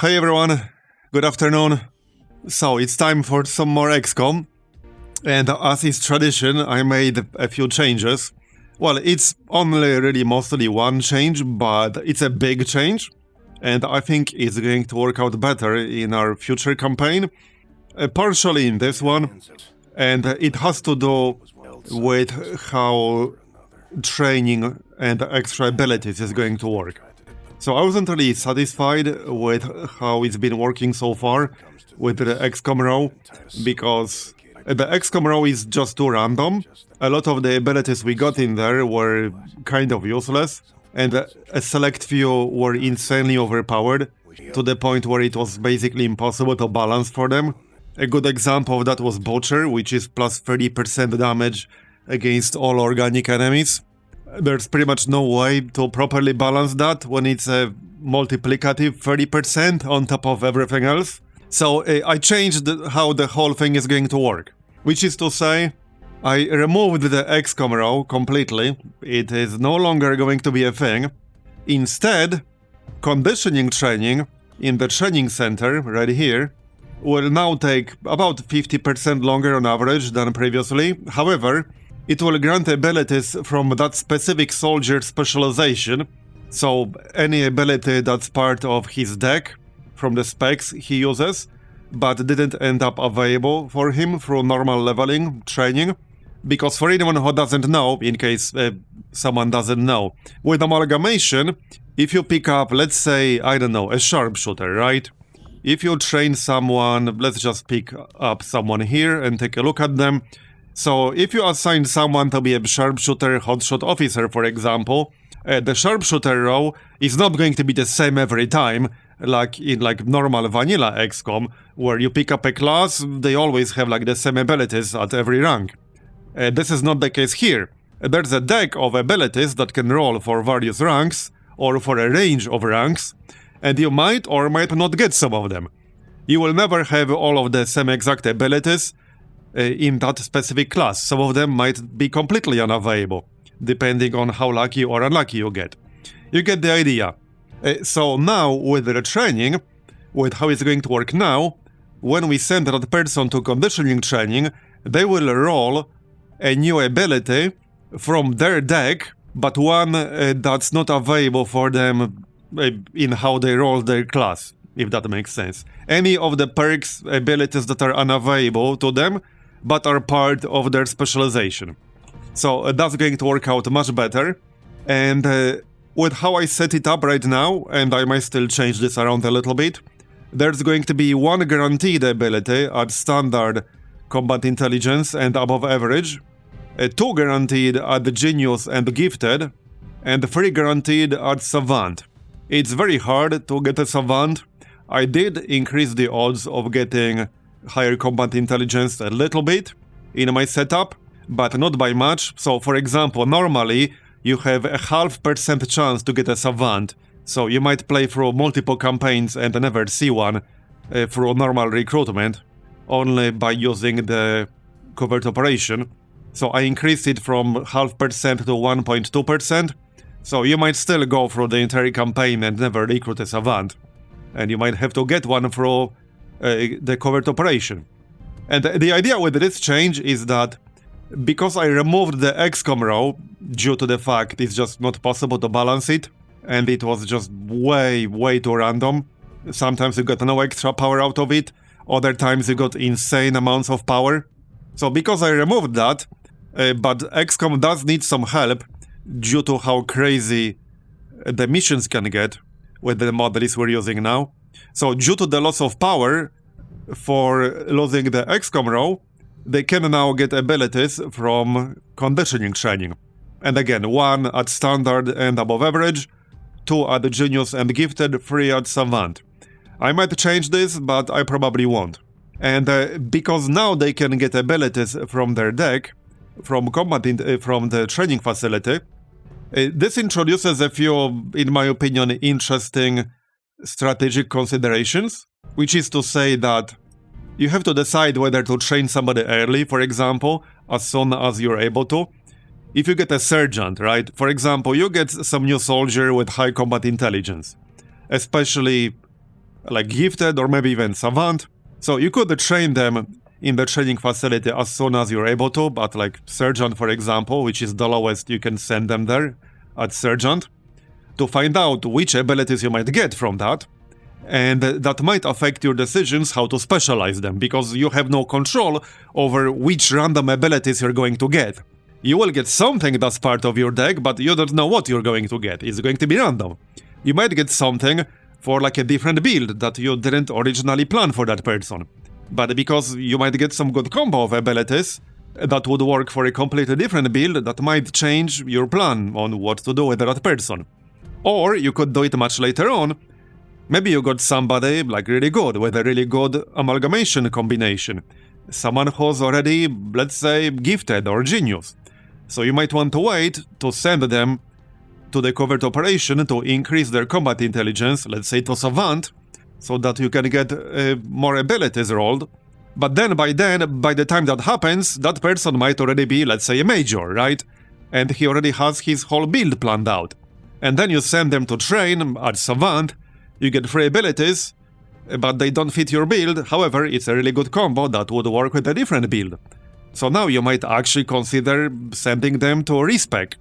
Hey everyone, good afternoon. So it's time for some more XCOM, and as is tradition, I made a few changes. Well, it's only really mostly one change, but it's a big change, and I think it's going to work out better in our future campaign, partially in this one, and it has to do with how training and extra abilities is going to work. So I wasn't really satisfied with how it's been working so far with the XCOM row, because the XCOM row is just too random. A lot of the abilities we got in there were kind of useless, and a select few were insanely overpowered, to the point where it was basically impossible to balance for them. A good example of that was Butcher, which is plus 30% damage against all organic enemies. There's pretty much no way to properly balance that when it's a multiplicative 30% on top of everything else. So I changed how the whole thing is going to work. Which is to say, I removed the XCOM row completely. It is no longer going to be a thing. Instead, conditioning training in the training center right here will now take about 50% longer on average than previously. However, it will grant abilities from that specific soldier's specialization, so any ability that's part of his deck from the specs he uses, but didn't end up available for him through normal leveling training. Because for anyone who doesn't know, in case someone doesn't know, with Amalgamation, if you pick up, let's say, I don't know, a sharpshooter, right? If you train someone, let's just pick up someone here and take a look at them. So if you assign someone to be a sharpshooter hotshot officer, for example, the sharpshooter row is not going to be the same every time, like in normal vanilla XCOM, where you pick up a class, they always have the same abilities at every rank. This is not the case here. There's a deck of abilities that can roll for various ranks, or for a range of ranks, and you might or might not get some of them. You will never have all of the same exact abilities in that specific class. Some of them might be completely unavailable, depending on how lucky or unlucky you get. You get the idea. So now, with the training, with how it's going to work now, when we send that person to conditioning training, they will roll a new ability from their deck, but one that's not available for them in how they roll their class, if that makes sense. Any of the perks, abilities that are unavailable to them, but are part of their specialization. So that's going to work out much better. And with how I set it up right now, and I might still change this around a little bit, there's going to be one guaranteed ability at standard combat intelligence and above average, two guaranteed at the genius and gifted, and three guaranteed at savant. It's very hard to get a savant. I did increase the odds of getting higher combat intelligence a little bit in my setup, but not by much. So for example, normally you have a 0.5% chance to get a savant, so you might play through multiple campaigns and never see one through normal recruitment, only by using the covert operation. So I increased it from 0.5% to 1.2%, so you might still go through the entire campaign and never recruit a savant, and you might have to get one through the covert operation. And the idea with this change is that because I removed the XCOM row due to the fact it's just not possible to balance it, and it was just way too random. Sometimes you got no extra power out of it, other times you got insane amounts of power. So because I removed that, but XCOM does need some help due to how crazy the missions can get with the models we're using now. So due to the loss of power for losing the XCOM row, they can now get abilities from conditioning training. And again, one at standard and above average, two at genius and gifted, three at savant. I might change this, but I probably won't. And because now they can get abilities from their deck, from the training facility, this introduces a few, in my opinion, interesting strategic considerations, which is to say that you have to decide whether to train somebody early, for example, as soon as you're able to. If you get a sergeant, right? For example, you get some new soldier with high combat intelligence, especially like gifted or maybe even savant. So you could train them in the training facility as soon as you're able to, but like sergeant, for example, which is the lowest you can send them there at sergeant, to find out which abilities you might get from that, and that might affect your decisions how to specialize them, because you have no control over which random abilities you're going to get. You will get something that's part of your deck, but you don't know what you're going to get. It's going to be random. You might get something for like a different build that you didn't originally plan for that person. But because you might get some good combo of abilities that would work for a completely different build, that might change your plan on what to do with that person. Or you could do it much later on. Maybe you got somebody like really good with a really good amalgamation combination. Someone who's already, let's say, gifted or genius. So you might want to wait to send them to the covert operation to increase their combat intelligence, let's say to savant, so that you can get more abilities rolled. But then by the time that happens, that person might already be, let's say, a major, right? And he already has his whole build planned out. And then you send them to train at savant, you get 3 abilities, but they don't fit your build. However, it's a really good combo that would work with a different build. So now you might actually consider sending them to respec,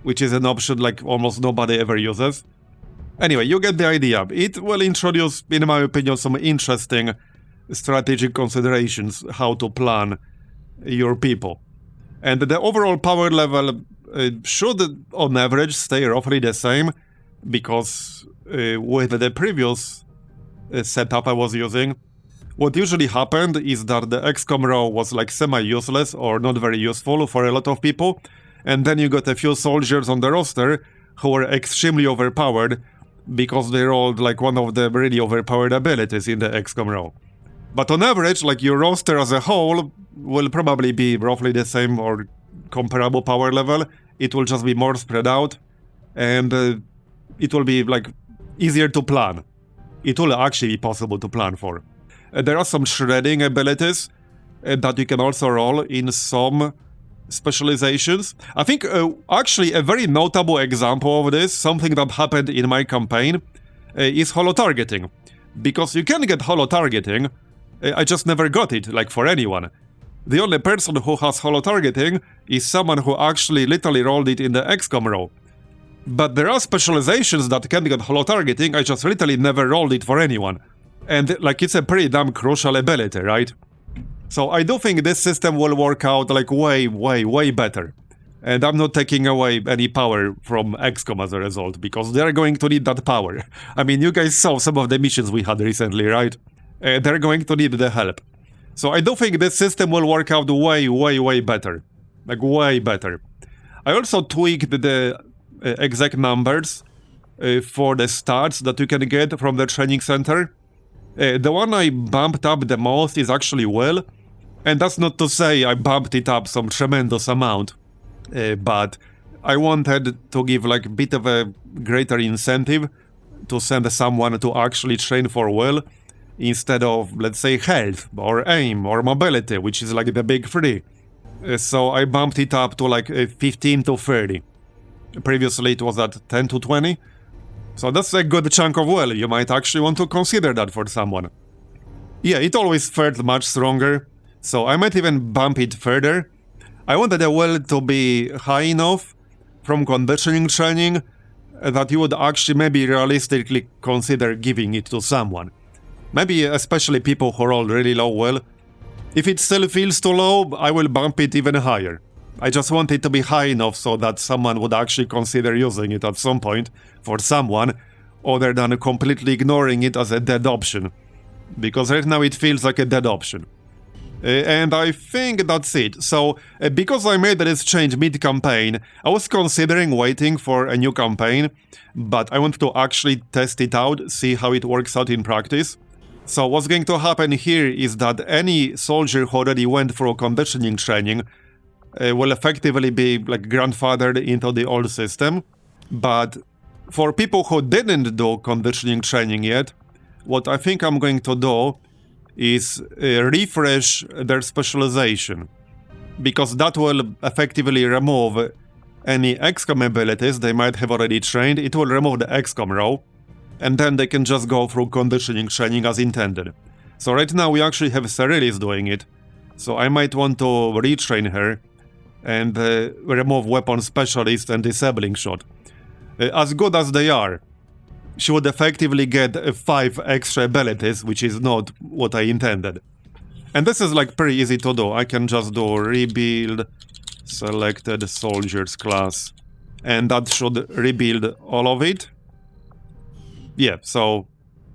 which is an option like almost nobody ever uses. Anyway, you get the idea. It will introduce, in my opinion, some interesting strategic considerations how to plan your people. And the overall power level should, on average, stay roughly the same, because with the previous setup I was using, what usually happened is that the XCOM row was like semi-useless or not very useful for a lot of people, and then you got a few soldiers on the roster who were extremely overpowered because they rolled like one of the really overpowered abilities in the XCOM row. But on average, like your roster as a whole will probably be roughly the same or comparable power level. It will just be more spread out, and it will be like easier to plan. It will actually be possible to plan for. There are some shredding abilities that you can also roll in some specializations. I think actually a very notable example of this, something that happened in my campaign, is holo-targeting. Because you can get holo-targeting, I just never got it, like for anyone. The only person who has holo-targeting is someone who actually literally rolled it in the XCOM row. But there are specializations that can get holo-targeting, I just literally never rolled it for anyone. And like it's a pretty damn crucial ability, right? So I do think this system will work out like way better. And I'm not taking away any power from XCOM as a result, because they're going to need that power. I mean, you guys saw some of the missions we had recently, right? They're going to need the help. So I do think this system will work out way better. Like way better. I also tweaked the exact numbers for the stats that you can get from the training center. The one I bumped up the most is actually Will, and that's not to say I bumped it up some tremendous amount, but I wanted to give like a bit of a greater incentive to send someone to actually train for Will, instead of, let's say, health, or aim, or mobility, which is like the big 3. So I bumped it up to like 15 to 30. Previously it was at 10 to 20. So that's a good chunk of Will. You might actually want to consider that for someone. Yeah, it always felt much stronger, so I might even bump it further. I wanted the Will to be high enough from conditioning training that you would actually maybe realistically consider giving it to someone. Maybe especially people who roll really low Will. If it still feels too low, I will bump it even higher. I just want it to be high enough so that someone would actually consider using it at some point for someone, other than completely ignoring it as a dead option. Because right now it feels like a dead option. And I think that's it. So, because I made this change mid-campaign, I was considering waiting for a new campaign, but I want to actually test it out, see how it works out in practice. So what's going to happen here is that any soldier who already went through conditioning training will effectively be like grandfathered into the old system. But for people who didn't do conditioning training yet, what I think I'm going to do is refresh their specialization, because that will effectively remove any XCOM abilities they might have already trained. It will remove the XCOM row, and then they can just go through conditioning training as intended. So right now we actually have Cerilis doing it, so I might want to retrain her and remove weapon specialist and disabling shot. As good as they are, she would effectively get 5 extra abilities, which is not what I intended. And this is like pretty easy to do. I can just do rebuild selected soldiers class, and that should rebuild all of it. Yeah, so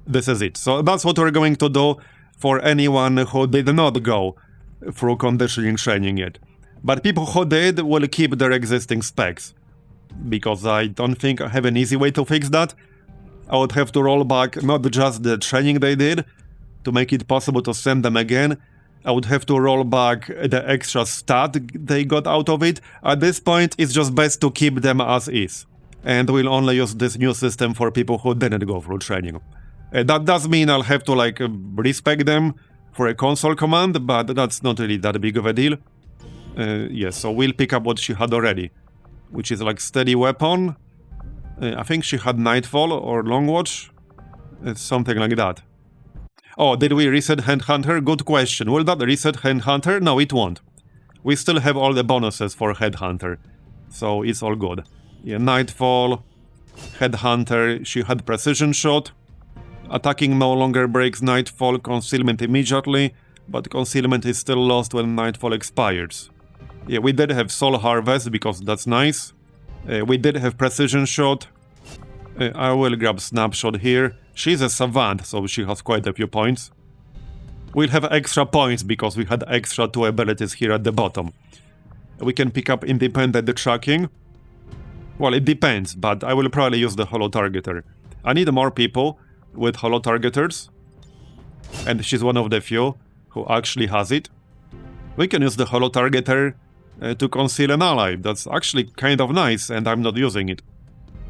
this is it. So that's what we're going to do for anyone who did not go through conditioning training yet. But people who did will keep their existing specs, because I don't think I have an easy way to fix that. I would have to roll back not just the training they did to make it possible to send them again. I would have to roll back the extra stat they got out of it. At this point, it's just best to keep them as is. And we'll only use this new system for people who didn't go through training. That does mean I'll have to respec them for a console command, but that's not really that big of a deal. Yes, so we'll pick up what she had already, which is like steady weapon. I think she had Nightfall or Long Watch. It's something like that. Oh, did we reset Headhunter? Good question. Will that reset Headhunter? No, it won't. We still have all the bonuses for Headhunter, so it's all good. Yeah, Nightfall, Headhunter, she had Precision Shot. Attacking no longer breaks Nightfall Concealment immediately, but Concealment is still lost when Nightfall expires. Yeah, we did have Soul Harvest because that's nice. We did have Precision Shot. I will grab Snapshot here. She's a Savant, so she has quite a few points. We'll have extra points because we had extra 2 abilities here at the bottom. We can pick up Independent Tracking. Well, it depends, but I will probably use the Holo Targeter. I need more people with Holo Targeters, and she's one of the few who actually has it. We can use the Holo Targeter to conceal an ally. That's actually kind of nice, and I'm not using it.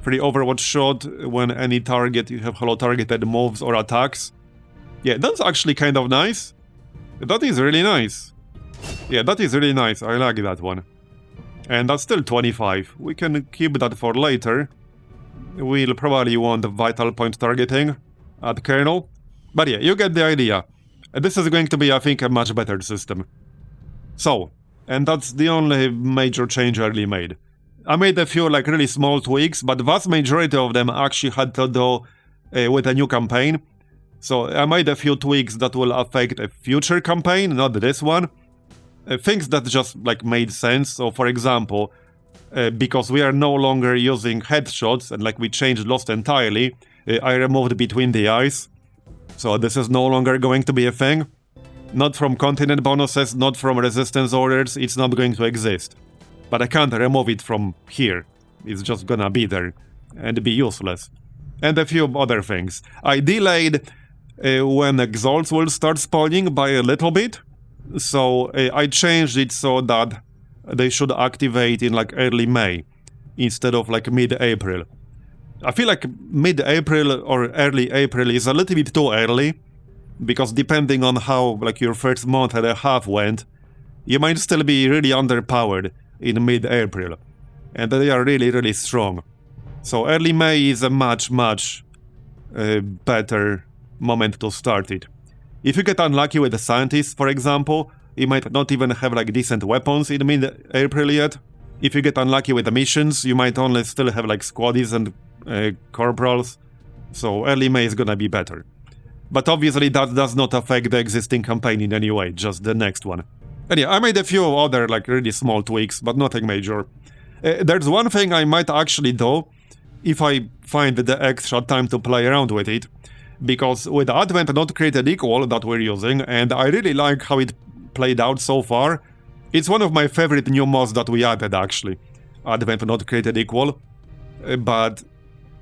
Free Overwatch Shot when any target you have Holo Targeted moves or attacks. Yeah, that's actually kind of nice. That is really nice. Yeah, that is really nice. I like that one. And that's still 25. We can keep that for later. We'll probably want Vital Point targeting at Kernel. But yeah, you get the idea. This is going to be, I think, a much better system. So, and that's the only major change I really made. I made a few really small tweaks, but the vast majority of them actually had to do with a new campaign. So I made a few tweaks that will affect a future campaign, not this one. Things that just made sense. So for example, because we are no longer using headshots and we changed Lost entirely, I removed Between the Eyes. So this is no longer going to be a thing. Not from continent bonuses, not from resistance orders, it's not going to exist. But I can't remove it from here. It's just gonna be there and be useless. And a few other things. I delayed when Exalts will start spawning by a little bit. So I changed it so that they should activate in early May instead of mid-April. I feel like mid-April or early April is a little bit too early, because depending on how your first month and a half went, you might still be really underpowered in mid-April, and they are really, really strong. So early May is a much better moment to start it. If you get unlucky with the Scientists, for example, you might not even have decent weapons in mid-April yet. If you get unlucky with the missions, you might only still have squaddies and corporals. So early May is gonna be better. But obviously that does not affect the existing campaign in any way, just the next one. And yeah, I made a few other really small tweaks, but nothing major. There's one thing I might actually do if I find the extra time to play around with it, because with Advent Not Created Equal that we're using, and I really like how it played out so far. It's one of my favorite new mods that we added actually, Advent Not Created Equal. But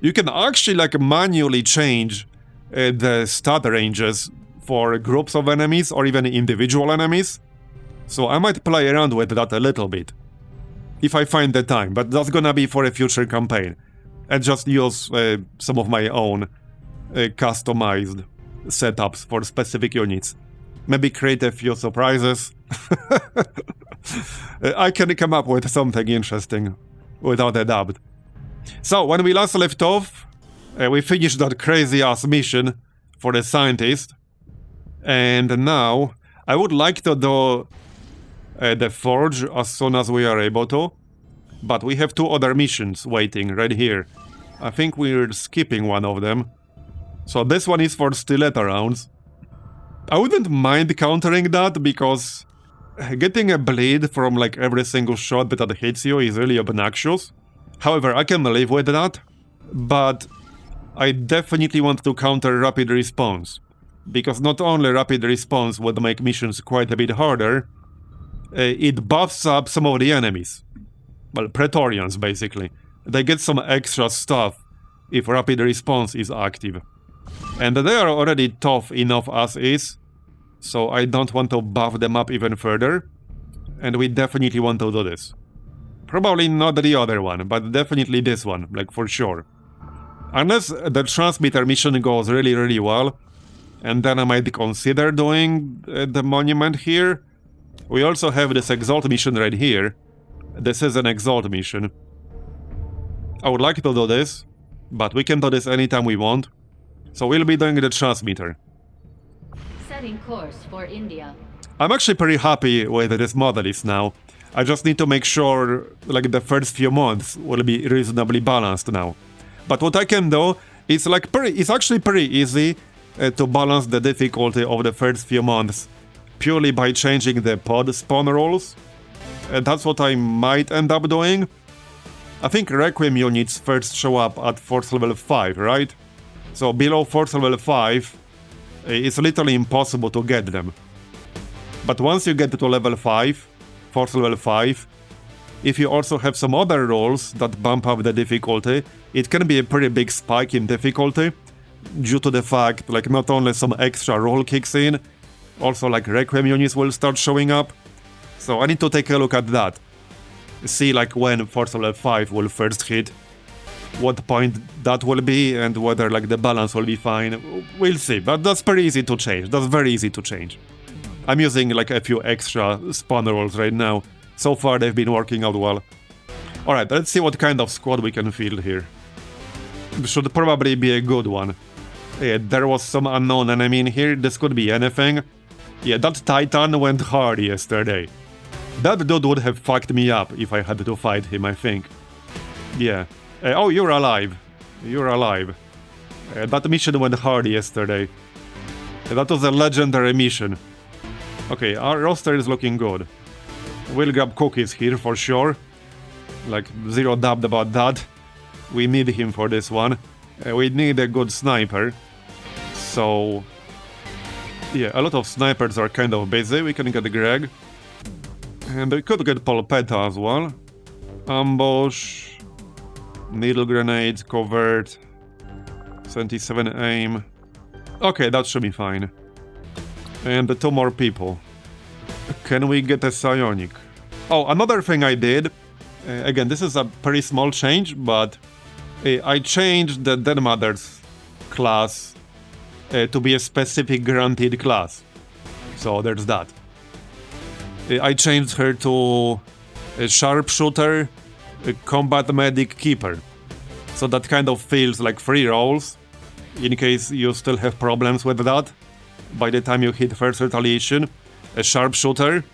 you can actually manually change the stat ranges for groups of enemies or even individual enemies. So I might play around with that a little bit, if I find the time, but that's gonna be for a future campaign. And just use some of my own customized setups for specific units. Maybe create a few surprises. I can come up with something interesting, without a doubt. So, when we last left off, We finished that crazy-ass mission for the scientist. And now, I would like to do the forge as soon as we are able to. But we have 2 other missions waiting right here. I think we're skipping one of them. So this one is for stiletto rounds. I wouldn't mind countering that because getting a bleed from like every single shot that hits you is really obnoxious. However, I can live with that. But I definitely want to counter rapid response. Because not only rapid response would make missions quite a bit harder, it buffs up some of the enemies. Well, Praetorians, basically. They get some extra stuff if rapid response is active. And they are already tough enough as is, so I don't want to buff them up even further. And we definitely want to do this. Probably not the other one, but definitely this one, like for sure. Unless the transmitter mission goes really, really well, and then I might consider doing the monument here. We also have this exalt mission right here. This is an exalt mission. I would like to do this, but we can do this anytime we want. So we'll be doing the transmitter. Setting course for India. I'm actually pretty happy with this model is now. I just need to make sure like the first few months will be reasonably balanced now. But what I can do is like it's actually pretty easy to balance the difficulty of the first few months purely by changing the pod spawn rules. And that's what I might end up doing. I think Requiem units first show up at force level 5, right? So below force level 5, it's literally impossible to get them. But once you get to level 5, force level 5, if you also have some other rolls that bump up the difficulty, it can be a pretty big spike in difficulty, due to the fact like not only some extra roll kicks in, also like Requiem units will start showing up. So I need to take a look at that. See like when force level 5 will first hit, what point that will be, and whether like the balance will be fine. We'll see, but that's pretty easy to change. That's very easy to change. I'm using like a few extra spawn rolls right now. So far they've been working out well. Alright, let's see what kind of squad we can field here. Should probably be a good one. Yeah, there was some unknown enemy in here. This could be anything. Yeah, that Titan went hard yesterday. That dude would have fucked me up if I had to fight him, I think. Yeah. Oh, you're alive. You're alive. That mission went hard yesterday. That was a legendary mission. Okay, our roster is looking good. We'll grab cookies here for sure. Like, zero doubt about that. We need him for this one. We need a good sniper. So... yeah, a lot of snipers are kind of busy. We can get Greg. And we could get Polpetta as well. Ambush. Needle grenades, covert. 77 aim. Okay, that should be fine. And 2 more people. Can we get a psionic? Oh, another thing I did. Again, this is a pretty small change, but I changed the Den Mother's class to be a specific guaranteed class. So there's that. I changed her to a sharpshooter, a combat medic, keeper. So that kind of feels like 3 rolls, in case you still have problems with that. By the time you hit first retaliation, a sharpshooter,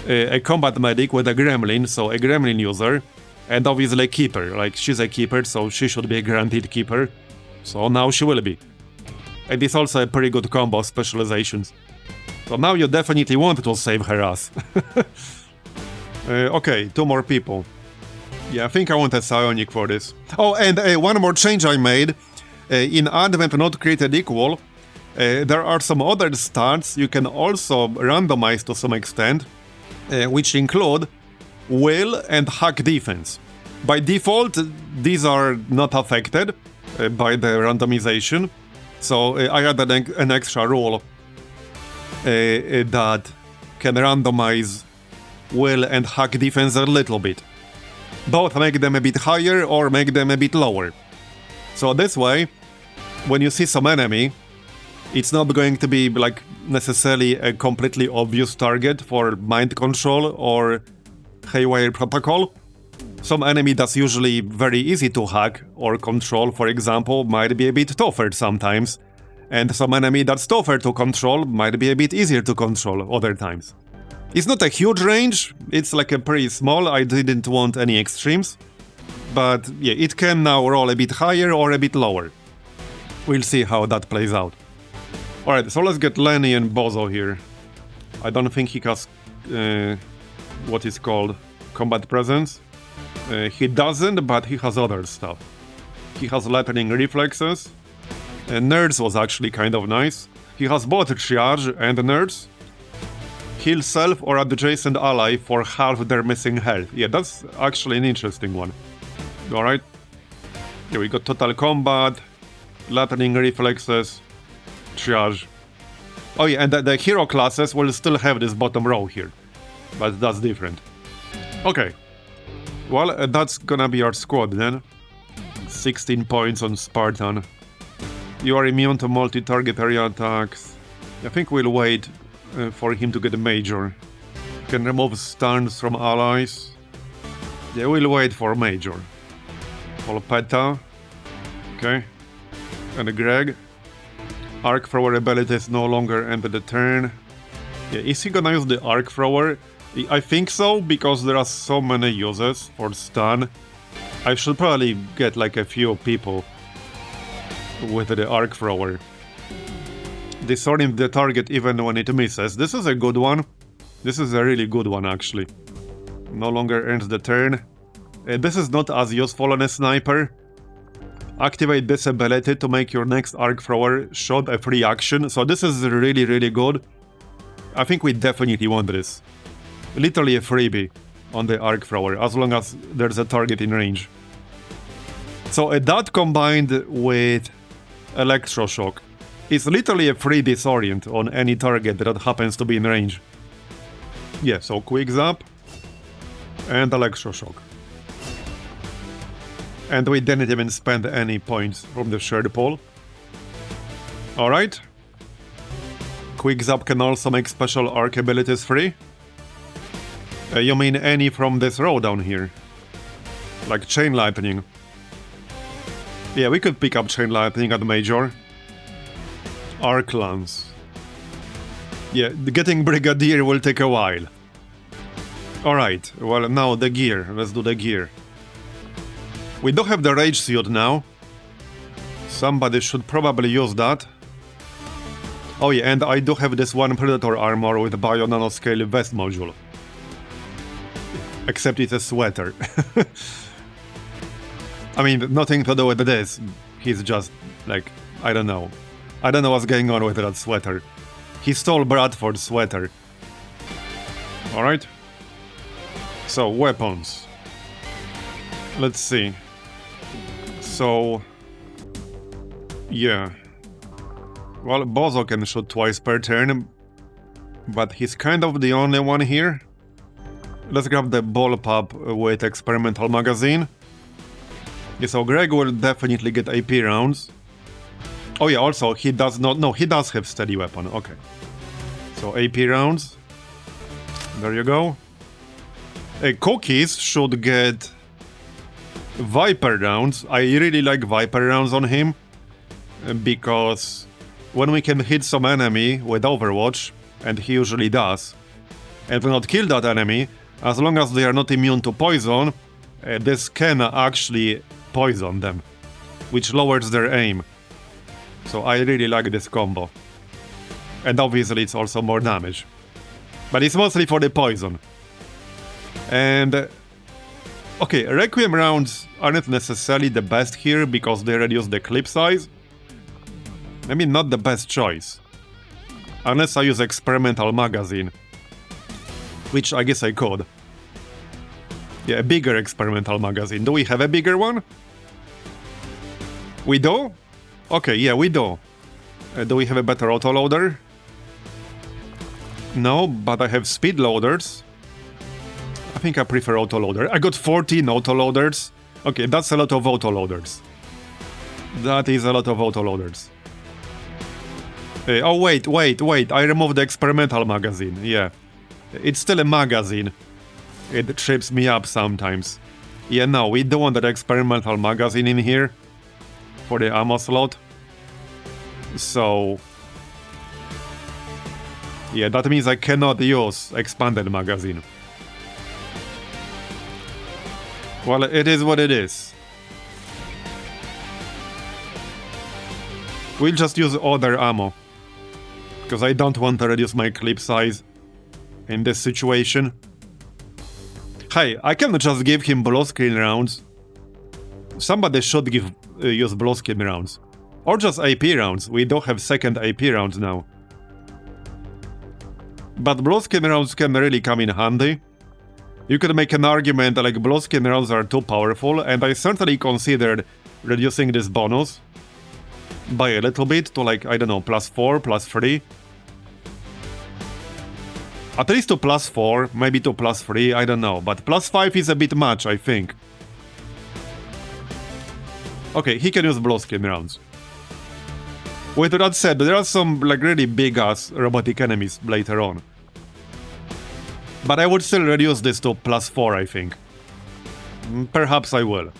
a combat medic with a gremlin, so a gremlin user, and obviously a keeper. Like, she's a keeper, so she should be a guaranteed keeper. So now she will be. And it's also a pretty good combo of specializations. So now you definitely want to save her ass. Okay, 2 more people. Yeah, I think I want a psionic for this. Oh, and one more change I made. In Advent Not Created Equal, there are some other stats you can also randomize to some extent, which include will and hack defense. By default, these are not affected by the randomization, so I added an extra rule that can randomize will and hack defense a little bit. Both make them a bit higher or make them a bit lower. So this way, when you see some enemy, it's not going to be like necessarily a completely obvious target for mind control or haywire protocol. Some enemy that's usually very easy to hack or control, for example, might be a bit tougher sometimes. And some enemy that's tougher to control might be a bit easier to control other times. It's not a huge range, it's like a pretty small, I didn't want any extremes. But yeah, it can now roll a bit higher or a bit lower. We'll see how that plays out. Alright, so let's get Lenny and Bozo here. I don't think he has what is called combat presence. He doesn't, but he has other stuff. He has lightning reflexes. Nerds was actually kind of nice. He has both triage and nerds. Heal self or adjacent ally for half their missing health. Yeah, that's actually an interesting one. Alright. Here we got total combat, lightning reflexes, triage. Oh yeah, and the hero classes will still have this bottom row here. But that's different. Okay. Well, that's gonna be our squad then. 16 points on Spartan. You are immune to multi-target area attacks. I think we'll wait for him to get a major. Can remove stuns from allies. Yeah, we'll wait for major. Polpetta. Okay. And Greg. Arc thrower ability is no longer end of the turn. Yeah, is he gonna use the arc thrower? I think so, because there are so many uses for stun. I should probably get like a few people with the arc thrower. Disarm the target even when it misses. This is a good one. This is a really good one actually. No longer ends the turn. This is not as useful on a sniper. Activate this ability to make your next arc thrower shot a free action. So this is really, really good. I think we definitely want this. Literally a freebie on the arc thrower, as long as there's a target in range. So that combined with electroshock is literally a free disorient on any target that happens to be in range. Yeah, so quick zap and electroshock. And we didn't even spend any points from the shared pool. Alright. Quick zap can also make special arc abilities free. You mean any from this row down here? Like chain lightning. Yeah, we could pick up chain lightning at major. Arc lance. Yeah, getting brigadier will take a while. Alright, well now the gear. Let's do the gear. We do have the rage suit now. Somebody should probably use that. Oh yeah, and I do have this one predator armor with bio nanoscale vest module. Except it's a sweater. I mean, nothing to do with this. He's just, like, I don't know. I don't know what's going on with that sweater. He stole Bradford's sweater. Alright. So, weapons. Let's see. So... yeah. Well, Bozo can shoot twice per turn, but he's kind of the only one here. Let's grab the bullpup with experimental magazine. Yeah, so Greg will definitely get AP rounds. Oh yeah, also he does not... no, he does have steady weapon, okay. So AP rounds. There you go. Cookies should get Viper rounds. I really like Viper rounds on him, because when we can hit some enemy with Overwatch, and he usually does, and we not kill that enemy, as long as they are not immune to poison, this can actually poison them, which lowers their aim. So I really like this combo. And obviously it's also more damage. But it's mostly for the poison. And... okay, Requiem rounds aren't necessarily the best here because they reduce the clip size. I mean, not the best choice. Unless I use experimental magazine. Which I guess I could. Yeah, a bigger experimental magazine. Do we have a bigger one? We do? Okay, yeah, we do. Do we have a better autoloader? No, but I have speed loaders. I think I prefer autoloader. I got 14 autoloaders. Okay, that's a lot of autoloaders. That is a lot of autoloaders. Oh, wait. I removed the experimental magazine. Yeah. It's still a magazine. It trips me up sometimes. Yeah, no, we don't want that experimental magazine in here for the ammo slot. So... yeah, that means I cannot use expanded magazine. Well, it is what it is. We'll just use other ammo. Because I don't want to reduce my clip size in this situation. Hey, I can just give him blue screen rounds. Somebody should use blue screen rounds. Or just AP rounds. We don't have second AP rounds now. But blue screen rounds can really come in handy. You could make an argument that like blue screen rounds are too powerful, and I certainly considered reducing this bonus by a little bit to like, I don't know, +4, +3. At least to +4, maybe to +3, I don't know, but +5 is a bit much, I think. Okay, he can use blue screen rounds. With that said, there are some like really big-ass robotic enemies later on. But I would still reduce this to +4, I think. Perhaps I will.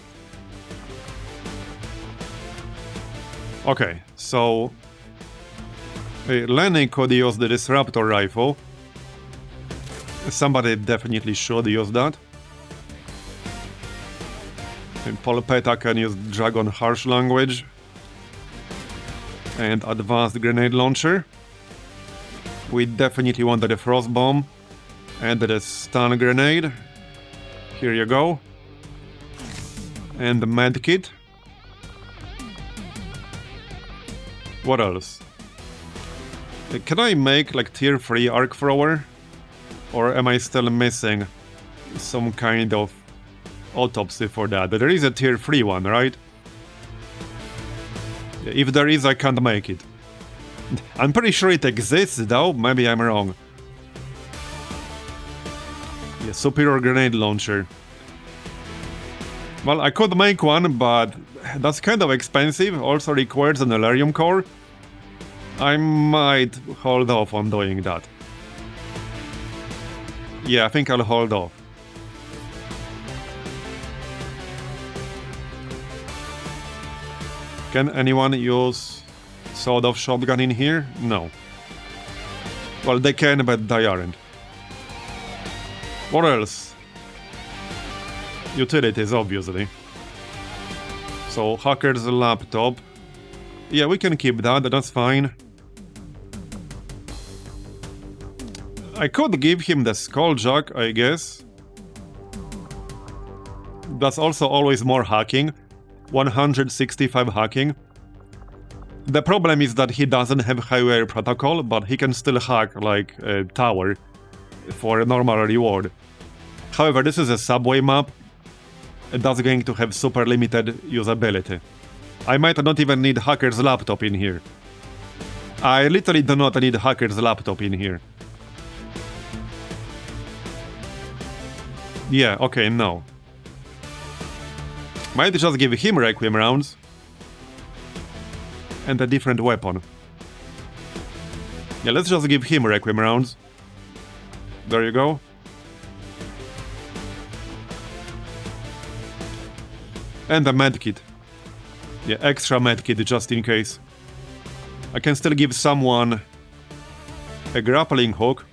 Okay, so... Lenny could use the Disruptor Rifle. Somebody definitely should use that. And Polpetta can use Dragon Harsh Language. And Advanced Grenade Launcher. We definitely want the Frost Bomb. And the Stun Grenade. Here you go. And the Medkit. What else? Can I make like tier 3 Arc Thrower? Or am I still missing some kind of autopsy for that? There is a tier 3 one, right? If there is, I can't make it. I'm pretty sure it exists though, maybe I'm wrong. Yeah, Superior Grenade Launcher. Well, I could make one, but that's kind of expensive, also requires an Elerium core. I might hold off on doing that. Yeah, I think I'll hold off. Can anyone use sawed-off shotgun in here? No. Well, they can, but they aren't. What else? Utilities, obviously. So, hacker's laptop. Yeah, we can keep that, that's fine. I could give him the Skulljack, I guess. That's also always more hacking. 165 hacking. The problem is that he doesn't have highway protocol, but he can still hack like a tower for a normal reward. However, this is a subway map. That's going to have super limited usability. I might not even need hacker's laptop in here. I literally do not need hacker's laptop in here. Yeah, okay, no. Might just give him Requiem rounds. And a different weapon. Yeah, let's just give him Requiem rounds. There you go. And a medkit. Yeah, extra medkit just in case. I can still give someone a grappling hook.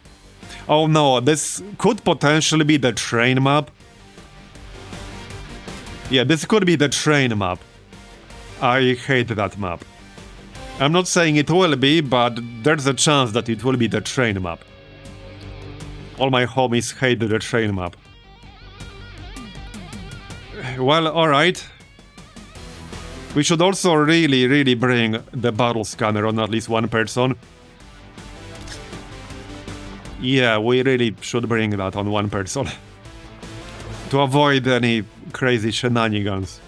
Oh no, this could potentially be the train map. Yeah, this could be the train map. I hate that map. I'm not saying it will be, but there's a chance that it will be the train map. All my homies hate the train map. Well, alright. We should also really bring the battle scanner on at least one person. Yeah, we really should bring that on one person. To avoid any crazy shenanigans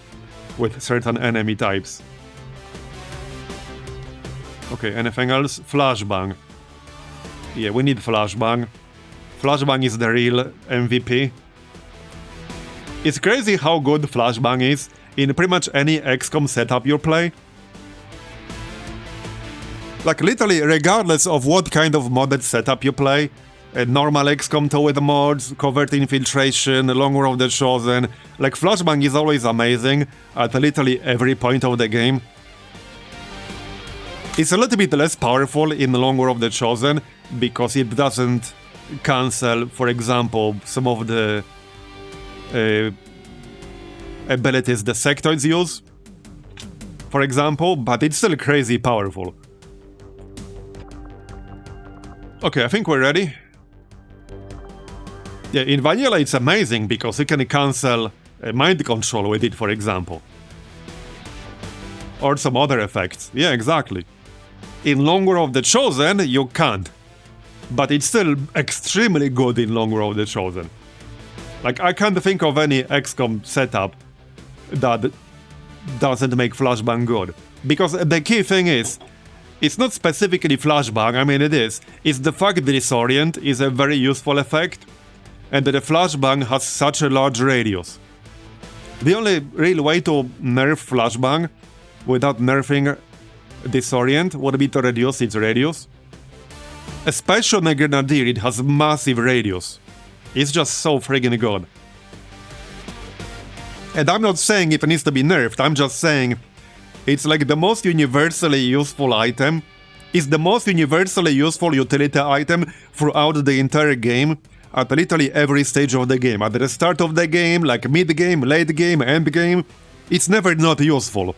with certain enemy types. Okay, anything else? Flashbang. Yeah, we need Flashbang. Flashbang is the real MVP. It's crazy how good Flashbang is in pretty much any XCOM setup you play. Like literally, regardless of what kind of modded setup you play, normal XCOM 2 with mods, covert infiltration, Long War of the Chosen. Like, flashbang is always amazing at literally every point of the game. It's a little bit less powerful in Long War of the Chosen because it doesn't cancel, for example, some of the abilities the sectoids use, for example, but it's still crazy powerful. Okay, I think we're ready. Yeah, in vanilla it's amazing because you can cancel mind control with it, for example. Or some other effects. Yeah, exactly. In Long War of the Chosen, you can't. But it's still extremely good in Long War of the Chosen. Like, I can't think of any XCOM setup that doesn't make flashbang good. Because the key thing is, it's not specifically flashbang, I mean it is. It's the fact that disorient is a very useful effect, and that the flashbang has such a large radius. The only real way to nerf flashbang without nerfing disorient would be to reduce its radius. Especially on a Grenadier, it has massive radius. It's just so friggin' good. And I'm not saying it needs to be nerfed, I'm just saying it's like the most universally useful item. It's the most universally useful utility item throughout the entire game, at literally every stage of the game. At the start of the game, like mid-game, late game, end game, it's never not useful.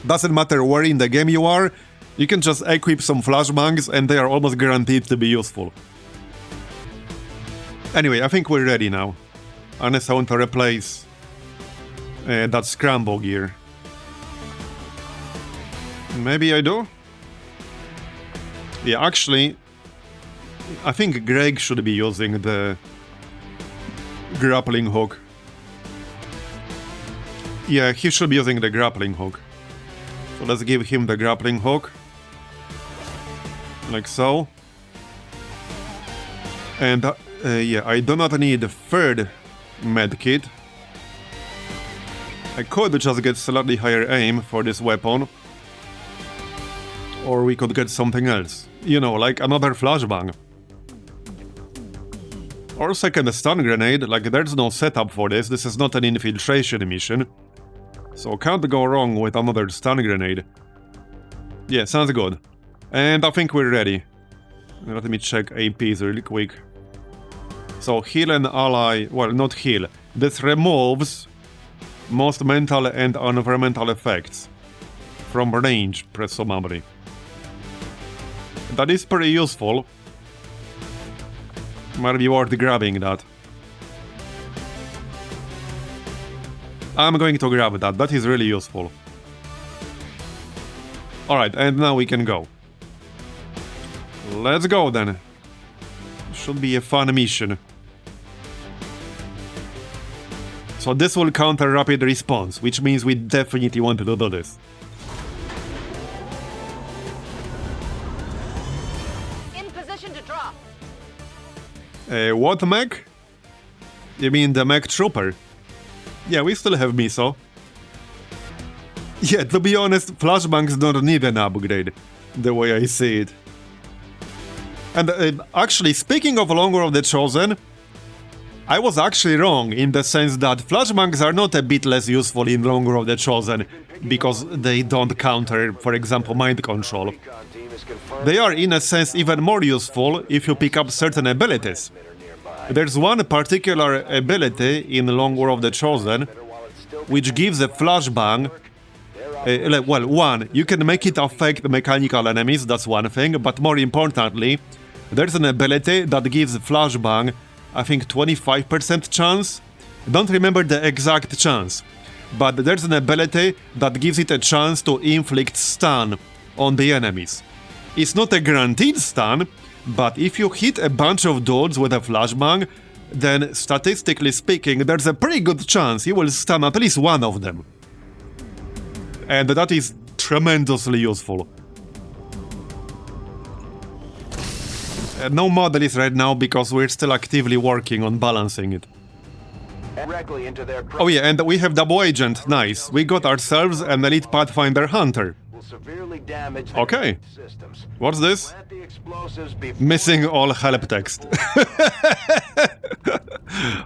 Doesn't matter where in the game you are, you can just equip some flashbangs and they are almost guaranteed to be useful. Anyway, I think we're ready now. Unless I want to replace that scramble gear. Maybe I do? Yeah, actually, I think Greg should be using the grappling hook. Yeah, he should be using the grappling hook. So let's give him the grappling hook. Like so. And yeah, I do not need a third medkit. I could just get slightly higher aim for this weapon. Or we could get something else. You know, like another flashbang. Or second stun grenade, like there's no setup for this, this is not an infiltration mission. So can't go wrong with another stun grenade. Yeah, sounds good. And I think we're ready. Let me check APs really quick. So heal and ally, well, not heal. This removes most mental and environmental effects. From range, presumably. That is pretty useful. Might be worth grabbing that. I'm going to grab that, that is really useful. Alright, and now we can go. Let's go then. Should be a fun mission. So this will counter rapid response, which means we definitely want to do this. In position to drop. What mech? You mean the mech trooper? Yeah, we still have miso. Yeah, to be honest, flashbangs don't need an upgrade, the way I see it. And actually, speaking of Long War of the Chosen, I was actually wrong in the sense that flashbangs are not a bit less useful in Long War of the Chosen because they don't counter, for example, mind control. They are, in a sense, even more useful if you pick up certain abilities. There's one particular ability in Long War of the Chosen which gives a flashbang. Well, one, you can make it affect mechanical enemies, that's one thing, but more importantly, there's an ability that gives flashbang, I think 25% chance? Don't remember the exact chance, but there's an ability that gives it a chance to inflict stun on the enemies. It's not a guaranteed stun, but if you hit a bunch of dudes with a flashbang, then statistically speaking, there's a pretty good chance you will stun at least one of them. And that is tremendously useful. No model is right now because we're still actively working on balancing it. Oh yeah, and we have double agent, nice. We got ourselves an elite Pathfinder Hunter. will severely damage Okay. the systems. What's this? Plant the explosives before Missing all help text.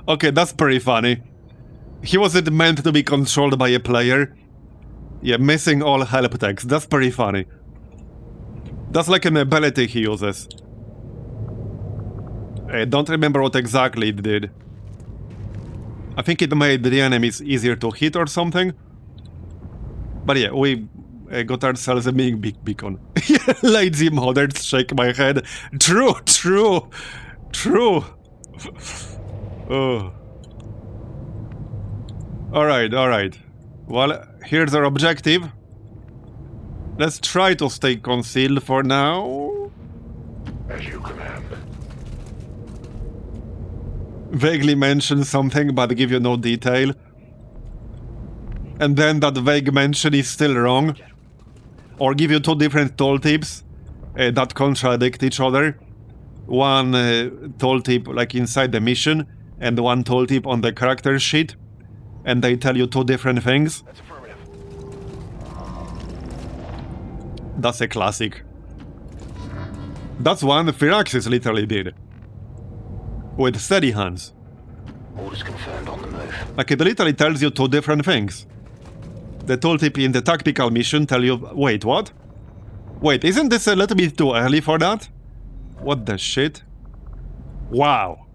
Okay, that's pretty funny. He wasn't meant to be controlled by a player. Yeah, missing all help text. That's pretty funny. That's like an ability he uses. I don't remember what exactly it did. I think it made the enemies easier to hit or something. But yeah, we got ourselves a big beacon. Lazy modders, shake my head. True, true, true. Oh. Alright, alright. Well, here's our objective. Let's try to stay concealed for now. as you command. Vaguely mention something but give you no detail. And then that vague mention is still wrong. Or give you two different tooltips that contradict each other. One tooltip like inside the mission and one tooltip on the character sheet. And they tell you two different things. That's affirmative. That's a classic. That's one Firaxis literally did. With steady hands. Orders confirmed on the move. Like it literally tells you two different things. The tooltip in the tactical mission tell you, wait, what? Wait, isn't this a little bit too early for that? What the shit? Wow.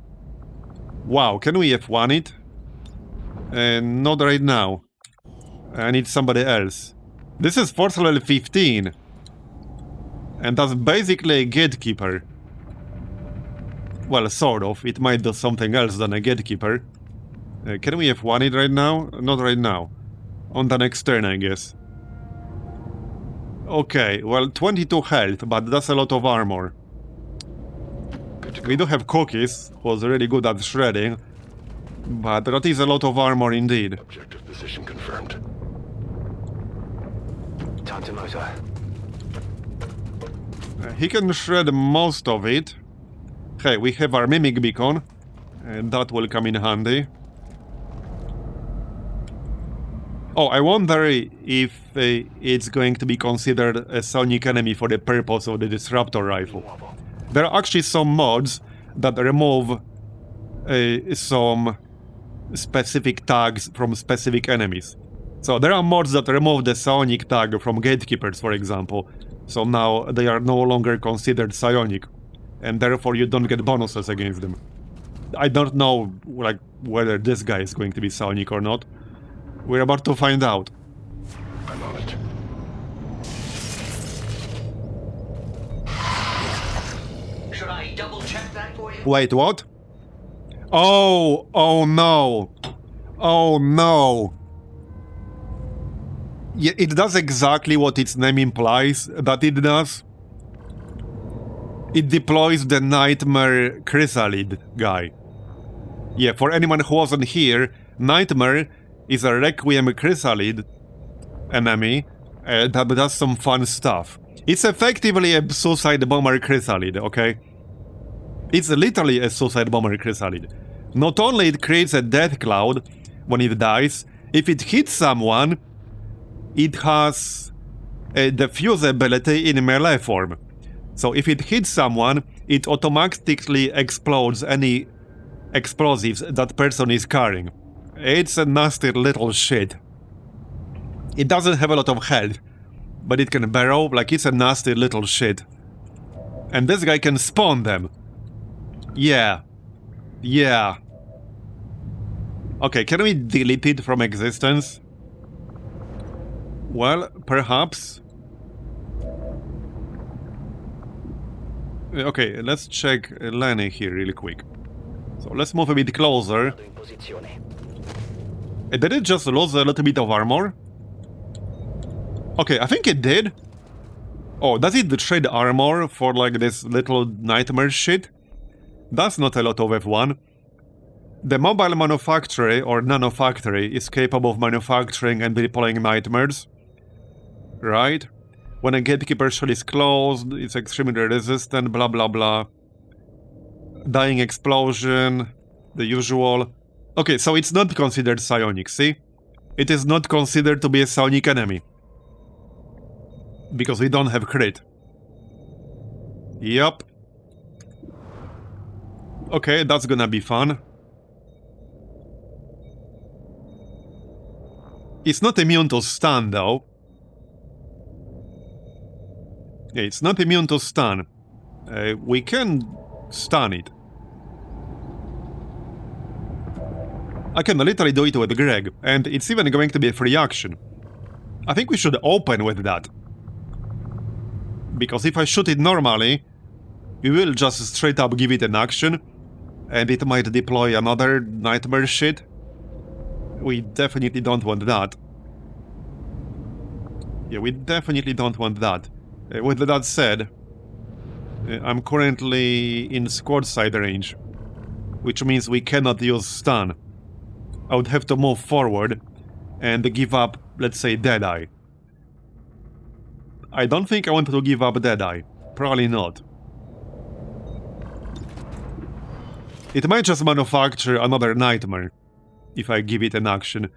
Wow, can we F1 it? Not right now. I need somebody else. This is force level 15. And that's basically a gatekeeper. Well, sort of. It might do something else than a gatekeeper. Can we F1 it right now? Not right now. On the next turn, I guess. Okay, well, 22 health, but that's a lot of armor. We do have Cookies, who's really good at shredding. But that is a lot of armor indeed. Objective position confirmed. Time to motor. He can shred most of it. Hey, we have our Mimic Beacon. And that will come in handy. Oh, I wonder if it's going to be considered a sonic enemy for the purpose of the Disruptor Rifle. There are actually some mods that remove some specific tags from specific enemies. So there are mods that remove the psionic tag from gatekeepers, for example. So now they are no longer considered psionic, and therefore you don't get bonuses against them. I don't know like whether this guy is going to be psionic or not. We're about to find out. I'm on it. Should I double check that for you? Wait, what? Oh no. Oh no. Yeah, it does exactly what its name implies that it does. It deploys the Nightmare Chrysalid guy. Yeah, for anyone who wasn't here, Nightmare is a Requiem Chrysalid enemy that does some fun stuff. It's effectively a Suicide Bomber Chrysalid, okay? It's literally a Suicide Bomber Chrysalid. Not only it creates a death cloud when it dies, if it hits someone, it has a defuse ability in melee form. So if it hits someone, it automatically explodes any explosives that person is carrying. It's a nasty little shit. It doesn't have a lot of health, but it can burrow, like it's a nasty little shit. And this guy can spawn them. Yeah. Yeah. Okay, can we delete it from existence? Well, perhaps. Okay, let's check Lenny here really quick. So let's move a bit closer. In posizione. Did it just lose a little bit of armor? Okay, I think it did. Oh, does it trade armor for like this little nightmare shit? That's not a lot of F1. The mobile manufacturer or nanofactory is capable of manufacturing and deploying nightmares. Right? When a gatekeeper shell is closed, it's extremely resistant, blah blah blah. Dying explosion, the usual. Okay, so it's not considered psionic, see? It is not considered to be a psionic enemy. Because we don't have crit. Yup. Okay, that's gonna be fun. It's not immune to stun, though. Yeah, it's not immune to stun. We can stun it. I can literally do it with Greg, and it's even going to be a free action. I think we should open with that. Because if I shoot it normally, we will just straight up give it an action, and it might deploy another nightmare shit. We definitely don't want that. Yeah, we definitely don't want that. With that said, I'm currently in squad side range, which means we cannot use stun. I would have to move forward and give up, let's say, Deadeye. I don't think I want to give up Deadeye. Probably not. It might just manufacture another nightmare if I give it an action.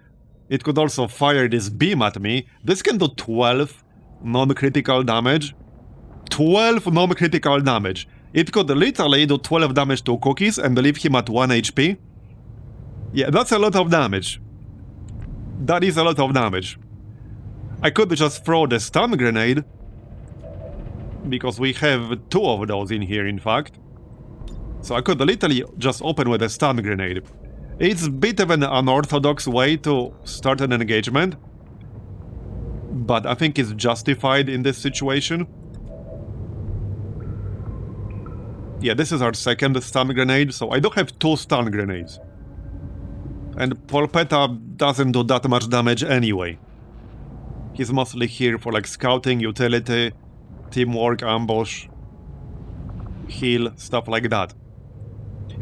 It could also fire this beam at me. This can do 12 non-critical damage. 12 non-critical damage. It could literally do 12 damage to Cookies and leave him at 1 HP. Yeah, that's a lot of damage. That is a lot of damage. I could just throw the stun grenade, because we have 2 of those in here, in fact. So I could literally just open with a stun grenade. It's a bit of an unorthodox way to start an engagement, but I think it's justified in this situation. Yeah, this is our second stun grenade, so I do have 2 stun grenades. And Polpetta doesn't do that much damage anyway. He's mostly here for like scouting, utility, teamwork, ambush, heal, stuff like that.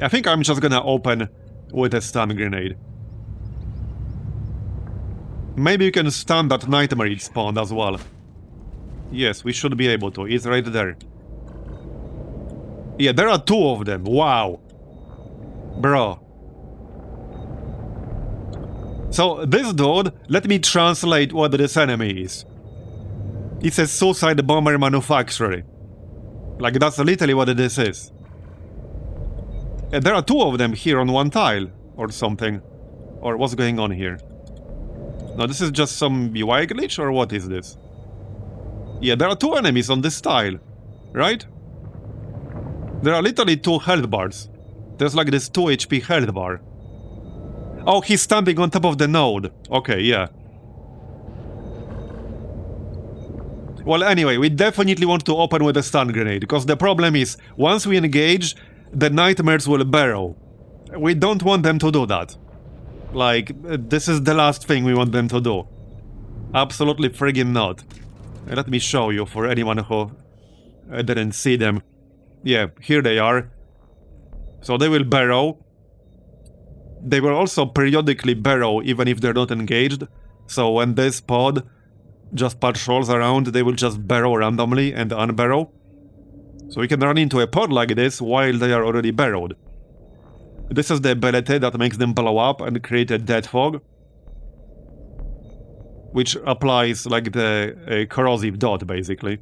I think I'm just gonna open with a stun grenade. Maybe you can stun that nightmare it spawned as well. Yes, we should be able to. It's right there. Yeah, there are 2 of them. Wow. Bro. So, this dude, let me translate what this enemy is. It's a suicide bomber manufacturer. Like, that's literally what this is. And there are 2 of them here on one tile, or something. Or what's going on here? No, this is just some UI glitch, or what is this? Yeah, there are 2 enemies on this tile, right? There are literally 2 health bars. There's like this 2 HP health bar. Oh, he's standing on top of the node. Okay, yeah. Well, anyway, we definitely want to open with a stun grenade, because the problem is, once we engage, the nightmares will burrow. We don't want them to do that. Like, this is the last thing we want them to do. Absolutely friggin' not. Let me show you for anyone who didn't see them. Yeah, here they are. So they will burrow. They will also periodically burrow even if they're not engaged. So when this pod just patrols around, they will just burrow randomly and unburrow. So we can run into a pod like this while they are already burrowed. This is the ability that makes them blow up and create a death fog, which applies like the corrosive dot, basically.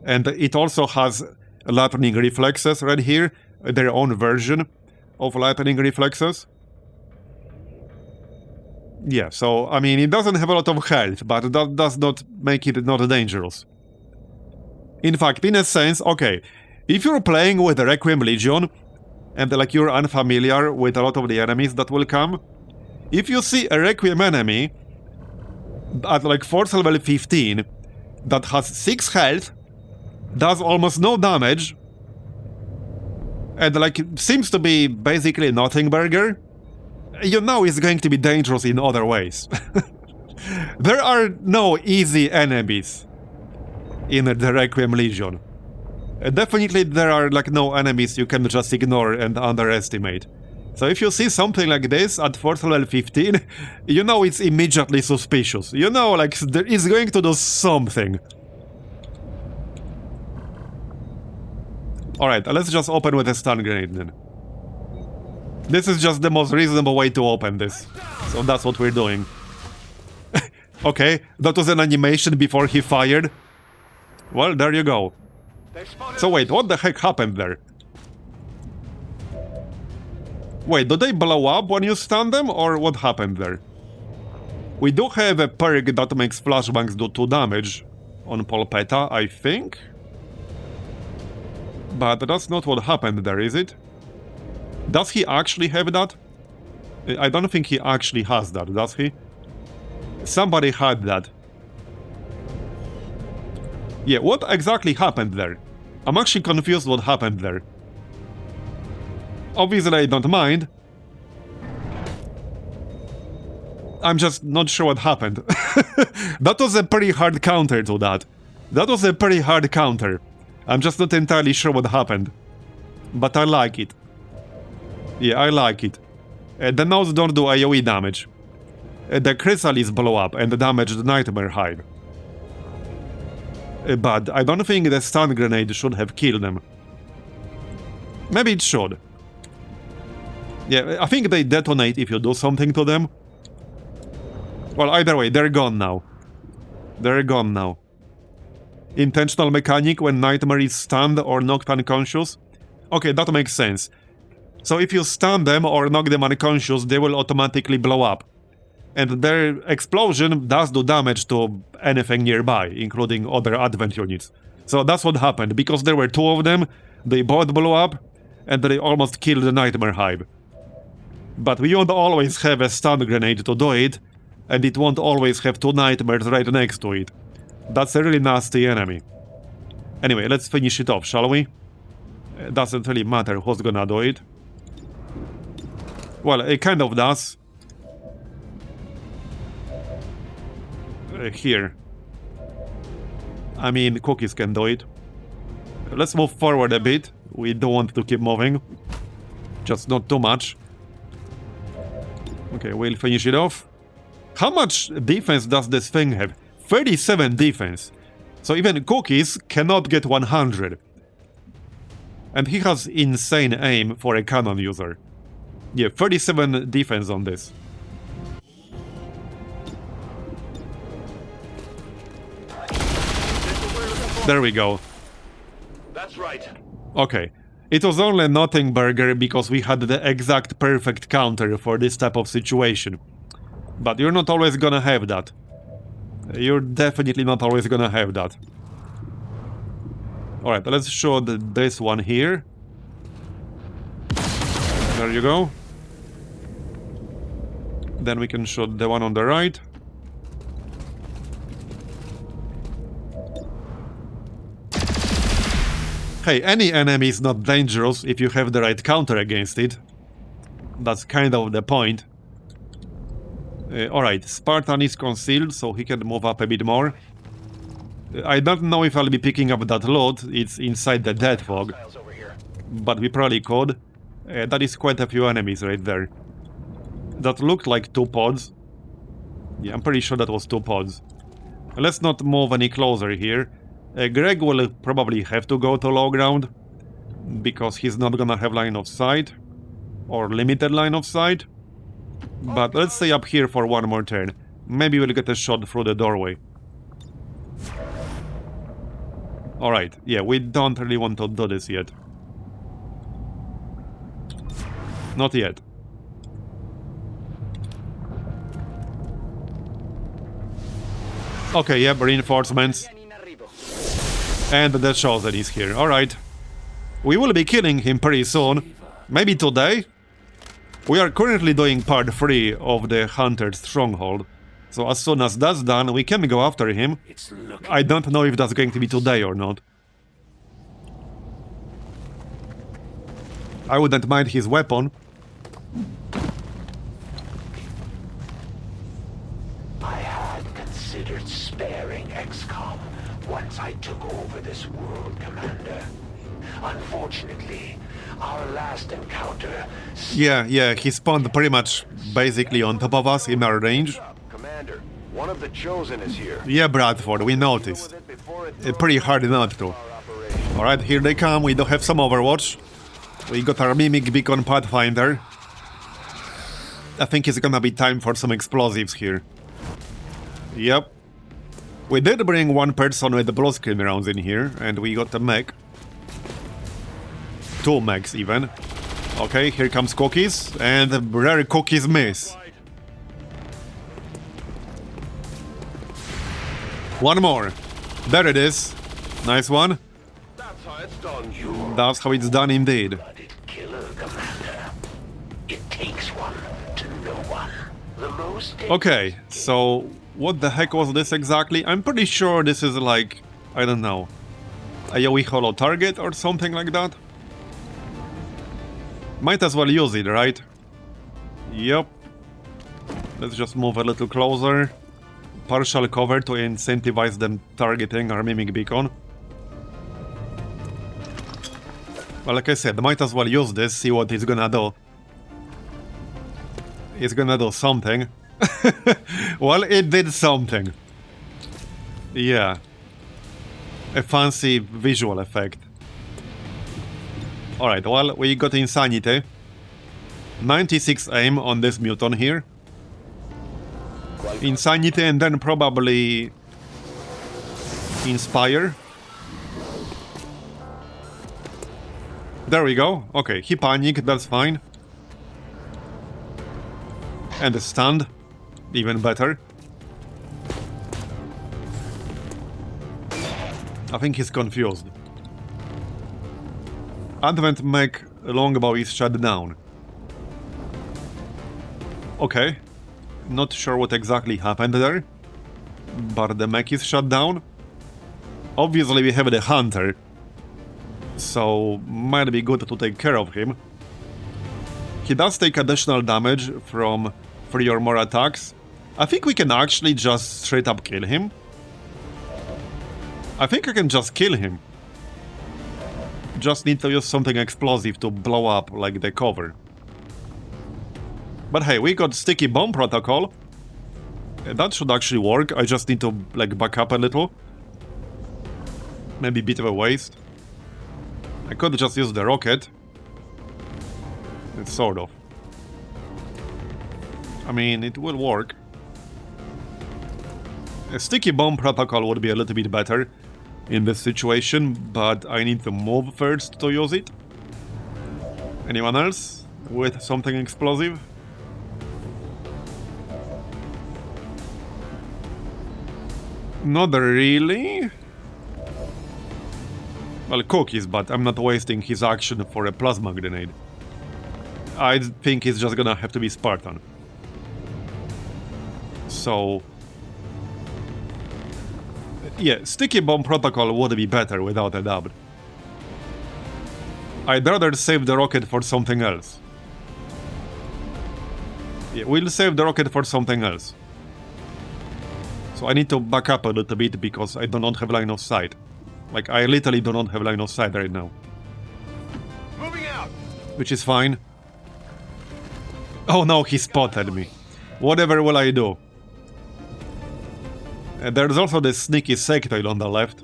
And it also has lightning reflexes right here, their own version of lightning reflexes. Yeah, so, I mean, it doesn't have a lot of health, but that does not make it not dangerous. In fact, in a sense, okay, if you're playing with the Requiem Legion, and like you're unfamiliar with a lot of the enemies that will come, if you see a Requiem enemy at like force level 15 that has 6 health, does almost no damage, and like seems to be basically nothing burger, you know it's going to be dangerous in other ways. There are no easy enemies in the Requiem Legion. Definitely there are like no enemies you can just ignore and underestimate. So if you see something like this at force level 15, you know it's immediately suspicious. You know, like, there is going to do something. Alright, let's just open with a stun grenade then. This is just the most reasonable way to open this. So that's what we're doing. Okay, that was an animation before he fired. Well, there you go. So wait, what the heck happened there? Wait, do they blow up when you stun them, or what happened there? We do have a perk that makes flashbangs do 2 damage on Polpetta, I think? But that's not what happened there, is it? Does he actually have that? I don't think he actually has that, does he? Somebody had that. Yeah, what exactly happened there? I'm actually confused what happened there. Obviously I don't mind. I'm just not sure what happened. That was a pretty hard counter to that. That was a pretty hard counter. I'm just not entirely sure what happened. But I like it. Yeah, I like it. The nodes don't do AoE damage. The chrysalis blow up and damage the nightmare hive. But I don't think the stun grenade should have killed them. Maybe it should. Yeah, I think they detonate if you do something to them. Well, either way, they're gone now. They're gone now. Intentional mechanic when Nightmare is stunned or knocked unconscious. Okay, that makes sense. So if you stun them or knock them unconscious, they will automatically blow up. And their explosion does do damage to anything nearby, including other advent units. So that's what happened. Because there were 2 of them, they both blew up, and they almost killed the Nightmare Hive. But we won't always have a stun grenade to do it, and it won't always have 2 nightmares right next to it. That's a really nasty enemy. Anyway, let's finish it off, shall we? Doesn't really matter who's gonna do it. Well, it kind of does. Here. I mean, Cookies can do it. Let's move forward a bit. We don't want to keep moving. Just not too much. Okay, we'll finish it off. How much defense does this thing have? 37 defense. So even Cookies cannot get 100. And he has insane aim for a cannon user. Yeah, 37 defense on this. There we go. That's right. Okay. It was only nothing burger because we had the exact perfect counter for this type of situation. But you're not always gonna have that. You're definitely not always gonna have that. Alright, let's show this one here. There you go. Then we can show the one on the right. Hey, any enemy is not dangerous if you have the right counter against it. That's kind of the point. Alright, Spartan is concealed, so he can move up a bit more. I don't know if I'll be picking up that load, it's inside the dead fog. But we probably could. That is quite a few enemies right there. That looked like 2 pods. Yeah, I'm pretty sure that was 2 pods. Let's not move any closer here. Greg will probably have to go to low ground, because he's not gonna have line of sight, or limited line of sight. But let's stay up here for one more turn. Maybe we'll get a shot through the doorway. Alright, yeah, we don't really want to do this yet. Not yet. Okay, yeah, reinforcements. And the Chosen is here, alright. We will be killing him pretty soon. Maybe today? We are currently doing part 3 of the Hunter's Stronghold. So as soon as that's done, we can go after him. I don't know if that's going to be today or not. I wouldn't mind his weapon. I had considered sparing XCOM once I took over this world, Commander. Unfortunately, our last encounter... Yeah, he spawned pretty much basically on top of us in our range. Commander, one of the Chosen is here. Yeah, Bradford, we noticed. Pretty hard not to. Alright, here they come, we do have some Overwatch. We got our Mimic Beacon Pathfinder. I think it's gonna be time for some explosives here. Yep. We did bring one person with the blue screen rounds in here, and we got a mech. 2 mechs even. Okay, here comes cookies, and the rare cookies miss. One more. There it is. Nice one. That's how it's done. That's how it's done indeed. Blooded killer, Commander. It takes one to know one. The most... Okay, so what the heck was this exactly? I'm pretty sure this is like, I don't know, a AoE holo target or something like that. Might as well use it, right? Yep. Let's just move a little closer. Partial cover to incentivize them targeting our mimic beacon. Well, like I said, might as well use this, see what it's gonna do. It's gonna do something. Well, it did something. Yeah. A fancy visual effect. Alright, well, we got Insanity. 96 aim on this mutant here. Insanity and then probably Inspire. There we go. Okay, he panicked, that's fine. And stunned. Even better. I think he's confused. Advent mech longbow is shut down. Okay. Not sure what exactly happened there. But the mech is shut down. Obviously we have the hunter. So might be good to take care of him. He does take additional damage from 3 or more attacks. I think we can actually just straight up kill him. I think I can just kill him. Just need to use something explosive to blow up like the cover. But hey, we got sticky bomb protocol. That should actually work. I just need to like back up a little. Maybe a bit of a waste. I could just use the rocket. It's sort of. I mean, it will work. A sticky bomb protocol would be a little bit better in this situation, but I need to move first to use it. Anyone else with something explosive? Not really. Well, cookies, but I'm not wasting his action for a plasma grenade. I think it's just gonna have to be Spartan. So... yeah, sticky bomb protocol would be better without a doubt. I'd rather save the rocket for something else. Yeah, we'll save the rocket for something else. So I need to back up a little bit because I do not have line of sight. Like, I literally do not have line of sight right now. Moving out. Which is fine. Oh no, he spotted me. Whatever will I do? There's also this sneaky sectoid on the left.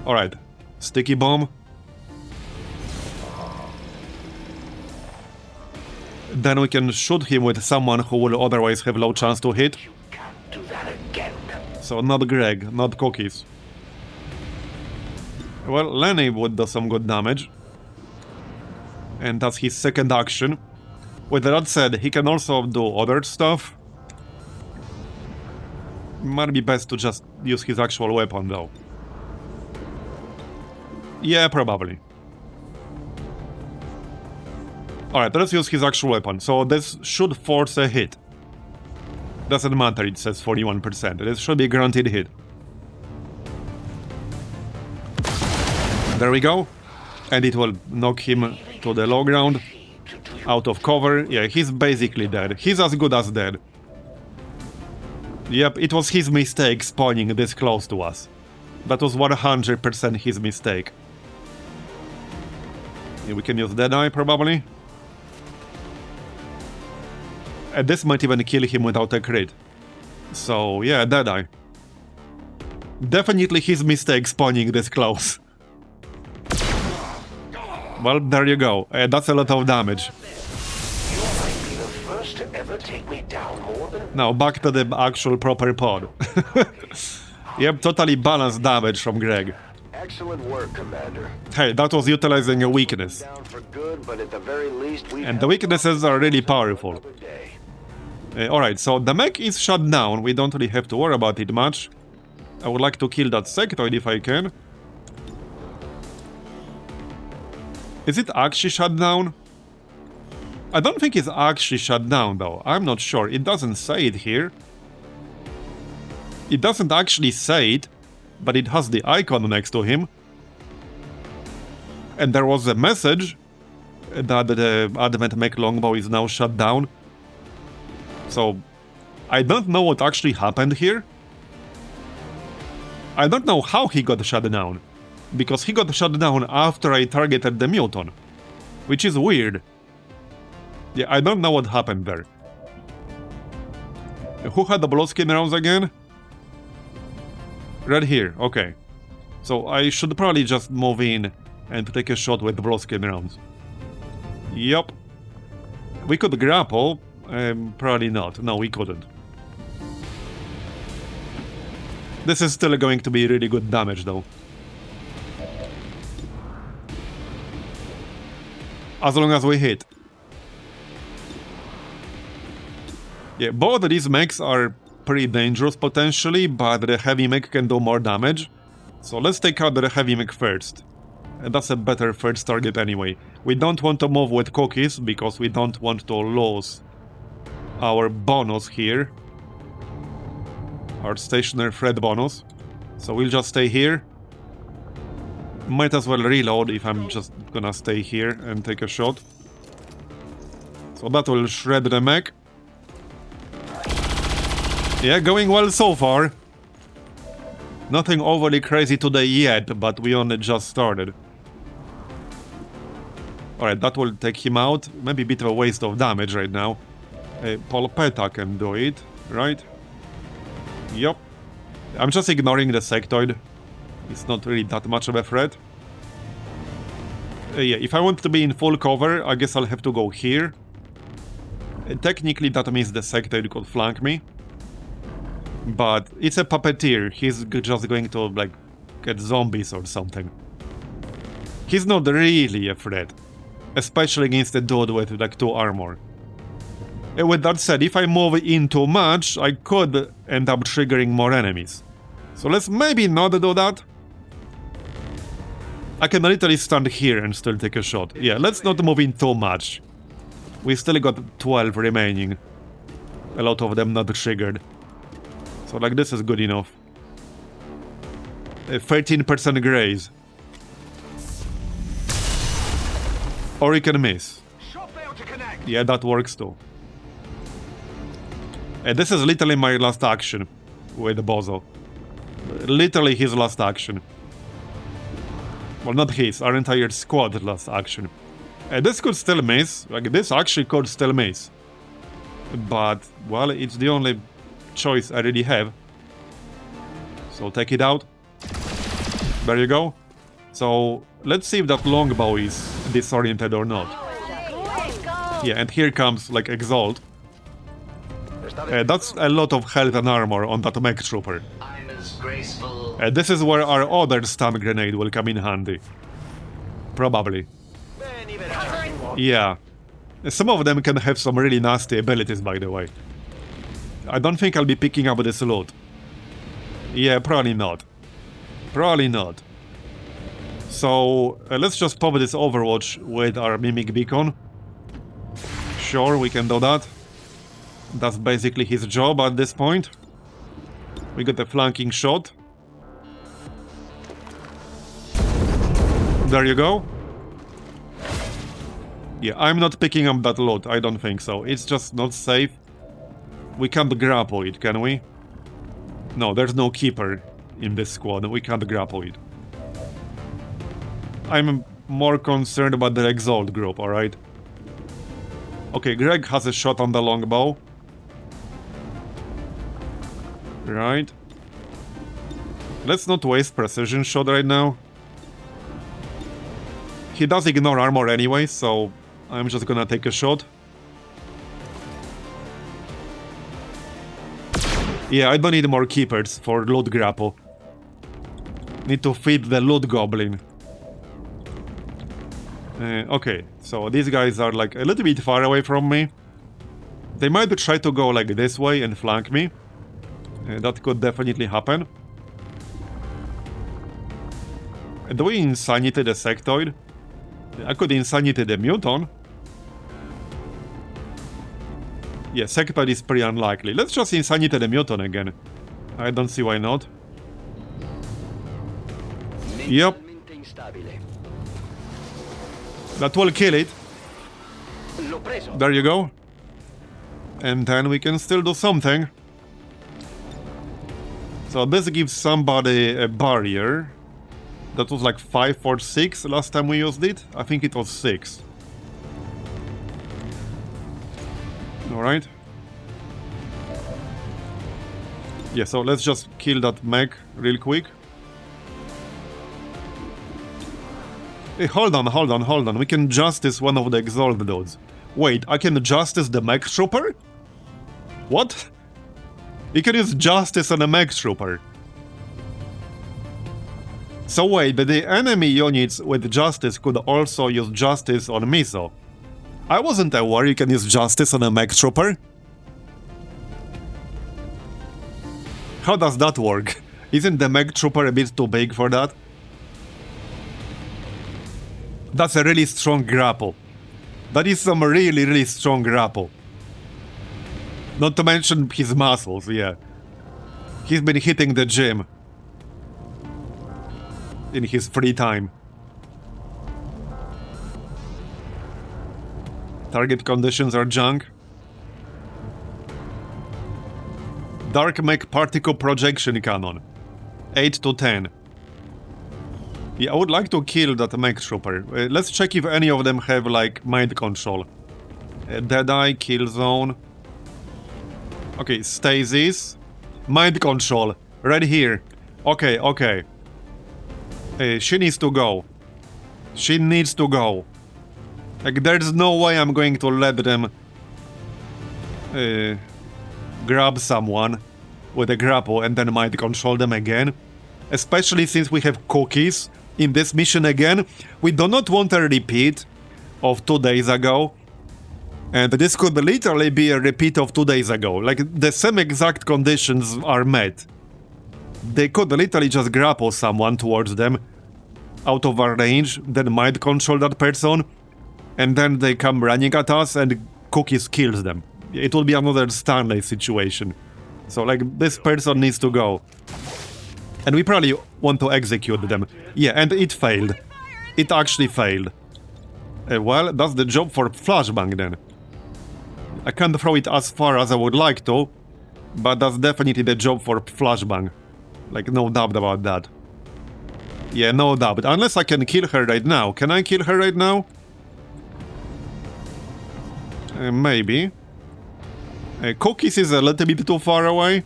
Alright. Sticky bomb. Then we can shoot him with someone who will otherwise have low chance to hit. You can't do that again. So not Greg, not cookies. Well, Lenny would do some good damage. And that's his second action. With that said, he can also do other stuff. Might be best to just use his actual weapon, though. Yeah, probably. Alright, let's use his actual weapon. So this should force a hit. Doesn't matter, it says 41%. This should be a guaranteed hit. There we go. And it will knock him to the low ground. Out of cover. Yeah, he's basically dead. He's as good as dead. Yep, it was his mistake spawning this close to us. That was 100% his mistake. Yeah, we can use Deadeye, probably. And this might even kill him without a crit. So, yeah, Deadeye. Definitely his mistake spawning this close. Well, there you go. That's a lot of damage. You might be the first to ever take me down more than... Now, back to the actual proper pod. Yep, totally balanced damage from Greg. Excellent work, Commander. Hey, that was utilizing a weakness. Down for good, but at the very least, we And the weaknesses are really powerful. another day. Alright, so the mech is shut down. We don't really have to worry about it much. I would like to kill that sectoid if I can. Is it actually shut down? I don't think it's actually shut down though. I'm not sure. It doesn't say it here. It doesn't actually say it, but it has the icon next to him. And there was a message that the Advent Mech Longbow is now shut down. So, I don't know what actually happened here. I don't know how he got shut down. Because he got shut down after I targeted the Muton. Which is weird. Yeah, I don't know what happened there. Who had the blowskin rounds again? Right here, okay. So I should probably just move in and take a shot with the blowskin rounds. Yup. We could grapple. Probably not. No, we couldn't. This is still going to be really good damage though. As long as we hit. Yeah, both of these mechs are pretty dangerous potentially, but the heavy mech can do more damage. So let's take out the heavy mech first. And that's a better first target anyway. We don't want to move with cookies, because we don't want to lose our bonus here. Our stationary threat bonus. So we'll just stay here. Might as well reload if I'm just gonna stay here and take a shot. So that will shred the mech. Yeah, going well so far. Nothing overly crazy today yet, but we only just started. Alright, that will take him out. Maybe a bit of a waste of damage right now. Polpetta can do it, right? Yup. I'm just ignoring the sectoid. It's not really that much of a threat. Yeah, if I want to be in full cover, I guess I'll have to go here. Technically, that means the sectoid could flank me. But it's a puppeteer. He's just going to, like, get zombies or something. He's not really a threat. Especially against a dude with, like, 2 armor. With that said, if I move in too much, I could end up triggering more enemies. So let's maybe not do that. I can literally stand here and still take a shot. Yeah, let's not move in too much. We still got 12 remaining. A lot of them not triggered. So like this is good enough. 13% graze. Or you can miss. Shot failed to connect. Yeah, that works too. And this is literally my last action with the Bozo. Literally his last action. Well, not his, our entire squad last action. And this could still miss. Like, this actually could still miss. But, well, it's the only choice I really have. So take it out. There you go. So, let's see if that longbow is disoriented or not. Yeah, and here comes, like, Exalt. That's a lot of health and armor on that mech trooper. I'm as graceful. This is where our other stun grenade will come in handy. Probably. Man, even Yeah. Some of them can have some really nasty abilities, by the way. I don't think I'll be picking up this loot. Yeah, probably not. Probably not. So, let's just pop this Overwatch with our Mimic Beacon. Sure, we can do that. That's basically his job at this point. We got a flanking shot. There you go. Yeah, I'm not picking up that loot, I don't think so. It's just not safe. We can't grapple it, can we? No, there's no keeper in this squad. We can't grapple it. I'm more concerned about the Exalt group, alright? Okay, Greg has a shot on the longbow. Right. Let's not waste precision shot right now. He does ignore armor anyway, so I'm just gonna take a shot. Yeah, I don't need more keepers for loot grapple. Need to feed the loot goblin. Okay, so these guys are like a little bit far away from me. They might try to go like this way and flank me. That could definitely happen. Do we insanity the sectoid? I could insanity the muton. Yeah, sectoid is pretty unlikely. Let's just insanity the muton again. I don't see why not. Yep. That will kill it. There you go. And then we can still do something. So this gives somebody a barrier. That was like 5 or 6 last time we used it. I think it was 6. Alright. Yeah, so let's just kill that mech real quick. Hey, hold on. We can justice one of the exalt dudes. Wait, I can justice the mech trooper? What? You can use justice on a mech trooper. So wait, but the enemy units with justice could also use justice on Miso. I wasn't aware you can use justice on a mech trooper. How does that work? Isn't the mech trooper a bit too big for that? That's a really strong grapple. That is some really strong grapple. Not to mention his muscles, yeah. He's been hitting the gym in his free time. Target conditions are junk. Dark Mech Particle Projection Cannon. 8 to 10. Yeah, I would like to kill that mech trooper. Let's check if any of them have, like, mind control. Deadeye, kill zone. Okay, stasis. Mind control. Right here. Okay, okay. She needs to go. She needs to go. Like, there's no way I'm going to let them grab someone with a grapple and then mind control them again. Especially since we have cookies in this mission again. We do not want a repeat of 2 days ago. And this could literally be a repeat of 2 days ago. Like, the same exact conditions are met. They could literally just grapple someone towards them out of our range, then mind control that person, and then they come running at us and cookies kills them. It will be another Stanley situation. So, like, this person needs to go. And we probably want to execute them. Yeah, and it failed. It actually failed. Well, that's the job for Flashbang then. I can't throw it as far as I would like to, but that's definitely the job for Flashbang. Like, no doubt about that. Yeah, no doubt. Unless I can kill her right now. Can I kill her right now? Maybe. Cookies is a little bit too far away.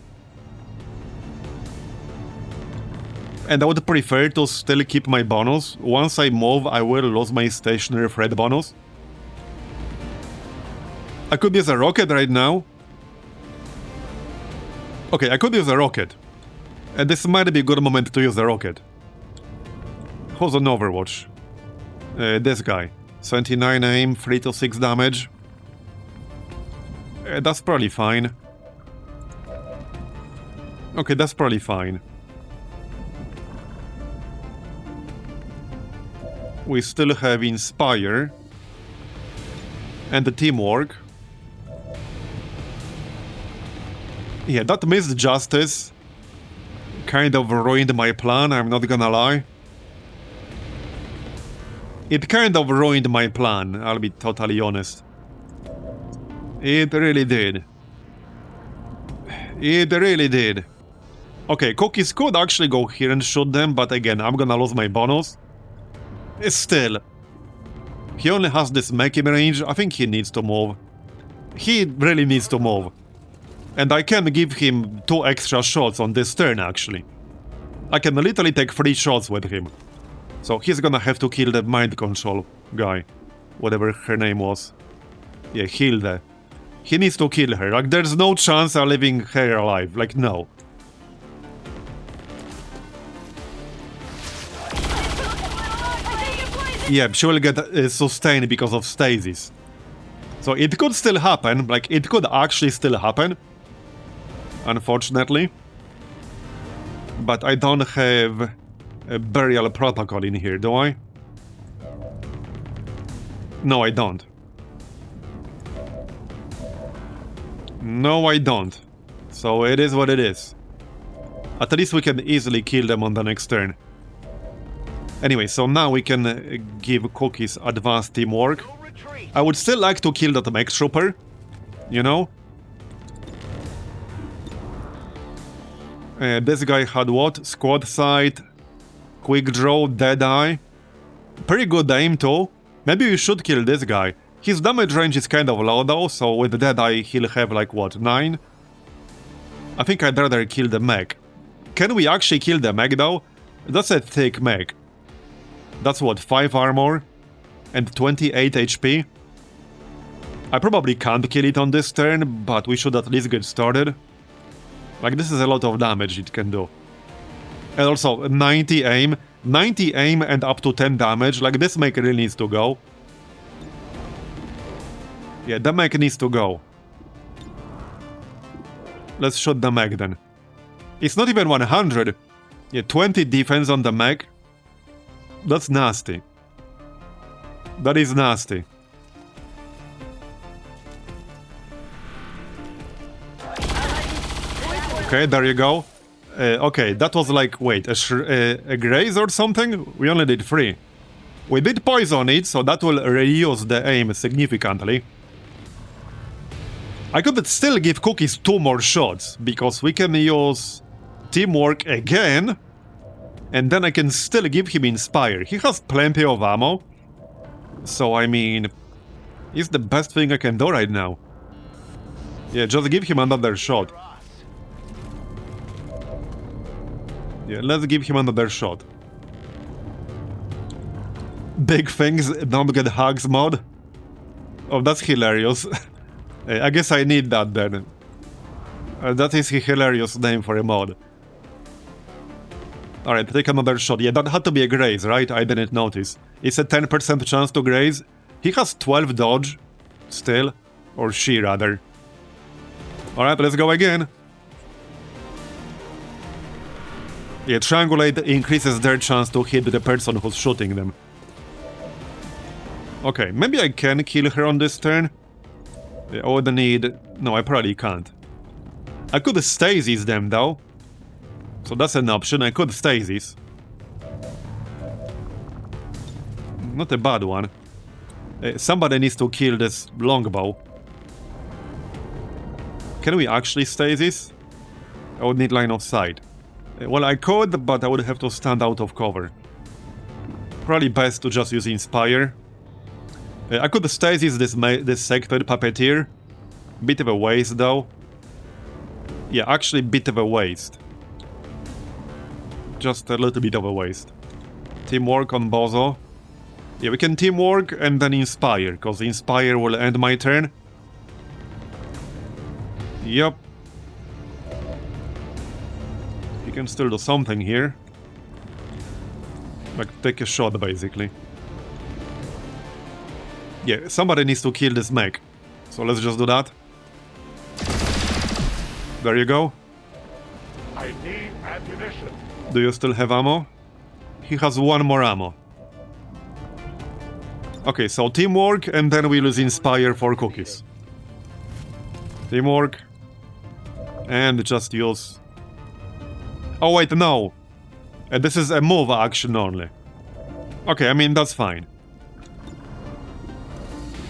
And I would prefer to still keep my bonus. Once I move, I will lose my stationary threat bonus. I could use a rocket right now. Okay, I could use a rocket. And this might be a good moment to use a rocket. Who's on Overwatch? This guy. 79 aim, 3 to 6 damage. That's probably fine. Okay, that's probably fine. We still have Inspire. And the teamwork. Yeah, that missed justice kind of ruined my plan, I'm not gonna lie. It kind of ruined my plan, I'll be totally honest. It really did. It really did. Okay, Cookies could actually go here and shoot them, but again, I'm gonna lose my bonus. Still. He only has this mech in range, I think he needs to move. He really needs to move. And I can give him 2 extra shots on this turn, actually. I can literally take 3 shots with him. So he's gonna have to kill the mind control guy. Whatever her name was. Yeah, Hilde. He needs to kill her. Like, there's no chance of leaving her alive. Like, no. Yeah, she will get sustained because of stasis. So it could still happen. Like, it could actually still happen. Unfortunately. But I don't have a burial protocol in here, do I? No, I don't. No, I don't. So it is what it is. At least we can easily kill them on the next turn. Anyway, so now we can give Cookies advanced teamwork. I would still like to kill that mech trooper, you know? This guy had what? Squad sight, quick draw, dead eye. Pretty good aim too. Maybe we should kill this guy. His damage range is kind of low though, so with dead eye he'll have like what, 9? I think I'd rather kill the mech. Can we actually kill the mech though? That's a thick mech. That's what, 5 armor and 28 HP? I probably can't kill it on this turn, but we should at least get started. Like, this is a lot of damage it can do. And also, 90 aim and up to 10 damage. Like, this mech really needs to go. Yeah, the mech needs to go. Let's shoot the mech then. It's not even 100. Yeah, 20 defense on the mech. That's nasty. That is nasty. Okay, there you go. Okay, that was like, wait, a graze or something? We only did 3. We did poison it, so that will reduce the aim significantly. I could still give Cookies 2 more shots, because we can use teamwork again, and then I can still give him Inspire. He has plenty of ammo, so I mean, it's the best thing I can do right now. Yeah, just give him another shot. Yeah, let's give him another shot. Big things don't get hugs mod. Oh, that's hilarious. I guess I need that then. That is a hilarious name for a mod. Alright, take another shot. Yeah, that had to be a graze, right? I didn't notice. It's a 10% chance to graze. He has 12 dodge. Still. Or she, rather. Alright, let's go again. Yeah, triangulate increases their chance to hit the person who's shooting them. Okay, maybe I can kill her on this turn. I would need... No, I probably can't. I could stasis them though. So that's an option, I could stasis. Not a bad one. Somebody needs to kill this longbow. Can we actually stasis? I would need line of sight. Well, I could, but I would have to stand out of cover. Probably best to just use Inspire. I could stasis this sector Puppeteer. Bit of a waste though. Yeah, actually bit of a waste. Just a little bit of a waste. Teamwork on Bozo. Yeah, we can teamwork and then Inspire, because Inspire will end my turn. Yup. You can still do something here. Like, take a shot, basically. Yeah, somebody needs to kill this mech. So let's just do that. There you go. I need ammunition. Do you still have ammo? He has 1 more ammo. Okay, so teamwork, and then we lose Inspire for Cookies. Teamwork. And just use... Oh wait, no. This is a move action only. Okay, I mean, that's fine.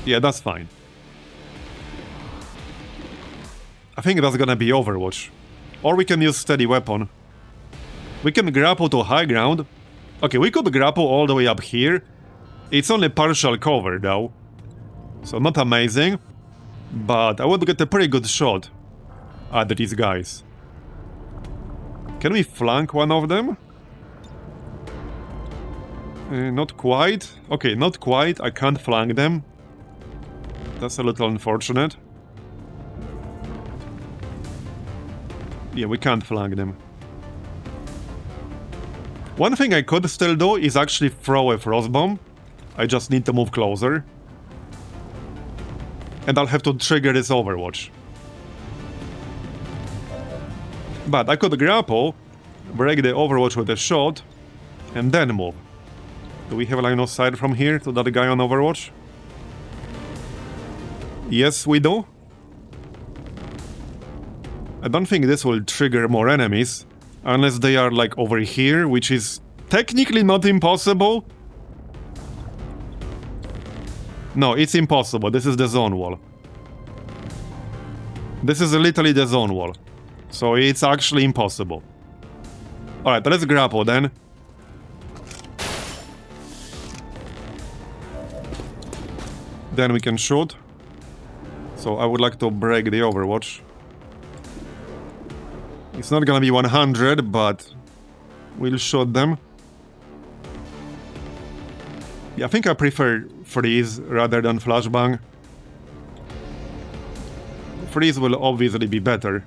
Yeah, that's fine. I think that's gonna be Overwatch. Or we can use steady weapon. We can grapple to high ground. Okay, we could grapple all the way up here. It's only partial cover though. So not amazing. But I would get a pretty good shot at these guys. Can we flank one of them? Not quite. Okay, not quite. I can't flank them. That's a little unfortunate. Yeah, we can't flank them. One thing I could still do is actually throw a frost bomb. I just need to move closer. And I'll have to trigger this overwatch. But I could grapple, break the overwatch with a shot, and then move. Do we have a line of sight from here to that guy on overwatch? Yes, we do. I don't think this will trigger more enemies, unless they are like over here, which is technically not impossible. No, it's impossible. This is the zone wall. This is literally the zone wall. So it's actually impossible. Alright, let's grapple then. Then we can shoot. So I would like to break the overwatch. It's not gonna be 100, but we'll shoot them. Yeah, I think I prefer freeze rather than flashbang. Freeze will obviously be better.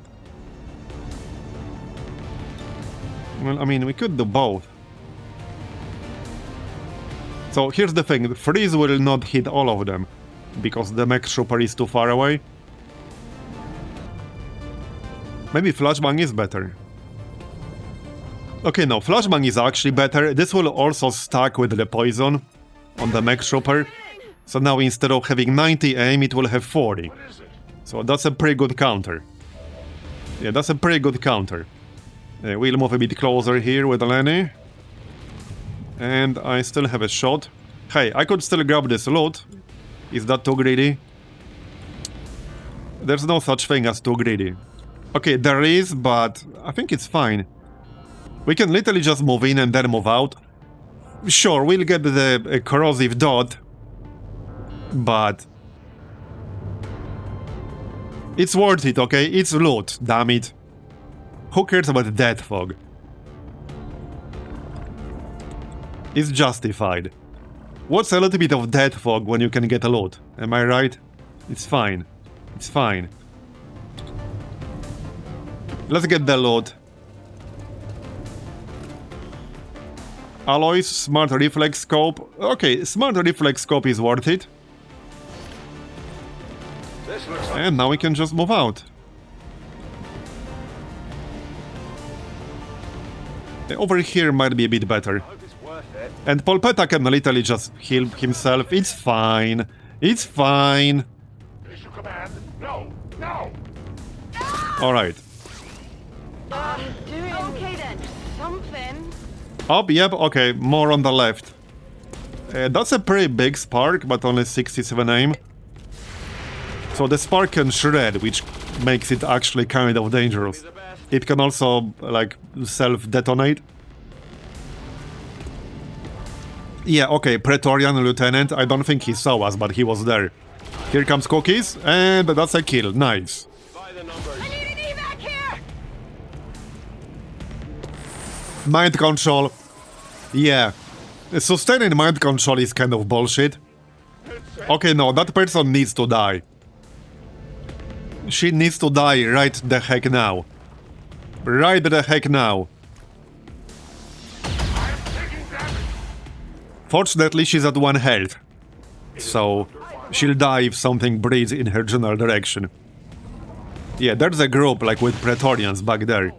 Well, I mean, we could do both. So here's the thing, freeze will not hit all of them, because the mech trooper is too far away. Maybe flashbang is better. Okay, no, flashbang is actually better. This will also stack with the poison on the mech trooper. So now instead of having 90 aim, it will have 40. So that's a pretty good counter. Yeah, that's a pretty good counter. We'll move a bit closer here with Lenny. And I still have a shot. Hey, I could still grab this loot. Is that too greedy? There's no such thing as too greedy. Okay, there is, but I think it's fine. We can literally just move in and then move out. Sure, we'll get the corrosive dot, but it's worth it, okay? It's loot, damn it. Who cares about death fog? It's justified. What's a little bit of death fog when you can get a loot? Am I right? It's fine. It's fine. Let's get the loot. Alloys, smart reflex scope. Okay, smart reflex scope is worth it. This looks like And now we can just move out. Over here might be a bit better. I hope it's worth it. And Polpetta can literally just heal himself. It's fine. It's fine. Issue command. No. No. Alright. Doing okay then. Something. Up, yep, okay, more on the left. That's a pretty big spark, but only 67 aim. So the spark can shred, which makes it actually kind of dangerous. It can also, like, self-detonate. Yeah, okay, Praetorian Lieutenant, I don't think he saw us, but he was there. Here comes Cookies, and that's a kill, nice. By the numbers. I need an evac here. Mind control. Yeah. Sustaining mind control is kind of bullshit. Okay, no, that person needs to die. She needs to die right the heck now. Right the heck now. I'm taking damage. Fortunately, she's at 1 health. So, she'll die if something breathes in her general direction. Yeah, there's a group like with Praetorians back there.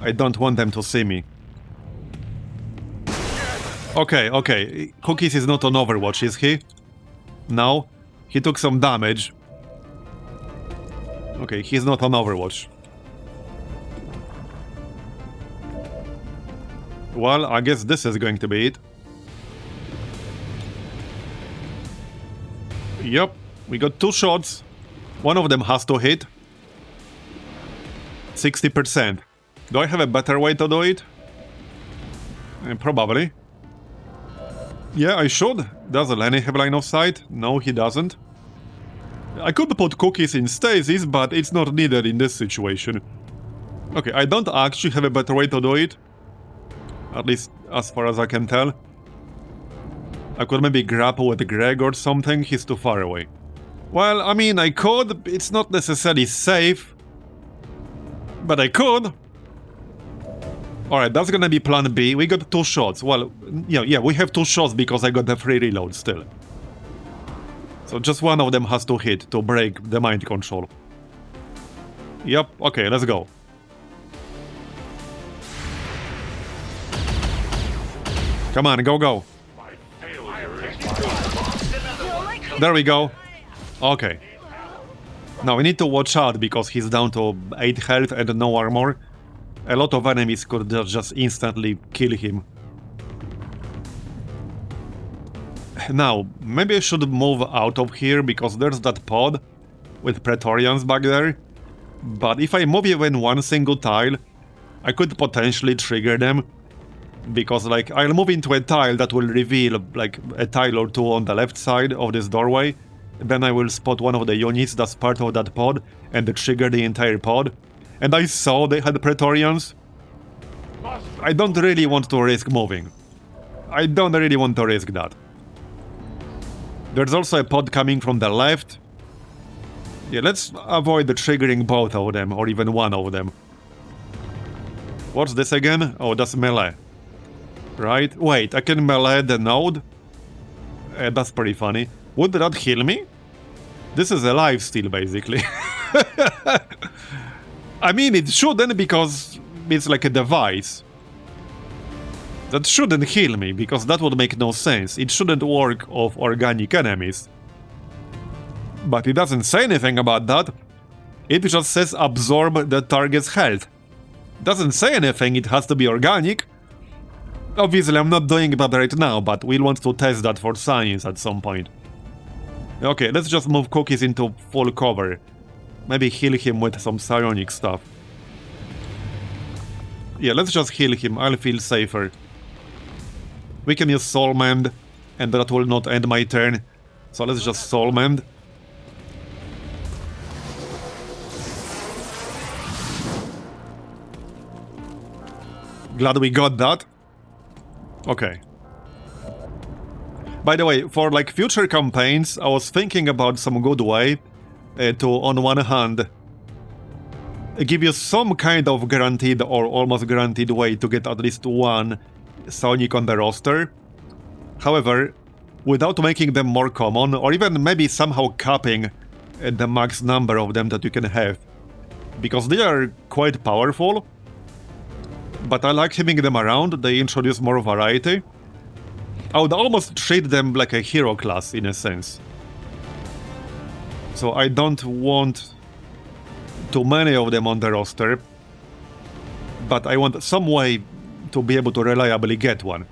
I don't want them to see me. Okay, okay. Cookies is not on Overwatch, is he? No? He took some damage. Okay, he's not on Overwatch. Well, I guess this is going to be it. Yep, we got 2 shots. One of them has to hit. 60%. Do I have a better way to do it? Probably. Yeah, I should. Does Lenny have line of sight? No, he doesn't. I could put Cookies in stasis, but it's not needed in this situation. Okay, I don't actually have a better way to do it. At least, as far as I can tell. I could maybe grapple with Greg or something, he's too far away. Well, I mean, I could, it's not necessarily safe. But I could. Alright, that's gonna be plan B. We got 2 shots. Well, yeah, we have 2 shots because I got the free reload still. So just one of them has to hit to break the mind control. Yep, okay, let's go. Come on, go, go. There we go. Okay. Now we need to watch out because he's down to 8 health and no armor. A lot of enemies could just instantly kill him. Now, maybe I should move out of here because there's that pod with Praetorians back there. But if I move even one single tile, I could potentially trigger them. Because, like, I'll move into a tile that will reveal, like, a tile or two on the left side of this doorway. Then I will spot one of the units that's part of that pod and trigger the entire pod. And I saw they had Praetorians. I don't really want to risk moving. I don't really want to risk that. There's also a pod coming from the left. Yeah, let's avoid triggering both of them, or even one of them. What's this again? Oh, that's melee. Right? Wait, I can melee the node? That's pretty funny. Would that heal me? This is a lifesteal, basically. I mean, it shouldn't because it's like a device. That shouldn't heal me, because that would make no sense. It shouldn't work off organic enemies. But it doesn't say anything about that. It just says absorb the target's health. Doesn't say anything, it has to be organic. Obviously, I'm not doing that right now, but we'll want to test that for science at some point. Okay, let's just move Cookies into full cover. Maybe heal him with some psionic stuff. Yeah, let's just heal him, I'll feel safer. We can use Soul Mend, and that will not end my turn. So let's just Soul Mend. Glad we got that. Okay. By the way, for like future campaigns, I was thinking about some good way to, on one hand, give you some kind of guaranteed or almost guaranteed way to get at least one Sonic on the roster. However, without making them more common, or even maybe somehow capping the max number of them that you can have. Because they are quite powerful, but I like having them around, they introduce more variety. I would almost treat them like a hero class, in a sense. So I don't want too many of them on the roster, but I want some way to be able to reliably get one.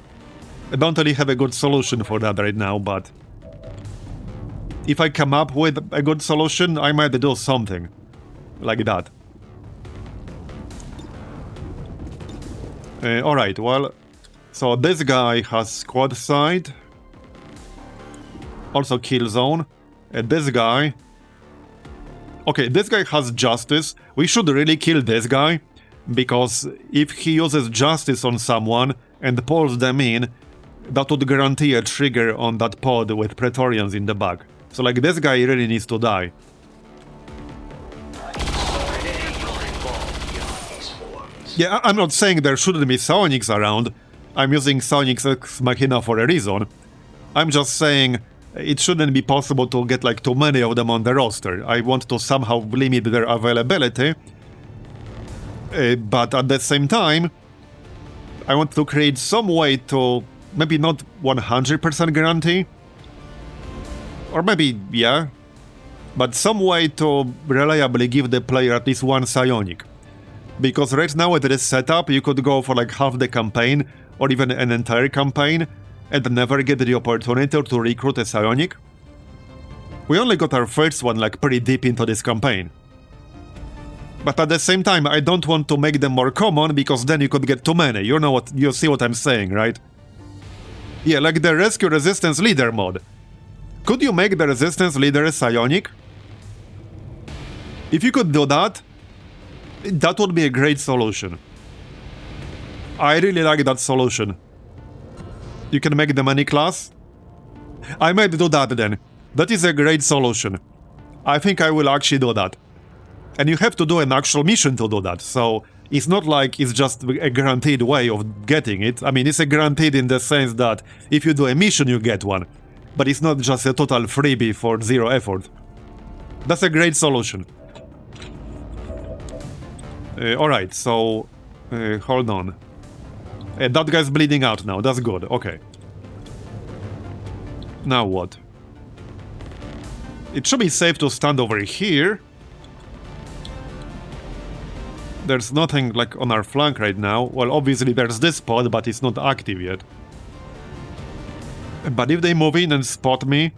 I don't really have a good solution for that right now, but if I come up with a good solution, I might do something like that. Alright, well, so this guy has squad sight, also kill zone, and this guy... Okay, this guy has justice. We should really kill this guy, because if he uses justice on someone and pulls them in, that would guarantee a trigger on that pod with Praetorians in the back. So like, this guy really needs to die. Yeah, I'm not saying there shouldn't be Psionics around. I'm using Psionics Ex Machina for a reason. I'm just saying it shouldn't be possible to get like too many of them on the roster. I want to somehow limit their availability. But at the same time, I want to create some way to maybe not 100% guarantee. Or maybe, yeah. But some way to reliably give the player at least one Psionic. Because right now with this setup, you could go for like half the campaign, or even an entire campaign, and never get the opportunity to recruit a Psionic. We only got our first one like pretty deep into this campaign. But at the same time, I don't want to make them more common, because then you could get too many. You know what, you see what I'm saying, right? Yeah, like the Rescue Resistance Leader mod. Could you make the Resistance Leader a Psionic? If you could do that, that would be a great solution. I really like that solution. You can make them any class? I might do that then. That is a great solution. I think I will actually do that. And you have to do an actual mission to do that, so it's not like it's just a guaranteed way of getting it. I mean, it's a guaranteed in the sense that if you do a mission, you get one. But it's not just a total freebie for zero effort. That's a great solution. Alright, so... hold on. That guy's bleeding out now, that's good, okay. Now what? It should be safe to stand over here. There's nothing like on our flank right now. Well, obviously there's this spot, but it's not active yet. But if they move in and spot me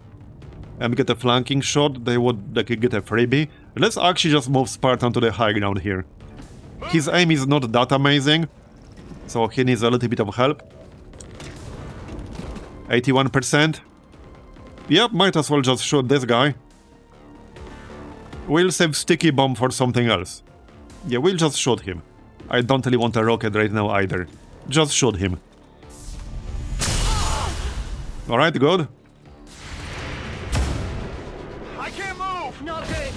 and get a flanking shot, they could get a freebie. Let's actually just move Spartan to the high ground here. His aim is not that amazing, so he needs a little bit of help. 81%. Yep, might as well just shoot this guy. We'll save Sticky Bomb for something else. Yeah, we'll just shoot him. I don't really want a rocket right now either. Just shoot him. Alright, good. I can't move! Not good.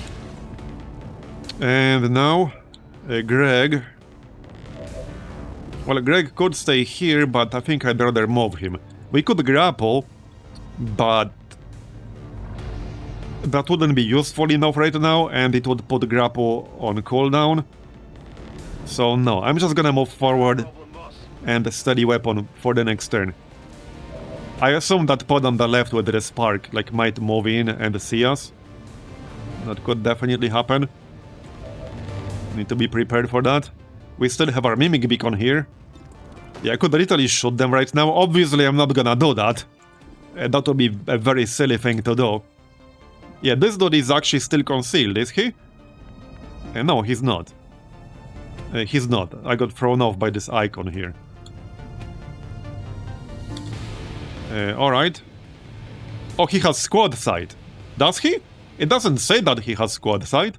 And now, Greg. Well, Greg could stay here, but I think I'd rather move him. We could grapple, but that wouldn't be useful enough right now, and it would put grapple on cooldown. So no, I'm just gonna move forward and steady weapon for the next turn. I assume that pod on the left with the spark like might move in and see us. That could definitely happen. Need to be prepared for that. We still have our mimic beacon here. Yeah, I could literally shoot them right now. Obviously, I'm not gonna do that. That would be a very silly thing to do. Yeah, this dude is actually still concealed, is he? No, he's not. He's not. I got thrown off by this icon here. Alright. Oh, he has squad sight. Does he? It doesn't say that he has squad sight.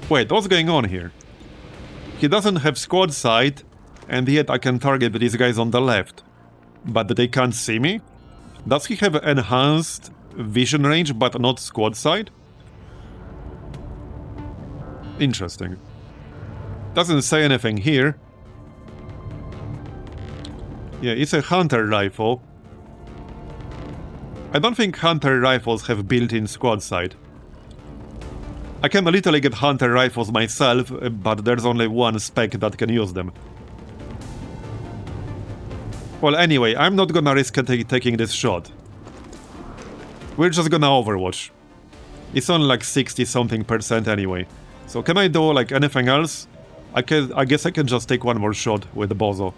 Wait, what's going on here? He doesn't have squad sight, and yet I can target these guys on the left. But they can't see me? Does he have enhanced vision range but not squad sight? Interesting. Doesn't say anything here. Yeah, it's a hunter rifle. I don't think hunter rifles have built-in squad sight. I can literally get hunter rifles myself, but there's only one spec that can use them. Well, anyway, I'm not gonna risk taking this shot. We're just gonna overwatch. It's only like 60-something% anyway. So can I do like anything else? I guess I can just take one more shot with the Bozo.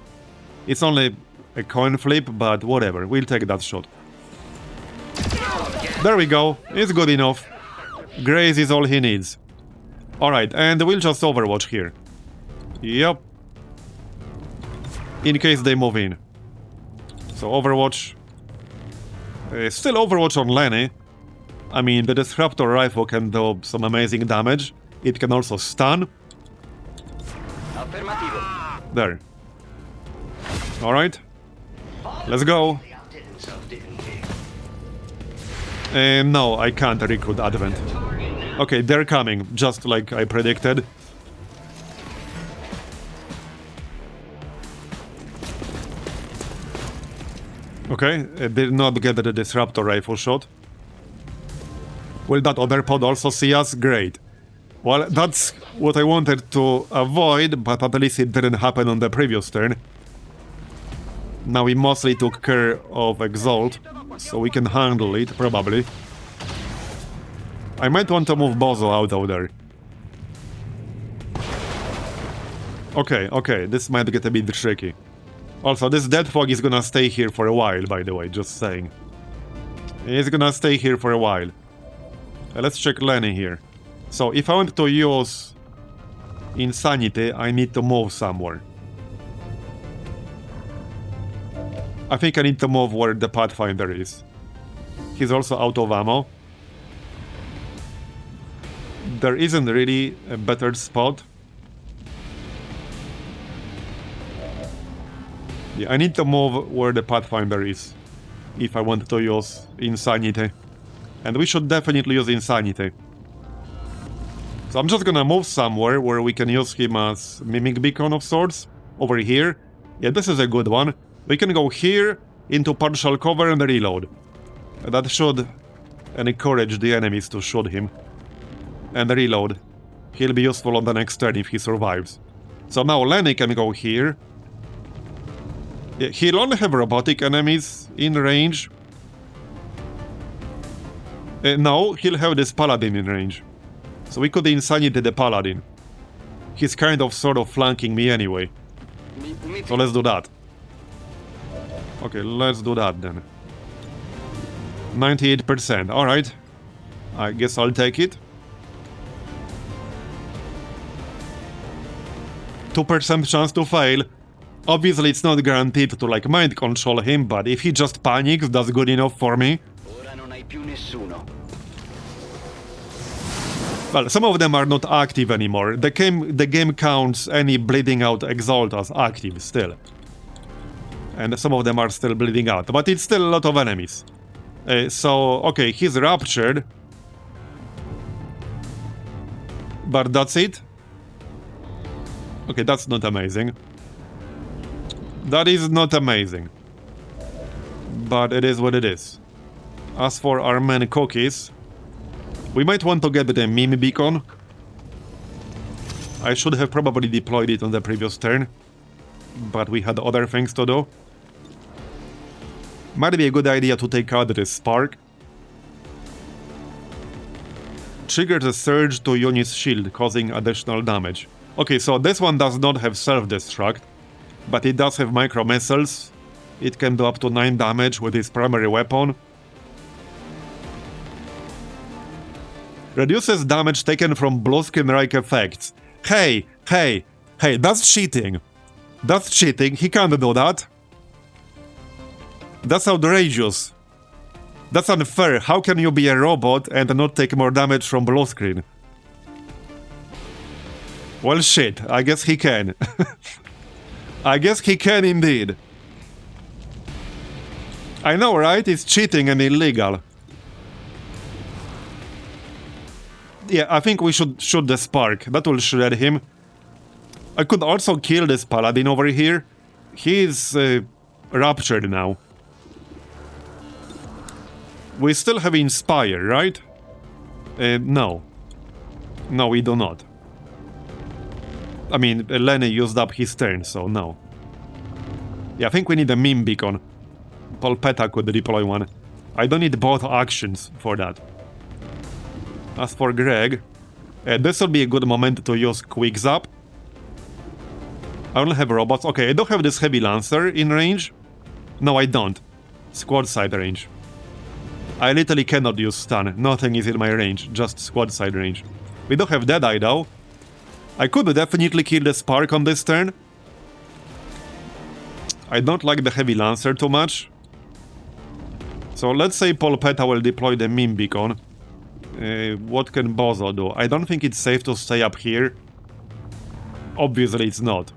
It's only a coin flip, but whatever. We'll take that shot. There we go. It's good enough. Grace is all he needs. Alright, and we'll just overwatch here. Yep. In case they move in. So overwatch. Still overwatch on Lenny. I mean, the Disruptor rifle can do some amazing damage. It can also stun. There. Alright. Let's go. No, I can't recruit Advent. Okay, they're coming, just like I predicted. Okay, did not get the Disruptor rifle shot. Will that other pod also see us? Great. Well, that's what I wanted to avoid, but at least it didn't happen on the previous turn. Now we mostly took care of Exalt, so we can handle it, probably. I might want to move Bozo out of there. Okay, this might get a bit tricky. Also, this Dead Fog is gonna stay here for a while, by the way, just saying. He's gonna stay here for a while. Let's check Lenny here. So, if I want to use Insanity, I need to move somewhere. I think I need to move where the Pathfinder is. He's also out of ammo. There isn't really a better spot. Yeah, I need to move where the Pathfinder is if I want to use Insanity. And we should definitely use Insanity. So I'm just gonna move somewhere where we can use him as Mimic Beacon of sorts. Over here. Yeah, this is a good one. We can go here, into partial cover and reload. That should encourage the enemies to shoot him. And reload. He'll be useful on the next turn if he survives. So now Lenny can go here. Yeah, he'll only have robotic enemies in range. No, he'll have this Paladin in range. So we could Insanity the Paladin. He's kind of sort of flanking me anyway. So let's do that. Okay, let's do that then. 98%, alright. I guess I'll take it. 2% chance to fail. Obviously it's not guaranteed to like mind control him, but if he just panics, that's good enough for me. Well, some of them are not active anymore. The game counts any bleeding out exalt as active still. And some of them are still bleeding out, but it's still a lot of enemies. So, okay, he's raptured. But that's it? Okay, that's not amazing. That is not amazing. But it is what it is. As for our main cookies, we might want to get the meme beacon. I should have probably deployed it on the previous turn, but we had other things to do. Might be a good idea to take out this spark. Triggers a surge to Yoni's shield, causing additional damage. Okay, so this one does not have self-destruct, but it does have micro missiles. It can do up to 9 damage with its primary weapon. Reduces damage taken from blue screen-like effects. Hey, that's cheating. That's cheating, he can't do that. That's outrageous. That's unfair. How can you be a robot and not take more damage from blue screen? Well, shit, I guess he can. I guess he can indeed. I know, right? It's cheating and illegal. Yeah, I think we should shoot the spark. That will shred him. I could also kill this paladin over here. He's raptured now. We still have Inspire, right? No. No, we do not. I mean, Lenny used up his turn, so no. Yeah, I think we need a meme beacon. Polpetta could deploy one. I don't need both actions for that. As for Greg, this will be a good moment to use Quick Zap. I only have robots. Okay, I don't have this Heavy Lancer in range. No, I don't. Squad side range. I literally cannot use stun. Nothing is in my range, just squad side range. We don't have Deadeye though. I could definitely kill the spark on this turn. I don't like the Heavy Lancer too much. So let's say Polpetta will deploy the meme beacon. What can Bozo do? I don't think it's safe to stay up here. Obviously it's not.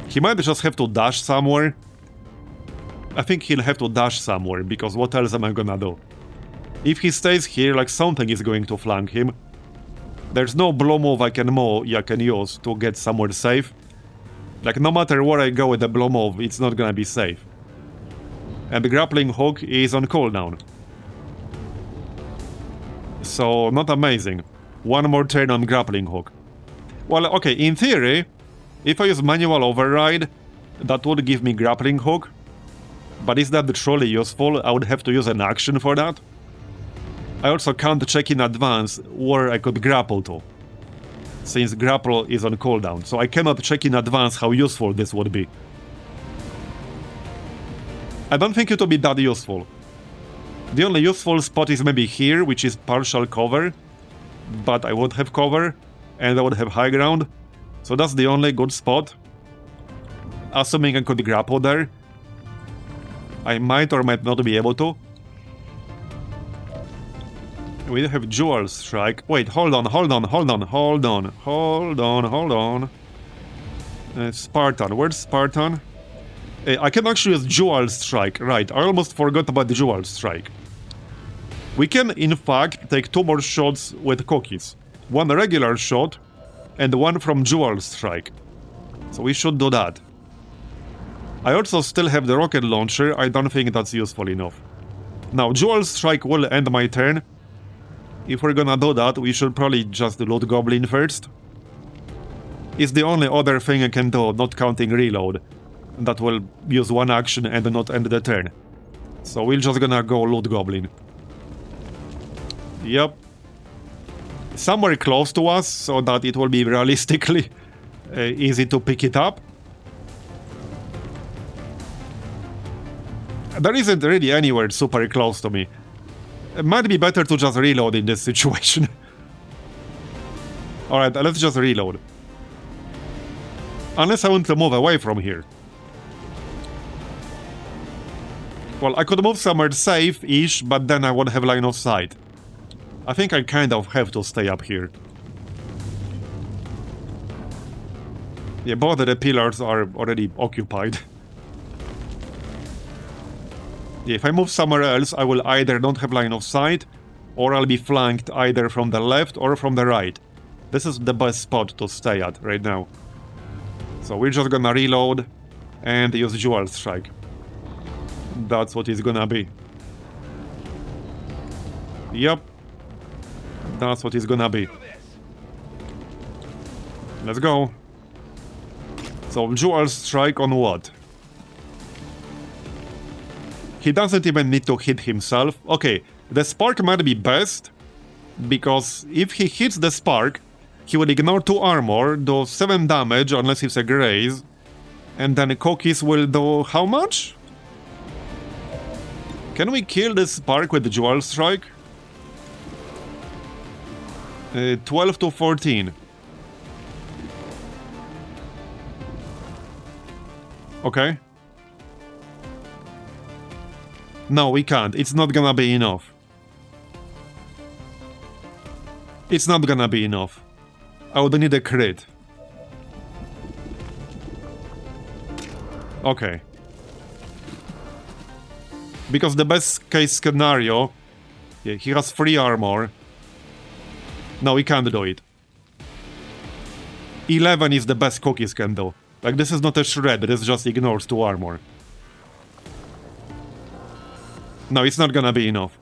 He might just have to dash somewhere. I think he'll have to dash somewhere, because what else am I gonna do? If he stays here, like something is going to flank him. There's no blow move I can use to get somewhere safe. Like no matter where I go with the blow move, it's not gonna be safe. And the grappling hook is on cooldown. So, not amazing. One more turn on grappling hook. Well, okay, in theory, if I use manual override, that would give me grappling hook. But is that truly useful? I would have to use an action for that. I also can't check in advance where I could grapple to, since grapple is on cooldown, so I cannot check in advance how useful this would be. I don't think it will be that useful. The only useful spot is maybe here, which is partial cover, but I would have cover, and I would have high ground, so that's the only good spot. Assuming I could grapple there. I might or might not be able to. We have Dual Strike. Wait, hold on. Spartan, where's Spartan? I can actually use Dual Strike, right, I almost forgot about the Dual Strike. We can, in fact, take 2 more shots with cookies. 1 regular shot and 1 from Dual Strike. So we should do that. I also still have the rocket launcher. I don't think that's useful enough. Now, Dual Strike will end my turn. If we're gonna do that, we should probably just loot Goblin first. It's the only other thing I can do, not counting reload. That will use 1 action and not end the turn. So we're just gonna go loot Goblin. Yep. Somewhere close to us, so that it will be realistically easy to pick it up. There isn't really anywhere super close to me. It might be better to just reload in this situation. Alright, let's just reload. Unless I want to move away from here. Well, I could move somewhere safe-ish, but then I won't have line of sight. I think I kind of have to stay up here. Yeah, both of the pillars are already occupied. Yeah, if I move somewhere else, I will either not have line of sight, or I'll be flanked either from the left or from the right. This is the best spot to stay at right now. So we're just gonna reload and use Dual Strike. That's what it's gonna be. Yep. That's what it's gonna be. Let's go. So, Dual Strike on what? He doesn't even need to hit himself. Okay, the spark might be best, because if he hits the spark, he will ignore 2 armor, do 7 damage unless it's a graze, and then cookies will do how much? Can we kill the spark with the Dual Strike? 12 to 14. Okay. No, we can't. It's not gonna be enough. It's not gonna be enough. I would need a crit. Okay. Because the best case scenario... Yeah, he has 3 armor. No, we can't do it. 11 is the best cookies can do. Like, this is not a shred, this just ignores 2 armor. No, it's not gonna be enough.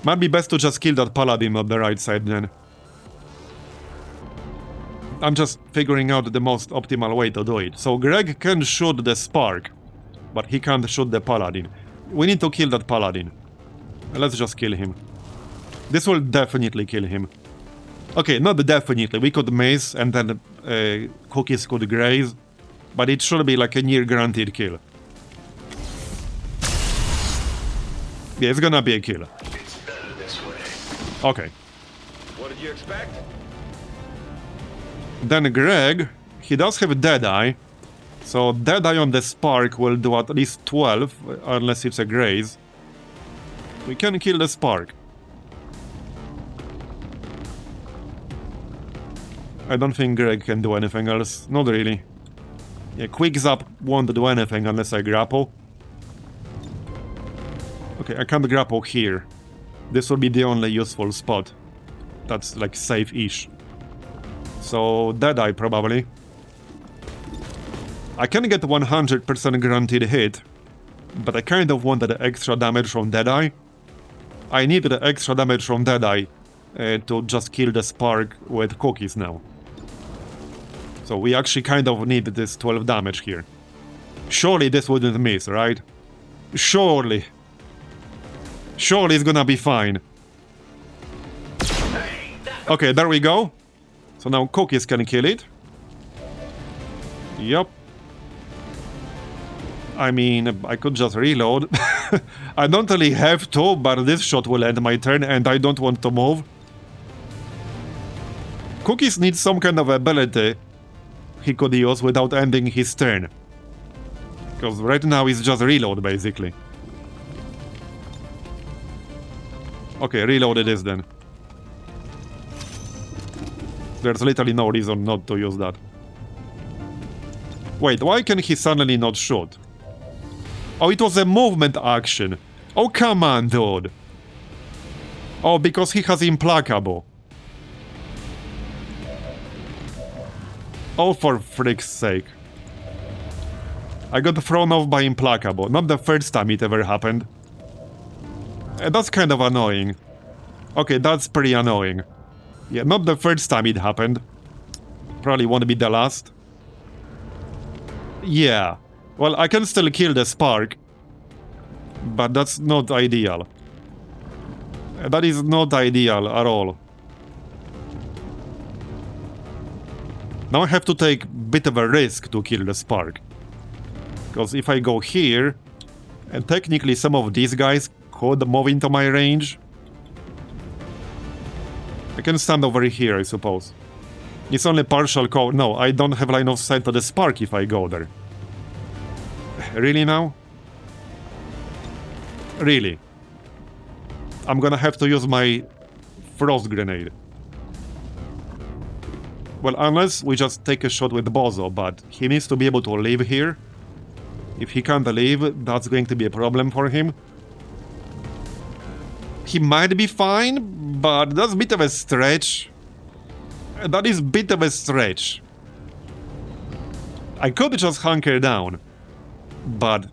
Might be best to just kill that paladin on the right side then. I'm just figuring out the most optimal way to do it. So Greg can shoot the spark, but he can't shoot the paladin. We need to kill that paladin. Let's just kill him. This will definitely kill him. Okay, not definitely. We could mace and then cookies could graze, but it should be like a near guaranteed kill. Yeah, it's gonna be a kill. It's better this way. Okay. What did you expect? Then Greg, he does have Deadeye, so Deadeye on the spark will do at least 12, unless it's a graze. We can kill the spark. I don't think Greg can do anything else. Not really. Yeah, Quick Zap won't do anything unless I grapple. Okay, I can't grapple here. This will be the only useful spot. That's like safe-ish. So, Deadeye probably. I can get 100% guaranteed hit, but I kind of want the extra damage from Deadeye. I need the extra damage from Deadeye to just kill the spark with cookies now. So we actually kind of need this 12 damage here. Surely this wouldn't miss, right? Surely. Surely it's gonna be fine. Okay, there we go. So now cookies can kill it. Yup. I mean, I could just reload. I don't really have to, but this shot will end my turn and I don't want to move. Cookies needs some kind of ability he could use without ending his turn. Because right now it's just reload, basically. Okay, reload it is then. There's literally no reason not to use that. Wait, why can he suddenly not shoot? Oh, it was a movement action. Oh, come on, dude. Oh, because he has Implacable. Oh, for frick's sake. I got thrown off by Implacable. Not the first time it ever happened. That's kind of annoying. Okay, that's pretty annoying. Yeah, not the first time it happened. Probably won't be the last. Yeah. Well, I can still kill the Spark. But that's not ideal. That is not ideal at all. Now I have to take a bit of a risk to kill the Spark. Because if I go here, and technically some of these guys could move into my range. I can stand over here, I suppose. It's only partial cover. No, I don't have line of sight to the Spark if I go there. Really now? Really? I'm gonna have to use my Frost Grenade. Well, unless we just take a shot with Bozo, but he needs to be able to live here. If he can't live, that's going to be a problem for him. He might be fine, but that's a bit of a stretch. That is a bit of a stretch. I could just hunker down, but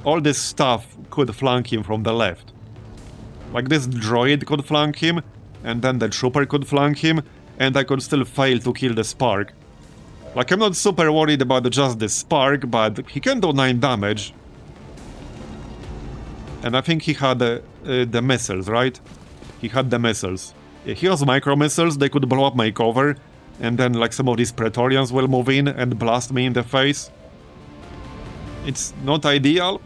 all this stuff could flank him from the left. Like this droid could flank him, and then the trooper could flank him, and I could still fail to kill the Spark. Like, I'm not super worried about just the Spark, but he can do 9 damage. And I think he had the missiles, right? He had the missiles. Yeah, he has micro missiles, they could blow up my cover, and then like some of these Praetorians will move in and blast me in the face. It's not ideal.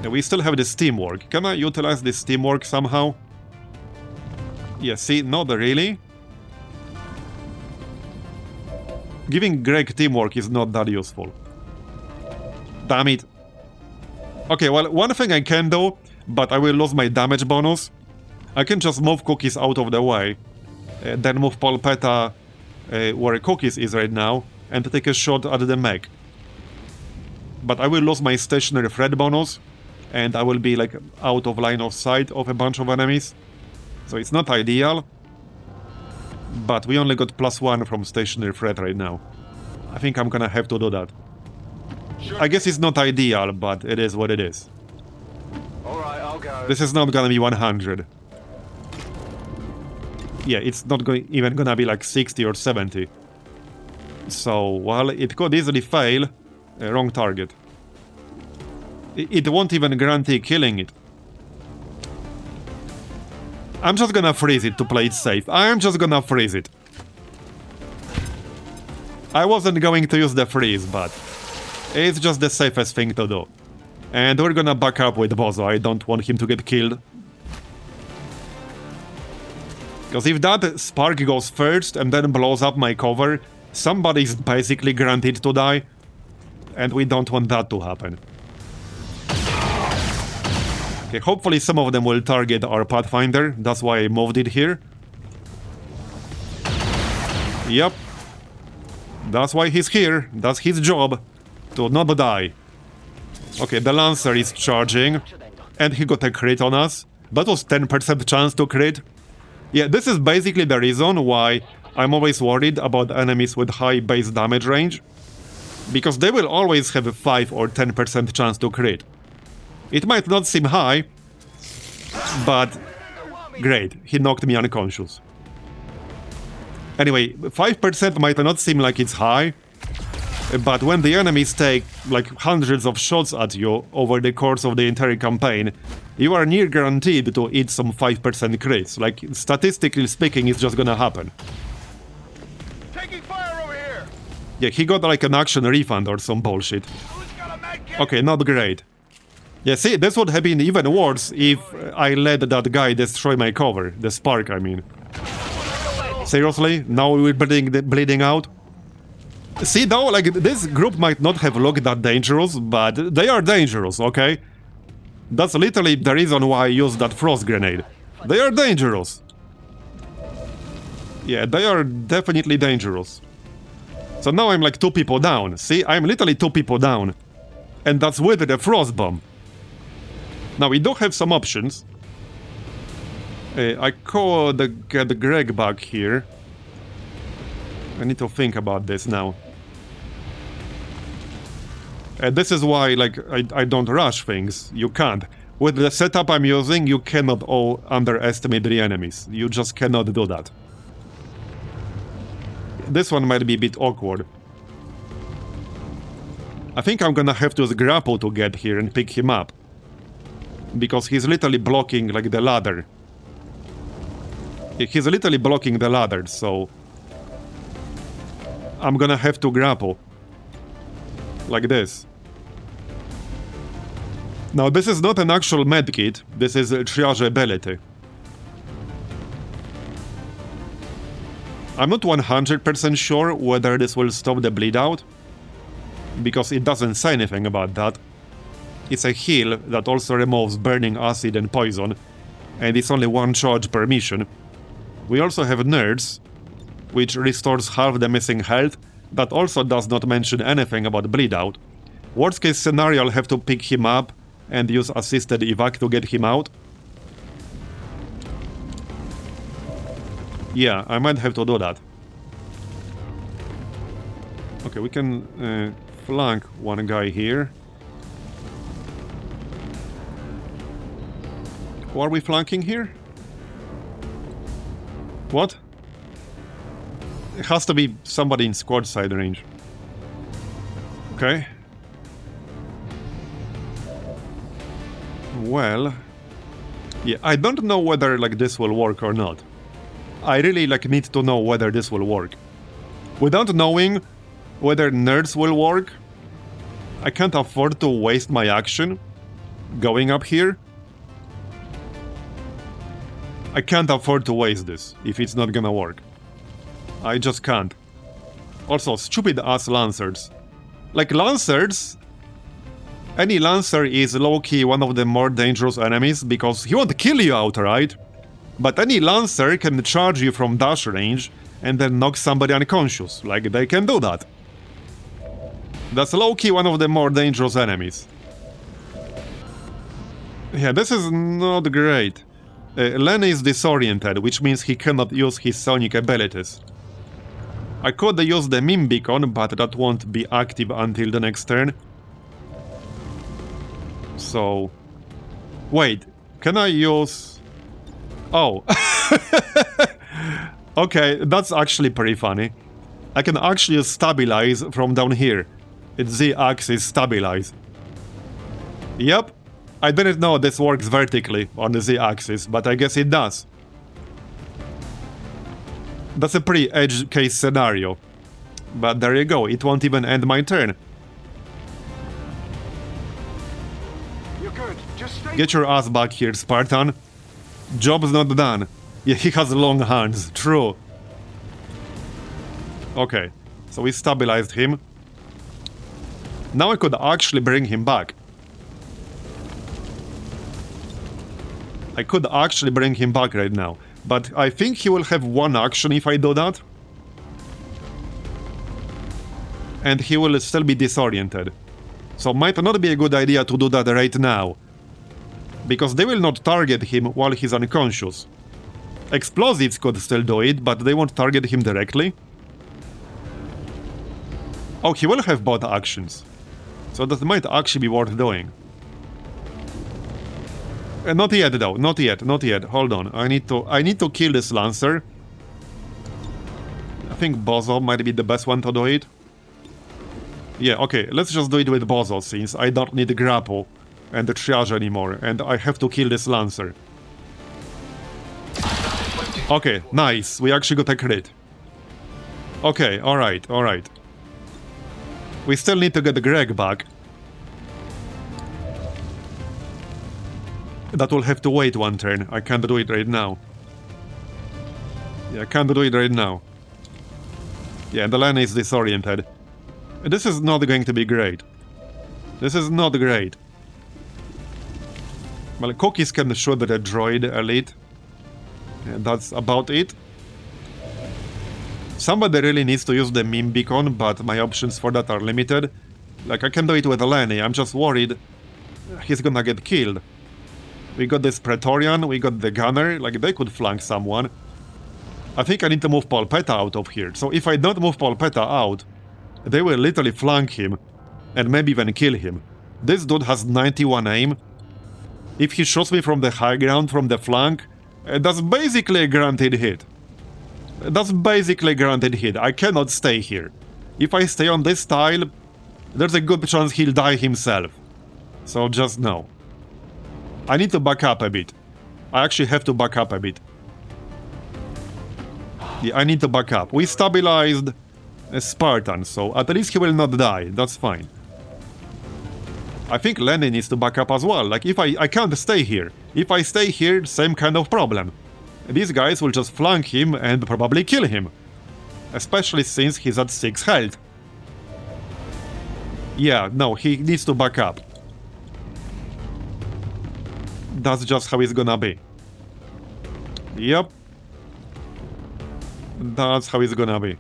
Yeah, we still have this teamwork. Can I utilize this teamwork somehow? Yeah, see, not really. Giving Greg teamwork is not that useful. Damn it. Okay, well, one thing I can do, but I will lose my damage bonus. I can just move Cookies out of the way, then move Polpetta where Cookies is right now, and take a shot at the mech. But I will lose my stationary threat bonus, and I will be like out of line of sight of a bunch of enemies. So it's not ideal. But we only got +1 from stationary threat right now. I think I'm gonna have to do that. Sure. I guess it's not ideal, but it is what it is. Alright, I'll go. This is not gonna be 100. Yeah, it's not even gonna be like 60 or 70. So, well, it could easily fail. Wrong target. It won't even guarantee killing it. I'm just gonna freeze it to play it safe. I'm just gonna freeze it. I wasn't going to use the freeze, but it's just the safest thing to do. And we're gonna back up with Bozo. I don't want him to get killed. Because if that Spark goes first and then blows up my cover, somebody's basically guaranteed to die. And we don't want that to happen. Okay, hopefully some of them will target our Pathfinder. That's why I moved it here. Yep. That's why he's here. That's his job. To not die. Okay, the Lancer is charging. And he got a crit on us. That was 10% chance to crit. Yeah, this is basically the reason why I'm always worried about enemies with high base damage range. Because they will always have a 5 or 10% chance to crit. It might not seem high, but great, he knocked me unconscious. Anyway, 5% might not seem like it's high, but when the enemies take like hundreds of shots at you over the course of the entire campaign, you are near guaranteed to eat some 5% crits. Like, statistically speaking, it's just gonna happen. Taking fire over here! Yeah, he got like an action refund or some bullshit. Who's got a med kit? Okay, not great. Yeah, see, this would have been even worse if I let that guy destroy my cover. The Spark, I mean. Seriously? Now we're bleeding out? See, though, like, this group might not have looked that dangerous, but they are dangerous, okay? That's literally the reason why I used that Frost Grenade. They are dangerous. Yeah, they are definitely dangerous. So now I'm like 2 people down. See, I'm literally 2 people down. And that's with the frost bomb. Now we do have some options. I could get Greg back here. I need to think about this now. This is why, like, I don't rush things. You can't. With the setup I'm using, you cannot underestimate the enemies. You just cannot do that. This one might be a bit awkward. I think I'm gonna have to use grapple to get here and pick him up. Because he's literally blocking, like, the ladder. He's literally blocking the ladder, so... I'm gonna have to grapple. Like this. Now, this is not an actual medkit, this is a triage ability. I'm not 100% sure whether this will stop the bleed out, because it doesn't say anything about that. It's a heal that also removes burning acid and poison, and it's only one charge per mission. We also have Nerds, which restores half the missing health, that also does not mention anything about bleed out. Worst case scenario, I'll have to pick him up and use assisted evac to get him out. Yeah, I might have to do that. Okay, we can flank one guy here. Who are we flanking here? What? It has to be somebody in squad side range. Okay. Well... yeah, I don't know whether, like, this will work or not. I really, like, need to know whether this will work. Without knowing whether Nerds will work, I can't afford to waste my action going up here. I can't afford to waste this if it's not gonna work. I just can't. Also, stupid ass Lancers. Like, Lancers... any Lancer is low-key one of the more dangerous enemies because he won't kill you outright. But any Lancer can charge you from dash range and then knock somebody unconscious. Like, they can do that. That's low-key one of the more dangerous enemies. Yeah, this is not great. Len is disoriented, which means he cannot use his sonic abilities. I could use the meme beacon, but that won't be active until the next turn. So... wait, can I use... oh. Okay, that's actually pretty funny. I can actually stabilize from down here. It's Z-axis stabilize. Yep, I didn't know this works vertically on the Z-axis, but I guess it does. That's a pretty edge case scenario. But there you go, it won't even end my turn. You're good. Just stay. Get your ass back here, Spartan. Job's not done. Yeah, he has long hands, true. Okay, so we stabilized him. Now I could actually bring him back. I could actually bring him back right now. But I think he will have one action if I do that. And he will still be disoriented. So might not be a good idea to do that right now. Because they will not target him while he's unconscious. Explosives could still do it, but they won't target him directly. Oh, he will have both actions. So that might actually be worth doing. Not yet though, not yet. Hold on, I need to kill this Lancer. I think Bozo might be the best one to do it. Yeah, okay, let's just do it with Bozo, since I don't need the grapple and the triage anymore, and I have to kill this Lancer. Okay, nice, we actually got a crit. Okay, alright. We still need to get Greg back. That will have to wait one turn. I can't do it right now. Yeah, I can't do it right now. Yeah, the Len is disoriented. This is not going to be great. This is not great. Well, Cookies can shoot the droid elite. Yeah, that's about it. Somebody really needs to use the meme beacon, but my options for that are limited. Like, I can do it with Lenny, I'm just worried he's gonna get killed. We got this Praetorian, we got the gunner, like, they could flank someone. I think I need to move Polpetta out of here. So if I don't move Polpetta out, they will literally flank him and maybe even kill him. This dude has 91 aim. If he shoots me from the high ground, from the flank, that's basically a guaranteed hit. That's basically a guaranteed hit. I cannot stay here. If I stay on this tile, there's a good chance he'll die himself. So just know. I need to back up a bit. I actually have to back up a bit. Yeah, I need to back up. We stabilized a Spartan, so at least he will not die. That's fine. I think Lenny needs to back up as well. Like, if I can't stay here. If I stay here, same kind of problem. These guys will just flank him and probably kill him. Especially since he's at 6 health. Yeah, no, he needs to back up. That's just how it's gonna be. Yep. That's how it's gonna be.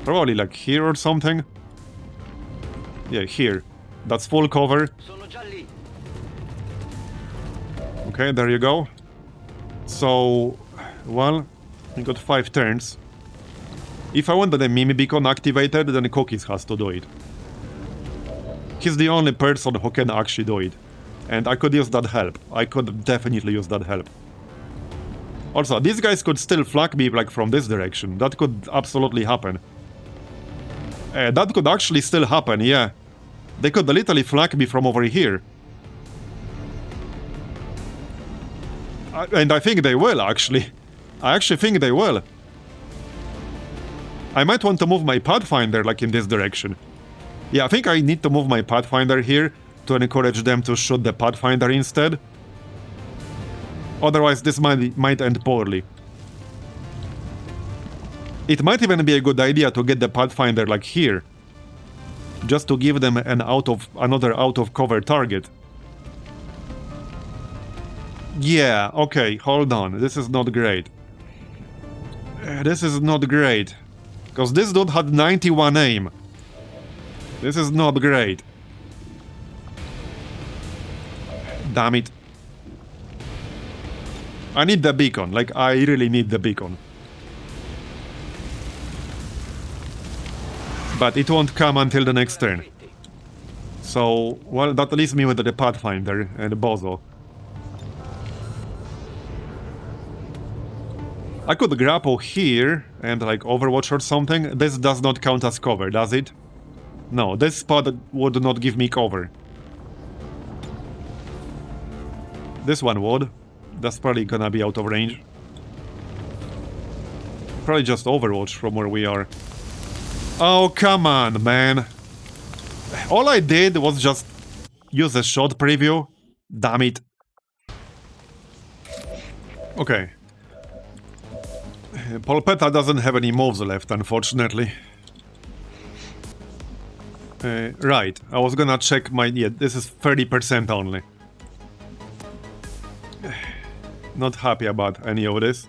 Probably like here or something. Yeah, here. That's full cover. Okay, there you go. So, well, we got 5 turns. If I want the Mimi Beacon activated, then Cookies has to do it. He's the only person who can actually do it. And I could use that help. I could definitely use that help. Also, these guys could still flank me, like, from this direction. That could absolutely happen. That could actually still happen, yeah. They could literally flank me from over here. And I think they will, actually. I actually think they will. I might want to move my Pathfinder, like, in this direction. Yeah, I think I need to move my Pathfinder here to encourage them to shoot the Pathfinder instead. Otherwise, this might end poorly. It might even be a good idea to get the Pathfinder, like, here. Just to give them another out-of-cover target. Yeah, okay, hold on. This is not great. This is not great. Because this dude had 91 aim. This is not great. Damn it. I need the beacon. Like, I really need the beacon. But it won't come until the next turn. So, well, that leaves me with the Pathfinder and Bozo. I could grapple here and, like, Overwatch or something. This does not count as cover, does it? No, this spot would not give me cover. This one would. That's probably gonna be out of range. Probably just Overwatch from where we are. Oh, come on, man. All I did was just use a shot preview. Damn it. Okay. Polpetta doesn't have any moves left, unfortunately. Right, I was gonna check my... Yeah, this is 30% only. Not happy about any of this.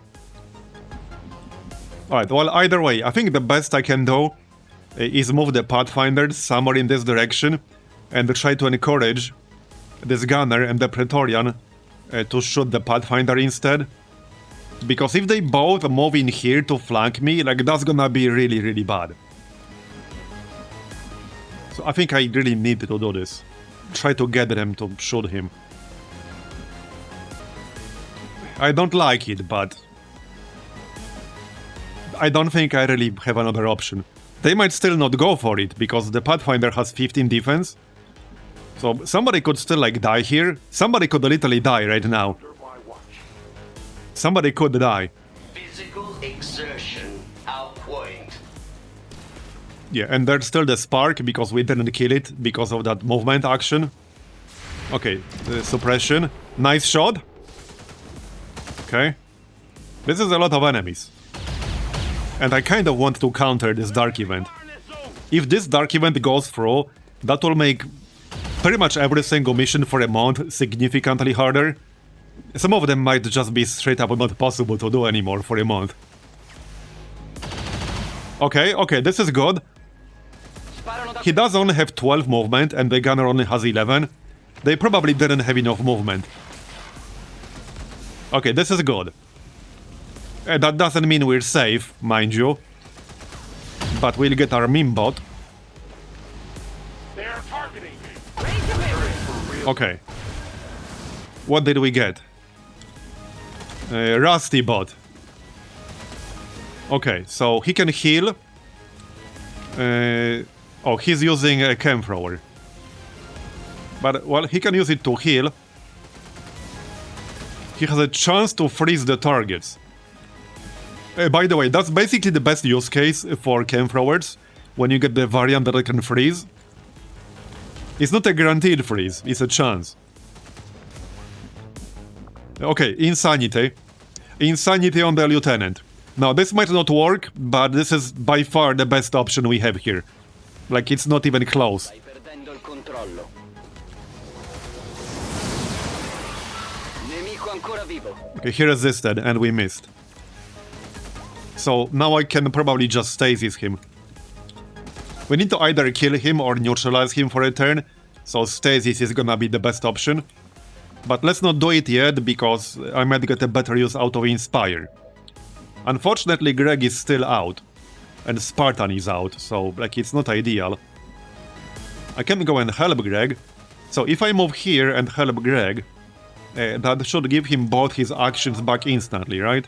Alright, well, either way, I think the best I can do is move the Pathfinder somewhere in this direction and try to encourage this gunner and the Praetorian to shoot the Pathfinder instead. Because if they both move in here to flank me, like, that's gonna be really, really bad. So I think I really need to do this. Try to get them to shoot him. I don't like it, but I don't think I really have another option. They might still not go for it, because the Pathfinder has 15 defense. So somebody could still, like, die here. Somebody could literally die right now. Somebody could die. Physical exertion outpoint. Yeah, and there's still the spark, because we didn't kill it, because of that movement action. Okay, suppression. Nice shot. Okay. This is a lot of enemies. And I kind of want to counter this dark event. If this dark event goes through, that will make pretty much every single mission for a month significantly harder. Some of them might just be straight up not possible to do anymore for a month. Okay, okay, this is good. he does only have 12 movement and the gunner only has 11. They probably didn't have enough movement. Okay, this is good. That doesn't mean we're safe, mind you. But we'll get our meme bot. They are targeting me. Okay. What did we get? Rusty bot. Okay, so he can heal. Oh, he's using a cam thrower. But, well, he can use it to heal. He has a chance to freeze the targets. By the way, that's basically the best use case for cam throwers, when you get the variant that it can freeze. It's not a guaranteed freeze, it's a chance. Okay, Insanity. Insanity on the Lieutenant. Now, this might not work, but this is by far the best option we have here. Like, it's not even close. Stai perdendo il controllo. Nemico ancora vivo. Okay, he resisted, and we missed. So, now I can probably just stasis him. We need to either kill him or neutralize him for a turn, so stasis is gonna be the best option. But let's not do it yet, because I might get a better use out of Inspire. Unfortunately, Greg is still out. And Spartan is out, so, like, it's not ideal. I can go and help Greg. So if I move here and help Greg, that should give him both his actions back instantly, right?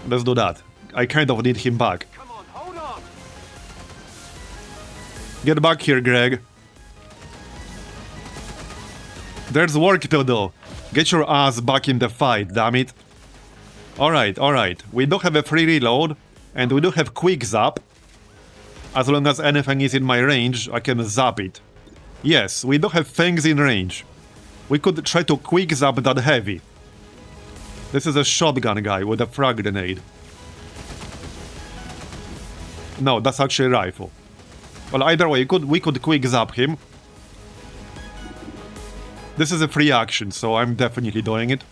Let's do that. I kind of need him back. Come on, hold on. Get back here, Greg. There's work to do. Get your ass back in the fight, damn it. Alright. We do have a free reload, and we do have quick zap. As long as anything is in my range, I can zap it. Yes, we do have things in range. We could try to quick zap that heavy. This is a shotgun guy with a frag grenade. No, that's actually a rifle. Well, either way, we could quick zap him. This is a free action, so I'm definitely doing it.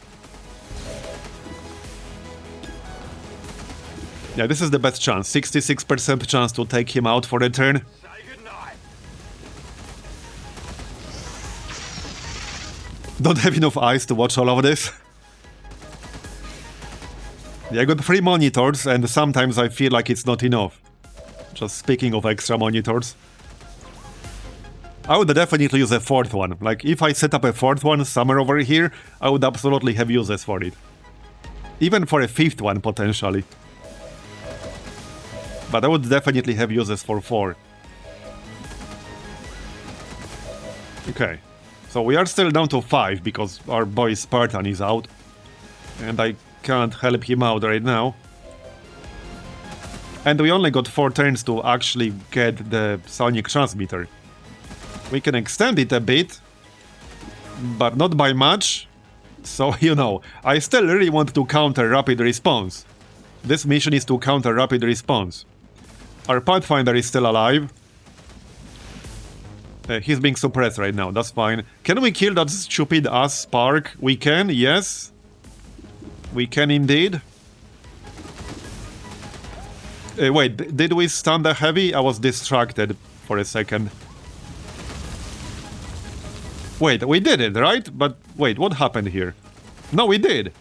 Yeah, this is the best chance. 66% chance to take him out for a turn. Say goodnight. Don't have enough eyes to watch all of this. Yeah, I got 3 monitors, and sometimes I feel like it's not enough. Just speaking of extra monitors. I would definitely use a 4th one. Like, if I set up a 4th one somewhere over here, I would absolutely have uses for it. Even for a 5th one, potentially. But I would definitely have uses for 4. Okay. So we are still down to 5, because our boy Spartan is out. And I can't help him out right now. And we only got 4 turns to actually get the sonic transmitter. We can extend it a bit, but not by much. So, you know, I still really want to counter rapid response. This mission is to counter rapid response. Our Pathfinder is still alive. He's being suppressed right now, that's fine. Can we kill that stupid ass Spark? We can, yes. We can indeed. Wait, did we stun the heavy? I was distracted for a second. Wait, we did it, right? But wait, what happened here? No, we did.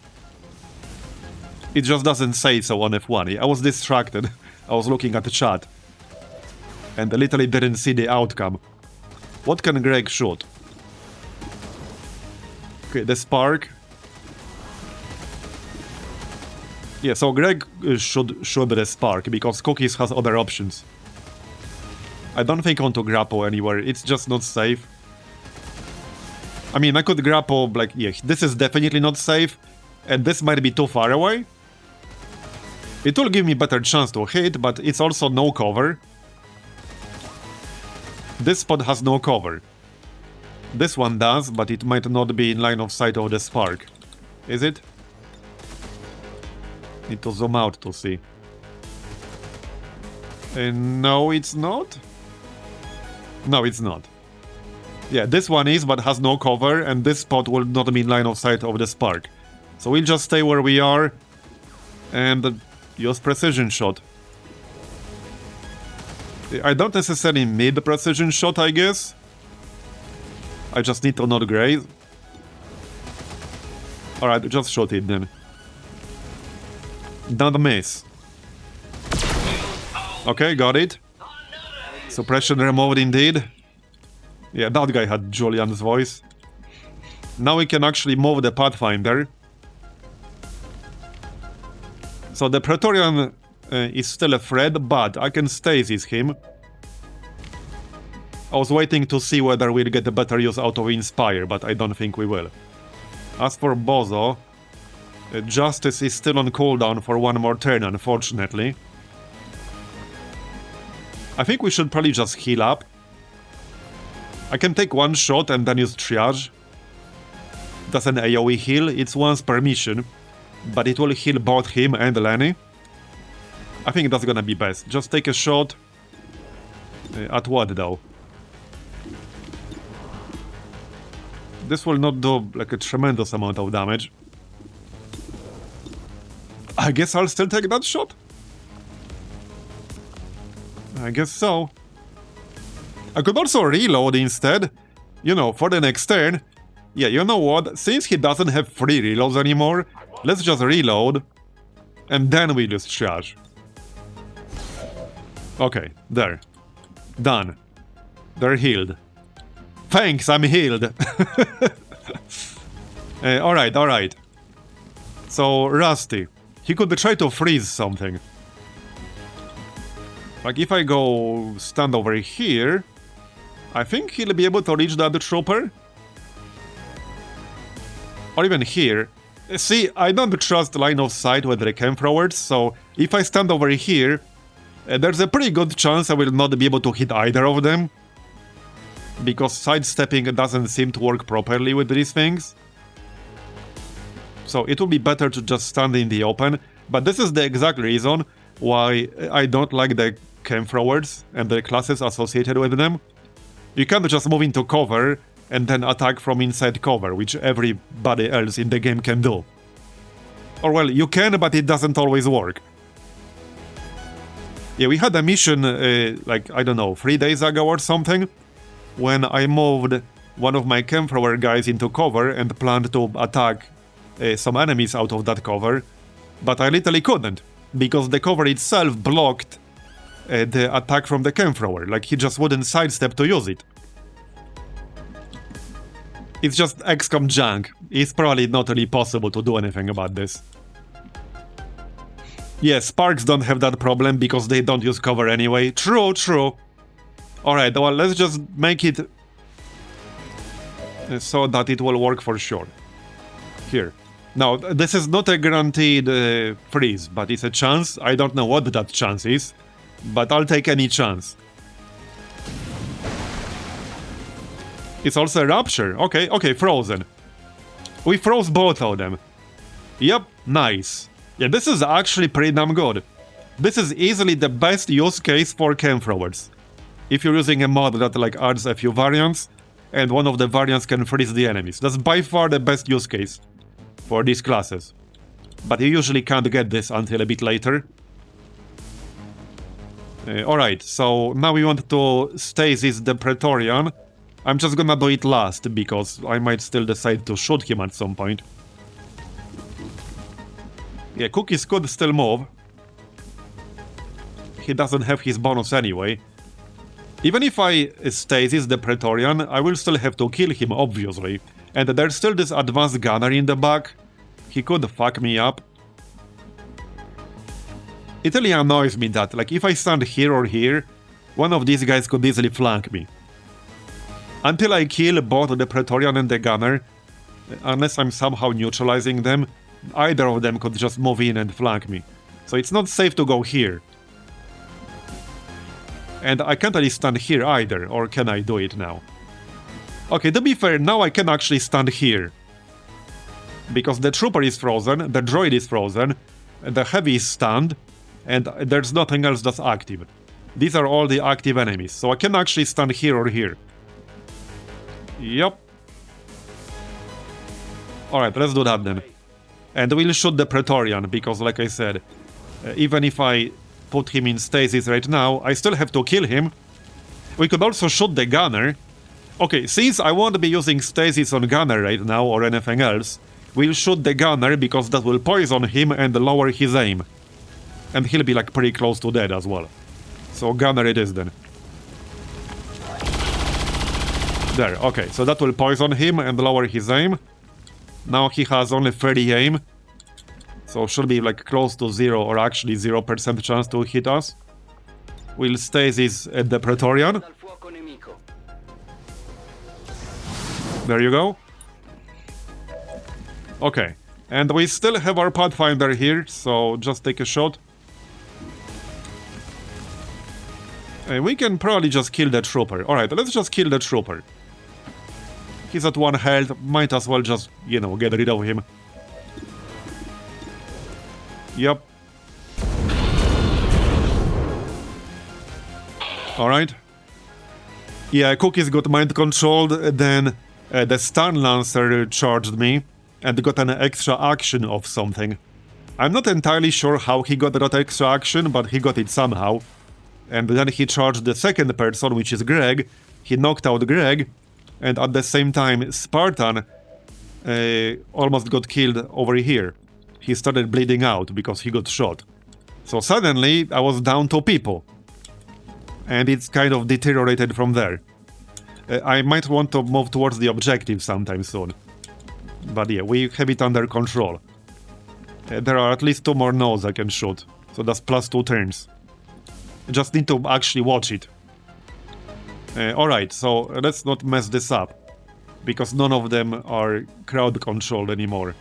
It just doesn't say so on F1. I was distracted. I was looking at the chat. And I literally didn't see the outcome. What can Greg shoot? Okay, the Spark. Yeah, so Greg should shoot the Spark, because Cookies has other options. I don't think I want to grapple anywhere, it's just not safe. I mean, I could grapple, like, yeah, this is definitely not safe, and this might be too far away. It will give me better chance to hit, but it's also no cover. This spot has no cover. This one does, but it might not be in line of sight of the Spark. Is it? Need to zoom out to see. No, it's not? No, it's not. Yeah, this one is, but has no cover, and this spot will not be in line of sight of the Spark. So we'll just stay where we are, and use precision shot. I don't necessarily need the precision shot, I guess. I just need to not graze. Alright, just shot it then. Don't miss. Okay, got it. Suppression removed indeed. Yeah, that guy had Julian's voice. Now we can actually move the Pathfinder. So the Praetorian is still a threat, but I can stasis him. I was waiting to see whether we'll get a better use out of Inspire, but I don't think we will. As for Bozo, Justice is still on cooldown for one more turn, unfortunately. I think we should probably just heal up. I can take one shot and then use Triage. That's an AoE heal, it's once per mission, but it will heal both him and Lenny. I think that's gonna be best. Just take a shot. At what though? This will not do like a tremendous amount of damage. I guess I'll still take that shot. I guess so. I could also reload instead. You know, for the next turn. Yeah, you know what? Since he doesn't have free reloads anymore, let's just reload. And then we just charge. Okay, there. Done. They're healed. Thanks, I'm healed. Alright, alright. So, Rusty. He could try to freeze something. Like, if I go stand over here, I think he'll be able to reach the other trooper. Or even here. See, I don't trust line of sight with the flamethrowers, so if I stand over here, there's a pretty good chance I will not be able to hit either of them. Because sidestepping doesn't seem to work properly with these things. So it would be better to just stand in the open. But this is the exact reason why I don't like the flamethrowers and the classes associated with them. You can't just move into cover and then attack from inside cover, which everybody else in the game can do. Or well, you can, but it doesn't always work. Yeah, we had a mission, like, I don't know, 3 days ago or something, when I moved one of my flamethrower guys into cover and planned to attack some enemies out of that cover, but I literally couldn't, because the cover itself blocked the attack from the flamethrower, like he just wouldn't sidestep to use it. It's just XCOM junk. It's probably not really possible to do anything about this. Yeah, Sparks don't have that problem because they don't use cover anyway. True, true. Alright, well, let's just make it so that it will work for sure. Here. Now, this is not a guaranteed freeze, but it's a chance. I don't know what that chance is, but I'll take any chance. It's also a Rupture. Okay, okay, frozen. We froze both of them. Yep, nice. Yeah, this is actually pretty damn good. This is easily the best use case for flamethrowers. If you're using a mod that like adds a few variants, and one of the variants can freeze the enemies. That's by far the best use case for these classes. But you usually can't get this until a bit later. Alright, so now we want to stasis the Praetorian. I'm just gonna do it last, because I might still decide to shoot him at some point. Yeah, Cookies could still move. He doesn't have his bonus anyway. Even if I stasis the Praetorian, I will still have to kill him, obviously. And there's still this advanced gunner in the back. He could fuck me up. It really annoys me that, like, if I stand here or here, one of these guys could easily flank me. Until I kill both the Praetorian and the gunner, unless I'm somehow neutralizing them, either of them could just move in and flank me. So it's not safe to go here. And I can't really stand here either, or can I do it now? Okay, to be fair, now I can actually stand here. Because the trooper is frozen, the droid is frozen, the heavy is stunned, and there's nothing else that's active. These are all the active enemies, so I can actually stand here or here. Yep. Alright, let's do that then. And we'll shoot the Praetorian, because like I said, even if I put him in stasis right now. I still have to kill him. We could also shoot the gunner. Okay, since I won't be using stasis on gunner right now or anything else, we'll shoot the gunner because that will poison him and lower his aim. And he'll be like pretty close to dead as well. So gunner it is then. There, okay, so that will poison him and lower his aim. Now he has only 30 aim. So should be like close to 0 or actually 0% chance to hit us. We'll stasis at the Praetorian. There you go. Okay, and we still have our Pathfinder here, so just take a shot. And we can probably just kill the trooper. Alright, let's just kill the trooper. He's at 1 health, might as well just, you know, get rid of him. Yep. Alright. Yeah, Cookies got mind controlled, then the Stun Lancer charged me and got an extra action of something. I'm not entirely sure how he got that extra action, but he got it somehow. And then he charged the second person, which is Greg. He knocked out Greg, and at the same time, Spartan almost got killed over here. He started bleeding out because he got shot. So suddenly, I was down 2 people. And it's kind of deteriorated from there. I might want to move towards the objective sometime soon. But yeah, we have it under control. There are at least 2 more nodes I can shoot. So that's plus 2 turns. Just need to actually watch it. Alright, so let's not mess this up. Because none of them are crowd controlled anymore.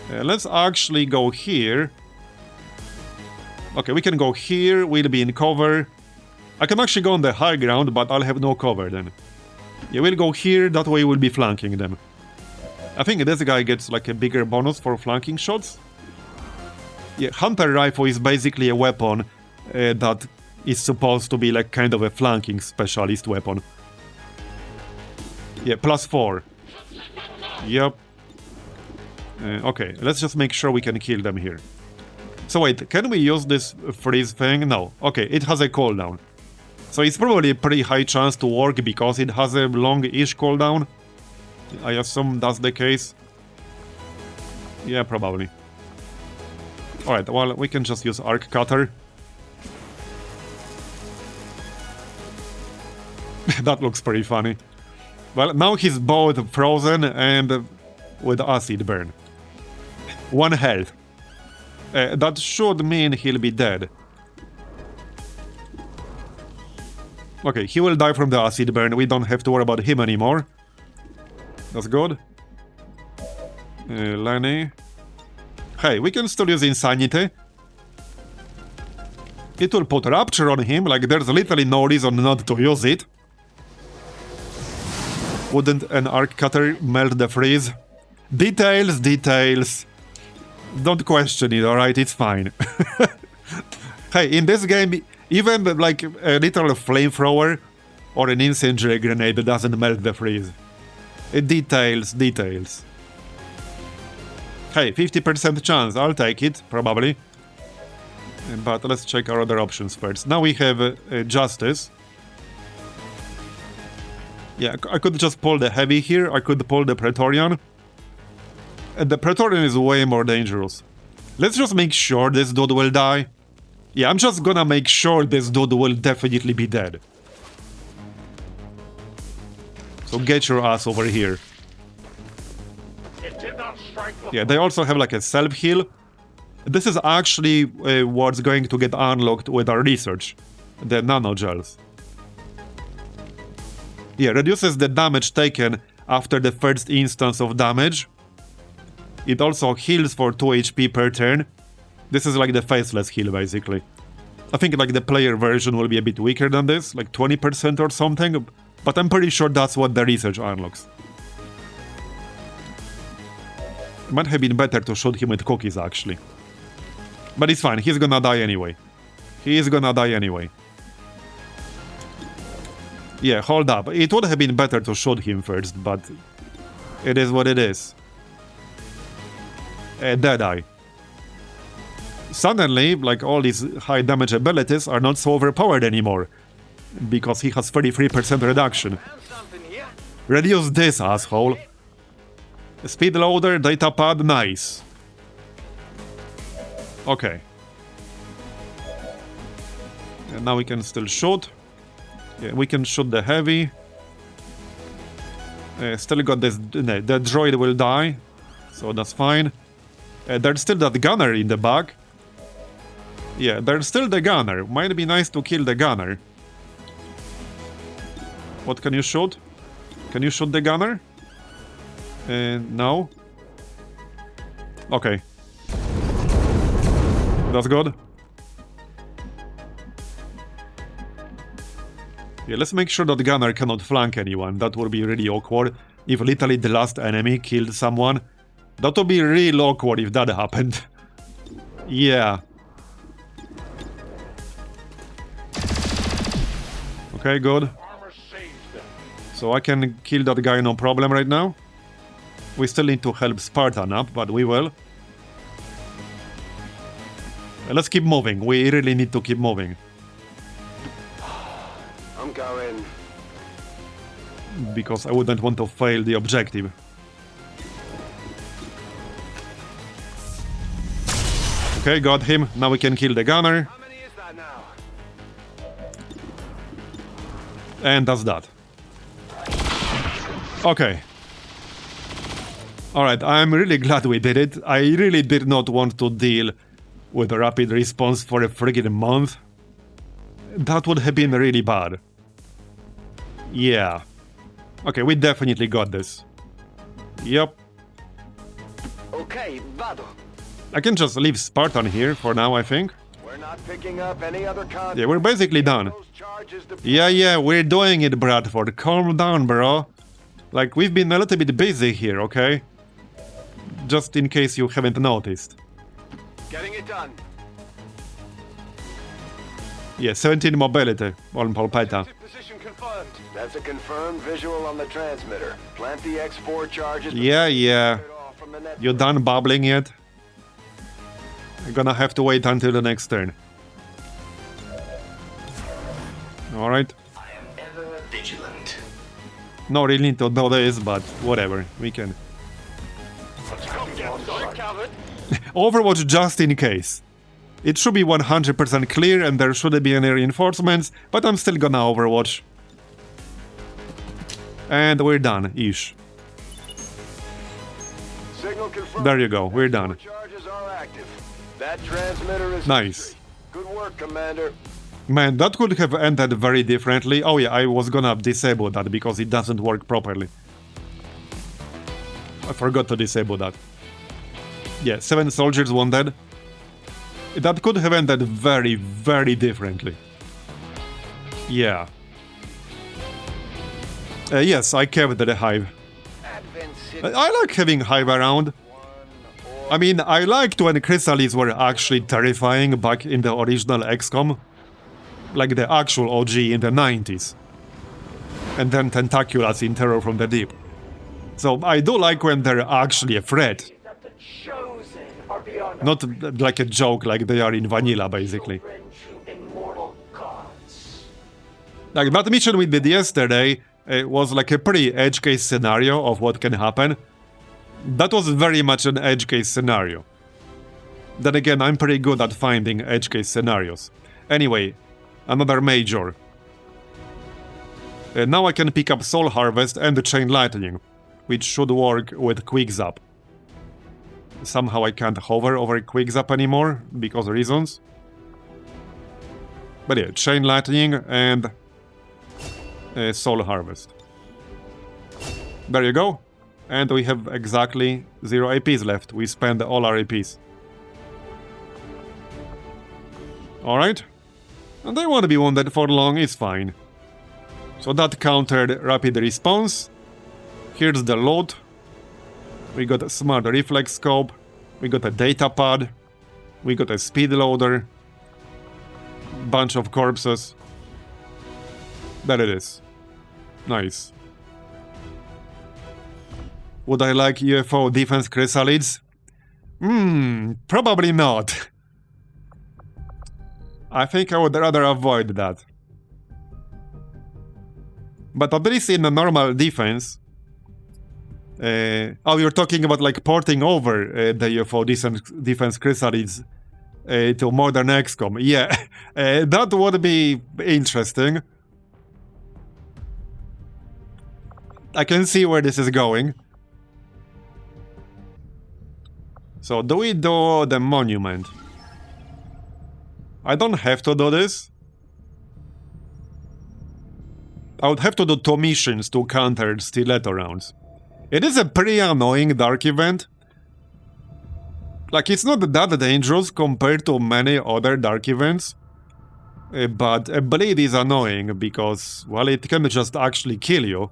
Let's actually go here. Okay, we can go here, we'll be in cover. I can actually go on the high ground, but I'll have no cover then. Yeah, we'll go here, that way we'll be flanking them. I think this guy gets like a bigger bonus for flanking shots. Yeah, Hunter Rifle is basically a weapon that is supposed to be like kind of a flanking specialist weapon. Yeah, plus 4. Yep. Okay, let's just make sure we can kill them here. So wait, can we use this freeze thing? No. Okay, it has a cooldown. So it's probably a pretty high chance to work because it has a long-ish cooldown. I assume that's the case. Yeah, probably. Alright, well, we can just use Arc Cutter. That looks pretty funny. Well, now he's both frozen and with acid burn. 1 health. That should mean he'll be dead. Okay, he will die from the acid burn. We don't have to worry about him anymore. That's good. Lenny. Hey, we can still use Insanity. It will put Rapture on him, like there's literally no reason not to use it. Wouldn't an Arc Cutter melt the freeze? Details, details. Don't question it, alright? It's fine. Hey, in this game, even like a little flamethrower or an incendiary grenade doesn't melt the freeze. Details, details. Hey, 50% chance, I'll take it, probably. But let's check our other options first. Now we have Justice. Yeah, I could just pull the Heavy here, I could pull the Praetorian. The Praetorian is way more dangerous. Let's just make sure this dude will die. Yeah, I'm just gonna make sure this dude will definitely be dead. So get your ass over here. It did not strike the Yeah, they also have like a self-heal. This is actually what's going to get unlocked with our research. The nanogels. Yeah, reduces the damage taken after the first instance of damage. It also heals for 2 HP per turn. This is like the faceless heal, basically. I think like the player version will be a bit weaker than this, like 20% or something, but I'm pretty sure that's what the research unlocks. It might have been better to shoot him with cookies, actually. But it's fine, he's gonna die anyway. He is gonna die anyway. Yeah, hold up. It would have been better to shoot him first, but it is what it is. Deadeye. suddenly, like, all these high damage abilities are not so overpowered anymore. Because he has 33% reduction. Found something here. Reduce this, asshole. Speed loader, data pad, nice. Okay. And now we can still shoot. Yeah, we can shoot the heavy. Still got this. No, the droid will die, so that's fine. There's still that gunner in the back. Yeah, there's still the gunner. Might be nice to kill the gunner. What can you shoot? Can you shoot the gunner? No. Okay. That's good. Yeah, let's make sure that the gunner cannot flank anyone. That would be really awkward. If literally the last enemy killed someone. That would be real awkward if that happened. Yeah. Okay, good. Armor saved. So I can kill that guy no problem right now. We still need to help Spartan up, but we will. Let's keep moving. We really need to keep moving. I'm going. Because I wouldn't want to fail the objective. Okay, got him. Now we can kill the gunner. How many is that now? And that's that. Okay. Alright, I'm really glad we did it. I really did not want to deal with a rapid response for a friggin' month. That would have been really bad. Yeah. Okay, we definitely got this. Yep. Okay, Vado. I can just leave Spartan here for now, I think. We're not picking up any other contact. Yeah, we're basically done. Those charges to- Yeah, we're doing it, Bradford. Calm down, bro. Like, we've been a little bit busy here, okay? Just in case you haven't noticed. Getting it done. Yeah, 17 mobility on Polpetta. Position confirmed. That's a confirmed visual on the transmitter. Plant the X4 charges. Yeah. It off from the net. You done babbling yet? I'm gonna have to wait until the next turn. Alright. I am ever vigilant. No really need to know this, but whatever. We can. Covered. Overwatch just in case. It should be 100% clear and there shouldn't be any reinforcements, but I'm still gonna Overwatch. And we're done-ish. Signal confirmed. There you go, we're done. Charges are active. That transmitter is Nice. Good work, Commander. Man, that could have ended very differently. Oh yeah, I was gonna disable that because it doesn't work properly. I forgot to disable that. Yeah, 7 soldiers wounded. That could have ended very, very differently. Yeah. Yes, I kept the hive. I like having hive around. I mean, I liked when chrysalids were actually terrifying back in the original XCOM. Like the actual OG in the 90s. And then tentaculars in Terror from the Deep. So I do like when they're actually a threat. That the chosen are beyond Not like a joke like they are in vanilla, basically. to immortal gods. Like that mission we did yesterday was like a pretty edge case scenario of what can happen. That was very much an edge case scenario. Then again, I'm pretty good at finding edge case scenarios. Anyway, another major. Now I can pick up Soul Harvest and the Chain Lightning, which should work with Quick Zap. Somehow I can't hover over Quick Zap anymore, because of reasons. But yeah, Chain Lightning and Soul Harvest. There you go. And we have exactly 0 APs left. We spent all our APs. Alright. And they won't be wounded for long, it's fine. So that countered rapid response. Here's the loot. We got a smart reflex scope. We got a data pad. We got a speed loader. Bunch of corpses. There it is. Nice. Would I like UFO defense chrysalids? Probably not. I think I would rather avoid that. But at least in a normal defense... oh, you're talking about like porting over the UFO defense chrysalids to modern XCOM. Yeah, that would be interesting. I can see where this is going. So, do we do the monument? I don't have to do this. I would have to do 2 missions to counter stiletto rounds. It is a pretty annoying dark event. Like, it's not that dangerous compared to many other dark events. But a bleed is annoying because, well, it can just actually kill you.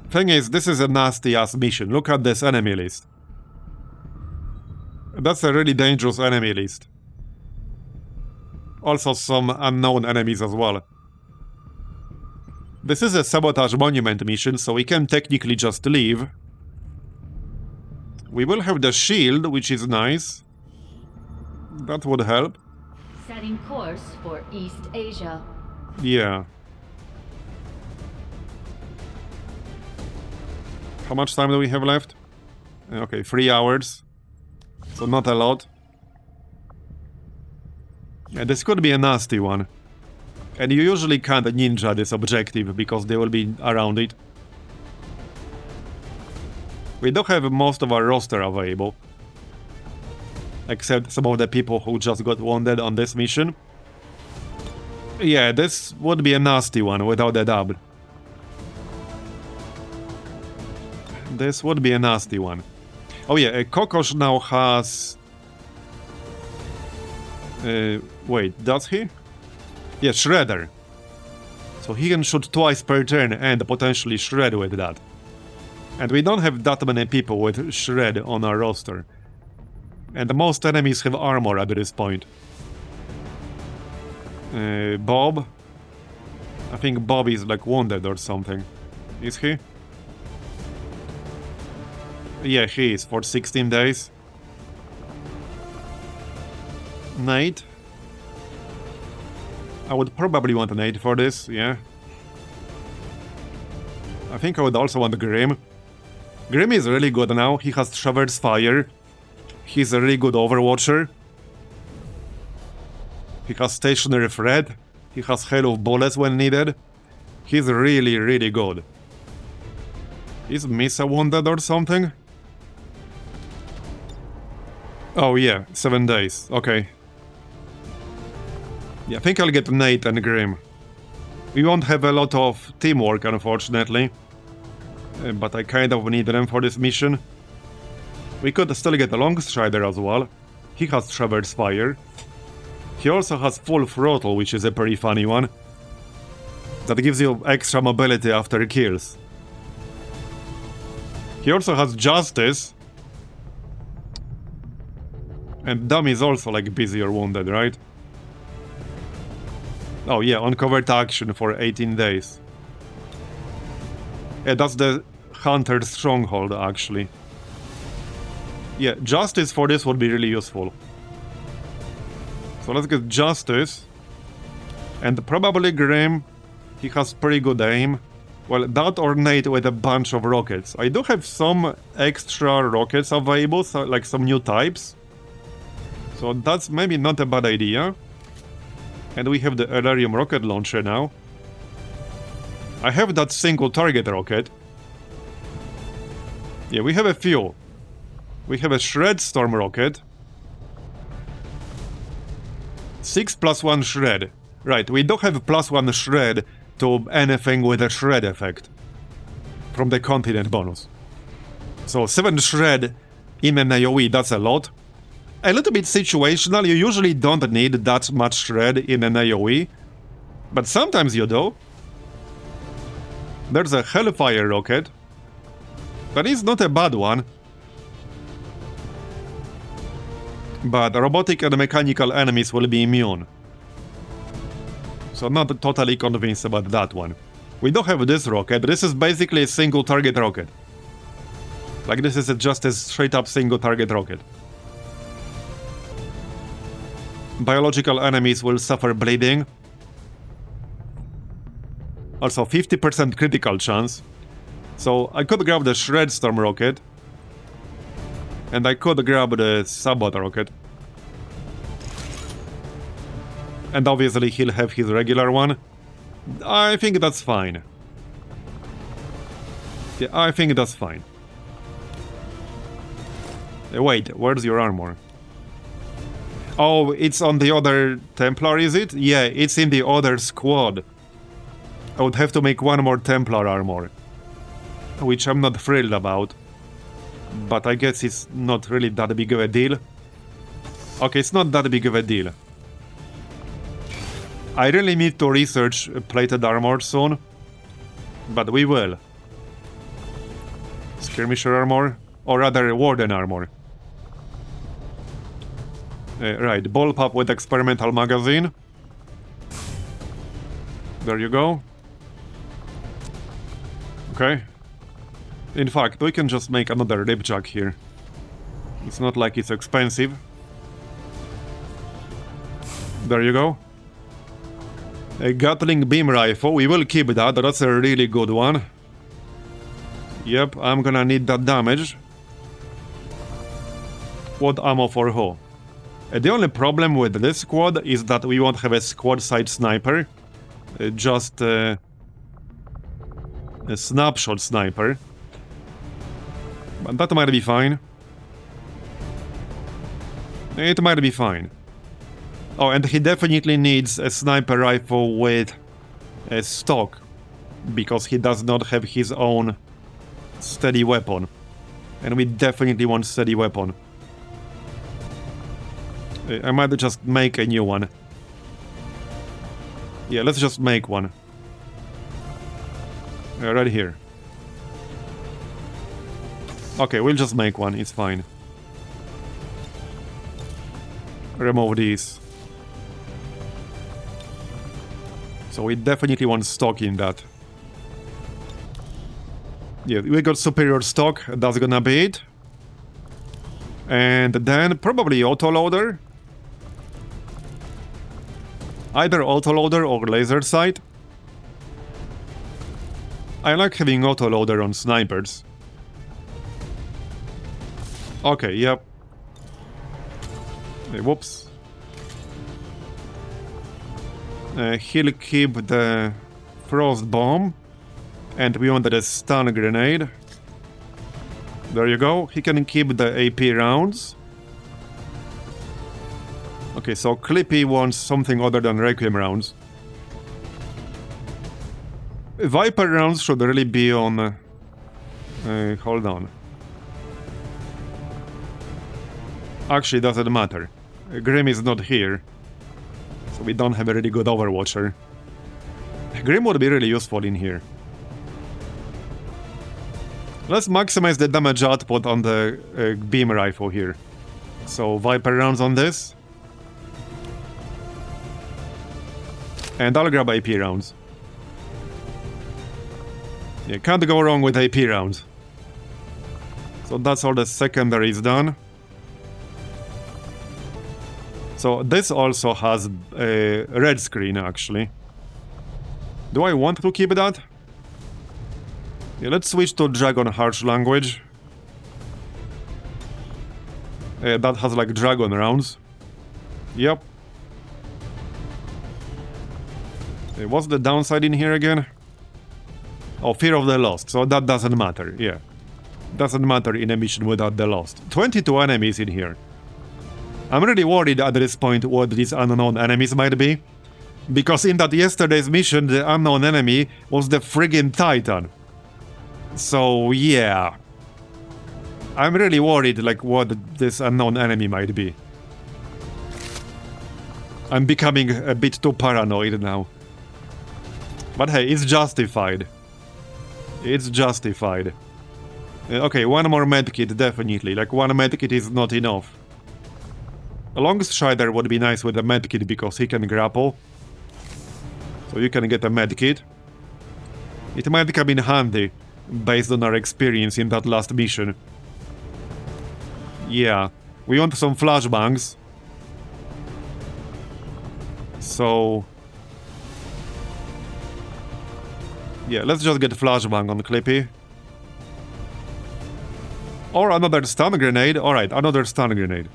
Thing is, this is a nasty-ass mission. Look at this enemy list. That's a really dangerous enemy list. Also some unknown enemies as well. This is a sabotage monument mission, so we can technically just leave. We will have the shield, which is nice. That would help. Setting course for East Asia. Yeah. How much time do we have left? Okay, 3 hours. So not a lot. Yeah, this could be a nasty one. And you usually can't ninja this objective because they will be around it. We do have most of our roster available. Except some of the people who just got wounded on this mission. Yeah, this would be a nasty one without a doubt. This would be a nasty one. Oh yeah, Kokosh now has... wait, does he? Yeah, Shredder. So he can shoot twice per turn and potentially shred with that. And we don't have that many people with shred on our roster. And most enemies have armor at this point. Bob? I think Bob is like wounded or something. Is he? Yeah, he is, for 16 days. Nate? I would probably want an 8 for this, yeah. I think I would also want Grim. Grim is really good now, he has Traverse Fire. He's a really good Overwatcher. He has Stationary Threat. He has Hail of Bullets when needed. He's really, really good. Is Misa wounded or something? Oh yeah, 7 days, okay. Yeah, I think I'll get Nate and Grim. We won't have a lot of teamwork, unfortunately. But I kind of need them for this mission. We could still get a Longstrider as well. He has Traverse Fire. He also has Full Throttle, which is a pretty funny one. That gives you extra mobility after kills. He also has Justice. And Dummy is also like busy or wounded, right? Oh yeah, uncovered action for 18 days. Yeah, that's the Hunter's Stronghold, actually. Yeah, Justice for this would be really useful. So let's get Justice. And probably Grim. He has pretty good aim. Well, that or Nate with a bunch of rockets. I do have some extra rockets available, so like some new types. So that's maybe not a bad idea. And we have the Elarium rocket launcher now. I have that single target rocket. Yeah, we have a few. We have a Shred Storm rocket. 6+1 Shred. Right, we do have +1 Shred to anything with a Shred effect. From the Continent bonus. So 7 Shred in an AoE, that's a lot. A little bit situational, you usually don't need that much Shred in an AoE. But sometimes you do. There's a Hellfire rocket. That is not a bad one. But robotic and mechanical enemies will be immune. So not totally convinced about that one. We don't have this rocket. This is basically a single target rocket. Like this is just a straight up single target rocket. Biological enemies will suffer bleeding. Also 50% critical chance. So I could grab the Shred Storm rocket. And I could grab the Sabot rocket. And obviously he'll have his regular one. I think that's fine. Yeah, I think that's fine. Wait, where's your armor? Oh, it's on the other Templar, is it? Yeah, it's in the other squad. I would have to make one more Templar armor. Which I'm not thrilled about. But I guess it's not really that big of a deal. Okay, it's not that big of a deal. I really need to research plated armor soon. But we will. Skirmisher armor? Or rather, Warden armor. Right, bullpup with experimental magazine. There you go. Okay. In fact, we can just make another ripjack here. It's not like it's expensive. There you go. A Gatling beam rifle, we will keep that, that's a really good one. Yep, I'm gonna need that damage. What ammo for who? The only problem with this squad is that we won't have a squad-side sniper. Just a snapshot sniper. But that might be fine. It might be fine. Oh, and he definitely needs a sniper rifle with a stock. Because he does not have his own steady weapon. And we definitely want steady weapon. I might just make a new one. Yeah, let's just make one. Right here. Okay, we'll just make one, it's fine. Remove these. So we definitely want stock in that. Yeah, we got superior stock, that's gonna be it. And then probably autoloader. Either autoloader or laser sight. I like having autoloader on snipers. Okay, yep. Whoops. He'll keep the frost bomb. And we wanted a stun grenade. There you go. He can keep the AP rounds. Okay, so Clippy wants something other than Requiem rounds. Viper rounds should really be on... hold on. Actually, doesn't matter. Grim is not here. So we don't have a really good Overwatcher. Grim would be really useful in here. Let's maximize the damage output on the beam rifle here. So Viper rounds on this. And I'll grab AP rounds. Yeah, can't go wrong with AP rounds. So that's all the secondaries done. So this also has a red screen, actually. Do I want to keep that? Yeah, let's switch to Dragon Harsh language. That has like dragon rounds. Yep. What's the downside in here again? Oh, Fear of the Lost, so that doesn't matter, yeah. Doesn't matter in a mission without the Lost. 22 enemies in here. I'm really worried at this point what these unknown enemies might be. Because in that yesterday's mission, the unknown enemy was the friggin' Titan. So, yeah. I'm really worried, like, what this unknown enemy might be. I'm becoming a bit too paranoid now. But hey, it's justified. It's justified. Okay, one more medkit, definitely. Like, one medkit is not enough. A Longstrider would be nice with a medkit because he can grapple. So you can get a medkit. It might come in handy, based on our experience in that last mission. Yeah, we want some flashbangs. So... yeah, let's just get flashbang on Clippy. Or another stun grenade. Alright, another stun grenade.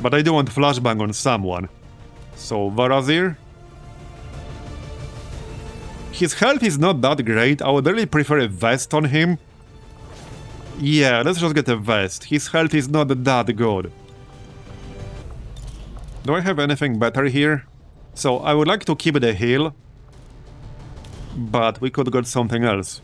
But I do want flashbang on someone. So, Marbozir. His health is not that great. I would really prefer a vest on him. Yeah, let's just get a vest. His health is not that good. Do I have anything better here? So, I would like to keep the heal. But we could get something else.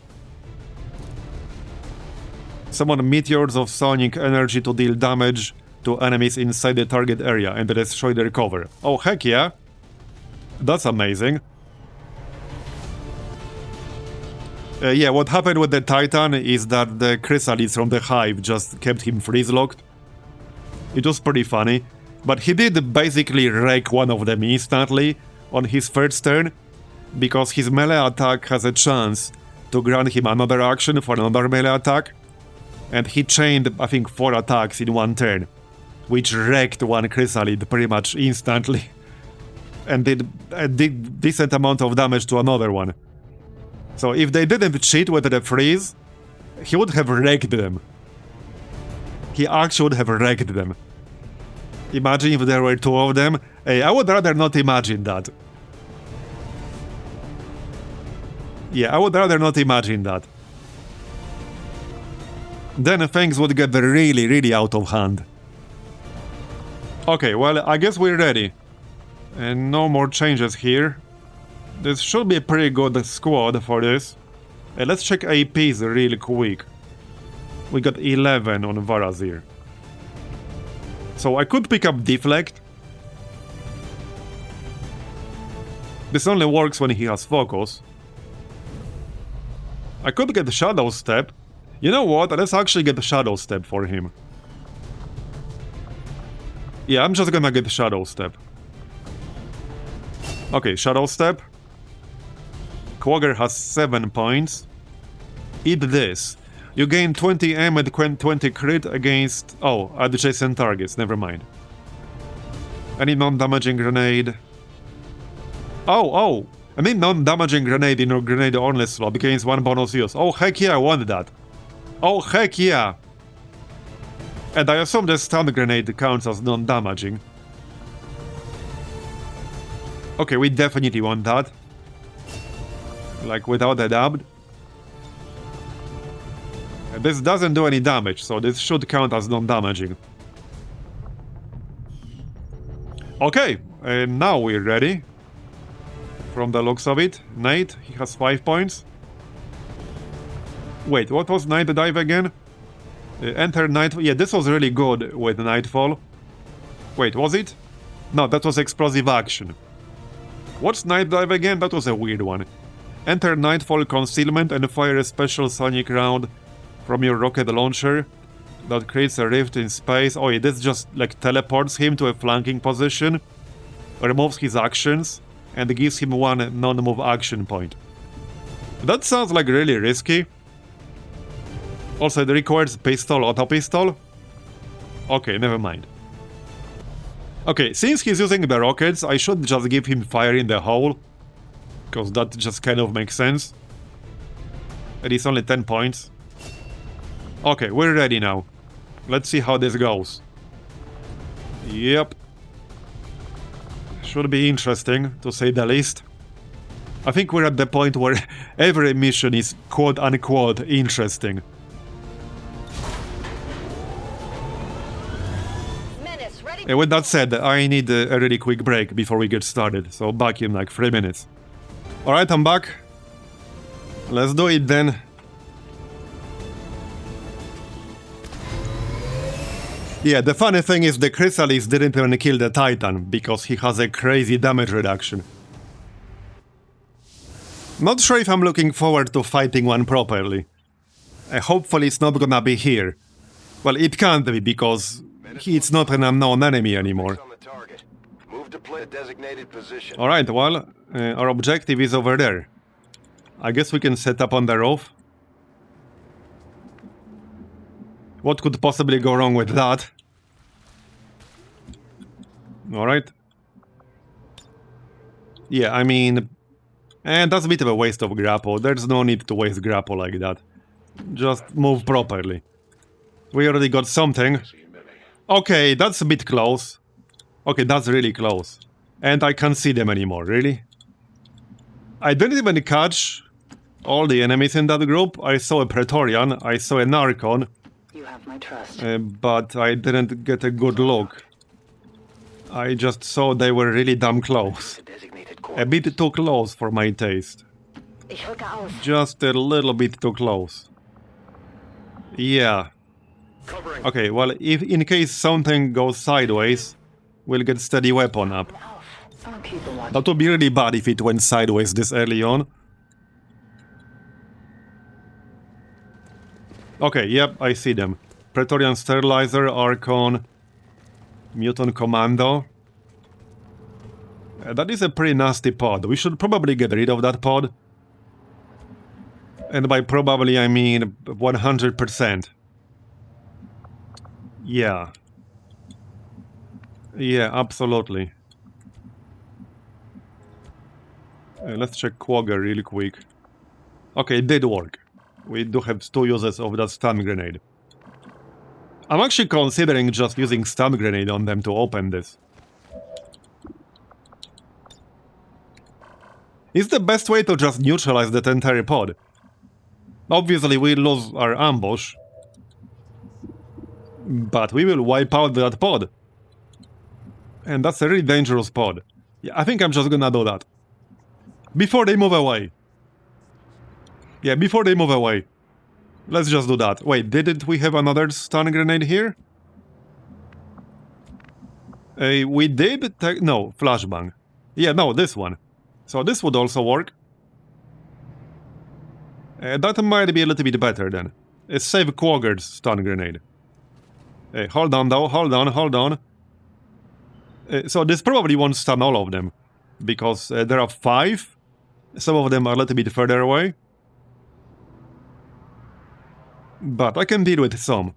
Summon meteors of sonic energy to deal damage to enemies inside the target area and destroy their cover. Oh, heck yeah! That's amazing. Yeah, what happened with the Titan is that the chrysalids from the hive just kept him freeze-locked. It was pretty funny. But he did basically wreck one of them instantly on his first turn, because his melee attack has a chance to grant him another action for another melee attack. And he chained, I think, 4 attacks in one turn, which wrecked one chrysalid pretty much instantly. And did a decent amount of damage to another one. So if they didn't cheat with the freeze, he would have wrecked them. He actually would have wrecked them. Imagine if there were 2 of them. Hey, I would rather not imagine that. Yeah, I would rather not imagine that. Then things would get really, really out of hand. Okay, well, I guess we're ready. And no more changes here. This should be a pretty good squad for this. Let's check APs real quick. We got 11 on Marbozir. So I could pick up Deflect. This only works when he has focus. I could get Shadow Step. You know what? Let's actually get the Shadow Step for him. Yeah, I'm just gonna get Shadow Step. Okay, Shadow Step. Quagger has 7 points. Eat this. You gain 20 aim and 20 crit against... oh, adjacent targets, never mind. Any non-damaging grenade... oh! Any non-damaging grenade in your grenade-only slot gains 1 bonus use. Oh, heck yeah, I want that. Oh, heck yeah! And I assume the stun grenade counts as non-damaging. Okay, we definitely want that. Like, without a doubt. This doesn't do any damage, so this should count as non-damaging. Okay, and now we're ready. From the looks of it. Nate, he has 5 points. Wait, what was Night Dive again? Enter Night... yeah, this was really good with Nightfall. Wait, was it? No, that was Explosive Action. What's Night Dive again? That was a weird one. Enter Nightfall Concealment and fire a special sonic round from your rocket launcher that creates a rift in space. Oh yeah, this just like teleports him to a flanking position, removes his actions, and gives him 1 non-move action point. That sounds like really risky. Also, it requires pistol, auto pistol. Okay, never mind. Okay, since he's using the rockets, I should just give him fire in the hole. Because that just kind of makes sense. And it's only 10 points. Okay, we're ready now. Let's see how this goes. Yep. Should be interesting, to say the least. I think we're at the point where every mission is quote-unquote interesting. And with that said, I need a really quick break before we get started, so back in like 3 minutes. Alright, I'm back. Let's do it then. Yeah, the funny thing is the Chrysalis didn't even kill the Titan, because he has a crazy damage reduction. Not sure if I'm looking forward to fighting one properly. Hopefully it's not gonna be here. Well, it can't be, because it's not an unknown enemy anymore. Alright, well, our objective is over there. I guess we can set up on the roof. What could possibly go wrong with that? Alright. Yeah, I mean... And that's a bit of a waste of grapple. There's no need to waste grapple like that. Just move properly. We already got something. Okay, that's a bit close. Okay, that's really close. And I can't see them anymore, really? I didn't even catch all the enemies in that group. I saw a Praetorian, I saw an Archon. You have my trust. But I didn't get a good look. I just saw they were really damn close. A bit too close for my taste. Ich rücke aus. Just a little bit too close. Yeah. Okay, well, if in case something goes sideways, we'll get steady weapon up. I'll keep a watch. That would be really bad if it went sideways this early on. Okay, yep, I see them. Praetorian Sterilizer, Archon, Mutant Commando. That is a pretty nasty pod. We should probably get rid of that pod. And by probably I mean 100%. Yeah. Yeah, absolutely. Let's check Quagga really quick. Okay, it did work. We do have 2 uses of that stun grenade. I'm actually considering just using stun grenade on them to open this. It's the best way to just neutralize that entire pod. Obviously we lose our ambush. But we will wipe out that pod. And that's a really dangerous pod. Yeah, I think I'm just gonna do that. Before they move away. Yeah, before they move away. Let's just do that. Wait, didn't we have another stun grenade here? We did? No, flashbang. Yeah, no, this one. So this would also work. That might be a little bit better then. Save Quagga's stun grenade. Hold on though, hold on. So this probably won't stun all of them. Because there are 5. Some of them are a little bit further away. But I can deal with some.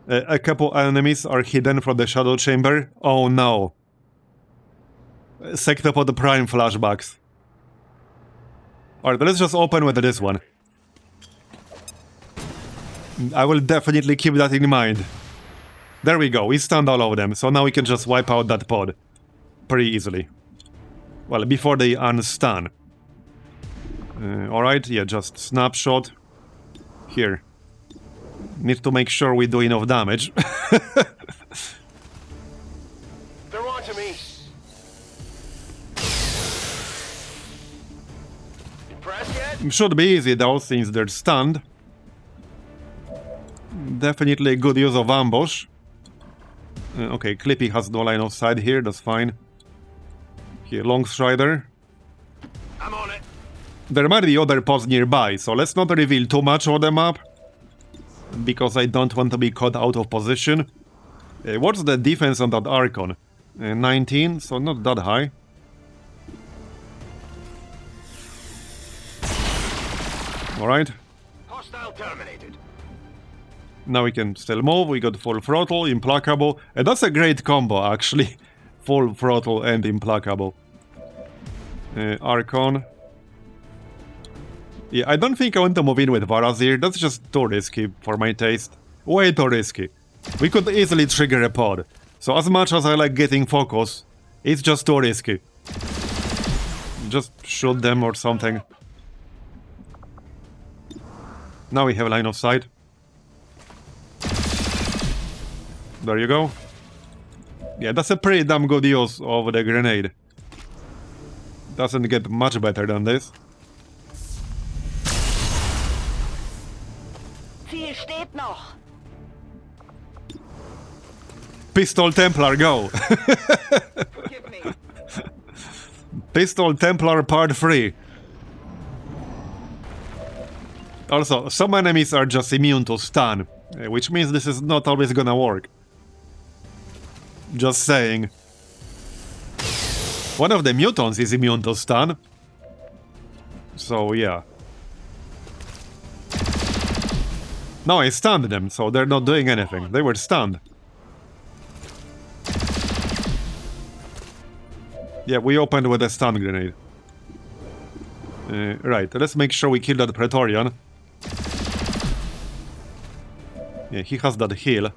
A couple enemies are hidden from the Shadow Chamber. Oh no. Sectopod Prime flashbacks. Alright, let's just open with this one. I will definitely keep that in mind. There we go, we stunned all of them, so now we can just wipe out that pod. Pretty easily. Well, before they unstun. Alright, yeah, just snapshot. Here. Need to make sure we do enough damage. They're on to me. Impressed yet? Should be easy though, since they're stunned. Definitely a good use of ambush. Okay, Clippy has no line of sight here, that's fine. Here, Longstrider. I'm on it. There might be other pods nearby, so let's not reveal too much of the map. Because I don't want to be caught out of position. What's the defense on that Archon? 19, so not that high. Alright. Hostile terminated. Now we can still move, we got full throttle, implacable. And that's a great combo, actually. Full throttle and implacable. Archon. Yeah, I don't think I want to move in with Marbozir. That's just too risky for my taste. Way too risky. We could easily trigger a pod. So as much as I like getting focus, it's just too risky. Just shoot them or something. Now we have line of sight. There you go. Yeah, that's a pretty damn good use of the grenade. Doesn't get much better than this. Ziel steht noch. Pistol Templar, go! Forgive me. Pistol Templar Part 3. Also, some enemies are just immune to stun, which means this is not always gonna work. Just saying. One of the mutants is immune to stun. So, yeah. No, I stunned them, so they're not doing anything. They were stunned. Yeah, we opened with a stun grenade. Right, let's make sure we kill that Praetorian. Yeah, he has that heal.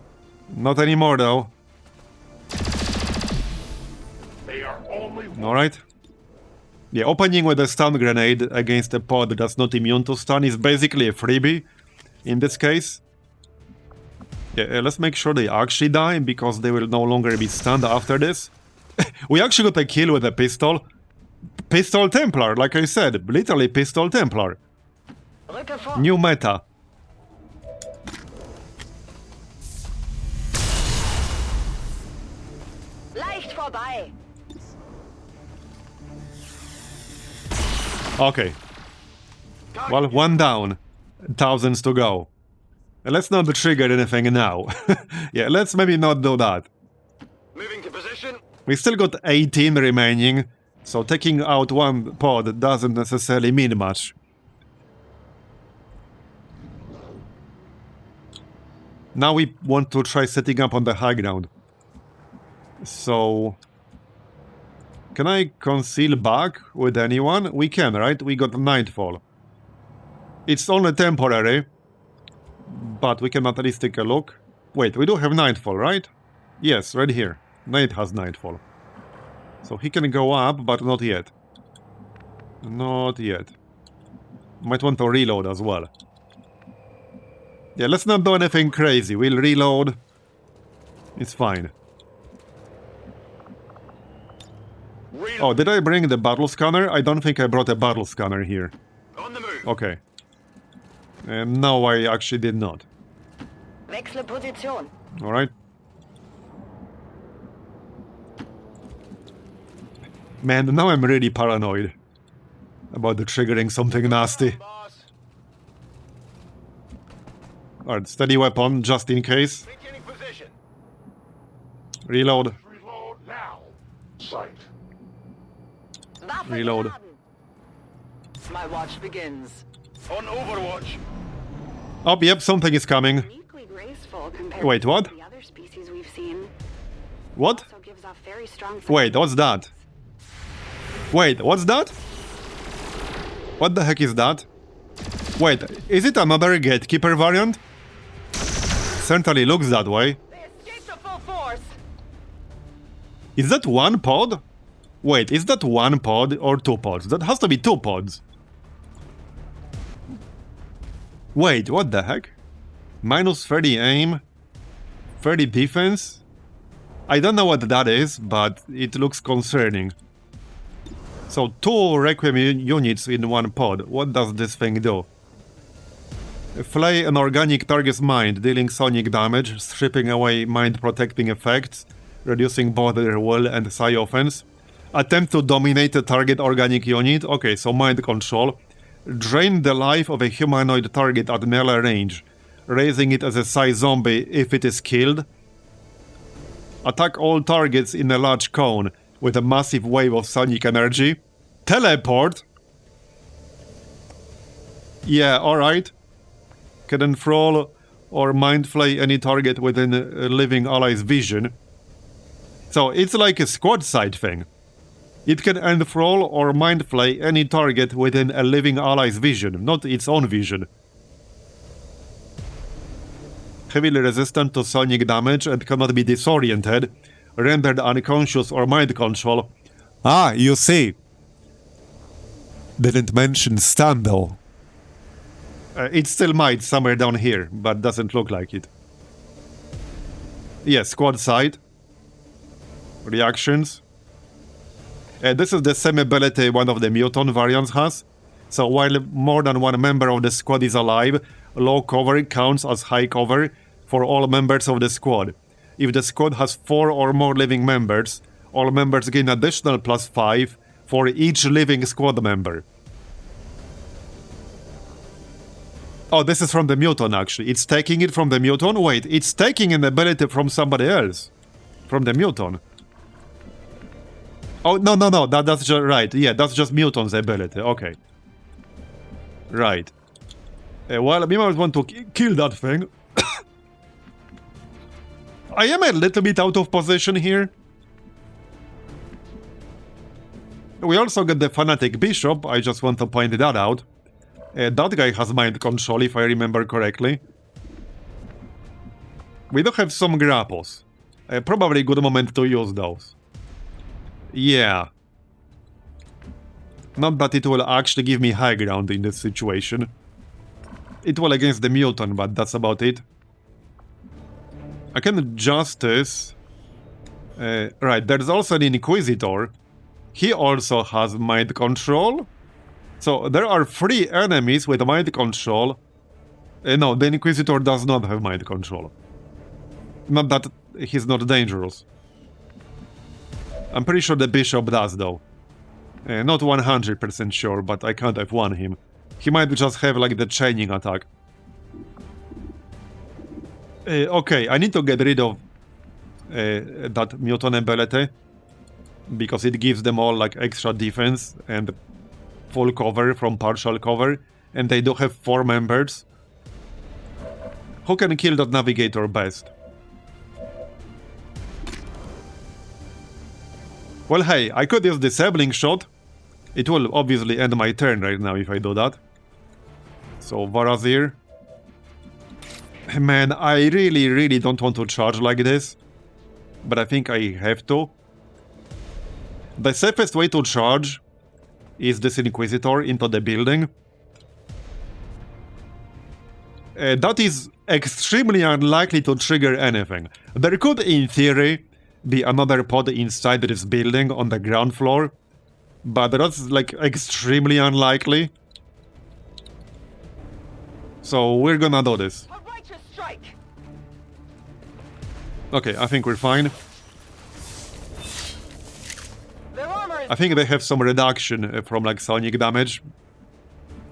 Not anymore, though. They are only Alright. Yeah, opening with a stun grenade against a pod that's not immune to stun is basically a freebie in this case. Yeah, let's make sure they actually die, because they will no longer be stunned after this. We actually got a kill with a pistol. Pistol Templar, like I said. Literally Pistol Templar. Rücke vor. New meta. Leicht vorbei. Okay. Well, one down. Thousands to go. Let's not trigger anything now. Yeah, let's maybe not do that. Moving to position. We still got 18 remaining, so taking out one pod doesn't necessarily mean much. Now we want to try setting up on the high ground. So... Can I conceal back with anyone? We can, right? We got Nightfall. It's only temporary, but we can at least take a look. Wait, we do have Nightfall, right? Yes, right here. Nate has Nightfall. So he can go up, but not yet. Not yet. Might want to reload as well. Yeah, let's not do anything crazy. We'll reload. It's fine. Oh, did I bring the battle scanner? I don't think I brought a battle scanner here. On the move. Okay. No, I actually did not. Wechsle Position. Alright. Man, now I'm really paranoid about the triggering something nasty. Boss. Alright, steady weapon, just in case. Maintaining position. Reload. reload now. Sight. Waffe Reload. geladen. My watch begins. On Overwatch. Oh, yep, something is coming. Uniquely graceful compared Wait, to what? the other species we've seen. What? Also gives off very strong Wait, what's that? Wait, what's that? What the heck is that? Wait, is it another Gatekeeper variant? Certainly looks that way. They escaped to full force. Is that one pod? Wait, is that one pod or two pods? That has to be two pods. Wait, what the heck? Minus 30 aim, 30 defense? I don't know what that is, but it looks concerning. So, two Requiem units in one pod. What does this thing do? Flay an organic target's mind, dealing sonic damage, stripping away mind-protecting effects, reducing both their will and psi offense. Attempt to dominate a target organic unit. Okay, so mind control. Drain the life of a humanoid target at melee range, raising it as a psi zombie if it is killed. Attack all targets in a large cone with a massive wave of sonic energy. Teleport? Yeah, alright. Can enthrall or mind flay any target within a living ally's vision. So it's like a squad side thing. It can enthrall or mind flay any target within a living ally's vision, not its own vision. Heavily resistant to sonic damage and cannot be disoriented, rendered unconscious or mind control. Ah, you see. Didn't mention stun though. It still might somewhere down here, but doesn't look like it. Yeah, squad side. Reactions. This is the same ability one of the mutant variants has. So while more than one member of the squad is alive, low cover counts as high cover for all members of the squad. If the squad has 4 or more living members, all members gain additional +5 for each living squad member. Oh, this is from the mutant actually. It's taking it from the mutant? Wait, it's taking an ability from somebody else. From the mutant. Oh, no, that's just right. Yeah, that's just mutant's ability. Okay. Right. Well, we might want to kill that thing. I am a little bit out of position here. We also get the Fanatic Bishop, I just want to point that out. That guy has mind control, if I remember correctly. We do have some grapples. Probably a good moment to use those. Yeah. Not that it will actually give me high ground in this situation. It will against the mutant, but that's about it. I can Justice. Right, there's also an Inquisitor. He also has mind control. So there are 3 enemies with mind control. No, the Inquisitor does not have mind control. Not that he's not dangerous. I'm pretty sure the Bishop does, though. Not 100% sure, but I can't have won him. He might just have, like, the chaining attack. Okay, I need to get rid of that mutant ability. Because it gives them all, like, extra defense and full cover from partial cover. And they do have 4 members. Who can kill that Navigator best? Well, hey, I could use Disabling Shot. It will obviously end my turn right now if I do that. So, Marbozir. Man, I really don't want to charge like this. But I think I have to. The safest way to charge is this Inquisitor into the building. That is extremely unlikely to trigger anything. There could, in theory, be another pod inside this building on the ground floor. But that's, like, extremely unlikely. So we're gonna do this. A righteous strike. Okay, I think we're fine. Their armor is I think they have some reduction from, like, sonic damage.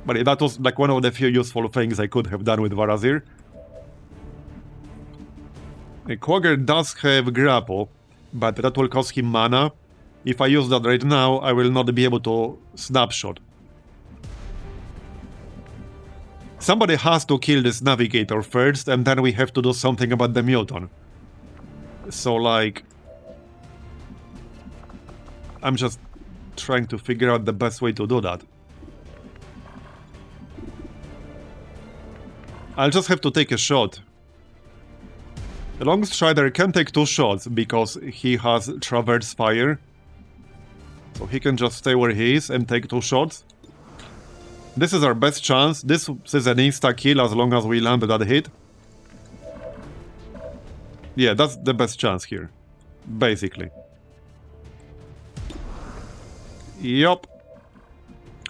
But that was, like, one of the few useful things I could have done with Marbozir. Quagger does have grapple, but that will cost him mana. If I use that right now, I will not be able to snapshot. Somebody has to kill this Navigator first, and then we have to do something about the mutant. So, like... I'm just trying to figure out the best way to do that. I'll just have to take a shot. The Long Strider can take 2 shots because he has Traverse Fire. So he can just stay where he is and take 2 shots. This is our best chance. This is an insta-kill as long as we land that hit. Yeah, that's the best chance here. Basically. Yup.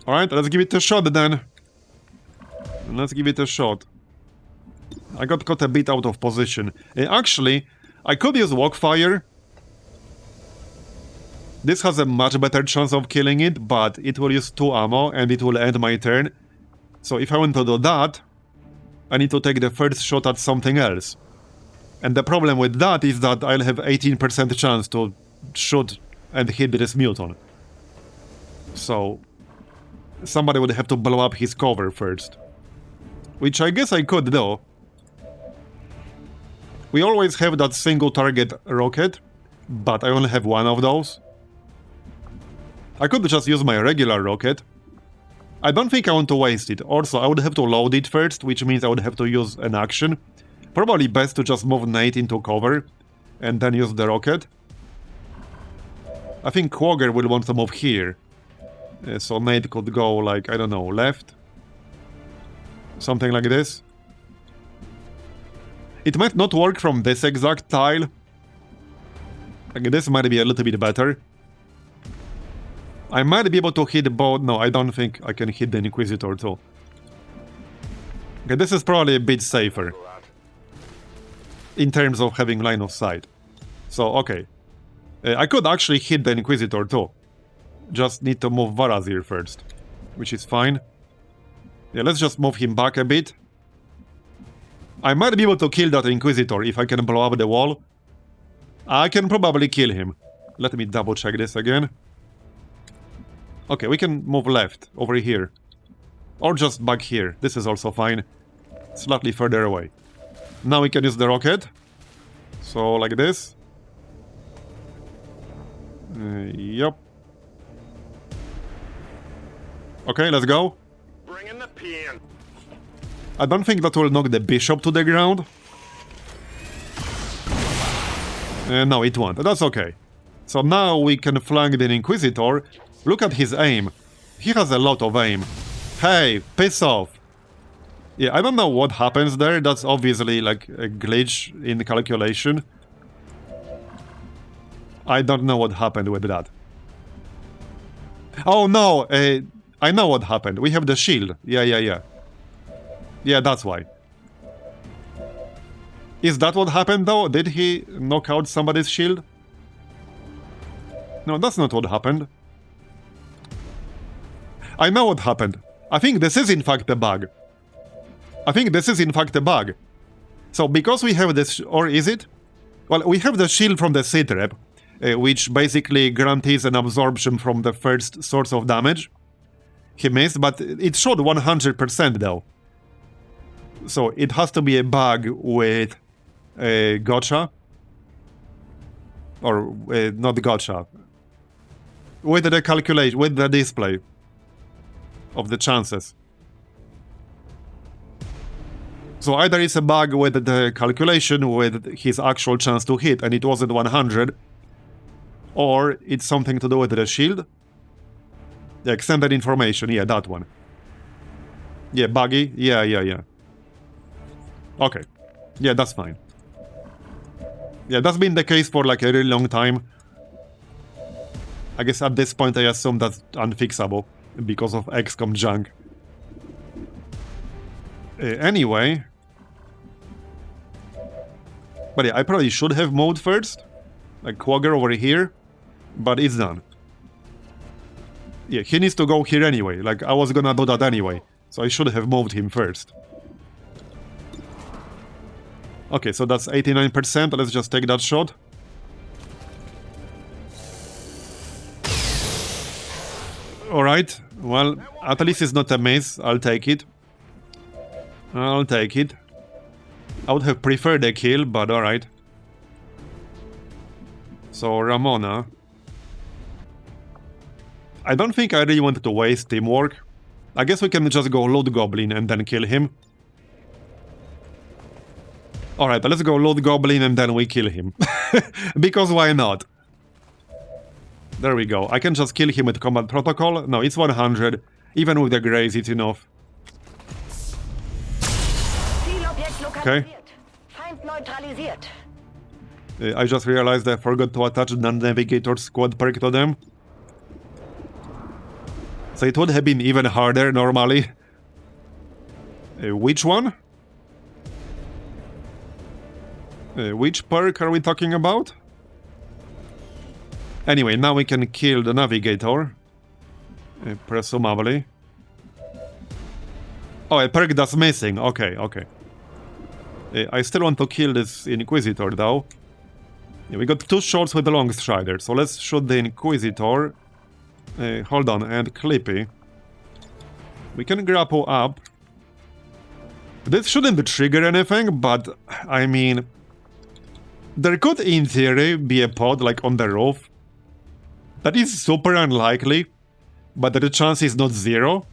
Alright, let's give it a shot then. Let's give it a shot. I got caught a bit out of position. Actually, I could use Walkfire. This has a much better chance of killing it, but it will use 2 ammo and it will end my turn. So if I want to do that, I need to take the first shot at something else. And the problem with that is that I'll have 18% chance to shoot and hit this mutant. So somebody would have to blow up his cover first. Which I guess I could do. We always have that single target rocket, but I only have 1 of those. I could just use my regular rocket. I don't think I want to waste it. Also, I would have to load it first, which means I would have to use an action. Probably best to just move Nate into cover, and then use the rocket. I think Quagger will want to move here. So Nate could go, like, I don't know, left? Something like this. It might not work from this exact tile. Like, this might be a little bit better. I might be able to hit both. No, I don't think I can hit the Inquisitor too. Okay, this is probably a bit safer. In terms of having line of sight. So, okay. I could actually hit the Inquisitor too. Just need to move Marbozir first. Which is fine. Yeah, let's just move him back a bit. I might be able to kill that Inquisitor if I can blow up the wall. I can probably kill him. Let me double check this again. Okay, we can move left, over here. Or just back here. This is also fine. Slightly further away. Now we can use the rocket. So, like this. Yup. Okay, let's go. Bring in the pen. I don't think that will knock the bishop to the ground. No, it won't. That's okay. So now we can flank the Inquisitor. Look at his aim. He has a lot of aim. Hey, piss off. Yeah, I don't know what happens there. That's obviously like a glitch in calculation. I don't know what happened with that. Oh no, I know what happened. We have the shield. Yeah. Yeah, that's why. Is that what happened though? Did he knock out somebody's shield? No, that's not what happened. I know what happened. I think this is in fact a bug. So because we have this, or is it? Well, we have the shield from the Sitrep, which basically guarantees an absorption from the first source of damage. He missed, but it showed 100% though. So it has to be a bug with gotcha. Or not gotcha. With the calculation, with the display of the chances. So either it's a bug with the calculation with his actual chance to hit and it wasn't 100, or it's something to do with the shield. The extended information, yeah, that one. Yeah, buggy, yeah. Okay, yeah, that's fine. Yeah, that's been the case for like a really long time. I guess at this point I assume that's unfixable because of XCOM junk. Anyway. But yeah, I probably should have moved first. Like Quagger over here. But it's done. Yeah, he needs to go here anyway. Like, I was gonna do that anyway. So I should have moved him first. Okay, so that's 89%. Let's just take that shot. Alright. Well, at least it's not a miss. I'll take it. I would have preferred a kill, but alright. So, Ramona. I don't think I really wanted to waste teamwork. I guess we can just go loot Goblin and then kill him. Alright, let's go loot Goblin and then we kill him. Because why not? There we go. I can just kill him with combat protocol. No, it's 100. Even with the grace, it's enough. Okay. Feind neutralisiert. I just realized I forgot to attach the Navigator squad perk to them. So it would have been even harder normally. Which one? Which perk are we talking about? Anyway, now we can kill the Navigator. Presumably. Oh, a perk that's missing. Okay. I still want to kill this Inquisitor, though. Yeah, we got 2 shots with the Longstrider, so let's shoot the Inquisitor. Hold on, and Clippy. We can grapple up. This shouldn't trigger anything, but, I mean... There could, in theory, be a pod, like, on the roof. That is super unlikely, but the chance is not 0.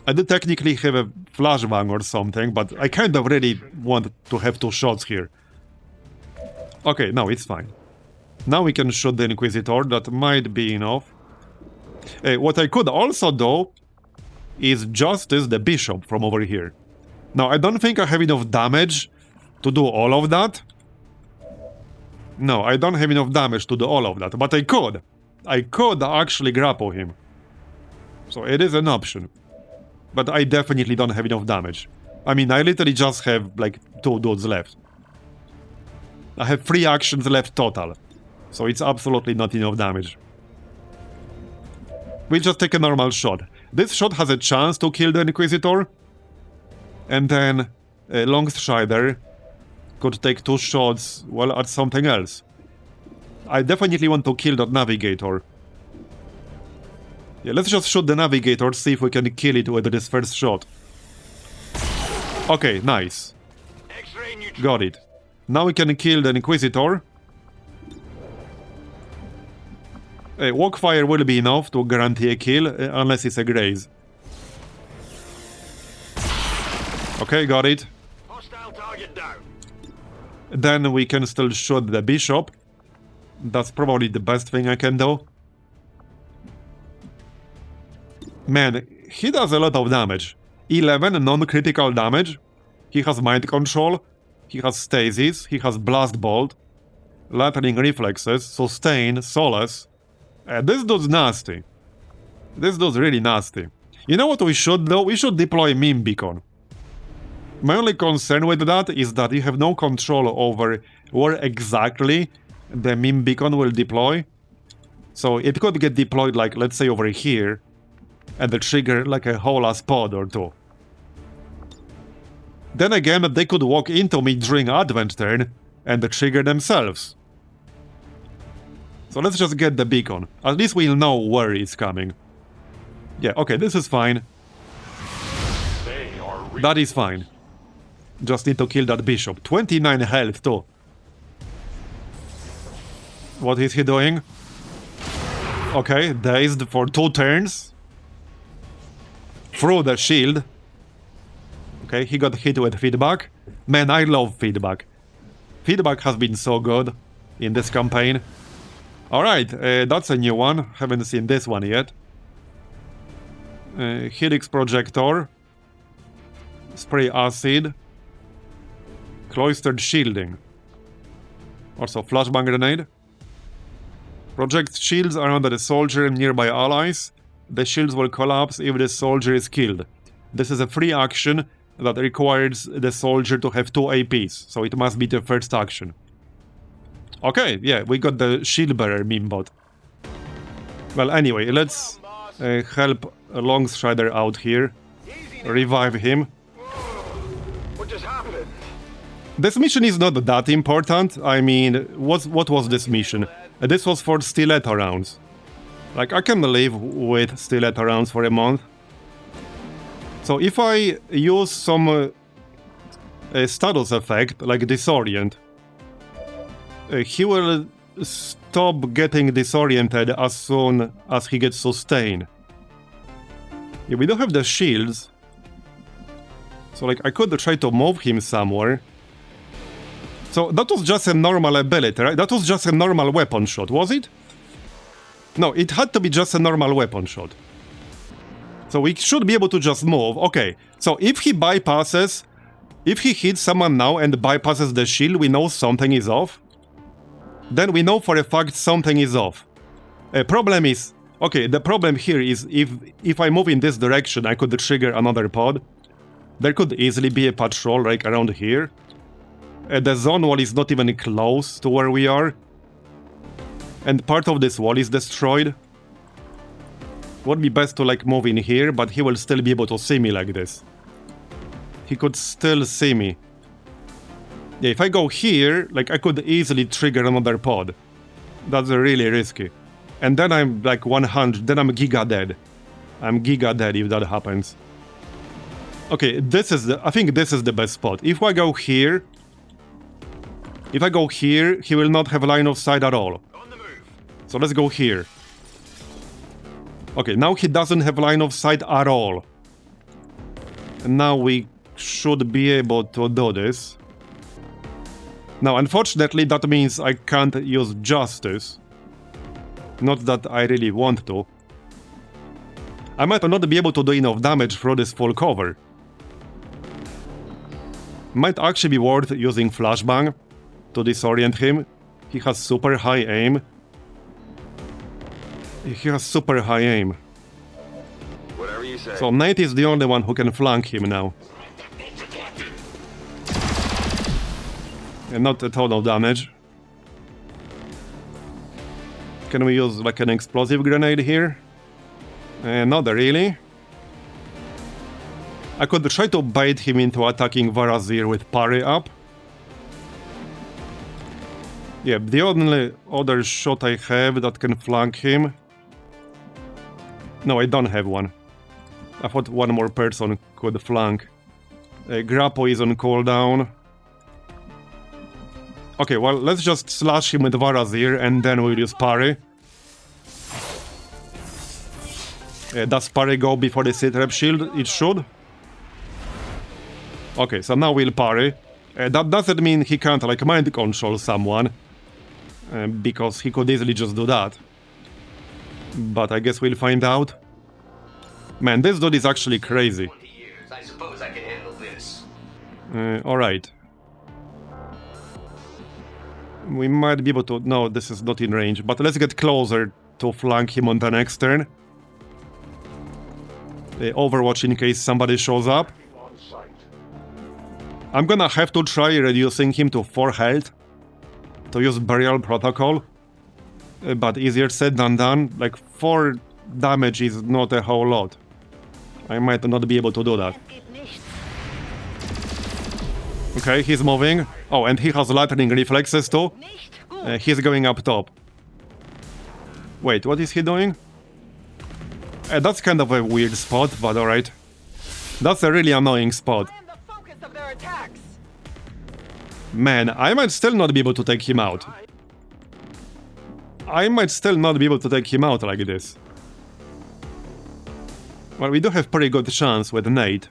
I do technically have a flashbang or something, but I kind of really want to have 2 shots here. Okay, no, it's fine. Now we can shoot the Inquisitor, that might be enough. What I could also do is justice the Bishop from over here. Now, I don't think I have enough damage to do all of that. No, I don't have enough damage to do all of that, but I could. I could actually grapple him. So it is an option. But I definitely don't have enough damage. I mean, I literally just have, like, 2 dudes left. I have 3 actions left total. So it's absolutely not enough damage. We'll just take a normal shot. This shot has a chance to kill the Inquisitor. And then Longstrider could take 2 shots, well, at something else. I definitely want to kill that Navigator. Yeah, let's just shoot the Navigator, see if we can kill it with this first shot. Okay, nice. Got it. Now we can kill the Inquisitor. Walkfire will be enough to guarantee a kill, unless it's a graze. Okay, got it. Hostile target down. Then we can still shoot the bishop. That's probably the best thing I can do. Man, he does a lot of damage. 11 non-critical damage. He has mind control. He has stasis. He has blast bolt. Lightning reflexes. Sustain. Solace. This dude's nasty. This dude's really nasty. You know what we should do? We should deploy meme beacon. My only concern with that is that you have no control over where exactly the meme beacon will deploy. So it could get deployed, like, let's say over here, and trigger like a whole ass pod or two. Then again, they could walk into me during advent turn and trigger themselves. So let's just get the beacon. At least we'll know where it's coming. Yeah, okay, this is fine. That is fine. Just need to kill that bishop. 29 health too. What is he doing? Okay, dazed for 2 turns. Through the shield. Okay, he got hit with feedback. Man, I love feedback. Feedback has been so good in this campaign. Alright, that's a new one. Haven't seen this one yet. Helix projector. Spray acid. Cloistered shielding. Also flashbang grenade. Project shields around the soldier and nearby allies. The shields will collapse if the soldier is killed. This is a free action that requires the soldier to have 2 APs, so it must be the first action. Okay, yeah, we got the shield bearer meme bot. Well, anyway, let's help Longstrider out here. Revive him. What just happened? This mission is not that important. I mean, what was this mission? This was for stiletto rounds. Like, I can live with stiletto rounds for a month. So if I use some status effect, like Disorient, he will stop getting disoriented as soon as he gets sustained. Yeah, we don't have the shields. So, like, I could try to move him somewhere. So, that was just a normal ability, right? That was just a normal weapon shot, was it? No, it had to be just a normal weapon shot. So we should be able to just move. Okay, so if he bypasses... If he hits someone now and bypasses the shield, we know something is off. Then we know for a fact something is off. Problem is... Okay, the problem here is if I move in this direction, I could trigger another pod. There could easily be a patrol, like, around here. The zone wall is not even close to where we are. And part of this wall is destroyed. Would be best to, like, move in here, but he will still be able to see me like this. He could still see me. Yeah, if I go here, like, I could easily trigger another pod. That's really risky. And then I'm, like, 100, then I'm giga dead. I'm giga dead if that happens. Okay, this is I think this is the best spot. If I go here... If I go here, he will not have line of sight at all. So let's go here. Okay, now he doesn't have line of sight at all. And now we should be able to do this. Now, unfortunately, that means I can't use Justice. Not that I really want to. I might not be able to do enough damage through this full cover. Might actually be worth using Flashbang to disorient him. He has super high aim. He has super high aim. Whatever you say. So Knight is the only one who can flank him now. And not a ton of damage. Can we use like an explosive grenade here? Not really. I could try to bait him into attacking Marbozir with parry up. Yeah, the only other shot I have that can flank him... No, I don't have one. I thought one more person could flank. Grappo is on cooldown. Okay, well, let's just slash him with Marbozir and then we'll use parry. Does parry go before the sit-rep shield? It should. Okay, so now we'll parry. That doesn't mean he can't, like, mind control someone. Because he could easily just do that. But I guess we'll find out. Man, this dude is actually crazy. 20 years. I suppose I can handle this. Alright. We might be able to... No, this is not in range. But let's get closer to flank him on the next turn. Overwatch in case somebody shows up. I'm gonna have to try reducing him to 4 health. To use Burial Protocol. But easier said than done. Like, 4 damage is not a whole lot. I might not be able to do that. Okay, he's moving. Oh, and he has lightning reflexes too. He's going up top. Wait, what is he doing? That's kind of a weird spot, but alright. That's a really annoying spot. Man, I might still not be able to take him out. I might still not be able to take him out like this. Well, we do have pretty good chance with Nate.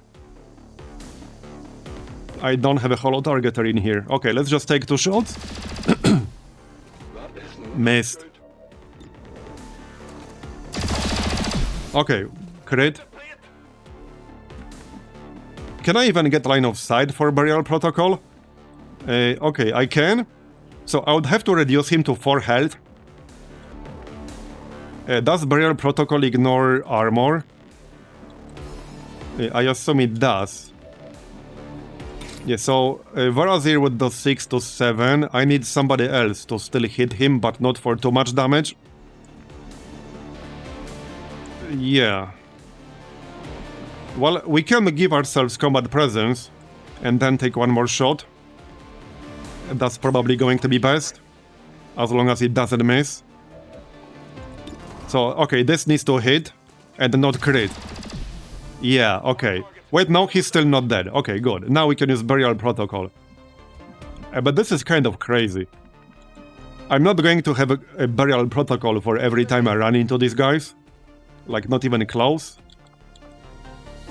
I don't have a holo targeter in here. Okay, let's just take 2 shots. Missed. Okay, crit. Can I even get line of sight for Burial Protocol? Okay, I can. So I would have to reduce him to 4 health. Does Burial Protocol ignore armor? I assume it does. Yeah, so Marbozir would do 6 to 7. I need somebody else to still hit him, but not for too much damage. Yeah. Well, we can give ourselves combat presence and then take 1 more shot. That's probably going to be best, as long as it doesn't miss. So, okay, this needs to hit and not crit. Yeah, okay. Wait, no, he's still not dead. Okay, good. Now we can use Burial Protocol. But this is kind of crazy. I'm not going to have a Burial Protocol for every time I run into these guys. Like, not even close.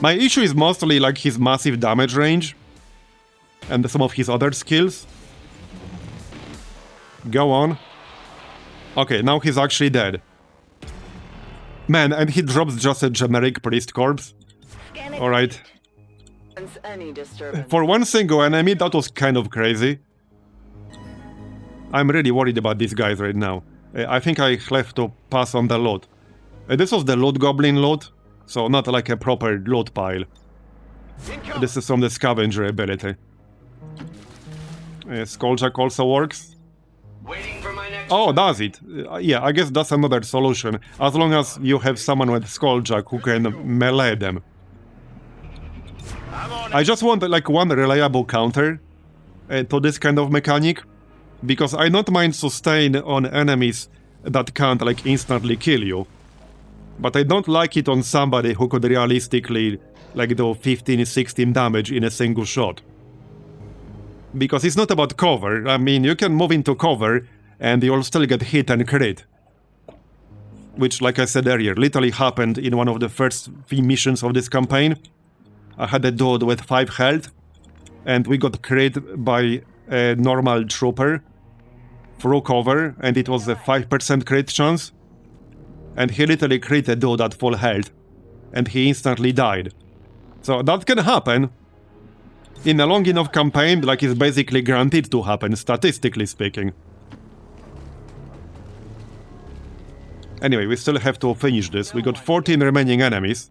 My issue is mostly, like, his massive damage range. And some of his other skills. Go on. Okay, now he's actually dead. Man, and he drops just a generic priest corpse. Alright. For one single enemy, that was kind of crazy. I'm really worried about these guys right now. I think I have to pass on the loot. This was the loot goblin loot, so not like a proper loot pile. This is from the scavenger ability. Skulljack also works. Waiting for my next Oh, does it? Yeah, I guess that's another solution. As long as you have someone with Skulljack who can melee them. I just want like one reliable counter to this kind of mechanic. Because I don't mind sustain on enemies that can't like instantly kill you. But I don't like it on somebody who could realistically like do 15-16 damage in a single shot. Because it's not about cover. I mean, you can move into cover and you'll still get hit and crit. Which, like I said earlier, literally happened in one of the first few missions of this campaign. I had a dude with 5 health and we got crit by a normal trooper through cover, and it was a 5% crit chance. And he literally crit a dude at full health, and he instantly died. So that can happen. In a long enough campaign, like it's basically guaranteed to happen, statistically speaking. Anyway, we still have to finish this. We got 14 remaining enemies.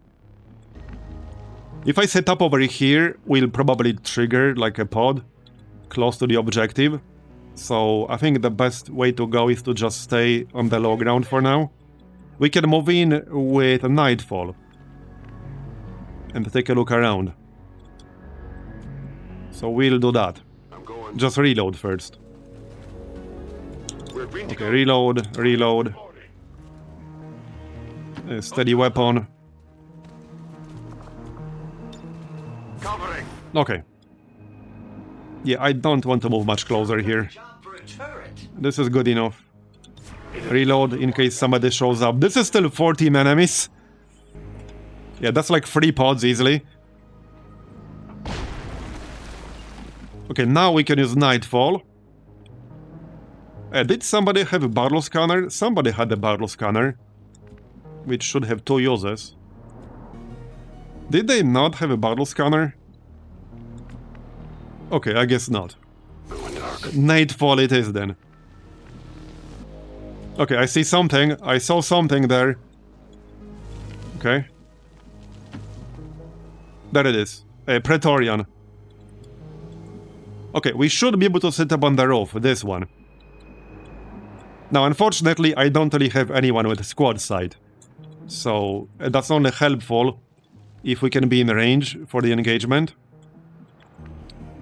If I set up over here, we'll probably trigger like a pod close to the objective. So I think the best way to go is to just stay on the low ground for now. We can move in with nightfall and take a look around. So we'll do that. Just reload first. Okay, reload. Steady weapon. Okay. Yeah, I don't want to move much closer here. This is good enough. Reload in case somebody shows up. This is still 14 enemies. Yeah, that's like 3 pods easily. Okay, now we can use Nightfall. Did somebody have a barrel scanner? Somebody had a barrel scanner, which should have 2 uses. Did they not have a barrel scanner? Okay, I guess not. Nightfall it is then. Okay, I see something. I saw something there. Okay. There it is. A Praetorian. Okay, we should be able to sit up on the roof, this one. Now, unfortunately, I don't really have anyone with squad sight. So, that's only helpful if we can be in range for the engagement.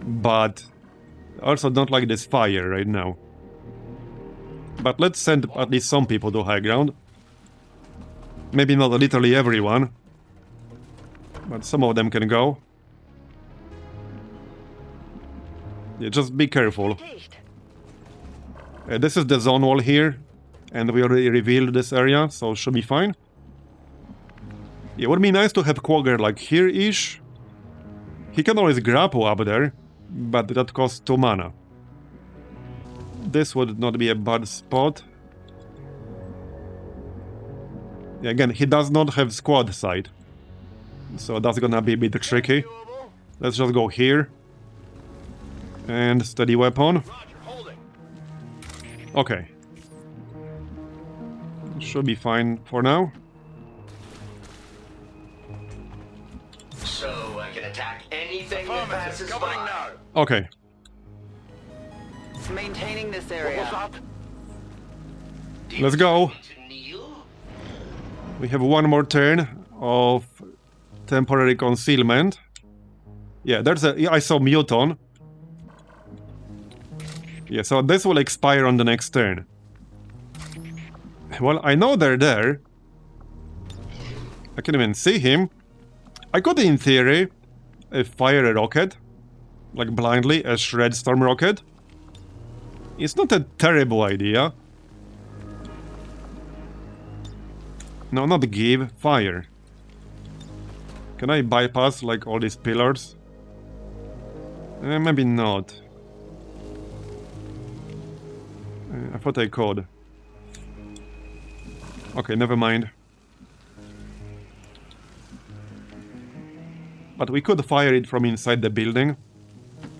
But I also don't like this fire right now. But let's send at least some people to high ground. Maybe not literally everyone. But some of them can go. Yeah, just be careful. This is the zone wall here. And we already revealed this area, so it should be fine. It would be nice to have Quagger like here-ish. He can always grapple up there, but that costs 2 mana. This would not be a bad spot. Yeah, again, he does not have squad sight. So that's gonna be a bit tricky. Let's just go here. And steady weapon. Okay. Should be fine for now. So I can attack anything that passes by. Okay. Maintaining this area. Let's go. To kneel? We have one more turn of temporary concealment. Yeah, there's a... I saw Muton. Yeah, so this will expire on the next turn. Well, I know they're there. I can't even see him. I could, in theory, fire a rocket. Like blindly, a Shred Storm rocket. It's not a terrible idea. No, not give, fire. Can I bypass, like, all these pillars? Maybe not. I thought I could. Okay, never mind. But we could fire it from inside the building.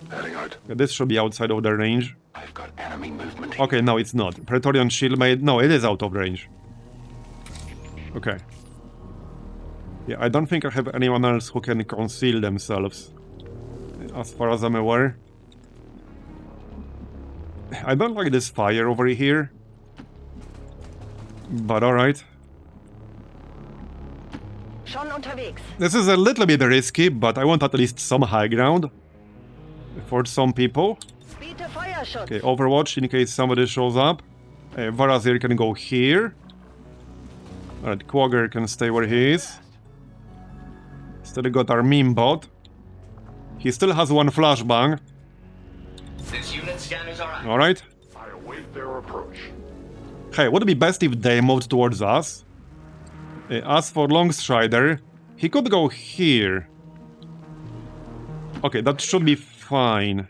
Heading out. Yeah, this should be outside of the range. I've got enemy movement. Okay, no, it's not. Praetorian Shield made... No, it is out of range. Okay. Yeah, I don't think I have anyone else who can conceal themselves. As far as I'm aware. I don't like this fire over here. But alright. Schon unterwegs. This is a little bit risky, but I want at least some high ground. For some people. Biete Feuerschutz. Okay, Overwatch in case somebody shows up. Marbozir can go here. Alright, Quagger can stay where he is. Still got our meme bot. He still has one flashbang. This unit scanner's alright. Alright. I await their approach. Hey, would it be best if they moved towards us? As for Longstrider, he could go here. Okay, that should be fine.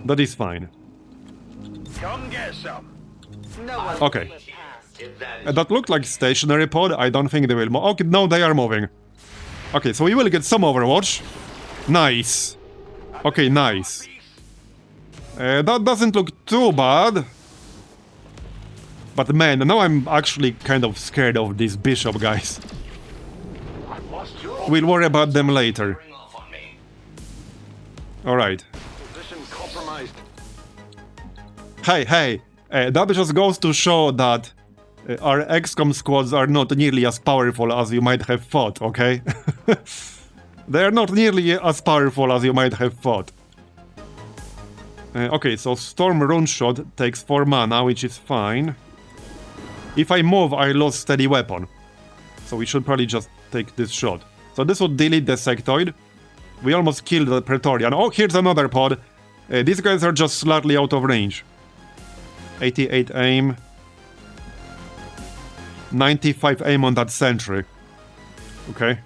That is fine. Come get some. No one Okay. will pass. If that is That looked like stationary pod. I don't think they will move. Okay, no, they are moving. Okay, so we will get some Overwatch. Nice. Okay, nice. That doesn't look too bad. But man, now I'm actually kind of scared of these bishop guys. I've lost your We'll worry about them later. ring off on me. Alright. Position compromised. Hey, that just goes to show that our XCOM squads are not nearly as powerful as you might have thought, okay? They are not nearly as powerful as you might have thought. Okay, so Storm Rune Shot takes 4 mana, which is fine. If I move, I lose steady weapon. So we should probably just take this shot. So this would delete the sectoid. We almost killed the Praetorian. Oh, here's another pod. These guys are just slightly out of range. 88 aim. 95 aim on that sentry. Okay.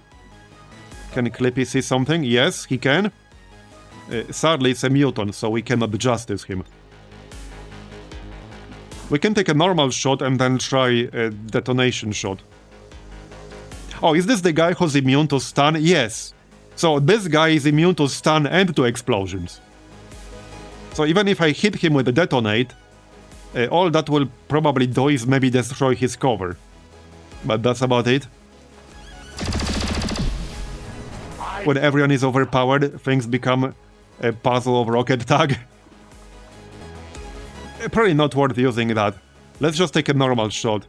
Can Clippy see something? Yes, he can. Sadly, it's a mutant, so we cannot justice him. We can take a normal shot and then try a detonation shot. Oh, is this the guy who's immune to stun? Yes. So this guy is immune to stun and to explosions. So even if I hit him with a detonate, all that will probably do is maybe destroy his cover. But that's about it. When everyone is overpowered, things become a puzzle of rocket tag. Probably not worth using that. Let's just take a normal shot.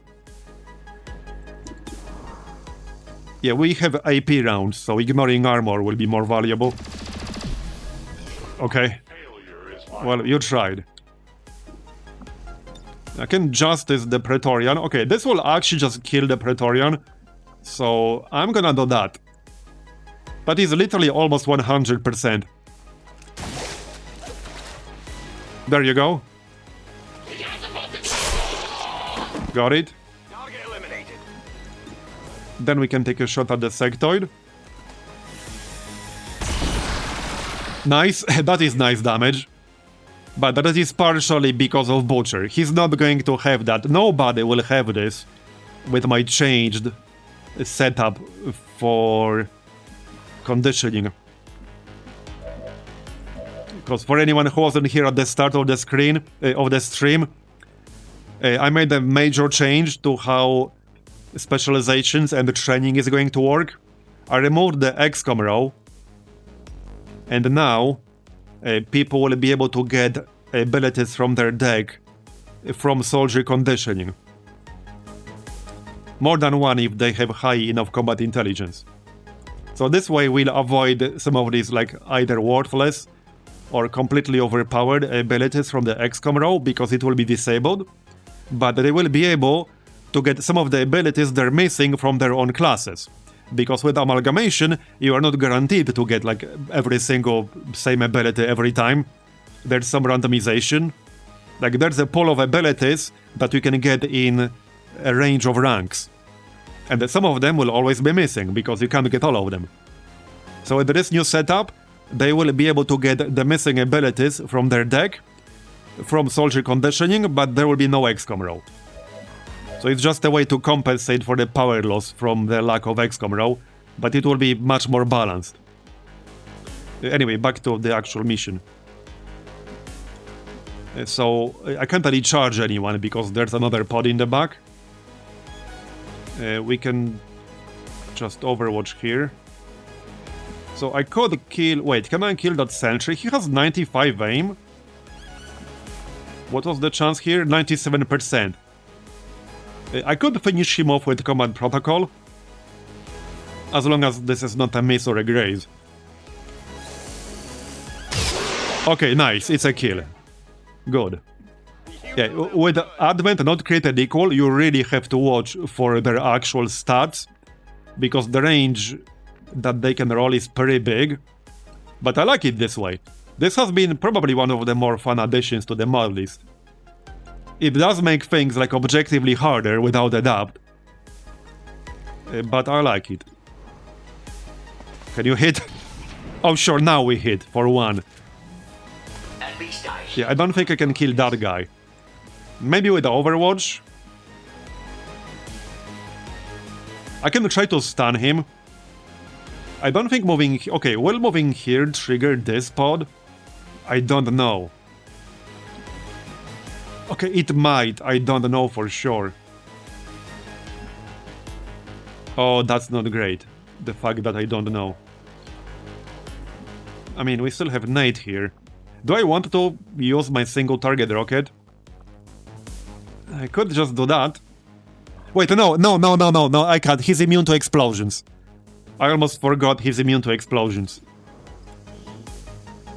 Yeah, we have AP rounds, so ignoring armor will be more valuable. Okay. Well, you tried. I can justice the Praetorian. Okay, this will actually just kill the Praetorian. So, I'm gonna do that. That is literally almost 100%. There you go. Got it. Target eliminated. Then we can take a shot at the sectoid. Nice, that is nice damage. But that is partially because of Butcher. He's not going to have that. Nobody will have this with my changed setup for conditioning. Because for anyone who wasn't here at the start of the screen, of the stream, I made a major change to how specializations and training is going to work. I removed the XCOM row, and now people will be able to get abilities from their deck from soldier conditioning. More than one if they have high enough combat intelligence. So this way we'll avoid some of these like either worthless or completely overpowered abilities from the XCOM row because it will be disabled. But they will be able to get some of the abilities they're missing from their own classes. Because with amalgamation, you are not guaranteed to get like every single same ability every time. There's some randomization. Like there's a pool of abilities that you can get in a range of ranks. And some of them will always be missing because you can't get all of them. So with this new setup, they will be able to get the missing abilities from their deck, from soldier conditioning, but there will be no XCOM row. So it's just a way to compensate for the power loss from the lack of XCOM row, but it will be much more balanced. Anyway, back to the actual mission. So I can't really charge anyone because there's another pod in the back. We can just overwatch here. So I could kill... Wait, can I kill that sentry? He has 95 aim. What was the chance here? 97%. I could finish him off with command protocol. As long as this is not a miss or a graze. Okay, nice. It's a kill. Good. Yeah, with Advent not created equal, you really have to watch for their actual stats. Because the range that they can roll is pretty big. But I like it this way. This has been probably one of the more fun additions to the mod list. It does make things like objectively harder without a doubt. But I like it. Can you hit? Oh sure, now we hit for one. At least I Yeah, I don't think I can kill that guy. Maybe with the Overwatch? I can try to stun him. I don't think moving... Okay, will moving here trigger this pod? I don't know. Okay, it might. I don't know for sure. Oh, that's not great. The fact that I don't know. I mean, we still have Nate here. Do I want to use my single target rocket? I could just do that. Wait, no, I can't. He's immune to explosions. I almost forgot he's immune to explosions.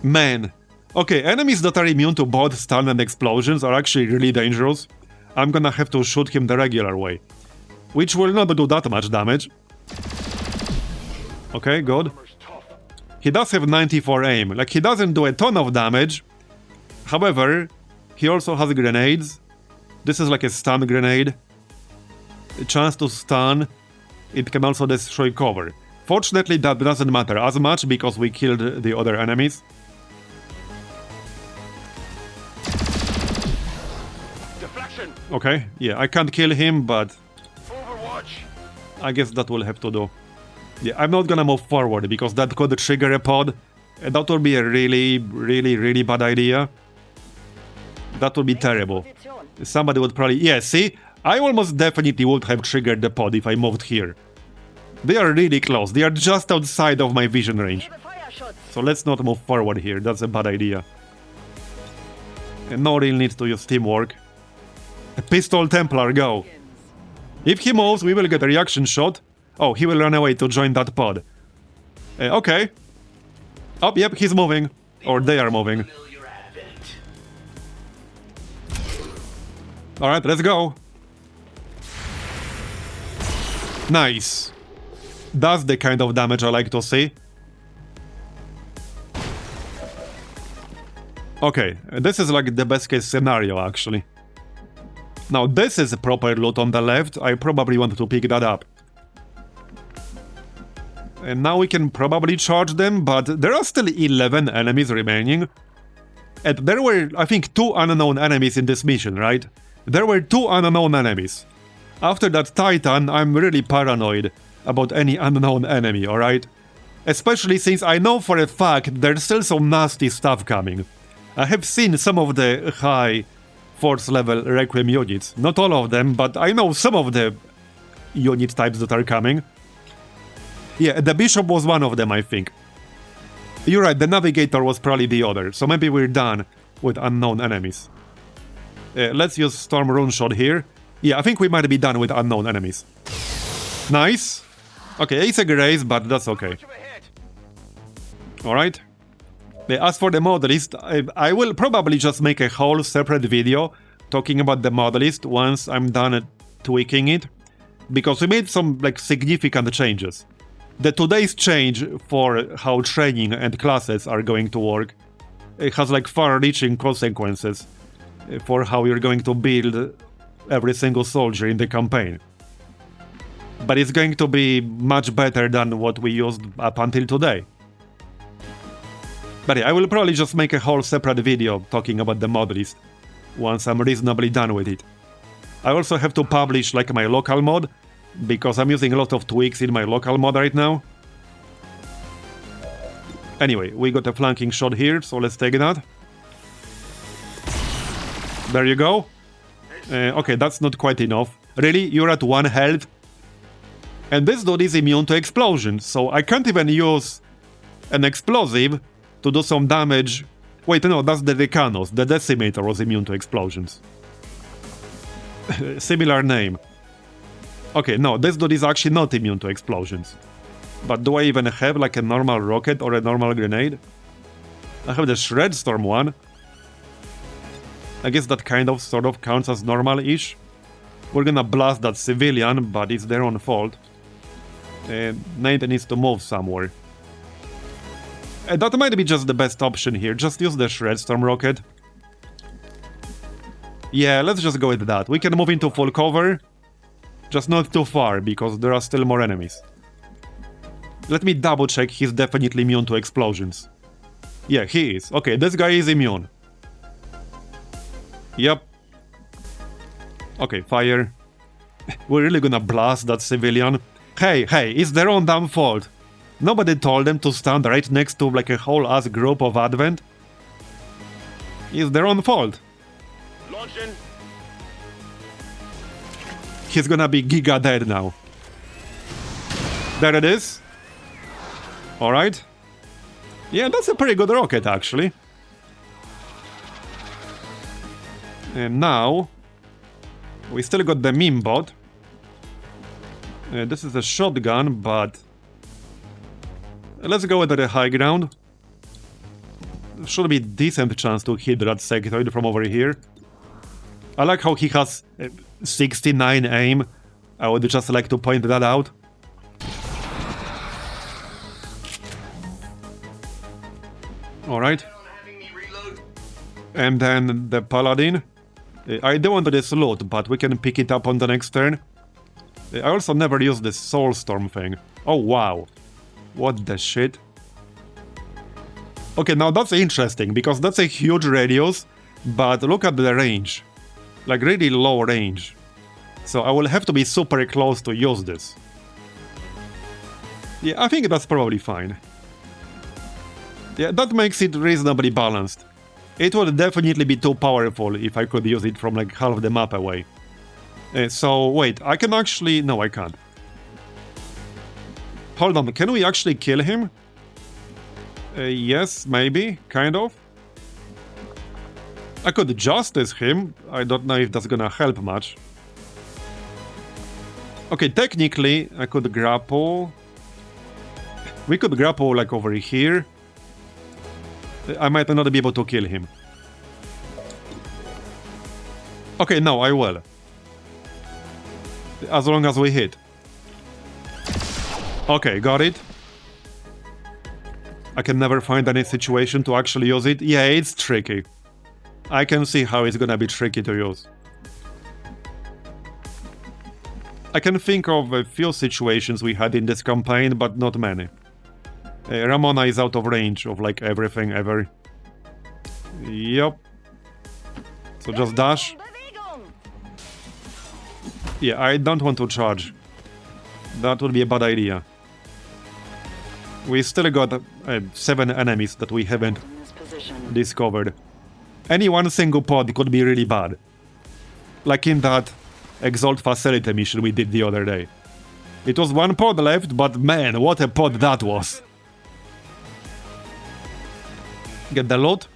Man. Okay, enemies that are immune to both stun and explosions are actually really dangerous. I'm gonna have to shoot him the regular way. Which will not do that much damage. Okay, good. He does have 94 aim. Like, he doesn't do a ton of damage. However, he also has grenades. This is like a stun grenade. A chance to stun. it can also destroy cover. Fortunately, that doesn't matter as much because we killed the other enemies. Deflection. Okay, yeah, I can't kill him, but Overwatch. I guess that will have to do. Yeah, I'm not gonna move forward because that could trigger a pod. And that would be a really bad idea. That would be terrible. Position. Somebody would probably... Yeah, see? I almost definitely would have triggered the pod if I moved here. They are really close. They are just outside of my vision range. Gebe Feuerschutz. So let's not move forward here. That's a bad idea. And no real need to use teamwork. A Pistol Templar, go. If he moves, we will get a reaction shot. Oh, he will run away to join that pod. Okay. Oh, yep, he's moving. Or they are moving. Familiar advent. Alright, let's go. Nice. That's the kind of damage I like to see. Okay, this is like the best case scenario, actually. Now, this is a proper loot on the left. I probably want to pick that up. And now we can probably charge them, but there are still 11 enemies remaining. And there were, I think, 2 unknown enemies in this mission, right? There were 2 unknown enemies. After that Titan, I'm really paranoid about any unknown enemy, alright? Especially since I know for a fact there's still some nasty stuff coming. I have seen some of the high force level Requiem units. Not all of them, but I know some of the unit types that are coming. Yeah, the Bishop was one of them, I think. You're right, the Navigator was probably the other, so maybe we're done with unknown enemies. Let's use Storm Rune Shot here. Yeah, I think we might be done with unknown enemies. Nice. Okay, it's a grace, but that's okay. Alright. As for the Modelist, I will probably just make a whole separate video talking about the Modelist once I'm done tweaking it. Because we made some like significant changes. Today's change for how training and classes are going to work, it has like far-reaching consequences for how you're going to build every single soldier in the campaign. But it's going to be much better than what we used up until today. But yeah, I will probably just make a whole separate video talking about the Modelist once I'm reasonably done with it. I also have to publish like my local mod, because I'm using a lot of tweaks in my local mod right now. Anyway, we got a flanking shot here, so let's take that. There you go. Okay, that's not quite enough. Really? You're at 1 health? And this dude is immune to explosions, so I can't even use an explosive to do some damage. Wait, no, that's the Decanos. The Decimator was immune to explosions. Similar name. Okay, no, this dude is actually not immune to explosions. But do I even have like a normal rocket or a normal grenade? I have the Shred Storm one. I guess that kind of sort of counts as normal-ish. We're gonna blast that civilian, but it's their own fault. Nate needs to move somewhere. That might be just the best option here. Just use the Shred Storm rocket. Yeah, let's just go with that. We can move into full cover. Just not too far, because there are still more enemies. Let me double check, he's definitely immune to explosions. Yeah, he is. Okay, this guy is immune. Yep. Okay, fire. We're really gonna blast that civilian. Hey, it's their own damn fault. Nobody told them to stand right next to like a whole ass group of Advent. It's their own fault. Launching. He's gonna be giga dead now. There it is. Alright. Yeah, that's a pretty good rocket, actually. And now... we still got the meme bot. This is a shotgun, but... let's go with the high ground. Should be decent chance to hit that sectoid from over here. I like how he has 69 aim. I would just like to point that out. Alright. And then the Paladin. I don't want this loot, but we can pick it up on the next turn. I also never used this Soulstorm thing. Oh wow. What the shit? Okay, now that's interesting, because that's a huge radius, but look at the range. Like, really low range. So I will have to be super close to use this. Yeah, I think that's probably fine. Yeah, that makes it reasonably balanced. It would definitely be too powerful if I could use it from like half the map away. So, wait, I can actually... No, I can't. Hold on, can we actually kill him? Yes, maybe, kind of. I could justice him. I don't know if that's gonna help much. Okay, technically, I could grapple. We could grapple, like, over here. I might not be able to kill him. Okay, no, I will. As long as we hit. Okay, got it. I can never find any situation to actually use it. Yeah, it's tricky. I can see how it's gonna be tricky to use. I can think of a few situations we had in this campaign, but not many. Ramona is out of range of like everything ever. Yup. So just dash. Yeah, I don't want to charge. That would be a bad idea. We still got 7 enemies that we haven't discovered. Any one single pod could be really bad. Like in that Exalt Facility mission we did the other day. It was 1 pod left, but man, what a pod that was. Get the loot.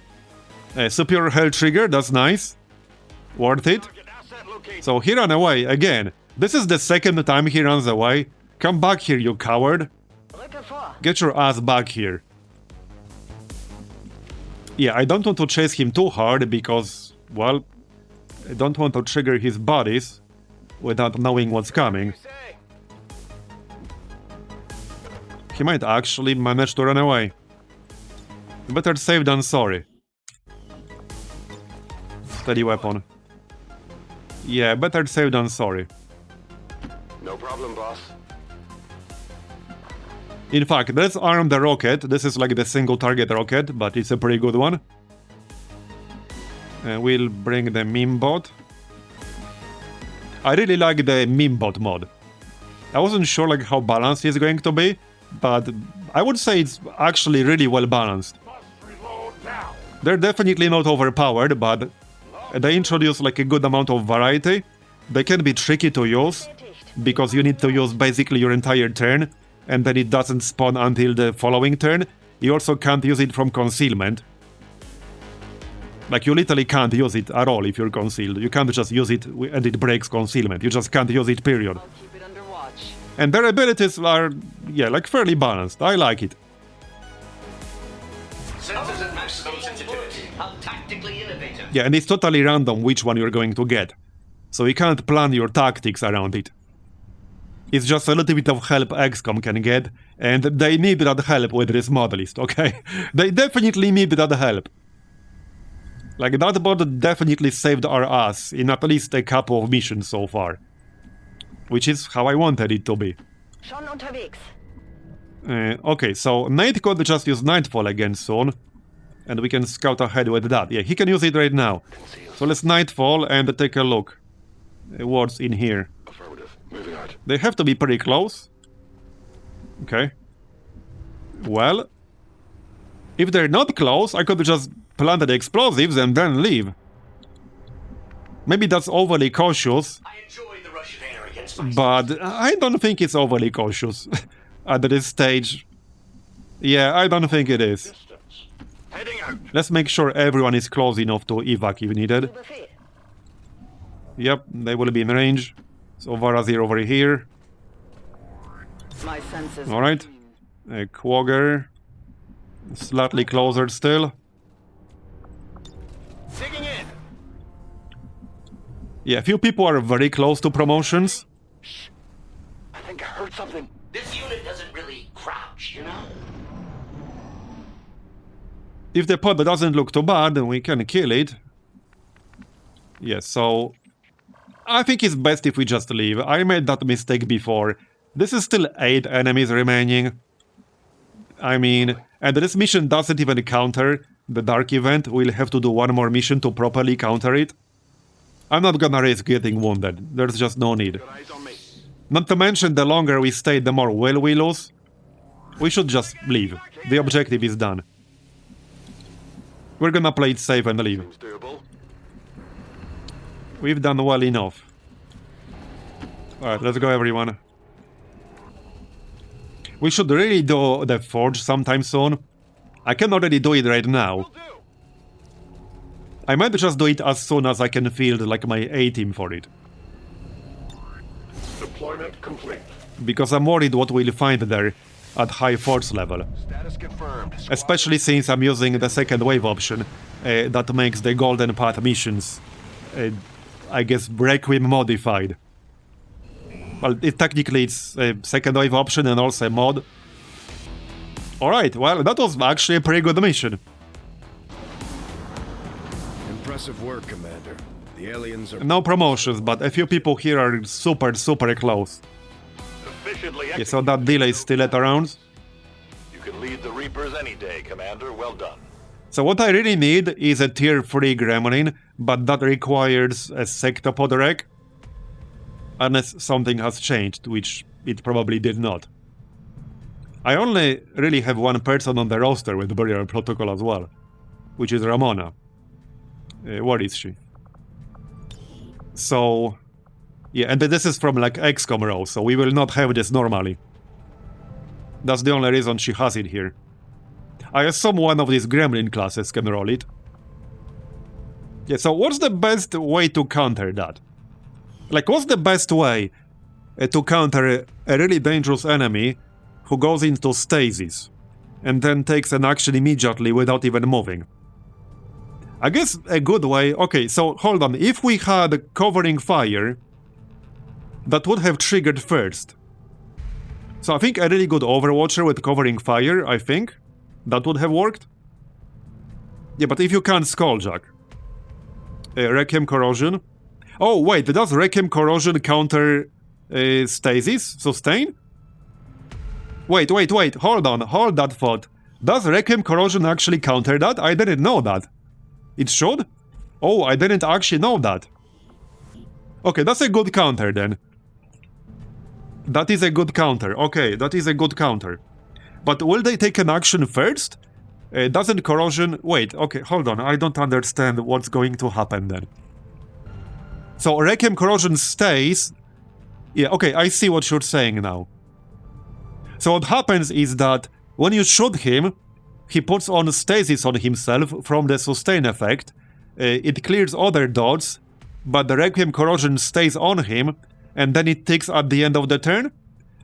Superior Hell Trigger, that's nice. Worth it. So he ran away again. This is the second time he runs away. Come back here, you coward. Get your ass back here. Yeah, I don't want to chase him too hard because, well, I don't want to trigger his bodies without knowing what's coming. He might actually manage to run away. Better safe than sorry. Steady weapon. Yeah, better safe than sorry. No problem, boss. In fact, let's arm the rocket. This is like the single target rocket, but it's a pretty good one. And we'll bring the meme bot. I really like the meme bot mod. I wasn't sure like how balanced it's going to be, but I would say it's actually really well balanced. They're definitely not overpowered, but they introduce like a good amount of variety. They can be tricky to use, because you need to use basically your entire turn, and then it doesn't spawn until the following turn. You also can't use it from concealment. Like, you literally can't use it at all if you're concealed. You can't just use it and it breaks concealment. You just can't use it, period. Keep it under watch. And their abilities are, yeah, like fairly balanced. I like it. Sensors at maximum sensitivity. How tactically innovative. Yeah, and it's totally random which one you're going to get. So you can't plan your tactics around it. It's just a little bit of help XCOM can get, and they need that help with this modelist, okay? They definitely need that help. Like, that bot definitely saved our ass in at least a couple of missions so far. Which is how I wanted it to be. Schon unterwegs. Okay, so Nate could just use Nightfall again soon. And we can scout ahead with that. Yeah, he can use it right now. So let's Nightfall and take a look. What's in here? Affirmative. Moving out. They have to be pretty close. Okay. Well, if they're not close, I could just plant the explosives and then leave. Maybe that's overly cautious, I enjoy the Russian air against my but I don't think it's overly cautious at this stage. Yeah, I don't think it is. Heading out. Let's make sure everyone is close enough to evac if needed. Befehl. Yep, they will be in range. So Marbozir over here. My senses. Alright. Quagger. Slightly closer still. Digging in. Yeah, a few people are very close to promotions. I think I heard something. This unit doesn't really crouch, you know? If the pod doesn't look too bad, then we can kill it. Yeah, so I think it's best if we just leave. I made that mistake before. This is still 8 enemies remaining. I mean, and this mission doesn't even counter the dark event. We'll have to do one more mission to properly counter it. I'm not gonna risk getting wounded. There's just no need. Not to mention, the longer we stay, the more will we lose. We should just leave. The objective is done. We're gonna play it safe and leave. We've done well enough. Alright, let's go everyone. We should really do the forge sometime soon. I can already do it right now. I might just do it as soon as I can field like my A-team for it. Deployment complete. Because I'm worried what we'll find there at high force level. Status confirmed. Especially since I'm using the second wave option that makes the Golden Path missions, I guess, Requiem modified. Well, technically it's a second wave option and also a mod. Alright, well, that was actually a pretty good mission. Impressive work, Commander. The aliens are... No promotions, but a few people here are super close. Efficiently Yeah, so that delay is still at around. You can lead the Reapers any day, Commander. Well done. So what I really need is a tier 3 gremlin, but that requires a sectopod rec. Unless something has changed, which it probably did not. I only really have one person on the roster with Burial Protocol as well, which is Ramona. Where is she? So... yeah, and this is from like XCOM row, so we will not have this normally. That's the only reason she has it here. I assume one of these gremlin classes can roll it. Yeah, so what's the best way to counter that? Like, what's the best way to counter a really dangerous enemy who goes into stasis and then takes an action immediately without even moving? I guess a good way... okay, so hold on. If we had covering fire, that would have triggered first. So I think a really good Overwatcher with covering fire, I think, that would have worked. Yeah, but if you can't Skulljack. Requiem Corrosion. Oh, wait, does Requiem Corrosion counter stasis? Sustain? Wait, hold on, hold that thought. Does Requiem Corrosion actually counter that? I didn't know that. It should? Oh, I didn't actually know that. Okay, that's a good counter then. That is a good counter. Okay, that is a good counter. But will they take an action first? Doesn't Corrosion... wait, okay, hold on. I don't understand what's going to happen then. So Requiem Corrosion stays... yeah, okay, I see what you're saying now. So what happens is that when you shoot him, he puts on stasis on himself from the sustain effect. It clears other dots, but the Requiem Corrosion stays on him, and then it ticks at the end of the turn?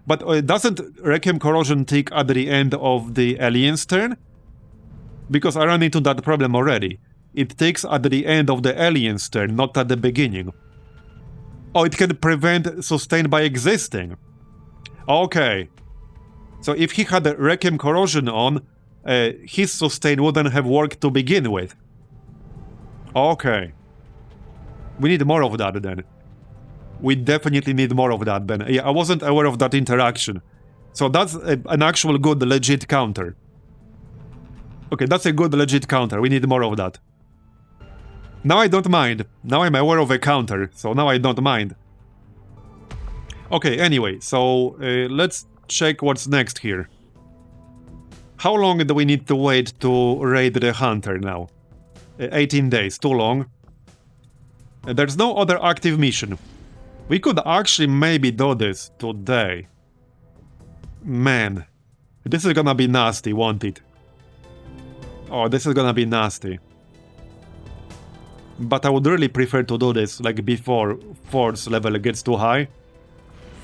But doesn't Requiem Corrosion tick at the end of the alien's turn? Because I ran into that problem already. It ticks at the end of the alien's turn, not at the beginning. Oh, it can prevent sustain by existing. Okay. So if he had a Requiem Corrosion on, his sustain wouldn't have worked to begin with. Okay. We need more of that then. We definitely need more of that then. Yeah, I wasn't aware of that interaction. So that's an actual good legit counter. Okay, that's a good legit counter. We need more of that. Now I don't mind. Now I'm aware of a counter, so now I don't mind. Okay, anyway, so let's check what's next here. How long do we need to wait to raid the hunter now? 18 days, too long. There's no other active mission. We could actually maybe do this today. Man, this is gonna be nasty, won't it? Oh, this is gonna be nasty. But I would really prefer to do this, like, before force level gets too high.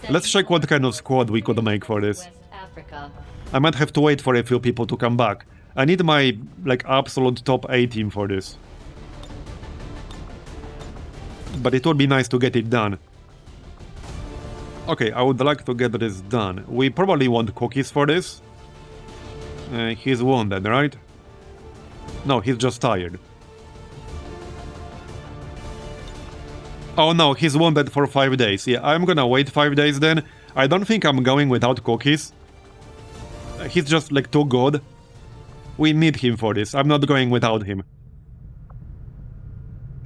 Let's check what kind of squad we could make for this. West Africa. I might have to wait for a few people to come back. I need my, like, absolute top A team for this. But it would be nice to get it done. Okay, I would like to get this done. We probably want cookies for this. He's wounded, right? No, he's just tired. Oh no, he's wounded for 5 days. Yeah, I'm gonna wait 5 days then. I don't think I'm going without cookies. He's just like too good. We need him for this. I'm not going without him.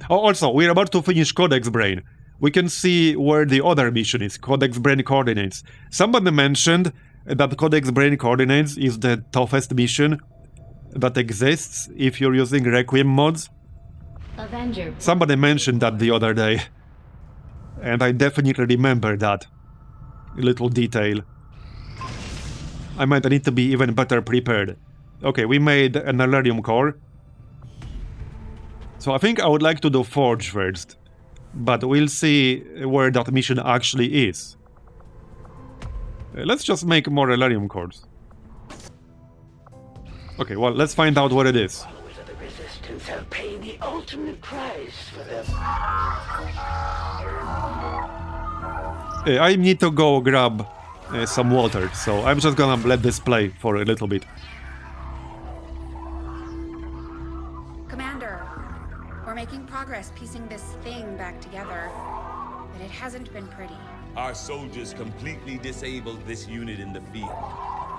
Oh, also, we're about to finish Codex Brain. We can see where the other mission is, Codex Brain Coordinates. Somebody mentioned that Codex Brain Coordinates is the toughest mission that exists if you're using Requiem mods. Avenger. Somebody mentioned that the other day. And I definitely remember that little detail. I might need to be even better prepared. Okay, we made an Alerium core. So I think I would like to do Forge first. But we'll see where that mission actually is. Let's just make more Alerium cores. Okay, well, let's find out what it is. Followers of the Resistance have paid the ultimate price for them. I need to go grab some water, so I'm just gonna let this play for a little bit. Commander, we're making progress piecing this thing back together, but it hasn't been pretty. Our soldiers completely disabled this unit in the field.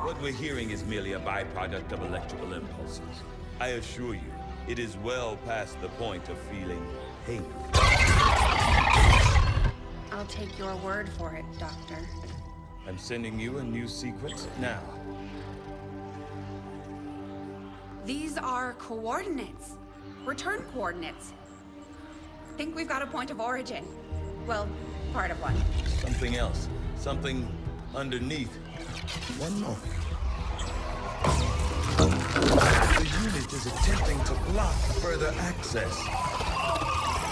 What we're hearing is merely a byproduct of electrical impulses. I assure you, it is well past the point of feeling pain. I'll take your word for it, Doctor. I'm sending you a new secret now. These are coordinates. Return coordinates. Think we've got a point of origin. Well, part of one. Something else. Something underneath. One moment. The unit is attempting to block further access.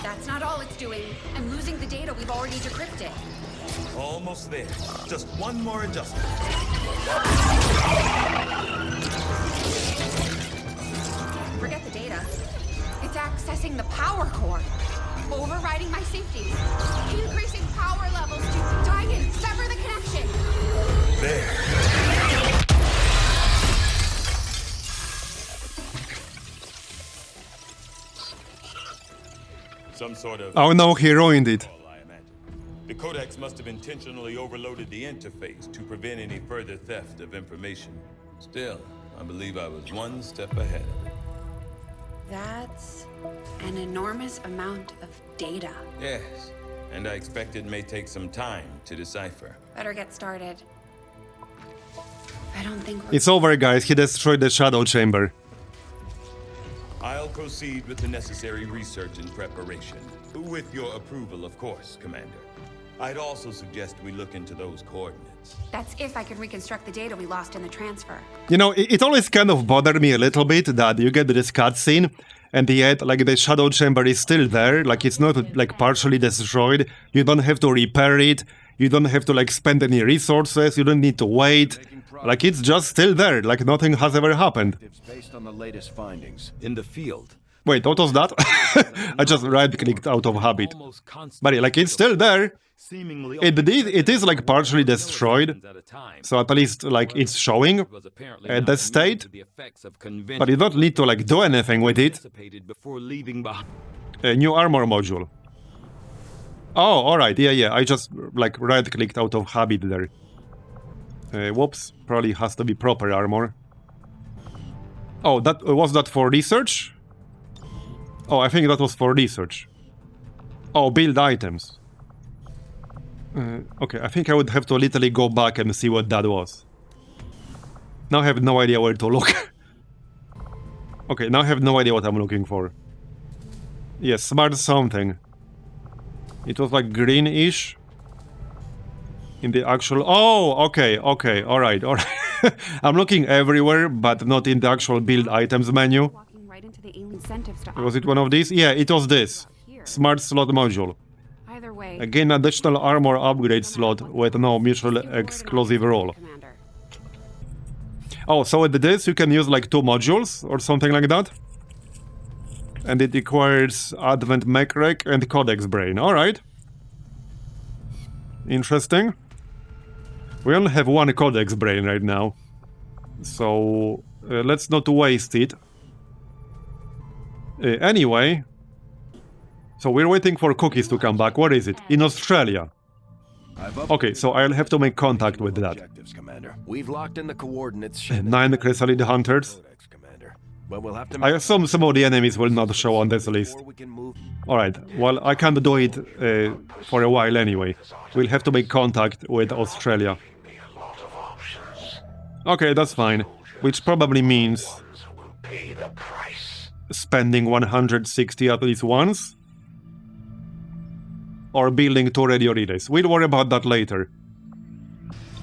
That's not all it's doing. I'm losing the data we've already decrypted. Almost there. Just one more adjustment. Forget the data. It's accessing the power core. Overriding my safety. Increasing power levels to tie in, sever the connection. There. Some sort of... Oh no, he ruined it. I imagine. The Codex must have intentionally overloaded the interface to prevent any further theft of information. Still, I believe I was one step ahead of it. That's an enormous amount of data. Yes, and I expect it may take some time to decipher. Better get started. I don't think we're... It's over, guys. He destroyed the Shadow Chamber. I'll proceed with the necessary research and preparation. With your approval, of course, Commander. I'd also suggest we look into those coordinates. That's if I can reconstruct the data we lost in the transfer. You know, it always kind of bothered me a little bit that you get this cutscene, and yet, like, the Shadow Chamber is still there. Like, it's not, like, partially destroyed. You don't have to repair it. You don't have to, like, spend any resources. You don't need to wait. Like, it's just still there. Like, nothing has ever happened. Based on the latest findings in the field. Wait, what was that? I just right-clicked out of habit. But, like, it's still there. It is, like, partially destroyed. So at least, like, it's showing the state. But you don't need to, like, do anything with it. A new armor module. Oh, alright, yeah, I just, like, right-clicked out of habit there. Whoops, probably has to be proper armor. Oh, was that for research? Oh, I think that was for research. Oh, build items. Okay, I think I would have to literally go back and see what that was. Now I have no idea where to look. Okay, now I have no idea what I'm looking for. Yes, smart something. It was like greenish. In the actual... Oh, okay, alright. I'm looking everywhere, but not in the actual build items menu. Walking right into the alien incentives to Was it one of these? Yeah, it was this. Smart slot module. Either way, Again, additional armor upgrade slot with no mutual exclusive role. Commander. Oh, so with this you can use like 2 modules or something like that? And it requires Advent Mech and Codex Brain. Alright. Interesting. We only have 1 Codex Brain right now. So let's not waste it. Anyway. So we're waiting for cookies to come back. Where is it? In Australia. Okay, so I'll have to make contact with that. Objectives, Commander. We've locked in the coordinates. 9 Chrysalid hunters. Commander. But we'll have to I assume some of the enemies will not show on this list. before we can move. Alright, well, I can't do it for a while anyway. We'll have to make contact with Australia. Okay, that's fine. Which probably means Pay the price. spending 160 at least once. Or building 2 radio relays. We'll worry about that later.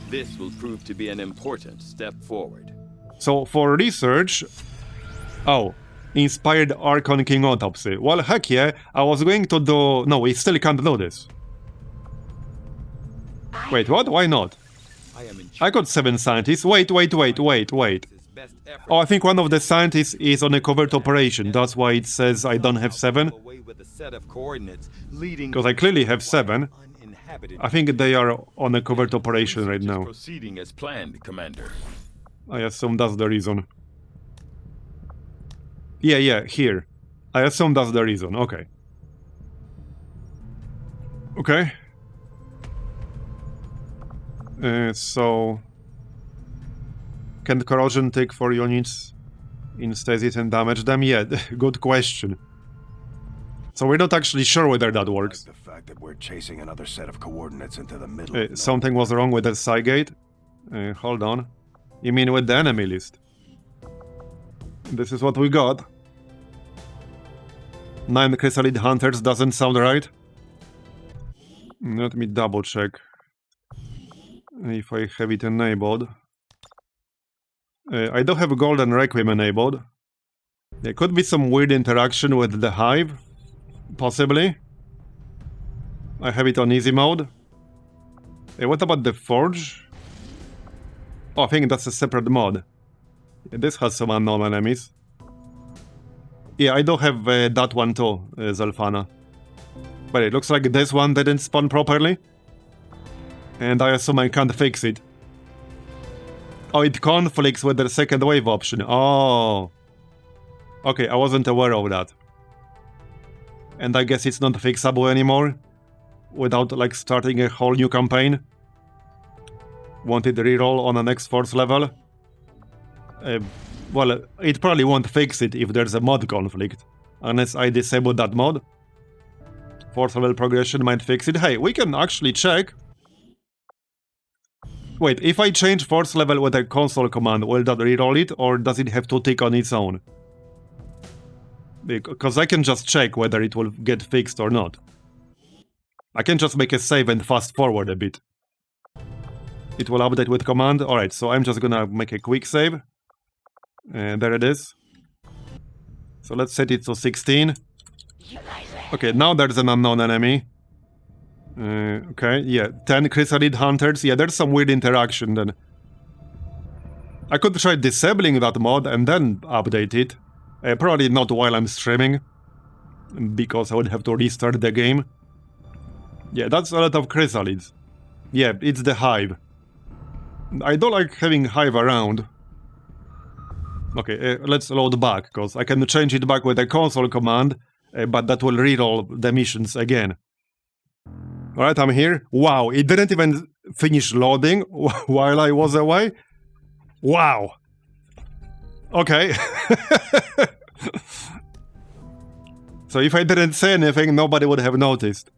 This will prove to be an important step forward. So, for research... Oh, inspired Archon King Autopsy. Well, heck yeah, I was going to do... No, we still can't do this. Wait, what? Why not? I got 7 scientists. Wait. Oh, I think one of the scientists is on a covert operation. That's why it says I don't have 7. Because I clearly have 7. I think they are on a covert operation right now. Proceeding as planned, Commander. I assume that's the reason. Yeah, here. I assume that's the reason. Okay. Okay. So... Can corrosion take 4 units in stasis and damage them? Yeah, good question. So we're not actually sure whether that works. The fact that we're chasing another set of coordinates into the middle. Something was wrong with the Cygate. Hold on. You mean with the enemy list? This is what we got. 9 Chrysalid Hunters doesn't sound right. Let me double check if I have it enabled. I do have Golden Requiem enabled. There could be some weird interaction with the Hive. Possibly. I have it on easy mode. What about the Forge? Oh, I think that's a separate mod. This has some unknown enemies. Yeah, I do have that one too, Zalfana. But it looks like this one didn't spawn properly. And I assume I can't fix it. Oh, it conflicts with the second wave option. Oh. Okay, I wasn't aware of that. And I guess it's not fixable anymore. Without, like, starting a whole new campaign. Wanted to reroll on the next force level. Well, it probably won't fix it if there's a mod conflict. Unless I disable that mod. Force level progression might fix it. Hey, we can actually check. Wait, if I change force level with a console command, will that reroll it, or does it have to tick on its own? Because I can just check whether it will get fixed or not. I can just make a save and fast forward a bit. It will update with command. Alright, so I'm just gonna make a quick save. And there it is. So let's set it to 16. Okay, now there's an unknown enemy. Okay, yeah, 10 Chrysalid Hunters. Yeah, there's some weird interaction then. I could try disabling that mod and then update it. Probably not while I'm streaming. Because I would have to restart the game. Yeah, that's a lot of Chrysalids. Yeah, it's the Hive. I don't like having Hive around. Okay, let's load back, because I can change it back with a console command, but that will reroll the missions again. Alright, I'm here. Wow, it didn't even finish loading while I was away? Wow. Okay. So if I didn't say anything, nobody would have noticed.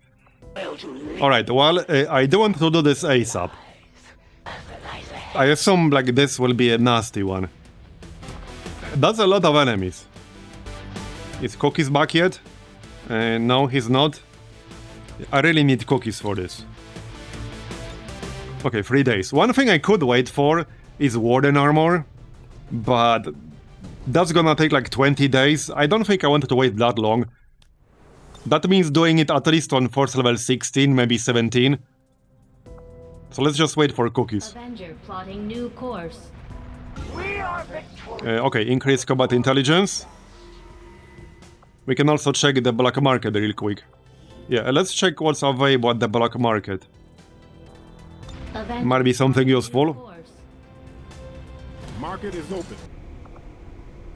Alright, well, I do want to do this ASAP. I assume, like, this will be a nasty one. That's a lot of enemies. Is Cookies back yet? No, he's not. I really need Cookies for this. Okay, 3 days. One thing I could wait for is Warden Armor, but that's gonna take like 20 days. I don't think I wanted to wait that long. That means doing it at least on force level 16, maybe 17. So let's just wait for Cookies. Avenger plotting new course. Okay, increase combat intelligence. We can also check the black market real quick. Yeah, let's check what's available at the black market. Avenger Might be something useful. course. Market is open.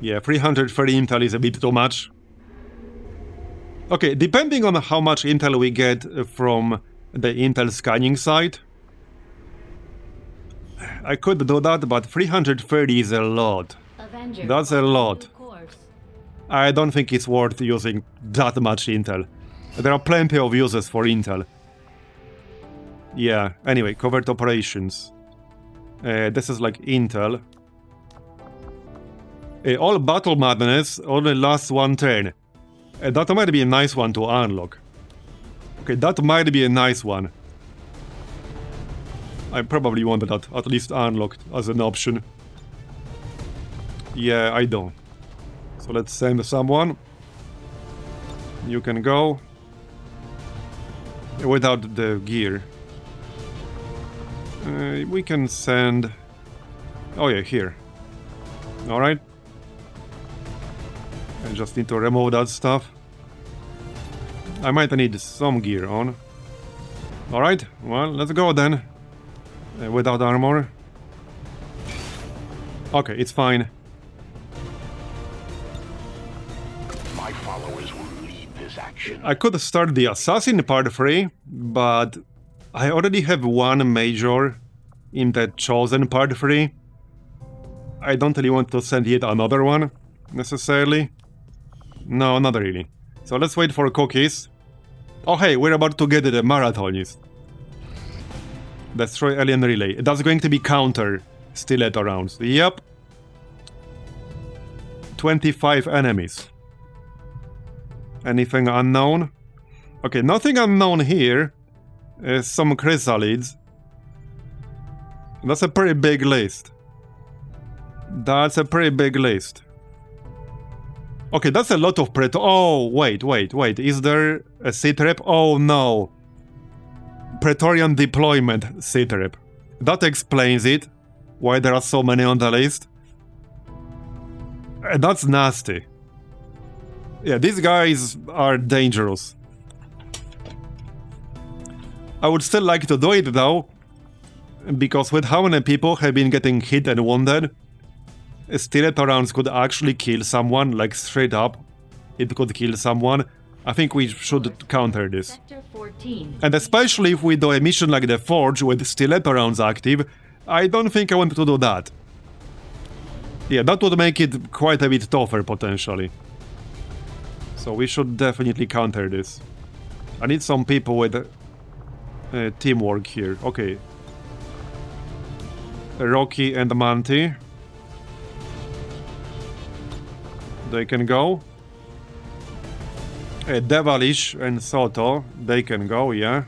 Yeah, 330 intel is a bit too much. Okay, depending on how much intel we get from the intel scanning site, I could do that, but 330 is a lot. Avenger That's a plotting lot. new course. I don't think it's worth using that much intel. There are plenty of uses for intel. Yeah, anyway, covert operations. This is like intel. All battle madness only lasts one turn. That might be a nice one to unlock. Okay, that might be a nice one. I probably want that at least unlocked as an option. Yeah, I don't. So let's send someone. You can go. Without the gear. We can send... Oh yeah, here. Alright. I just need to remove that stuff. I might need some gear on. Alright, well, let's go then. Without armor. Okay, it's fine. My followers will lead this action. I could start the assassin part 3, but I already have one major in the chosen part 3. I don't really want to send yet another one, necessarily. No, not really. So let's wait for cookies. Oh hey, we're about to get the marathonist. Destroy alien relay. That's going to be counter stiletto rounds. Yep. 25 enemies. Anything unknown? Okay, nothing unknown here. Some chrysalids. That's a pretty big list. That's a pretty big list. Okay, that's a lot of Oh, wait. Is there a C-trap? Oh, no. Praetorian deployment C-trap. That explains it. Why there are so many on the list. That's nasty. Yeah, these guys are dangerous. I would still like to do it, though. Because with how many people have been getting hit and wounded, stiletto rounds could actually kill someone, like straight up. It could kill someone. I think we should counter this. Sector 14. And especially if we do a mission like the Forge with stiletto rounds active, I don't think I want to do that. Yeah, that would make it quite a bit tougher, potentially. So we should definitely counter this. I need some people with teamwork here. Okay. Rocky and Manti. They can go. Devilish and Soto. They can go, yeah.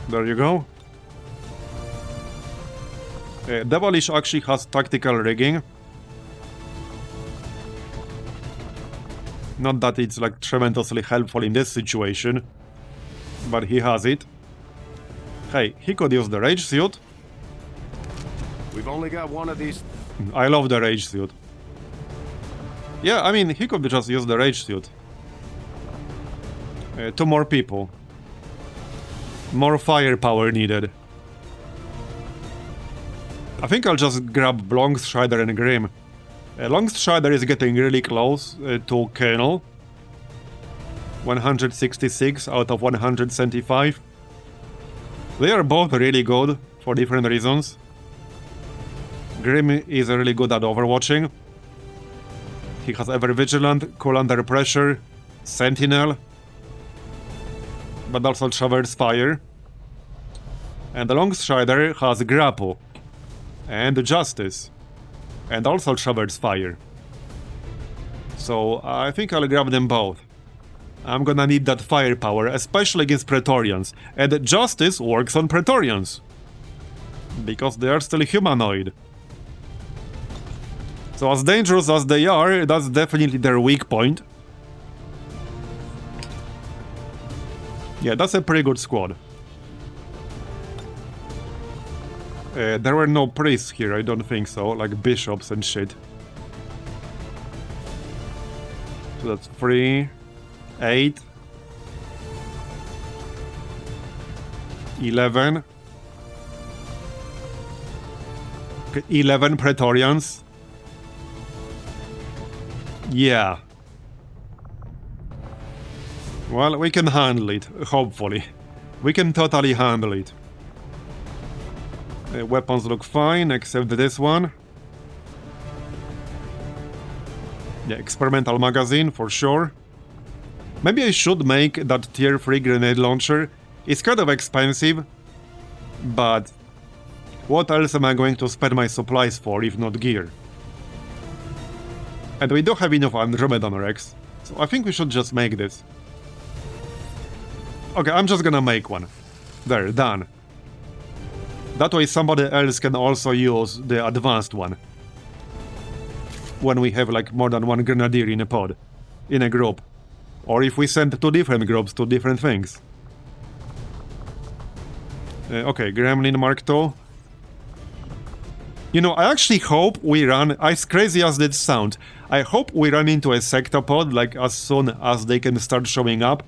There you go. Devilish actually has tactical rigging. Not that it's like tremendously helpful in this situation, but he has it. Hey, he could use the rage suit. We've only got one of these. I love the rage suit. Yeah, I mean, he could just use the rage suit. 2 more people. More firepower needed. I think I'll just grab Longstrider and Grim. Longstrider is getting really close to Colonel. 166 out of 175. They are both really good for different reasons. Grim is really good at overwatching. He has Ever Vigilant, Cool Under Pressure, Sentinel, but also Traverse Fire. And the Longstrider has Grapple, and Justice, and also Traverse Fire. So I think I'll grab them both. I'm gonna need that firepower, especially against Praetorians. And Justice works on Praetorians, because they are still humanoid. So as dangerous as they are, that's definitely their weak point. Yeah, that's a pretty good squad. There were no priests here, I don't think so, like bishops and shit. So that's 3, 8, 11. Okay, 11 Praetorians. Yeah. Well, we can handle it, hopefully. We can totally handle it. Weapons look fine, except this one. Yeah, experimental magazine, for sure. Maybe I should make that tier 3 grenade launcher. It's kind of expensive, but what else am I going to spend my supplies for if not gear? And we do have enough Andromedan Rex, so I think we should just make this. Okay, I'm just gonna make one. There, done. That way somebody else can also use the advanced one. When we have like more than one grenadier in a pod, in a group. Or if we send 2 different groups to different things. Okay, Gremlin Mark II. You know, I actually hope we run, as crazy as that sound, I hope we run into a sectopod like as soon as they can start showing up.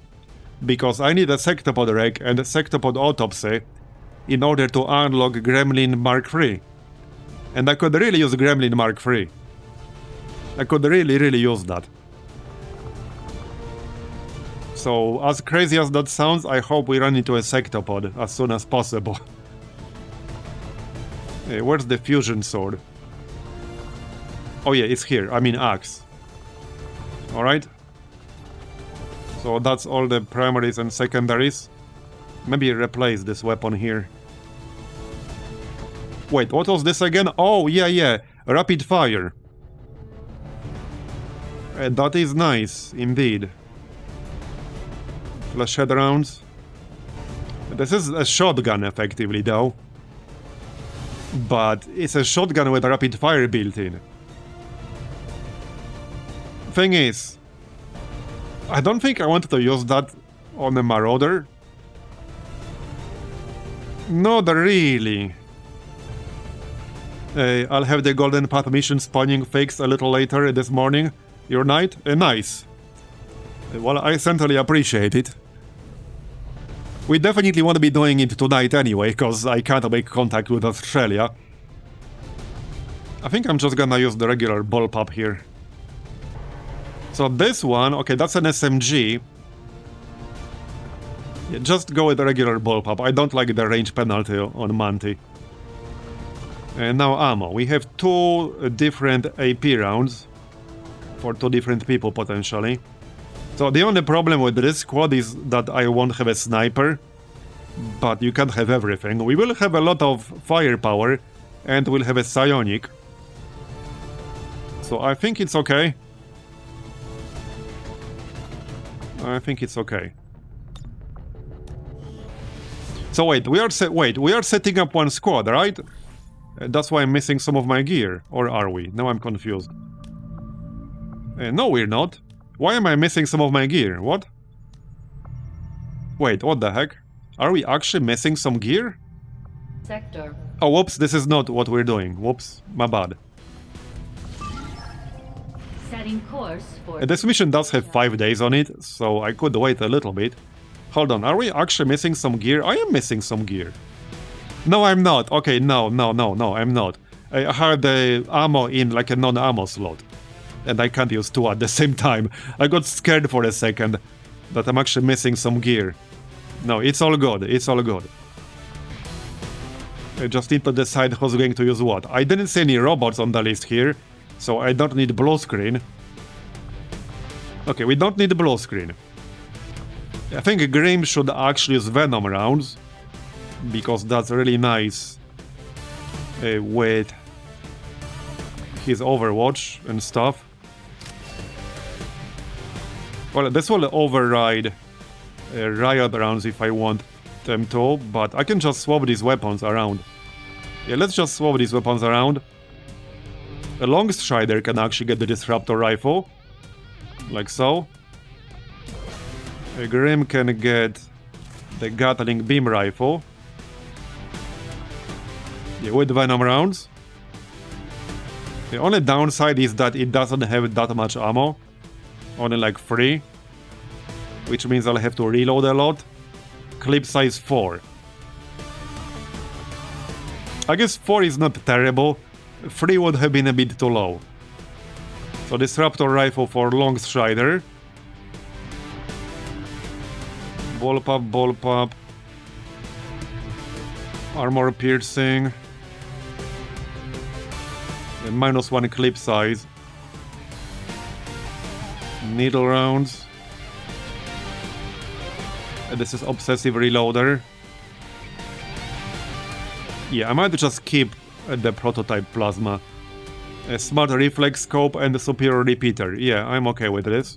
Because I need a sectopod wreck and a sectopod autopsy in order to unlock Gremlin Mark III. And I could really use Gremlin Mark III. I could really use that. So, as crazy as that sounds, I hope we run into a sectopod as soon as possible. Hey, where's the fusion sword? Oh yeah, it's here. I mean axe. Alright. So that's all the primaries and secondaries. Maybe replace this weapon here. Wait, what was this again? Oh, yeah. Rapid fire. That is nice, indeed. Flashhead rounds. This is a shotgun, effectively, though. But it's a shotgun with rapid fire built in. Thing is, I don't think I want to use that on a Marauder. Not really. I'll have the Golden Path mission spawning fixed a little later this morning. Your night? Nice. Well, I certainly appreciate it. We definitely want to be doing it tonight anyway, because I can't make contact with Australia. I think I'm just gonna use the regular bullpup here. So this one, okay, that's an SMG. Yeah, just go with the regular bullpup. I don't like the range penalty on Manti. And now ammo. We have 2 different AP rounds. For 2 different people, potentially. So the only problem with this squad is that I won't have a sniper. But you can't have everything. We will have a lot of firepower. And we'll have a psionic. So I think it's okay. I think it's okay. So wait, we are setting up one squad, right? That's why I'm missing some of my gear. Or are we? Now I'm confused. No, we're not. Why am I missing some of my gear? What? Wait, what the heck? Are we actually missing some gear? Sector. Oh, whoops, this is not what we're doing. Whoops, my bad. Setting course for... This mission does have 5 days on it, so I could wait a little bit. Hold on, are we actually missing some gear? I am missing some gear. No, I'm not. Okay, no, I'm not. I had the ammo in like a non-ammo slot. And I can't use 2 at the same time. I got scared for a second that I'm actually missing some gear. No, it's all good, it's all good. I just need to decide who's going to use what. I didn't see any robots on the list here, so I don't need blue screen. Okay, we don't need blue screen. I think Grim should actually use Venom rounds, because that's really nice with his Overwatch and stuff. Well, this will override riot rounds if I want them to, but I can just swap these weapons around. Yeah, let's just swap these weapons around. A Longstrider can actually get the Disruptor Rifle, like so. A Grim can get the Gatling Beam Rifle. Yeah, with Venom rounds. The only downside is that it doesn't have that much ammo. Only like 3. Which means I'll have to reload a lot. Clip size 4. I guess 4 is not terrible. 3 would have been a bit too low. So Disruptor Rifle for Longstrider. Ball pop. Armor piercing. And -1 clip size. Needle rounds. And this is obsessive reloader. Yeah, I might just keep the prototype plasma. A smart reflex scope and a superior repeater. Yeah, I'm okay with this.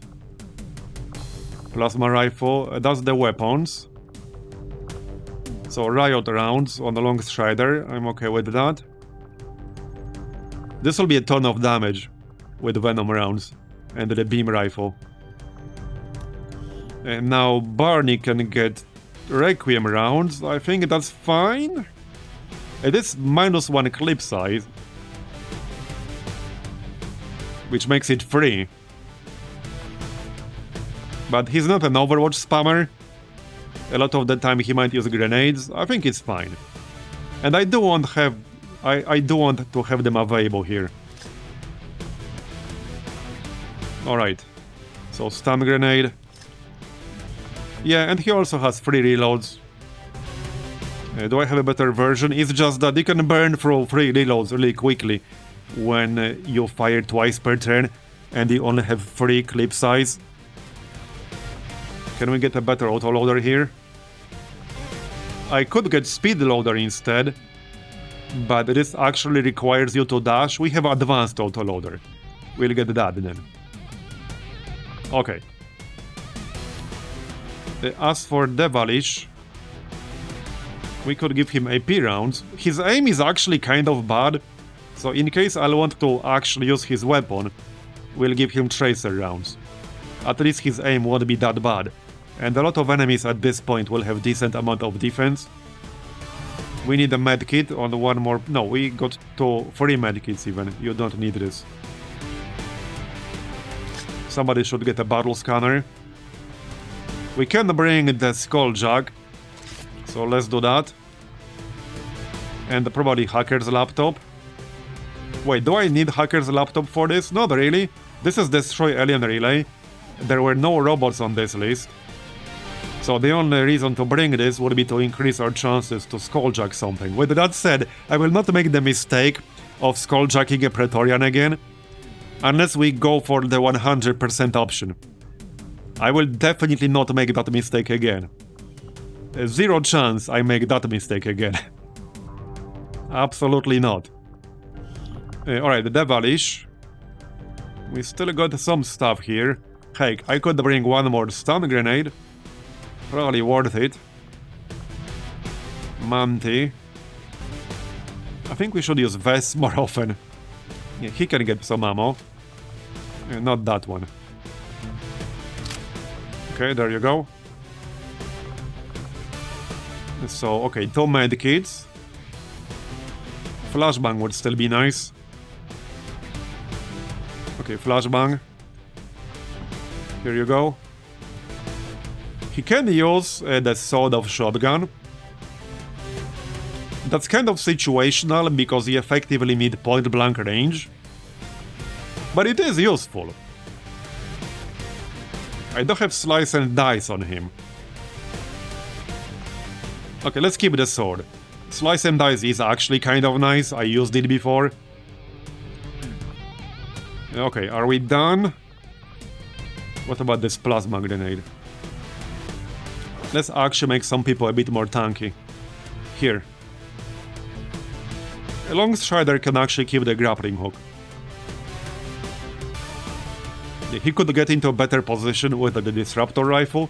Plasma rifle. That's the weapons. So riot rounds on the long strider. I'm okay with that. This will be a ton of damage with venom rounds and the beam rifle. And now Barney can get Requiem rounds. I think that's fine. It is -1 clip size, which makes it free. But he's not an Overwatch spammer. A lot of the time he might use grenades. I think it's fine. And I do want to have them available here. Alright. So stun grenade. Yeah, and he also has 3 reloads. Do I have a better version? It's just that you can burn through 3 reloads really quickly when you fire twice per turn and you only have 3 clip size. Can we get a better autoloader here? I could get speed loader instead, but this actually requires you to dash. We have advanced autoloader. We'll get that then. Okay. As for Devilish, we could give him AP rounds. His aim is actually kind of bad, so in case I want to actually use his weapon, we'll give him Tracer rounds. At least his aim won't be that bad. And a lot of enemies at this point will have decent amount of defense. We need a medkit on one more... No, we got 3 medkits even. You don't need this. Somebody should get a battle scanner. We can bring the Skulljack, so let's do that. And probably Hacker's laptop. Wait, do I need Hacker's laptop for this? Not really. This is Destroy Alien Relay. There were no robots on this list. So the only reason to bring this would be to increase our chances to Skulljack something. With that said, I will not make the mistake of Skulljacking a Praetorian again, unless we go for the 100% option. I will definitely not make that mistake again. 0 chance I make that mistake again. Absolutely not. Alright, the Devilish. We still got some stuff here. Hey, I could bring one more stun grenade. Probably worth it. Manti. I think we should use Vess more often. Yeah, he can get some ammo. Not that one. Okay, there you go. So, okay, 2 medkits. Flashbang would still be nice. Okay, flashbang. Here you go. He can use the sawed-off shotgun. That's kind of situational because you effectively need point-blank range. But it is useful. I don't have slice and dice on him. Okay, let's keep the sword. Slice and dice is actually kind of nice. I used it before. Okay, are we done? What about this plasma grenade? Let's actually make some people a bit more tanky. Here. A long strider can actually keep the grappling hook. Yeah, he could get into a better position with the disruptor rifle.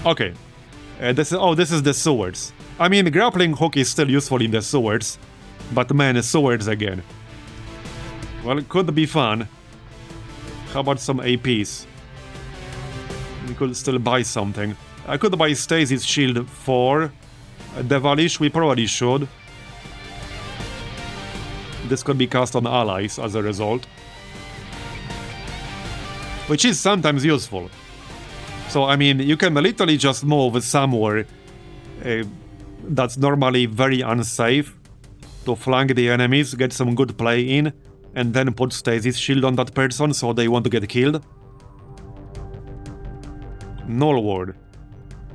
Okay. This is the swords. I mean, grappling hook is still useful in the swords, but man, swords again. Well, it could be fun. How about some APs? We could still buy something. I could buy Stasis Shield for Devilish, we probably should. This could be cast on allies as a result. Which is sometimes useful. So, I mean, you can literally just move somewhere that's normally very unsafe to flank the enemies, get some good play in, and then put Stasis Shield on that person so they won't get killed. Null ward.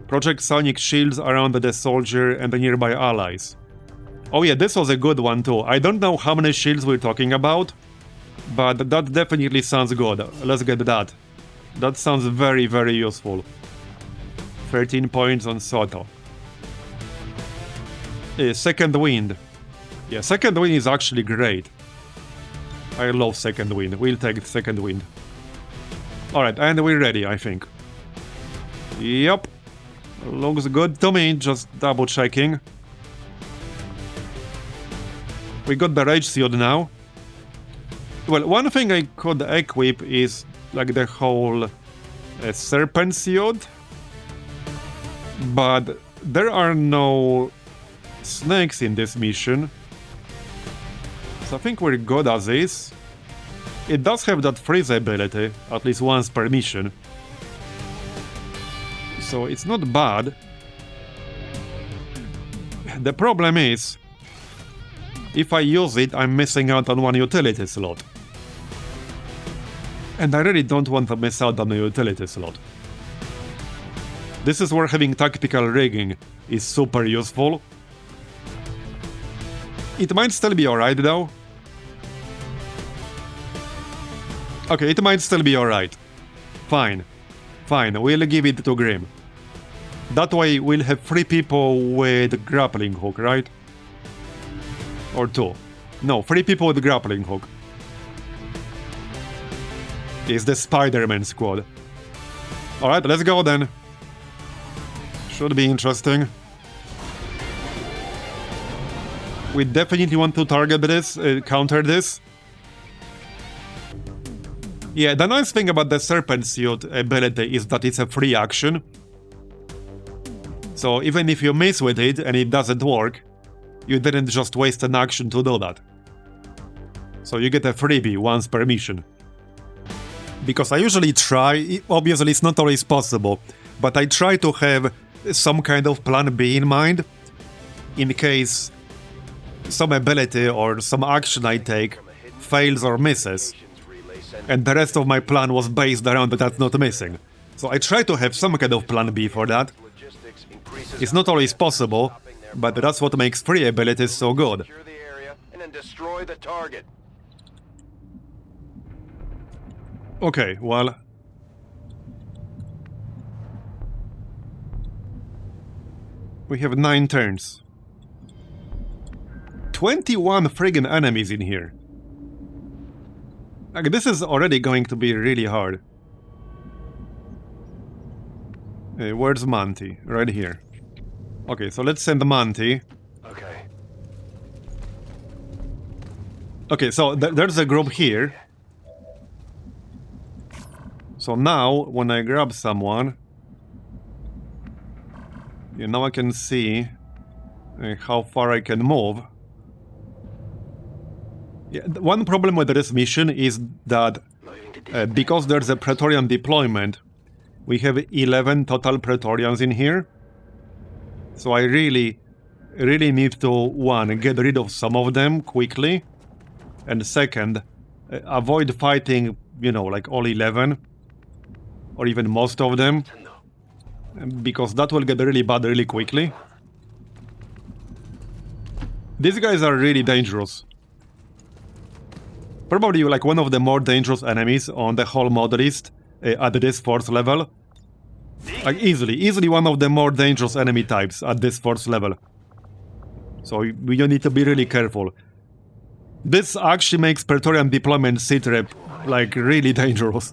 Project sonic shields around the soldier and the nearby allies. Oh yeah, this was a good one too. I don't know how many shields we're talking about, but that definitely sounds good. Let's get that. That sounds very, very useful. 13 points on Soto. Second wind. Yeah, second wind is actually great. I love second wind. We'll take second wind. Alright, and we're ready, I think. Yep. Looks good to me, just double checking. We got the rage shield now. Well, one thing I could equip is like the whole serpent shield. But there are no snakes in this mission. So I think we're good as is. It does have that freeze ability, at least once per mission. So it's not bad. The problem is, if I use it, I'm missing out on one utility slot. And I really don't want to miss out on a utility slot. This is where having tactical rigging is super useful. It might still be alright though. Okay, it might still be alright. Fine. Fine, we'll give it to Grim. That way we'll have 3 people with grappling hook, right? Or 2. No, 3 people with grappling hook. It's the Spider-Man squad. Alright, let's go then. Should be interesting. We definitely want to target this, counter this. Yeah, the nice thing about the Serpent Suit ability is that it's a free action. So even if you miss with it and it doesn't work, you didn't just waste an action to do that. So you get a freebie once per mission. Because I usually try, obviously it's not always possible, but I try to have some kind of plan B in mind, in case some ability or some action I take fails or misses, and the rest of my plan was based around that not missing. So I try to have some kind of plan B for that. It's not always possible, but that's what makes free abilities so good. Okay, well... we have 9 turns. 21 friggin' enemies in here. Like, this is already going to be really hard. Where's Monty? Right here. Okay, so let's send Monty. Okay. Okay, so there's a group here. So now, when I grab someone... yeah, now I can see how far I can move. Yeah, one problem with this mission is that because there's a Praetorian deployment, we have 11 total Praetorians in here. So I really need to, 1, get rid of some of them quickly, and 2nd, avoid fighting, you know, like all 11, or even most of them, because that will get really bad really quickly. These guys are really dangerous. Probably like one of the more dangerous enemies on the whole mod list at this force level. Like easily one of the more dangerous enemy types at this force level. So we need to be really careful. This actually makes Praetorian deployment sitrep like really dangerous.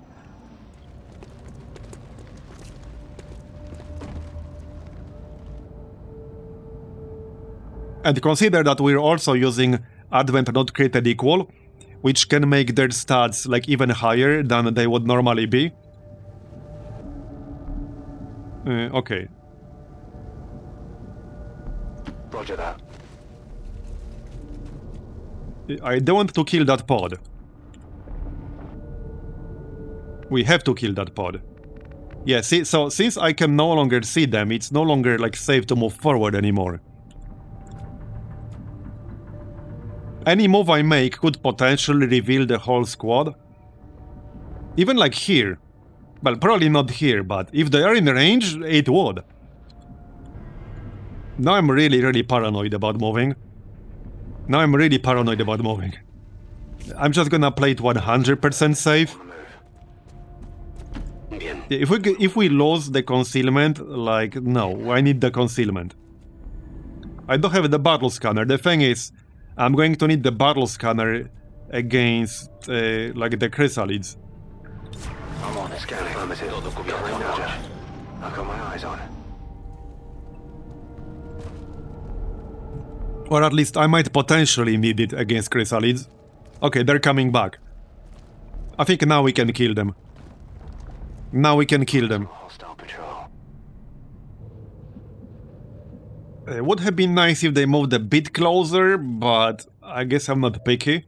And consider that we're also using Advent Not Created Equal, which can make their stats like even higher than they would normally be. Okay. Roger that. I don't want to kill that pod. We have to kill that pod. Yeah, see, so since I can no longer see them, it's no longer like safe to move forward anymore. Any move I make could potentially reveal the whole squad. Even like here. Well, probably not here, but if they are in range, it would. Now I'm really paranoid about moving. I'm just gonna play it 100% safe. If we lose the concealment, like, no, I need the concealment. I don't have the battle scanner. The thing is, I'm going to need the battle scanner against, like, the chrysalids. I'm on. Scan affirmative. I've got my eyes on. Or at least I might potentially need it against chrysalids. Okay, they're coming back. I think now we can kill them. Hostile patrol. Would have been nice if they moved a bit closer, but I guess I'm not picky.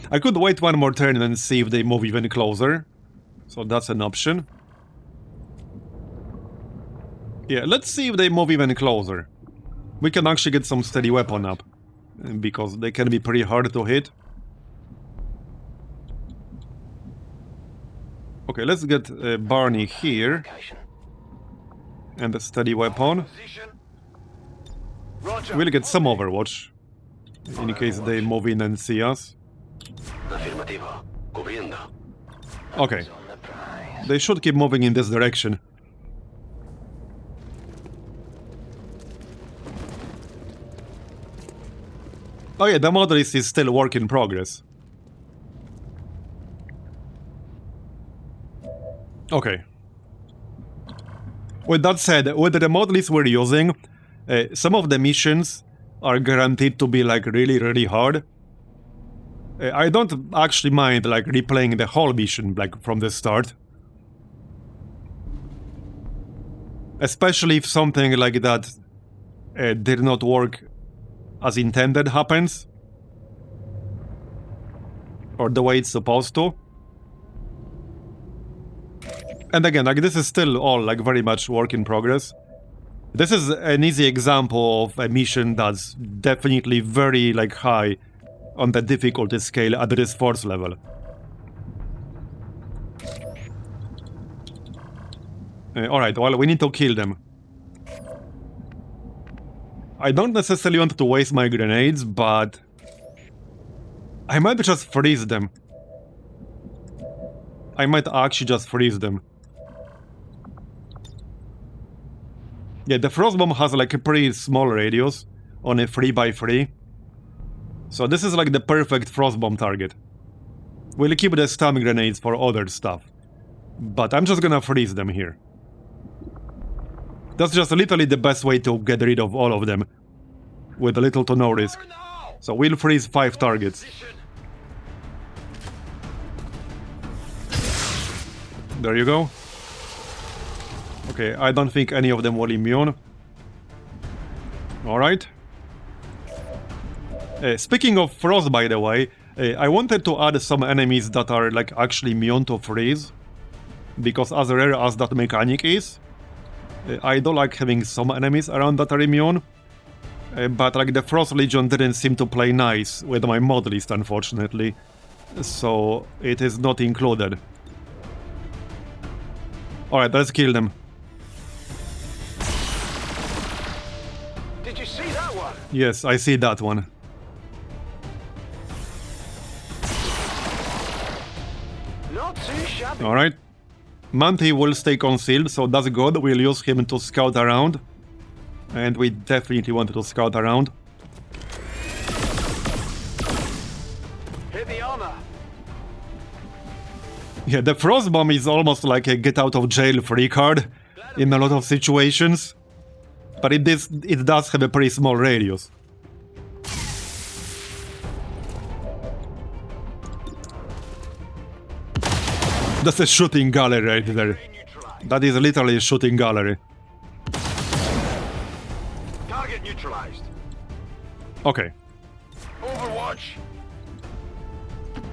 I could wait one more turn and see if they move even closer. So that's an option. Yeah, let's see if they move even closer. We can actually get some steady weapon up, because they can be pretty hard to hit. Okay, let's get Barney here. And a steady weapon. We'll get some Overwatch, in case they move in and see us. Okay. They should keep moving in this direction. Oh yeah, the Modris is still work in progress. Okay. With that said, with the mod list we're using, some of the missions are guaranteed to be like really hard. I don't actually mind like replaying the whole mission like from the start. Especially if something like that did not work as intended happens. Or the way it's supposed to. And again, like this is still all like very much work in progress. This is an easy example of a mission that's definitely very like high on the difficulty scale at this force level. Alright, well, we need to kill them. I don't necessarily want to waste my grenades, but I might just freeze them. I might actually just freeze them. Yeah, the Frostbomb has like a pretty small radius on a 3x3. So this is like the perfect Frostbomb target. We'll keep the stun grenades for other stuff. But I'm just gonna freeze them here. That's just literally the best way to get rid of all of them. With little to no risk. So we'll freeze 5 targets. There you go. Okay, I don't think any of them were immune. Alright. Speaking of frost, by the way, I wanted to add some enemies that are like actually immune to freeze. Because as rare as that mechanic is, I do like having some enemies around that are immune. But like the Frost Legion didn't seem to play nice with my mod list, unfortunately. So it is not included. Alright, let's kill them. Did you see that one? Yes, I see that one. Not too shabby. Alright. Manti will stay concealed, so that's good. We'll use him to scout around. And we definitely wanted to scout around. Hit the armor. Yeah, the Frostbomb is almost like a get out of jail free card in a lot of situations. But it does have a pretty small radius. That's a shooting gallery right there. That is literally a shooting gallery. Target neutralized. Okay. Overwatch.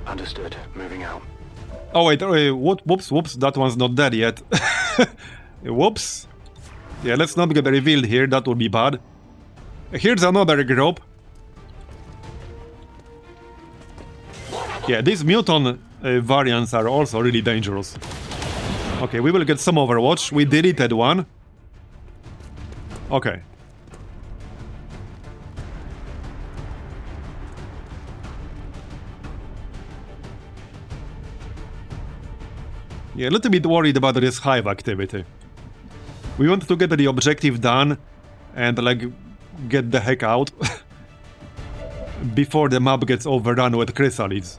Understood. Moving out. Oh wait, whoops, that one's not dead yet. Whoops. Yeah, let's not get revealed here, that would be bad. Here's another group. Yeah, these mutant variants are also really dangerous. Okay, we will get some Overwatch. We deleted one. Okay. Yeah, a little bit worried about this hive activity. We want to get the objective done and, like, get the heck out before the map gets overrun with chrysalids.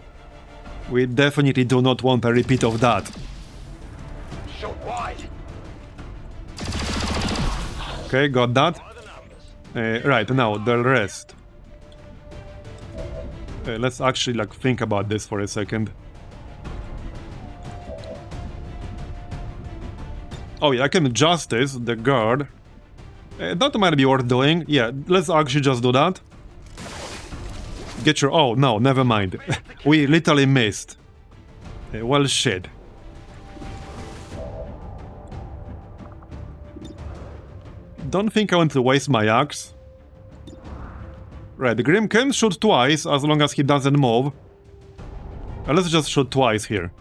We definitely do not want a repeat of that. So wide. Okay, got that. Right, now, the rest. Let's actually, like, think about this for a second. Oh yeah, I can justice the guard. That might be worth doing. Yeah, let's actually just do that. Get your... Oh, no, never mind. We literally missed. Well, shit. Don't think I want to waste my axe. Right, the Grim can shoot twice as long as he doesn't move. Let's just shoot twice here.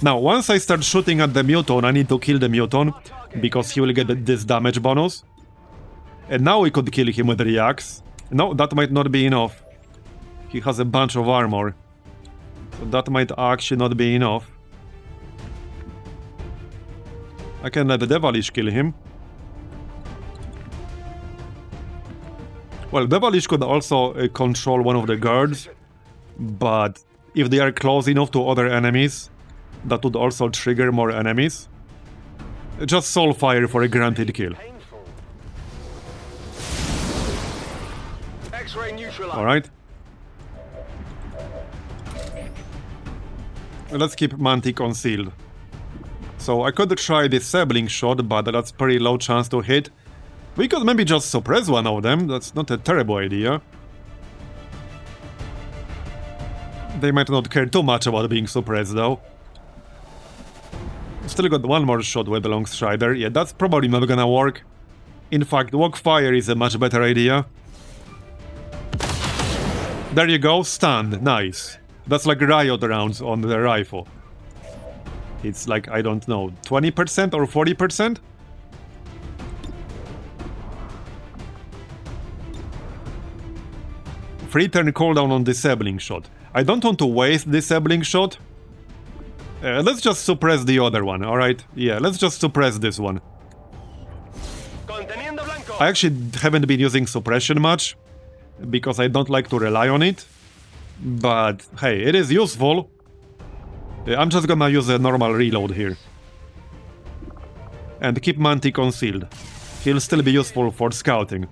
Now, once I start shooting at the mutant, I need to kill the mutant, because he will get this damage bonus. And now we could kill him with the axe. No, that might not be enough. He has a bunch of armor. So that might actually not be enough. I can let the Devilish kill him. Well, Devilish could also control one of the guards, but if they are close enough to other enemies, that would also trigger more enemies. Just soul fire for a guaranteed kill. Alright. Let's keep Manti concealed. So I could try disabling shot, but that's pretty low chance to hit. We could maybe just suppress one of them, that's not a terrible idea. They might not care too much about being suppressed though. Still got one more shot with the Long Strider. Yeah, that's probably not gonna work. In fact, Walk Fire is a much better idea. There you go, stunned. Nice. That's like riot rounds on the rifle. It's like, I don't know, 20% or 40%? Free turn cooldown on disabling shot. I don't want to waste disabling shot. Let's just suppress the other one, alright? Yeah, let's just suppress this one. I actually haven't been using suppression much, because I don't like to rely on it. But, hey, it is useful. I'm just gonna use a normal reload here. And keep Manti concealed. He'll still be useful for scouting.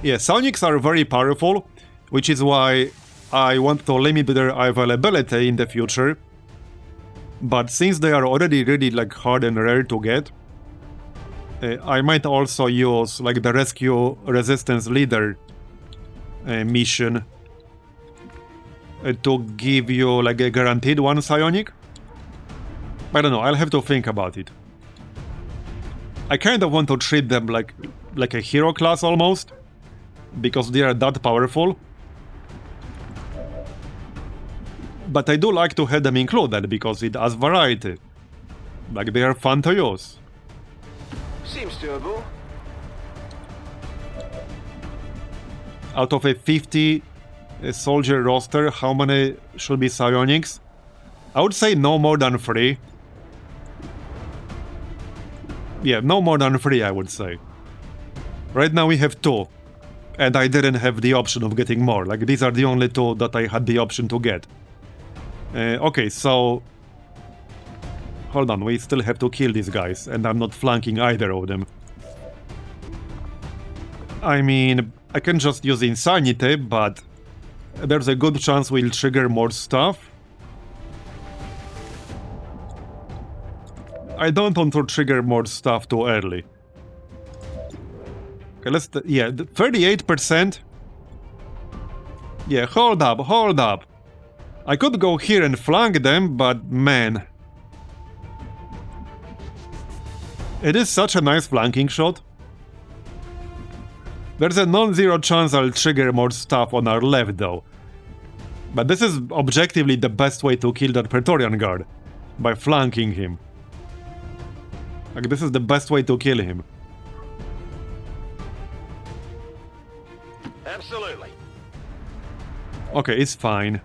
Yeah, Sonics are very powerful, which is why I want to limit their availability in the future. But since they are already really like hard and rare to get, I might also use like the Rescue Resistance Leader mission to give you like a guaranteed one psionic. I don't know, I'll have to think about it. I kind of want to treat them like a hero class almost, because they are that powerful. But I do like to have them included, because it has variety. Like, they are fun to use. Seems doable. Out of a 50 soldier roster, how many should be psionics? I would say no more than 3. Yeah, no more than 3, I would say. Right now we have 2. And I didn't have the option of getting more. Like, these are the only 2 that I had the option to get. Okay, so... Hold on, we still have to kill these guys, and I'm not flanking either of them. I mean, I can just use Insanity, but... there's a good chance we'll trigger more stuff. I don't want to trigger more stuff too early. Okay, let's... yeah, 38%. Yeah, hold up, hold up. I could go here and flank them, but man... It is such a nice flanking shot. There's a non-zero chance I'll trigger more stuff on our left, though. But this is objectively the best way to kill that Praetorian Guard. By flanking him. Like, this is the best way to kill him. Absolutely. Okay, it's fine.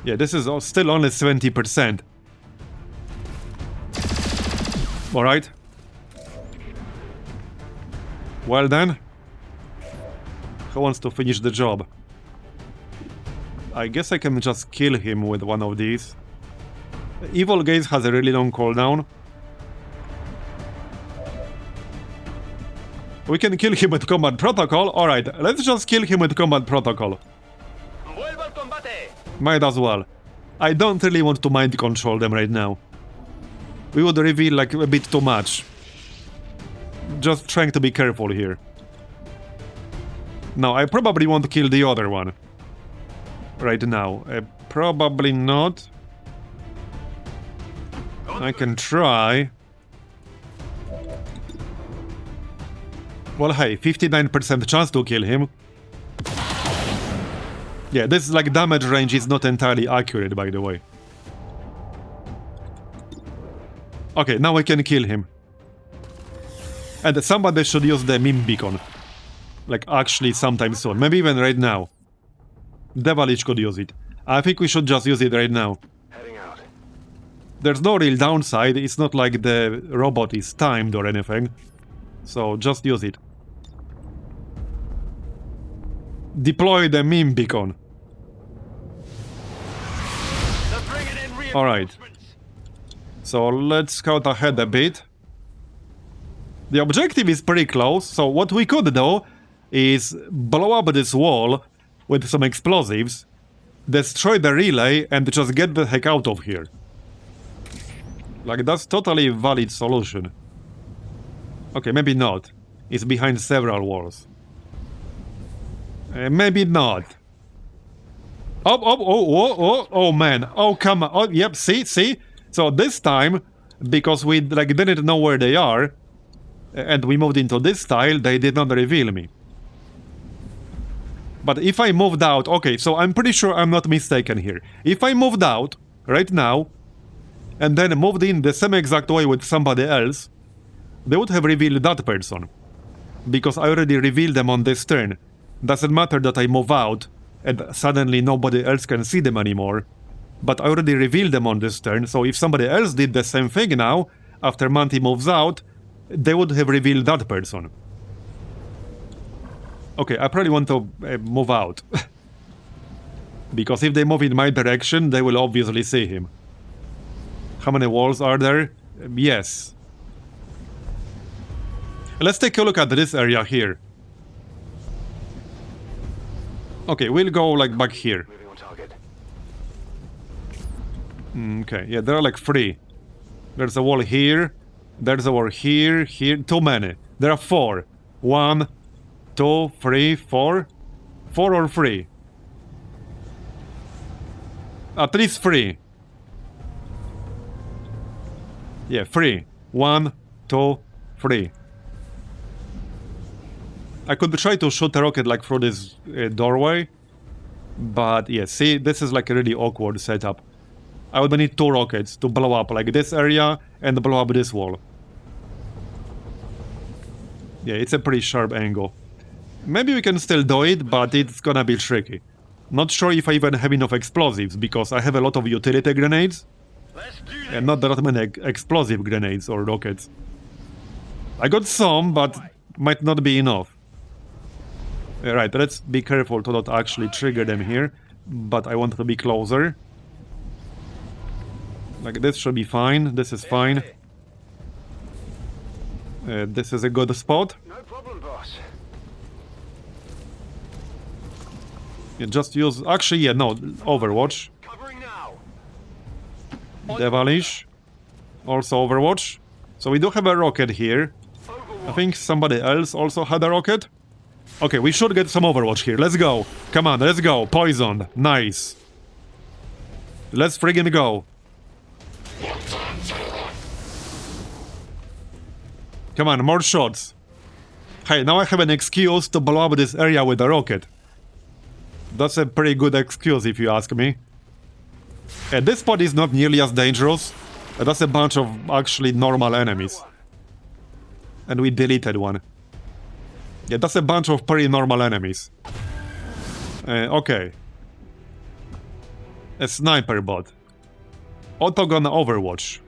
Yeah, this is still only 70%. Alright. Well then. Who wants to finish the job? I guess I can just kill him with one of these. Evil Gaze has a really long cooldown. We can kill him with Combat Protocol. Alright, let's just kill him with Combat Protocol. Might as well. I don't really want to mind control them right now. We would reveal like a bit too much. Just trying to be careful here. Now, I probably won't kill the other one. Right now. Probably not. I can try. Well, hey, 59% chance to kill him. Yeah, this like damage range is not entirely accurate, by the way. Okay, now I can kill him. And somebody should use the meme beacon. Like, actually sometime soon. Maybe even right now. Devilish could use it. I think we should just use it right now. Heading out. There's no real downside. It's not like the robot is timed or anything. So, just use it. Deploy the meme beacon. Alright. So let's scout ahead a bit. The objective is pretty close, so what we could do is blow up this wall with some explosives, destroy the relay, and just get the heck out of here. Like, that's totally a valid solution. Okay, maybe not. It's behind several walls. Maybe not. Oh, man. Oh, come on. Oh, yep, see? So this time, because we like didn't know where they are, and we moved into this tile, they did not reveal me. But if I moved out... Okay, so I'm pretty sure I'm not mistaken here. If I moved out, right now, and then moved in the same exact way with somebody else, they would have revealed that person. Because I already revealed them on this turn. Doesn't matter that I move out, and suddenly nobody else can see them anymore. But I already revealed them on this turn, so if somebody else did the same thing now, after Monty moves out, they would have revealed that person. Okay, I probably want to move out. Because if they move in my direction, they will obviously see him. How many walls are there? Yes. Let's take a look at this area here. Okay, we'll go like back here. Okay, yeah, there are like 3. There's a wall here. There's a wall here, here. Too many. There are 4. 1, 2, 3, 4. 4 or 3. At least 3. Yeah, 3. 1, 2, 3. I could try to shoot a rocket like through this doorway. But yeah, see, this is like a really awkward setup. I would need 2 rockets to blow up like this area and blow up this wall. Yeah, it's a pretty sharp angle. Maybe we can still do it, but it's gonna be tricky. Not sure if I even have enough explosives, because I have a lot of utility grenades. And not that many explosive grenades or rockets. I got some, but might not be enough. Right, let's be careful to not actually trigger them here. But I want to be closer. Like, this should be fine. This is fine. This is a good spot. No problem, boss. Yeah, just use... Actually, yeah, no. Overwatch. Covering now. Devilish. Also Overwatch. So we do have a rocket here. I think somebody else also had a rocket. Okay, we should get some Overwatch here. Let's go. Come on, let's go. Poisoned. Nice. Let's friggin' go. Come on, more shots. Hey, now I have an excuse to blow up this area with a rocket. That's a pretty good excuse if you ask me. This spot is not nearly as dangerous. That's a bunch of actually normal enemies. And we deleted one. Yeah, that's a bunch of pretty normal enemies. Okay. A sniper bot. Autogun Overwatch.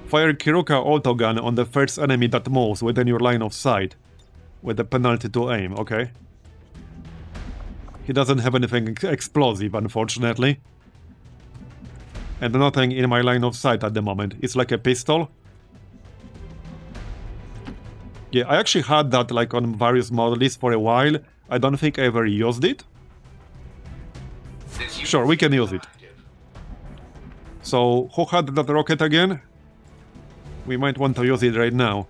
Fire Kiruka autogun on the first enemy that moves within your line of sight. With a penalty to aim, okay. He doesn't have anything explosive, unfortunately. And nothing in my line of sight at the moment. It's like a pistol. Yeah, I actually had that like on various models for a while. I don't think I ever used it. Sure, we can use it. So, who had that rocket again? We might want to use it right now.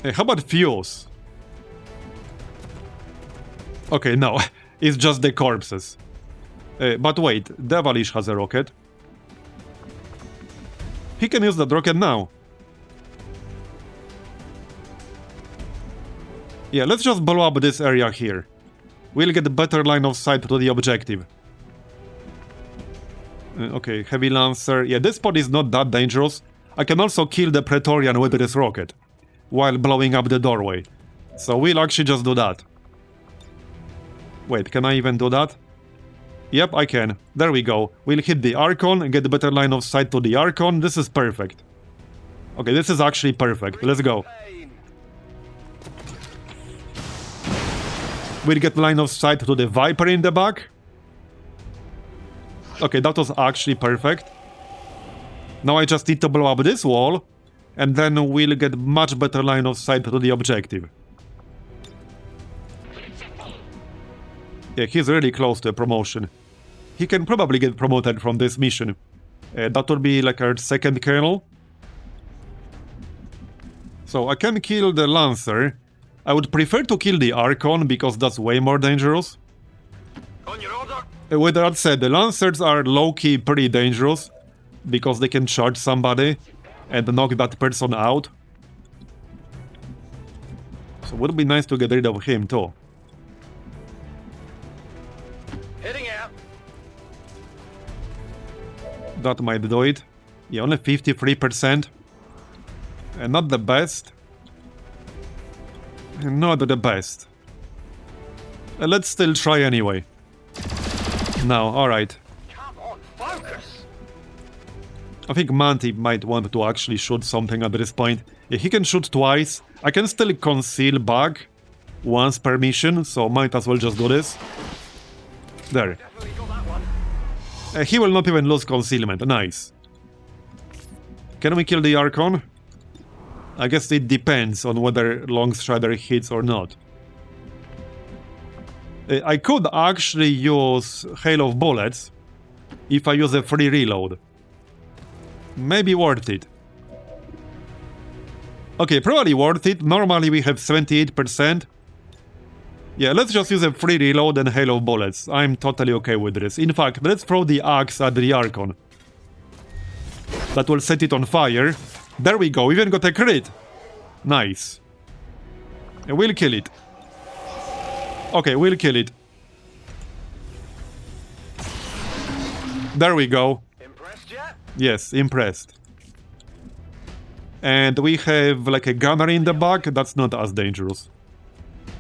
Hey, how about fuse? Okay, no. It's just the corpses. But wait, Devilish has a rocket. He can use that rocket now. Yeah, let's just blow up this area here. We'll get a better line of sight to the objective. Okay, Heavy Lancer. Yeah, this spot is not that dangerous. I can also kill the Praetorian with this rocket while blowing up the doorway. So we'll actually just do that. Wait, can I even do that? Yep, I can. There we go. We'll hit the Archon and get a better line of sight to the Archon. This is perfect. Okay, this is actually perfect. Let's go. We'll get line of sight to the Viper in the back. Okay, that was actually perfect. Now I just need to blow up this wall, and then we'll get much better line of sight to the objective. Yeah, he's really close to a promotion. He can probably get promoted from this mission. That would be like our second colonel. So I can kill the Lancer. I would prefer to kill the Archon because that's way more dangerous. On your order. With that said, the Lancers are low-key pretty dangerous because they can charge somebody and knock that person out. So it would be nice to get rid of him too. Heading out. That might do it. Yeah, only 53%. And not the best. Not the best. Let's still try anyway. No, alright. Come on, focus. I think Manti might want to actually shoot something at this point. Yeah, he can shoot twice. I can still conceal bug once per mission, so might as well just do this. There. Definitely got that one. He will not even lose concealment. Nice. Can we kill the Archon? I guess it depends on whether Longstrider hits or not. I could actually use Hail of Bullets if I use a free reload. Maybe worth it. Okay, probably worth it. Normally we have 78%. Yeah, let's just use a free reload and Hail of Bullets. I'm totally okay with this. In fact, let's throw the axe at the Archon. That will set it on fire. There we go, even got a crit. Nice. We'll kill it. Okay, we'll kill it. There we go. Impressed yet? Yes, impressed. And we have like a gunner in the back. That's not as dangerous.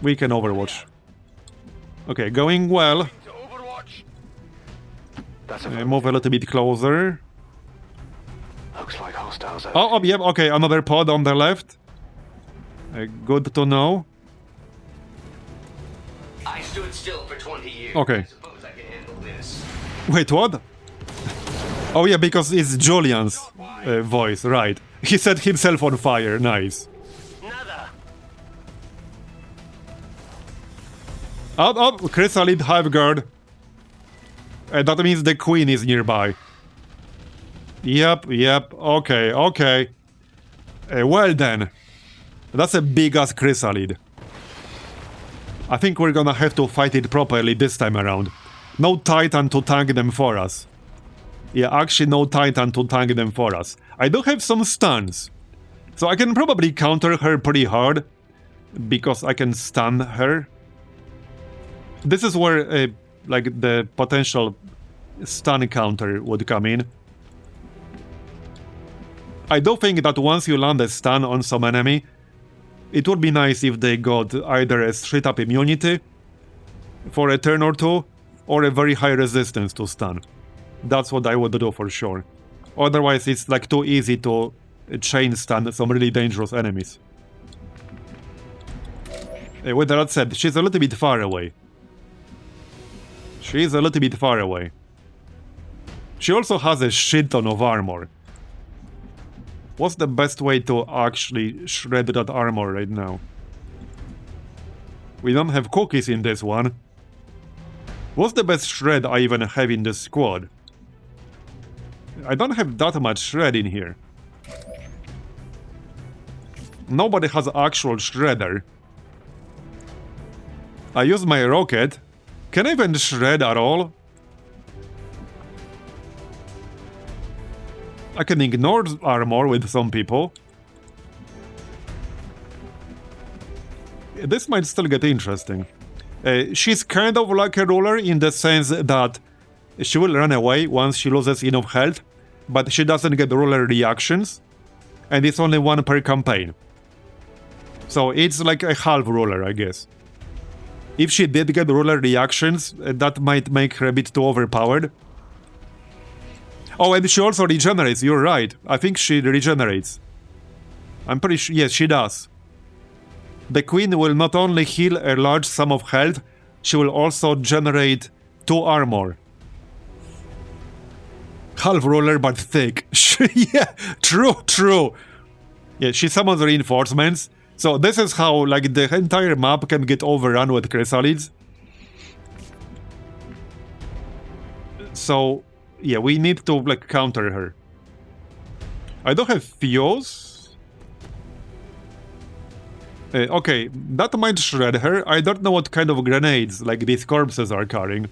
We can overwatch. Okay, going well. To overwatch. That's Move a little bit closer. Looks like hostiles out. Oh, yep, okay, another pod on the left. Good to know. I stood still for 20 years. Okay. I suppose I can handle this. Wait, what? Oh yeah, because it's Julian's voice, right. He set himself on fire, nice. Nada. Up, Chrysalid Hiveguard. That means the queen is nearby. Yep, okay. Well then. That's a big-ass Chrysalid. I think we're gonna have to fight it properly this time around. No Titan to tank them for us. Yeah, actually no Titan to tank them for us. I do have some stuns. So I can probably counter her pretty hard, because I can stun her. This is where, like, the potential stun counter would come in. I do think that once you land a stun on some enemy, it would be nice if they got either a straight-up immunity for a turn or two, or a very high resistance to stun. That's what I would do for sure. Otherwise, it's like too easy to chain stun some really dangerous enemies. With that said, she's a little bit far away. She's a little bit far away. She also has a shit ton of armor. What's the best way to actually shred that armor right now? We don't have cookies in this one. What's the best shred I even have in this squad? I don't have that much shred in here. Nobody has actual shredder. I use my rocket. Can I even shred at all? I can ignore armor with some people. This might still get interesting. She's kind of like a ruler in the sense that she will run away once she loses enough health, but she doesn't get ruler reactions, and it's only one per campaign. So it's like a half ruler, I guess. If she did get ruler reactions, that might make her a bit too overpowered. Oh, and she also regenerates, you're right. I think she regenerates. I'm pretty sure, yes, she does. The queen will not only heal a large sum of health, she will also generate 2 armor. Half ruler but thick. Yeah, true. Yeah, she summons reinforcements. So this is how, like, the entire map can get overrun with chrysalids. So, yeah, we need to, like, counter her. I don't have fuse. Okay, that might shred her. I don't know what kind of grenades, like, these corpses are carrying.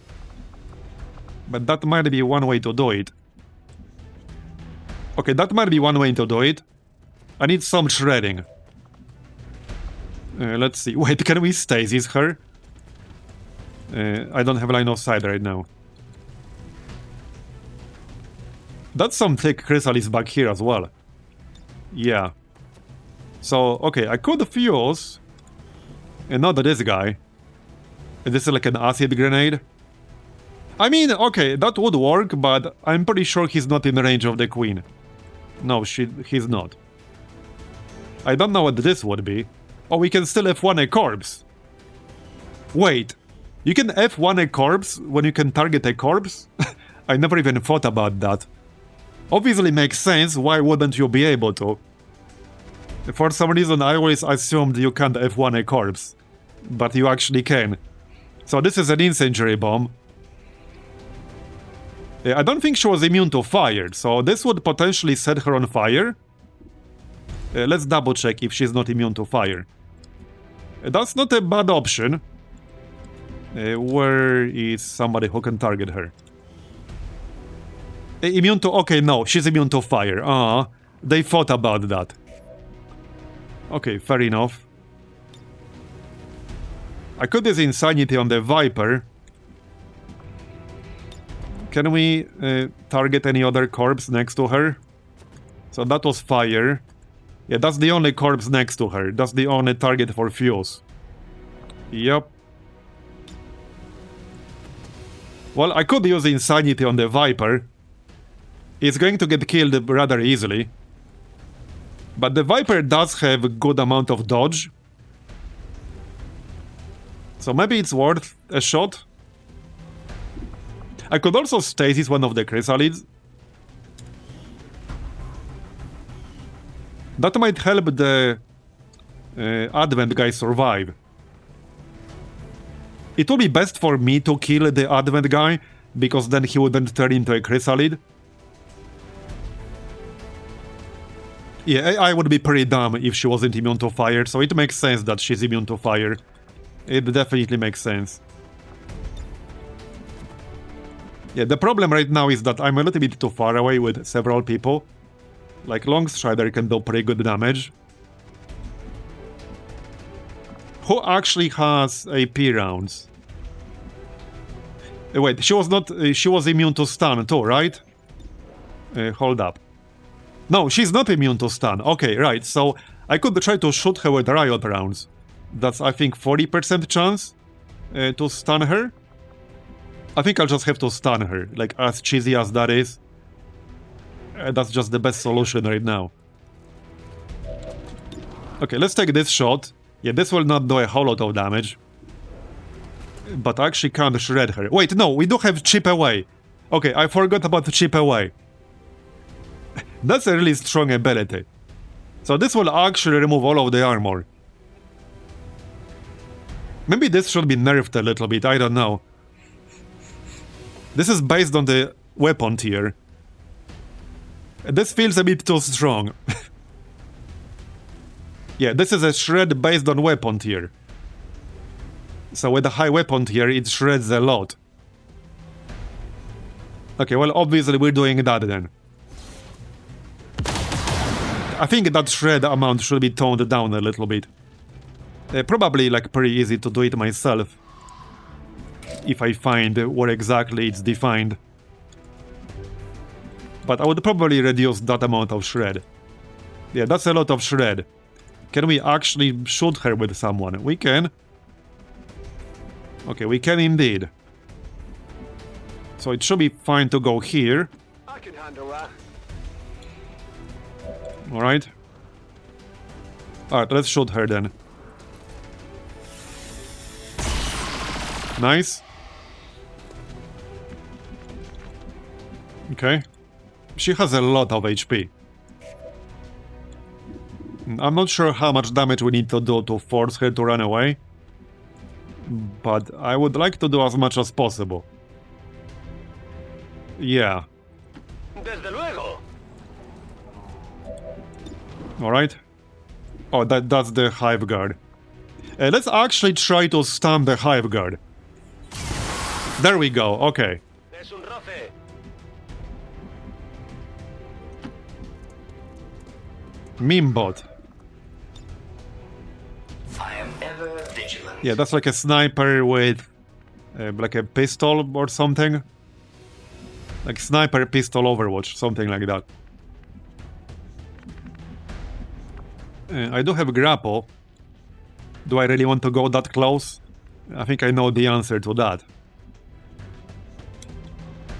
But that might be one way to do it. Okay, that might be one way to do it. I need some shredding. Let's see. Wait, can we stasis her? I don't have line of sight right now. That's some thick chrysalis back here as well. Yeah. So, okay, I could fuse. And not this guy. This is like an acid grenade. I mean, okay, that would work, but I'm pretty sure he's not in range of the queen. No, he's not. I don't know what this would be. Oh, we can still F1 a corpse. Wait, you can F1 a corpse when you can target a corpse? I never even thought about that. Obviously makes sense, why wouldn't you be able to? For some reason I always assumed you can't F1 a corpse. But you actually can. So this is an incendiary bomb. I don't think she was immune to fire, so this would potentially set her on fire. Let's double check if she's not immune to fire. That's not a bad option. Where is somebody who can target her? Immune to... Okay, no, she's immune to fire. They thought about that. Okay, fair enough. I could use Insanity on the Viper. Can we target any other corpse next to her? So that was fire. Yeah, that's the only corpse next to her. That's the only target for fuse. Yup. Well, I could use Insanity on the Viper. It's going to get killed rather easily. But the Viper does have a good amount of dodge. So maybe it's worth a shot. I could also stasis one of the chrysalids. That might help the Advent guy survive. It would be best for me to kill the Advent guy, because then he wouldn't turn into a chrysalid. Yeah, I would be pretty dumb if she wasn't immune to fire, so it makes sense that she's immune to fire. It definitely makes sense. Yeah, the problem right now is that I'm a little bit too far away with several people. Like, Long Strider can do pretty good damage. Who actually has AP rounds? Wait, she was not... she was immune to stun too, right? Hold up. No, she's not immune to stun. Okay, right, so I could try to shoot her with riot rounds. That's, I think, 40% chance to stun her. I think I'll just have to stun her, like, as cheesy as that is. That's just the best solution right now. Okay, let's take this shot. Yeah, this will not do a whole lot of damage. But I actually can't shred her. Wait, no, we do have chip away. Okay, I forgot about the chip away. That's a really strong ability. So this will actually remove all of the armor. Maybe this should be nerfed a little bit, I don't know. This is based on the weapon tier. This feels a bit too strong. Yeah, this is a shred based on weapon tier. So with a high weapon tier, it shreds a lot. Okay, well, obviously we're doing that then. I think that shred amount should be toned down a little bit. Probably, like, pretty easy to do it myself. If I find where exactly it's defined. But I would probably reduce that amount of shred. Yeah, that's a lot of shred. Can we actually shoot her with someone? We can. Okay, we can indeed. So it should be fine to go here. I can handle that. Alright. Alright, let's shoot her then. Nice. Okay. She has a lot of HP. I'm not sure how much damage we need to do to force her to run away. But I would like to do as much as possible. Yeah. Desde luego. Alright. Oh, that's the Hive Guard. Let's actually try to stun the Hive Guard. There we go, okay. Es un roce. Memebot. I am ever vigilant. Yeah, that's like a sniper with like a pistol or something. Like sniper pistol Overwatch, something like that. I do have grapple. Do I really want to go that close? I think I know the answer to that.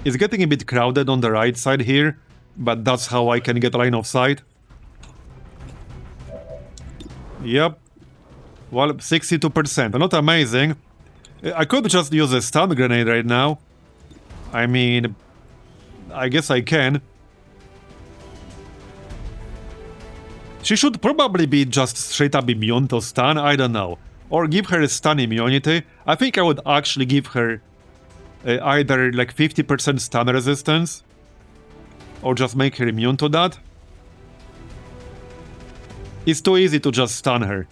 It's getting a bit crowded on the right side here, but that's how I can get line of sight. Yep. Well, 62%. Not amazing. I could just use a stun grenade right now. I mean, I guess I can. She should probably be just straight up immune to stun, I don't know. Or give her a stun immunity. I think I would actually give her either like 50% stun resistance. Or just make her immune to that. It's too easy to just stun her.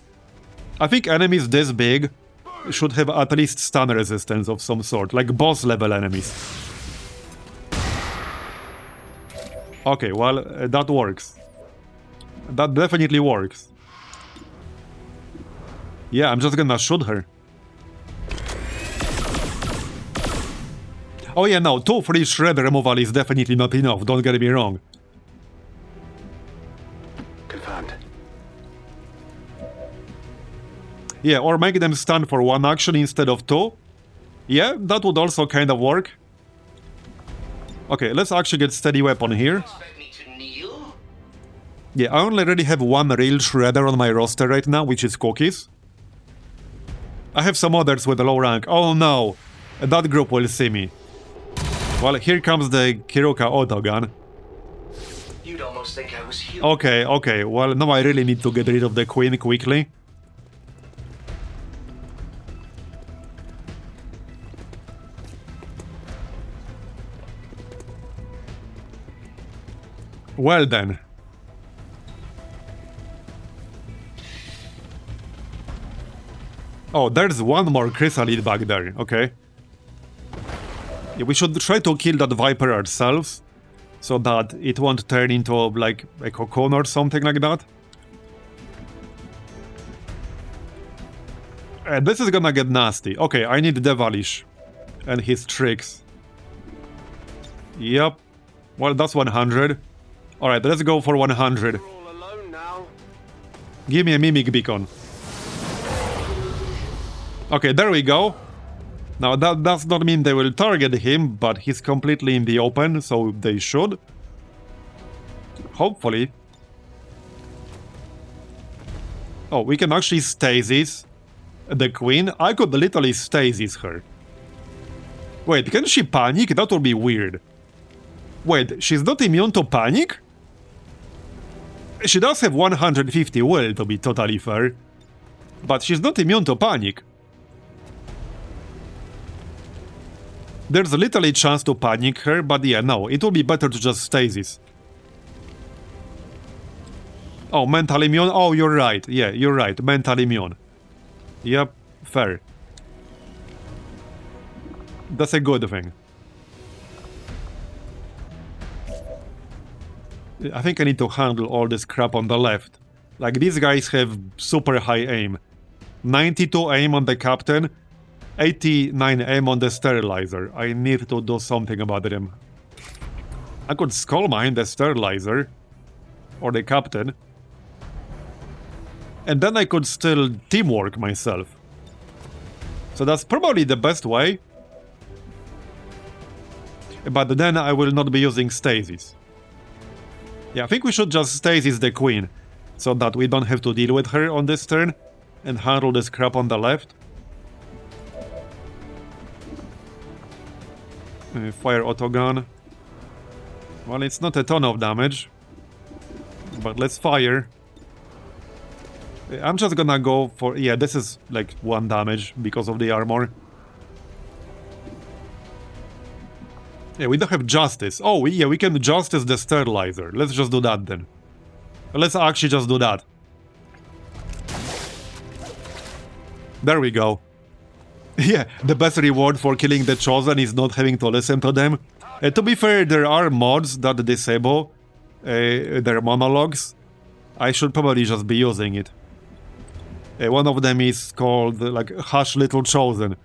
I think enemies this big should have at least stun resistance of some sort, like boss level enemies. Okay, well, that works. That definitely works. Yeah, I'm just gonna shoot her. Oh yeah, no, 2 free shred removal is definitely not enough, don't get me wrong. Confirmed. Yeah, or make them stun for 1 action instead of 2. Yeah, that would also kind of work. Okay, let's actually get steady weapon here. Expect me to kneel? Yeah, I only really have 1 real shredder on my roster right now, which is Cookies. I have some others with a low rank. Oh no! That group will see me. Well, here comes the Kiruka autogun. You'd almost think I was human. Okay, okay, well, now I really need to get rid of the queen quickly. Well then. Oh, there's 1 more chrysalid back there, okay. Yeah, we should try to kill that Viper ourselves. so that it won't turn into like a cocoon or something like that. And this is gonna get nasty. Okay, I need Devalish and his tricks. Yep. Well, that's 100. Alright, let's go for 100. Give me a Mimic Beacon. Okay, there we go. Now, that does not mean they will target him, but he's completely in the open, so they should. Hopefully. Oh, we can actually stasis the queen. I could literally stasis her. Wait, can she panic? That would be weird. Wait, she's not immune to panic? She does have 150 will, to be totally fair. But she's not immune to panic. There's literally a chance to panic her, but yeah, no, it would be better to just stasis. Oh, mental immune? Oh, you're right. Yeah, you're right. Mental immune. Yep, fair. That's a good thing. I think I need to handle all this crap on the left. Like, these guys have super high aim. 92 aim on the captain, 89 aim on the sterilizer. I need to do something about them. I could skull mine the sterilizer. Or the captain. And then I could still teamwork myself. So that's probably the best way. But then I will not be using stasis. Yeah, I think we should just stasis the queen, so that we don't have to deal with her on this turn, and handle this crap on the left. Fire autogun. Well, it's not a ton of damage, but let's fire. I'm just gonna go for... yeah, this is like 1 damage because of the armor. Yeah, we don't have justice. Oh, yeah, we can justice the sterilizer. Let's just do that then. Let's actually just do that. There we go. Yeah, the best reward for killing the Chosen is not having to listen to them. To be fair, there are mods that disable their monologues. I should probably just be using it. One of them is called, like, Hush Little Chosen.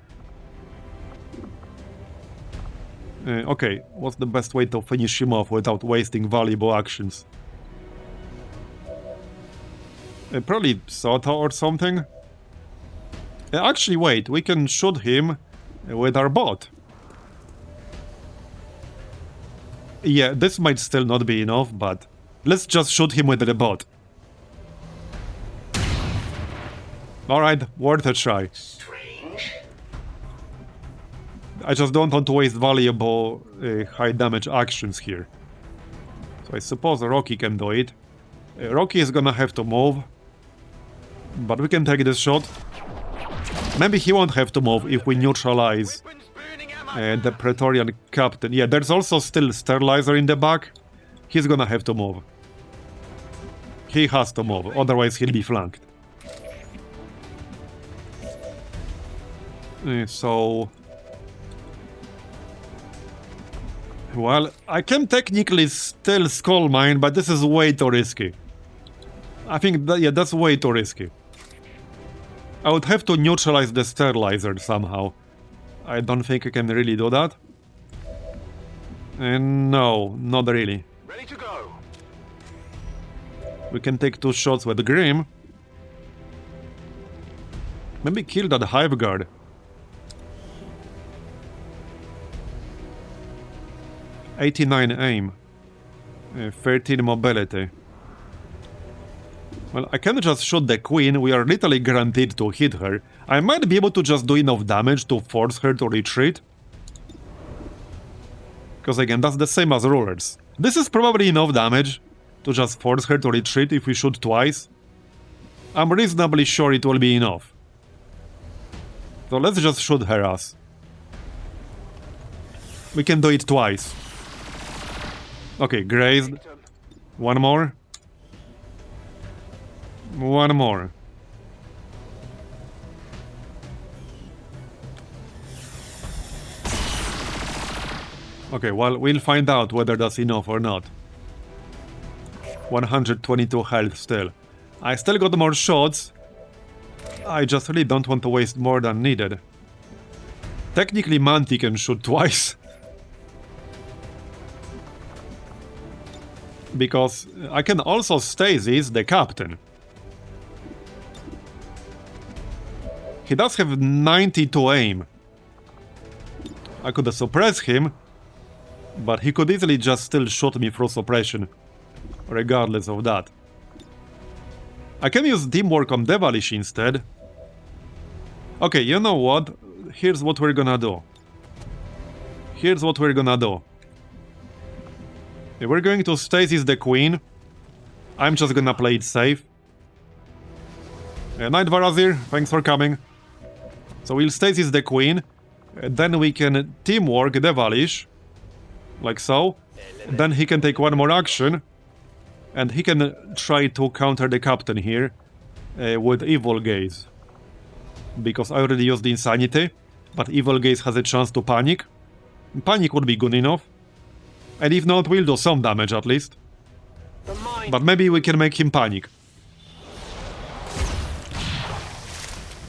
Okay, what's the best way to finish him off without wasting valuable actions? Probably Sota or something? Actually, wait, we can shoot him with our bot. Yeah, this might still not be enough, but let's just shoot him with the bot. Alright, worth a try. I just don't want to waste valuable high damage actions here. So I suppose Rocky can do it. Rocky is gonna have to move. But we can take this shot. Maybe he won't have to move if we neutralize the Praetorian Captain. Yeah, there's also still Sterilizer in the back. He's gonna have to move. He has to move, otherwise he'll be flanked. So... well, I can technically still skull mine, but this is way too risky. I think that, yeah, that's way too risky. I would have to neutralize the sterilizer somehow. I don't think I can really do that. And no, not really. Ready to go. We can take 2 shots with Grim. Maybe kill that Hive Guard. $89 aim. 13 mobility. Well, I can just shoot the queen, we are literally guaranteed to hit her. I might be able to just do enough damage to force her to retreat. Because again, that's the same as rulers. This is probably enough damage to just force her to retreat if we shoot twice. I'm reasonably sure it will be enough. So let's just shoot her ass. We can do it twice. Okay, grazed. One more. One more. Okay, well, we'll find out whether that's enough or not. 122 health still. I still got more shots. I just really don't want to waste more than needed. Technically, Manti can shoot twice. Because I can also stasis the captain. He does have 90 to aim. I could suppress him, but he could easily just still shoot me through suppression, regardless of that. I can use teamwork on Devilish instead. Okay, you know what? Here's what we're gonna do. Here's what we're gonna do. We're going to stasis the queen. I'm just gonna play it safe. Night Varazir, thanks for coming. So we'll stasis the queen. Then we can teamwork Devilish. Like so. Then he can take one more action. And he can try to counter the captain here with Evil Gaze. Because I already used the Insanity. But Evil Gaze has a chance to panic. Panic would be good enough. And if not, we'll do some damage at least. But maybe we can make him panic.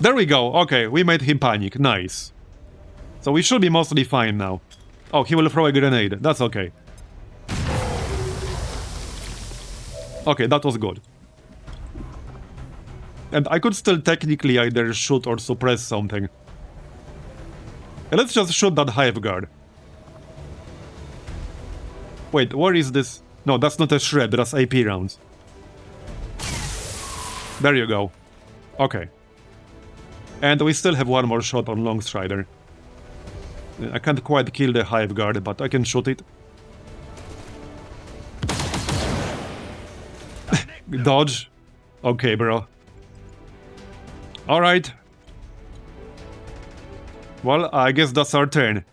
There we go. Okay, we made him panic. Nice. So we should be mostly fine now. Oh, he will throw a grenade. That's okay. Okay, that was good. And I could still technically either shoot or suppress something. Let's just shoot that Hive Guard. Wait, where is this? No, that's not a shred, that's AP rounds. There you go. Okay. And we still have one more shot on Longstrider. I can't quite kill the Hive Guard, but I can shoot it. Dodge. Okay, bro. Alright. Well, I guess that's our turn.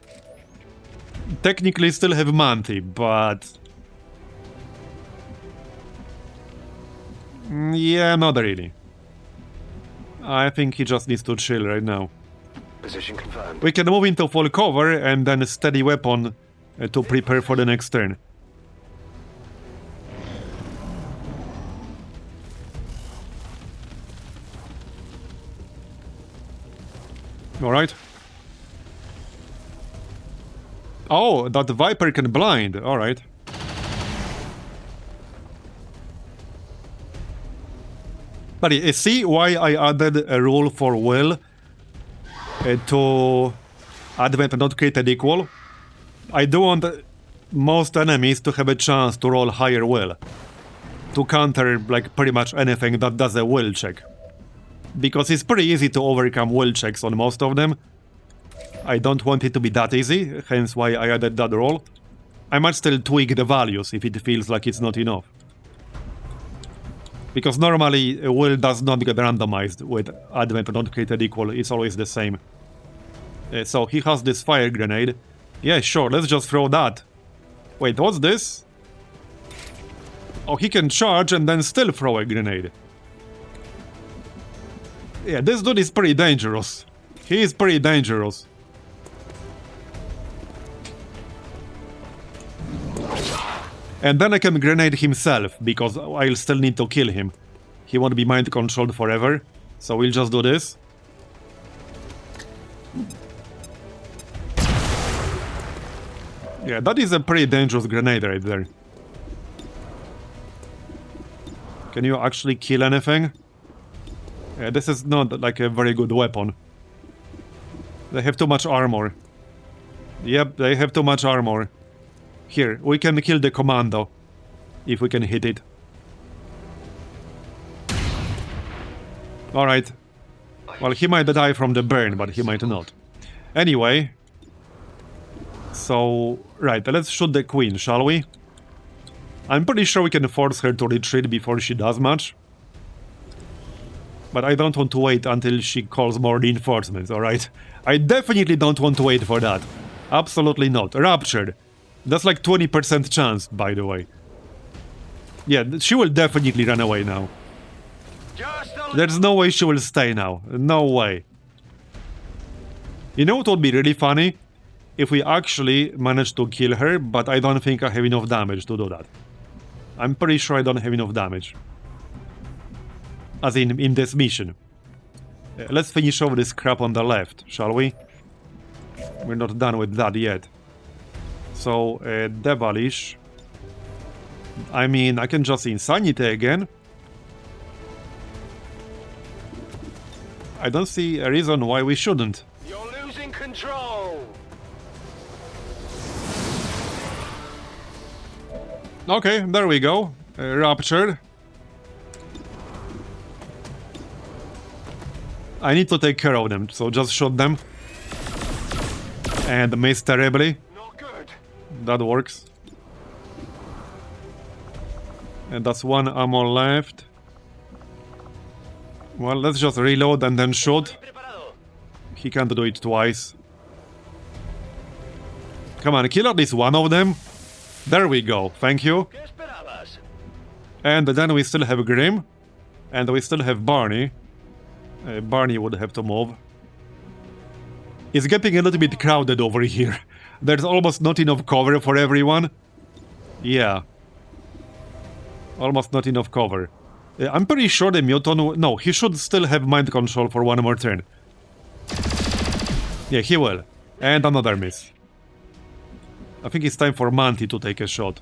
Technically still have Manti, but... yeah, not really. I think he just needs to chill right now. Position confirmed. We can move into full cover and then steady weapon to prepare for the next turn. Alright. Oh, that Viper can blind. Alright. But see why I added a rule for will to add weapon not created equal? I do want most enemies to have a chance to roll higher will. To counter like pretty much anything that does a will check. Because it's pretty easy to overcome will checks on most of them. I don't want it to be that easy, hence why I added that roll. I might still tweak the values if it feels like it's not enough. Because normally will does not get randomized with add weapon not created equal, it's always the same. So he has this fire grenade. Yeah, sure, let's just throw that. Wait, what's this? Oh, he can charge and then still throw a grenade. Yeah, this dude is pretty dangerous. He is pretty dangerous. And then I can grenade himself, because I'll still need to kill him. He won't be mind controlled forever. So we'll just do this. Yeah, that is a pretty dangerous grenade right there. Can you actually kill anything? Yeah, this is not like a very good weapon. They have too much armor. Yep, they have too much armor. Here, we can kill the commando. If we can hit it. Alright. Well, he might die from the burn, but he might not. Anyway. So, right, let's shoot the queen, shall we? I'm pretty sure we can force her to retreat before she does much. But I don't want to wait until she calls more reinforcements, alright? I definitely don't want to wait for that. Absolutely not. Raptured. That's like 20% chance, by the way. Yeah, she will definitely run away now. There's no way she will stay now. No way. You know what would be really funny? if we actually manage to kill her, but I don't think I have enough damage to do that. I'm pretty sure I don't have enough damage. As in this mission. Let's finish off this crap on the left, shall we? We're not done with that yet. So, Devilish. I mean, I can just Insanity again. I don't see a reason why we shouldn't. You're losing control. Okay, there we go. Raptured. I need to take care of them, so just shoot them. And miss terribly. Not good. That works. And that's one ammo left. Well, let's just reload and then shoot. He can't do it twice. Come on, kill at least one of them. There we go, thank you. And then we still have Grim. And we still have Barney. Barney would have to move. It's getting a little bit crowded over here. There's almost not enough cover for everyone. Yeah. Almost not enough cover. I'm pretty sure the Muton... No, he should still have mind control for one more turn. Yeah, he will. And another miss. I think it's time for Manti to take a shot.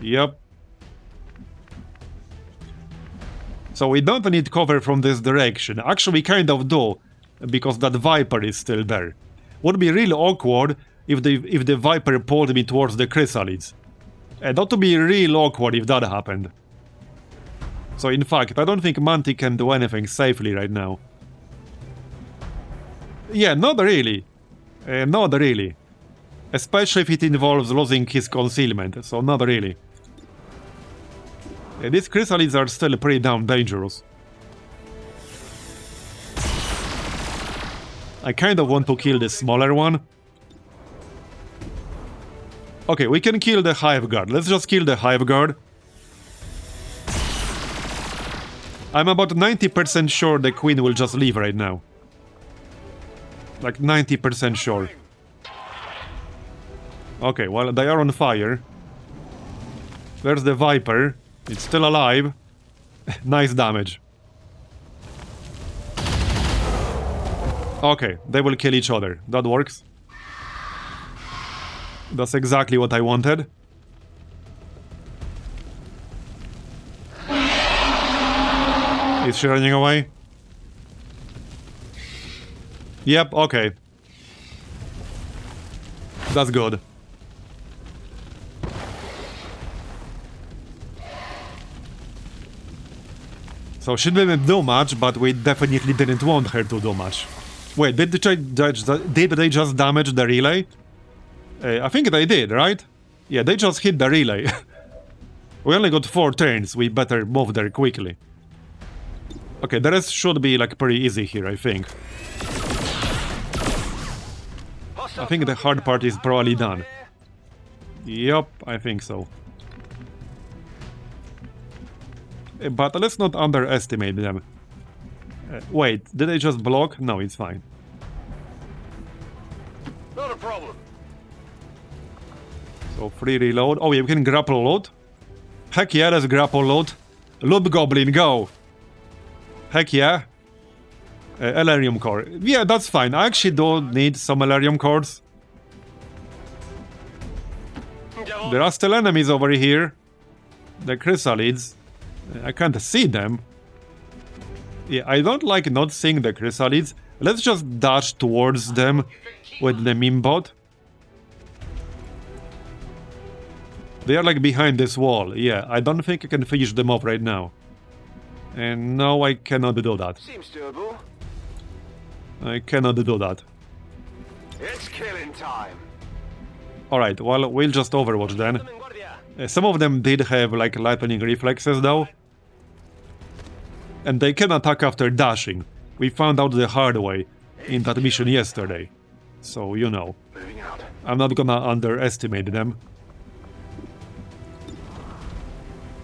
Yep. So we don't need cover from this direction. Actually, we kind of do, because that Viper is still there. Would be really awkward if the Viper pulled me towards the Chrysalids. And that would be real awkward if that happened. So in fact, I don't think Manti can do anything safely right now. Yeah, not really. Not really. Especially if it involves losing his concealment, so not really. These Chrysalids are still pretty damn dangerous. I kind of want to kill the smaller one. Okay, we can kill the Hive Guard. Let's just kill the Hive Guard. I'm about 90% sure the Queen will just leave right now. Like 90% sure. Okay, well, they are on fire. There's the Viper. It's still alive. Nice damage. Okay, they will kill each other. That works. That's exactly what I wanted. Is she running away? Yep, okay. That's good. So she didn't do much, but we definitely didn't want her to do much. Wait, did they just damage the relay? I think they did, right? Yeah, they just hit the relay. We only got 4 turns, we better move there quickly. Okay, the rest should be like pretty easy here, I think. I think the hard part is probably done. Yup, I think so. But let's not underestimate them. Wait, did they just block? No, it's fine. Not a problem. So free reload. Oh yeah, we can grapple load. Heck yeah, let's grapple load. Loot Goblin, go! Heck yeah. Elerium core. Yeah, that's fine. I actually do need some Elerium cores. There are still enemies over here. The Chrysalids. I can't see them. Yeah, I don't like not seeing the Chrysalids. Let's just dash towards them with the Mimbot. They are like behind this wall. Yeah, I don't think I can finish them off right now. And no, I cannot do that. Seems doable. I cannot do that. It's killing time. Alright, well, we'll just Overwatch then. Some of them did have like lightning reflexes though. And they can attack after dashing. We found out the hard way in that mission yesterday. So, you know. I'm not gonna underestimate them.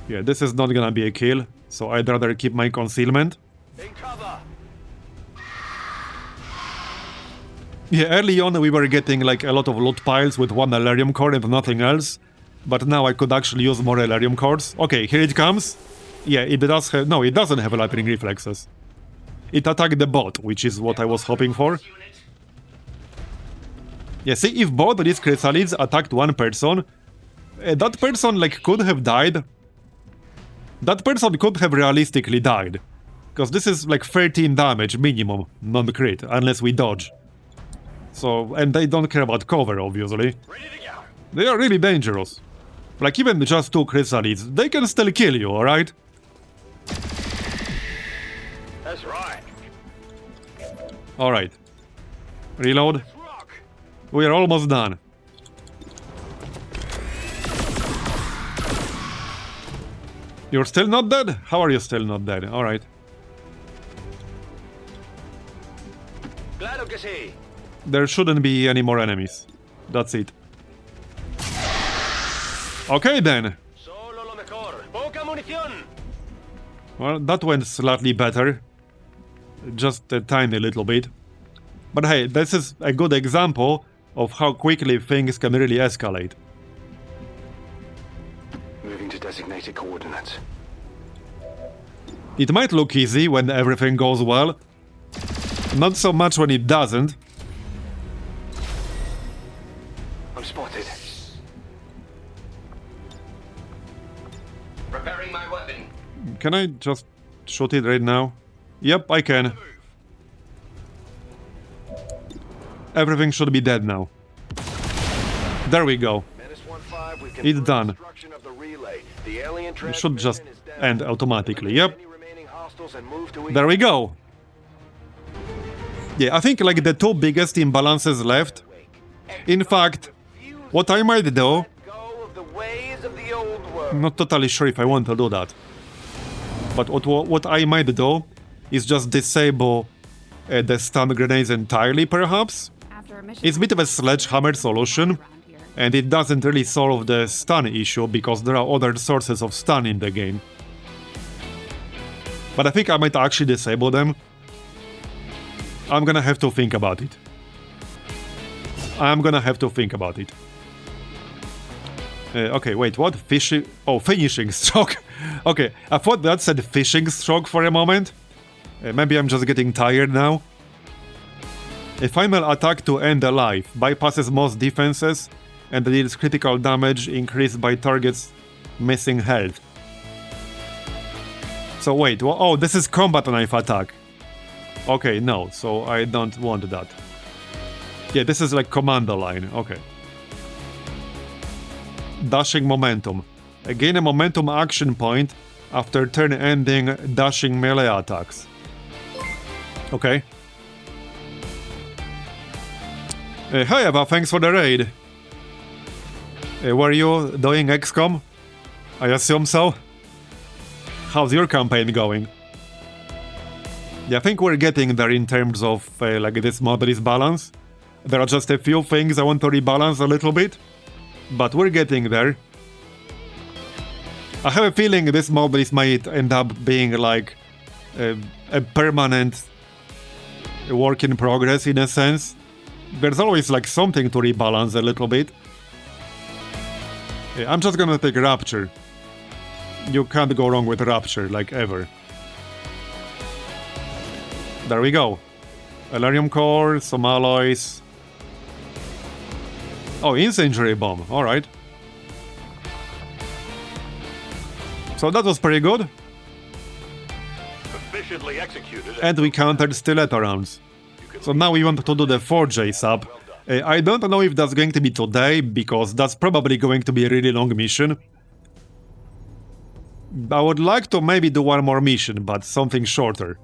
Yeah, this is not gonna be a kill, so I'd rather keep my concealment. In cover. Yeah, early on we were getting like a lot of loot piles with one Elerium core and nothing else. But now I could actually use more Elerium cores. Okay, here it comes. Yeah, it does have... No, it doesn't have lightning reflexes. It attacked the bot, which is what I was hoping for. Yeah, see, if both these chrysalids attacked one person, that person, like, could have died. That person could have realistically died. Because this is, like, 13 damage minimum, non-crit, unless we dodge. So, and they don't care about cover, obviously. They are really dangerous. Like, even just 2 chrysalids, they can still kill you, alright? That's right. Alright. Reload. We are almost done. You're still not dead? How are you still not dead? Alright. Claro que sí. There shouldn't be any more enemies. That's it. Okay then. Solo lo mejor. Poca munición. Well, that went slightly better. Just a tiny little bit. But hey, this is a good example of how quickly things can really escalate. Moving to designated coordinates. It might look easy when everything goes well. Not so much when it doesn't. I'm spotted. Preparing my weapon. Can I just shoot it right now? Yep, I can. Everything should be dead now. There we go. It's done. It should just end automatically. Yep. There we go. Yeah, I think like the 2 biggest imbalances left. In fact, what I might do... I'm not totally sure if I want to do that. But what I might do is just disable the stun grenades entirely, perhaps. It's a bit of a sledgehammer solution, and it doesn't really solve the stun issue because there are other sources of stun in the game. But I think I might actually disable them. I'm gonna have to think about it. Okay, wait, what? Fishing... Oh, finishing stroke. Okay, I thought that said fishing stroke for a moment. Maybe I'm just getting tired now. A final attack to end a life. Bypasses most defenses and deals critical damage increased by target's missing health. So wait, oh, this is combat knife attack. Okay, no, so I don't want that. Yeah, this is like commando line, okay. Dashing momentum. Gain a momentum action point after turn ending dashing melee attacks. Okay. Hi Eva, thanks for the raid. Were you doing XCOM? I assume so. How's your campaign going? Yeah, I think we're getting there in terms of like this model balance. There are just a few things I want to rebalance a little bit, but we're getting there. I have a feeling this model might end up being like a permanent work in progress in a sense. There's always like something to rebalance a little bit. Yeah, I'm just gonna take Rapture. You can't go wrong with Rapture, like ever. There we go. Elerium core, some alloys. Oh, incendiary bomb, alright. So that was pretty good. Efficiently executed. And we countered stiletto rounds. So now we want to do the 4J sub. I don't know if that's going to be today, because that's probably going to be a really long mission. I would like to maybe do one more mission, but something shorter.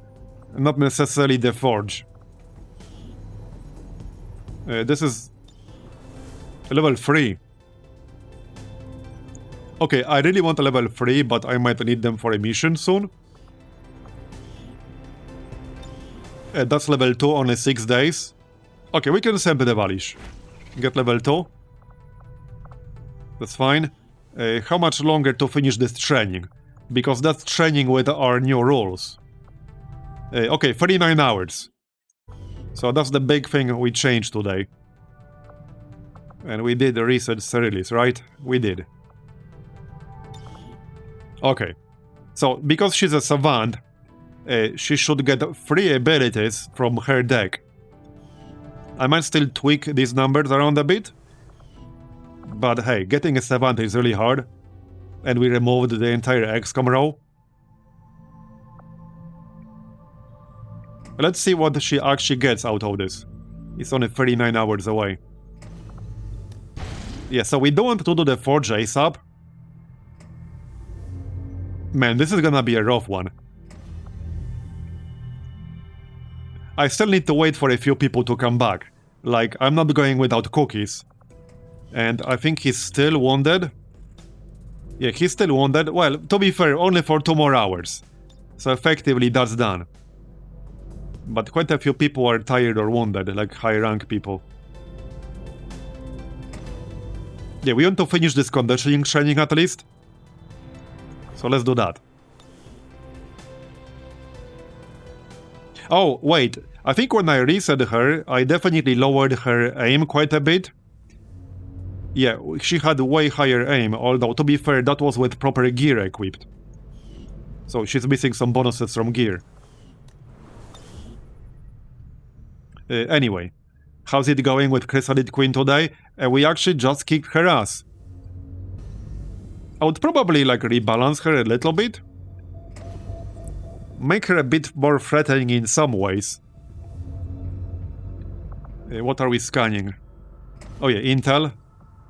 Not necessarily the Forge. This is... level 3. Okay, I really want a level 3, but I might need them for a mission soon. That's level 2, only 6 days. Okay, we can send the Valish. Get level 2. That's fine. How much longer to finish this training? Because that's training with our new rules. Okay, 39 hours. So that's the big thing we changed today. And we did the research release, right? We did. Okay. So, because she's a savant, she should get 3 abilities from her deck. I might still tweak these numbers around a bit. But hey, getting a savant is really hard. And we removed the entire XCOM row. Let's see what she actually gets out of this. It's only 39 hours away. Yeah, so we don't want to do the Forge ASAP. Man, this is gonna be a rough one. I still need to wait for a few people to come back. Like, I'm not going without cookies. And I think he's still wounded. Yeah, he's still wounded. Well, to be fair, only for 2 more hours. So effectively, that's done. But quite a few people are tired or wounded, like high-rank people. Yeah, we want to finish this conditioning training at least. So let's do that. Oh, wait. I think when I reset her, I definitely lowered her aim quite a bit. Yeah, she had way higher aim, although to be fair, that was with proper gear equipped. So she's missing some bonuses from gear. Anyway, how's it going with Chrysalid Queen today? We actually just kicked her ass. I would probably like rebalance her a little bit. Make her a bit more threatening in some ways. What are we scanning? Oh yeah, intel.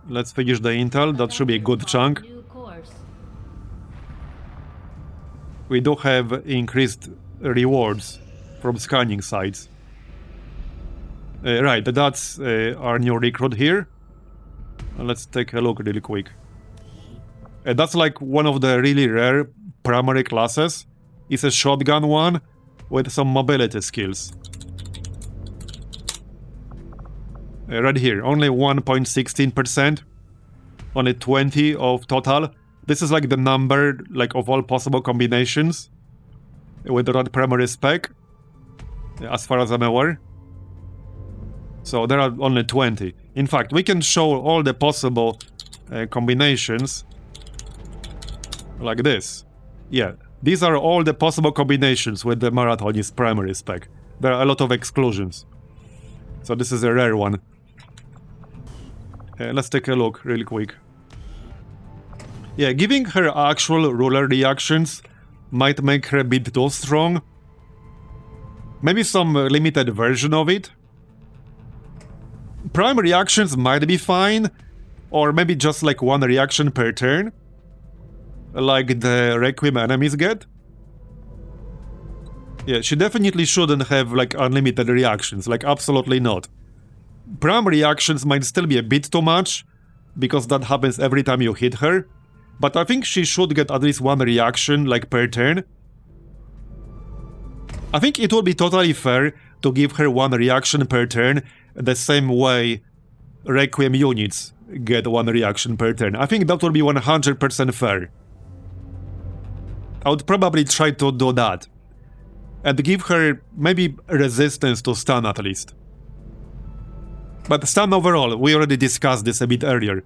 Let's finish the intel, that should be a good chunk. We do have increased rewards from scanning sites. Right, that's our new recruit here. Let's take a look really quick. That's like one of the really rare primary classes. It's a shotgun one with some mobility skills. Right here, only 1.16%. Only 20 of total. This is like the number like of all possible combinations with that primary spec, as far as I'm aware. So there are only 20. In fact, we can show all the possible combinations like this. Yeah, these are all the possible combinations with the Marathonist primary spec. There are a lot of exclusions. So this is a rare one. Let's take a look really quick. Yeah, giving her actual ruler reactions might make her a bit too strong. Maybe some limited version of it. Prime reactions might be fine, or maybe just like 1 reaction per turn, like the Requiem enemies get. Yeah, she definitely shouldn't have like unlimited reactions, like absolutely not. Prime reactions might still be a bit too much, because that happens every time you hit her, but I think she should get at least 1 reaction like per turn. I think it would be totally fair to give her 1 reaction per turn, the same way Requiem units get 1 reaction per turn. I think that would be 100% fair. I would probably try to do that. And give her maybe resistance to stun at least. But stun overall, we already discussed this a bit earlier.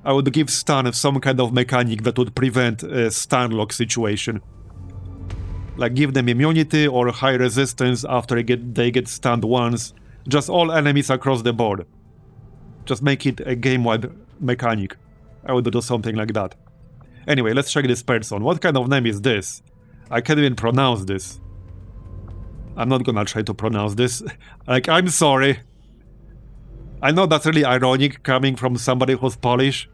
I would give stun some kind of mechanic that would prevent a stun lock situation. Like give them immunity or high resistance after they get stunned once. Just all enemies across the board. Just make it a game-wide mechanic. I would do something like that. Anyway, let's check this person. What kind of name is this? I can't even pronounce this. I'm not gonna try to pronounce this. Like, I'm sorry. I know that's really ironic coming from somebody who's Polish.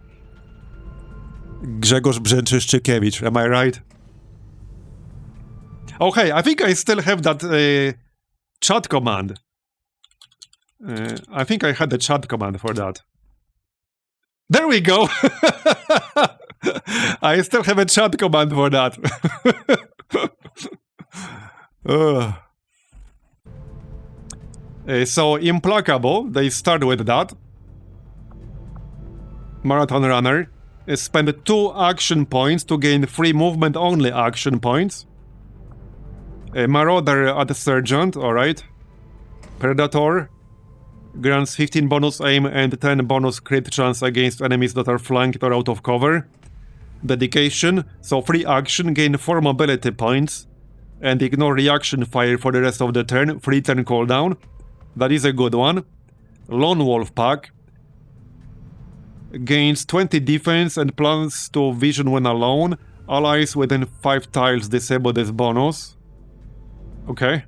Grzegorz Brzęczyszczykiewicz, am I right? Okay, I think I still have that chat command. I think I had the chat command for that. There we go! I still have a chat command for that. So, Implacable, they start with that. Marathon Runner. Spend 2 action points to gain 3 movement-only action points. Marauder at Sergeant, alright. Predator grants 15 bonus aim and 10 bonus crit chance against enemies that are flanked or out of cover. Dedication, so free action, gain 4 mobility points and ignore reaction fire for the rest of the turn, free turn cooldown. That is a good one. Lone Wolf Pack gains 20 defense and plus 2 vision when alone. Allies within 5 tiles disable this bonus. Okay.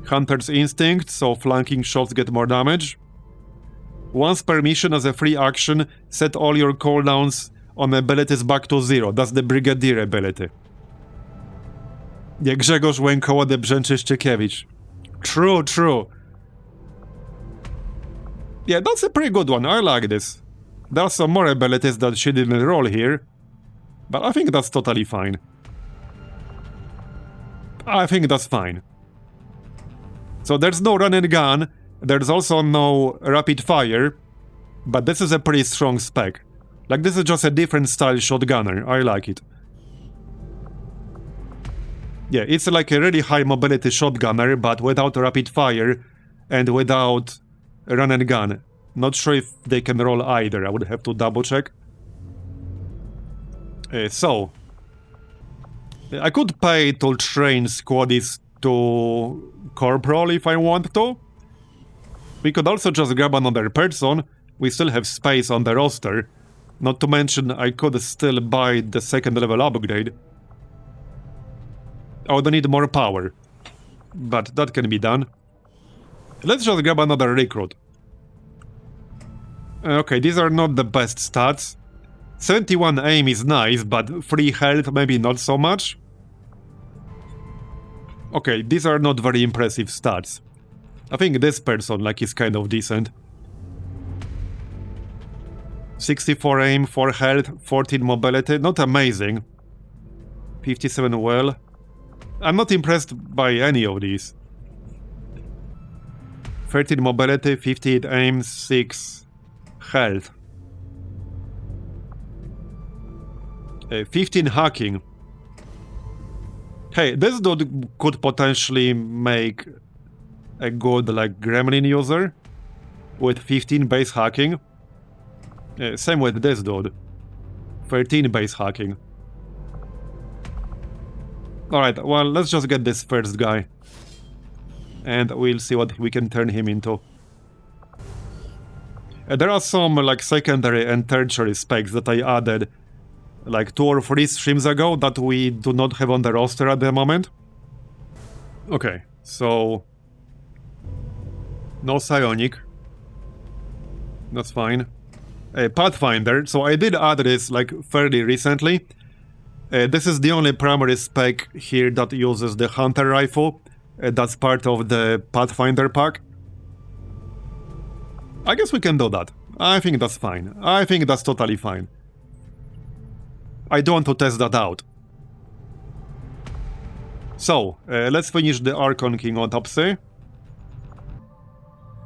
Hunter's Instinct, so flanking shots get more damage. Once per mission as a free action, set all your cooldowns on abilities back to 0. That's the Brigadier ability. Nie Grzegorz Łękołody Brzęczyszczykiewicz. True, true. Yeah, that's a pretty good one. I like this. There are some more abilities that she didn't roll here, but I think that's totally fine. I think that's fine. So there's no run and gun, there's also no rapid fire, but this is a pretty strong spec. Like, this is just a different style shotgunner. I like it. Yeah, it's like a really high mobility shotgunner, but without rapid fire and without run and gun. Not sure if they can roll either, I would have to double check. So, I could pay to train squaddies to Corporal if I want to. We could also just grab another person, we still have space on the roster. Not to mention, I could still buy the 2nd level upgrade. I would need more power, but that can be done. Let's just grab another recruit. Okay, these are not the best stats. 71 aim is nice, but 3 health maybe not so much. Okay, these are not very impressive stats. I think this person, like, is kind of decent. 64 aim, 4 health, 14 mobility, not amazing. 57 well. I'm not impressed by any of these. 13 mobility, 58 aim, 6 health. 15 hacking. Hey, this dude could potentially make a good, like, gremlin user with 15 base hacking. Same with this dude. 13 base hacking. Alright, well, let's just get this first guy. And we'll see what we can turn him into. There are some, like, secondary and tertiary specs that I added like 2 or 3 streams ago that we do not have on the roster at the moment. Okay, so no psionic. That's fine. Pathfinder, so I did add this like fairly recently. This is the only primary spec here that uses the Hunter rifle. That's part of the Pathfinder pack. I guess we can do that. I think that's fine. I think that's totally fine. I do want to test that out. So, let's finish the Archon King autopsy.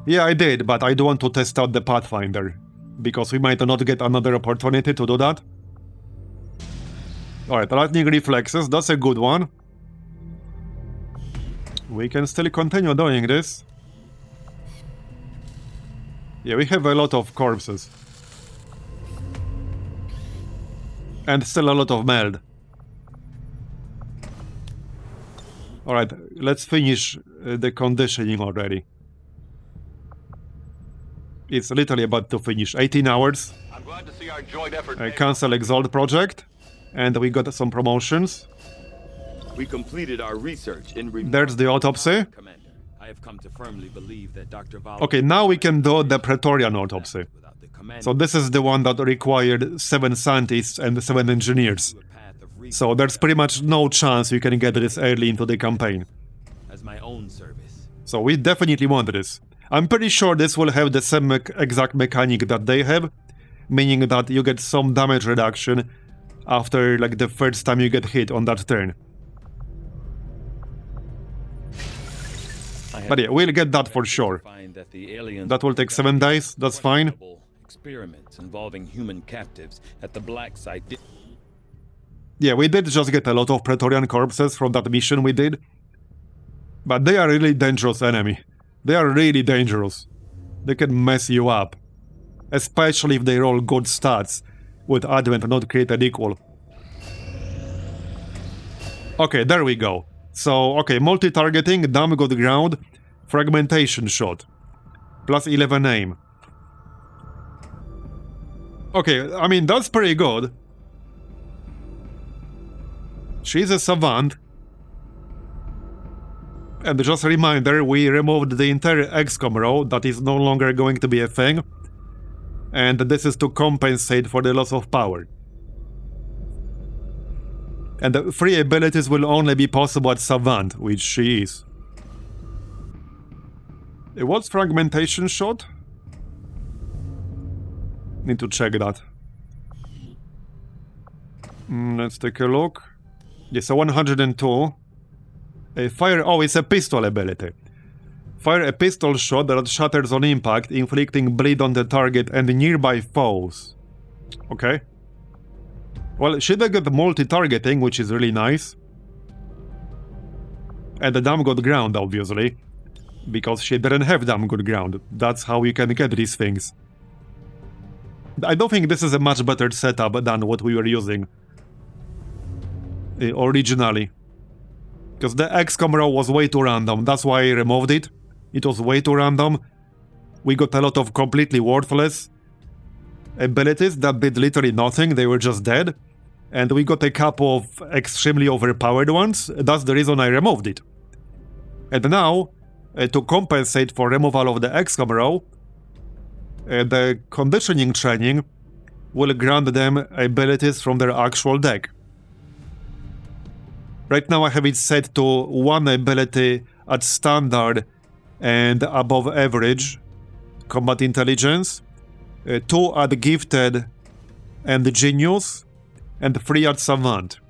Yeah, I did, but I do want to test out the Pathfinder, because we might not get another opportunity to do that. Alright, lightning reflexes, that's a good one. We can still continue doing this. Yeah, we have a lot of corpses. And still a lot of meld. Alright, let's finish the conditioning already. It's literally about to finish. 18 hours. I'm glad to see our joint effort. Cancel Exalt project. And we got some promotions. We completed our research in There's the autopsy. Commander, I have come to firmly believe that Dr. Okay, now we can do the Praetorian autopsy. So this is the one that required 7 scientists and 7 engineers. So there's pretty much no chance you can get this early into the campaign. As my own service. So we definitely want this. I'm pretty sure this will have the same exact mechanic that they have, meaning that you get some damage reduction after like the first time you get hit on that turn. But yeah, we'll get that for sure. That will take 7 days, that's fine. Experiments involving human captives at the black site. Yeah, we did just get a lot of Praetorian corpses from that mission we did. But they are really dangerous enemy. They are really dangerous. They can mess you up. Especially if they roll good stats with Advent not created equal. Okay, there we go. So, okay, multi-targeting, damn good ground, fragmentation shot. Plus 11 aim. Okay, I mean, that's pretty good. She's a savant. And just a reminder, we removed the entire XCOM row, that is no longer going to be a thing. And this is to compensate for the loss of power. And the free abilities will only be possible at Savant, which she is. What's fragmentation shot? Need to check that. Let's take a look. Yes, a 102. Fire... Oh, it's a pistol ability. Fire a pistol shot that shatters on impact, inflicting bleed on the target and nearby foes. Okay. Well, she did get multi-targeting, which is really nice. And the damn good ground, obviously. Because she didn't have damn good ground. That's how you can get these things. I don't think this is a much better setup than what we were using originally. Because the XCOM row was way too random, that's why I removed it. It was way too random. We got a lot of completely worthless abilities that did literally nothing, they were just dead. And we got a couple of extremely overpowered ones, that's the reason I removed it. And now, to compensate for removal of the XCOM row, the conditioning training will grant them abilities from their actual deck. Right now I have it set to 1 ability at standard and above average combat intelligence, 2 at gifted and genius, and 3 at savant.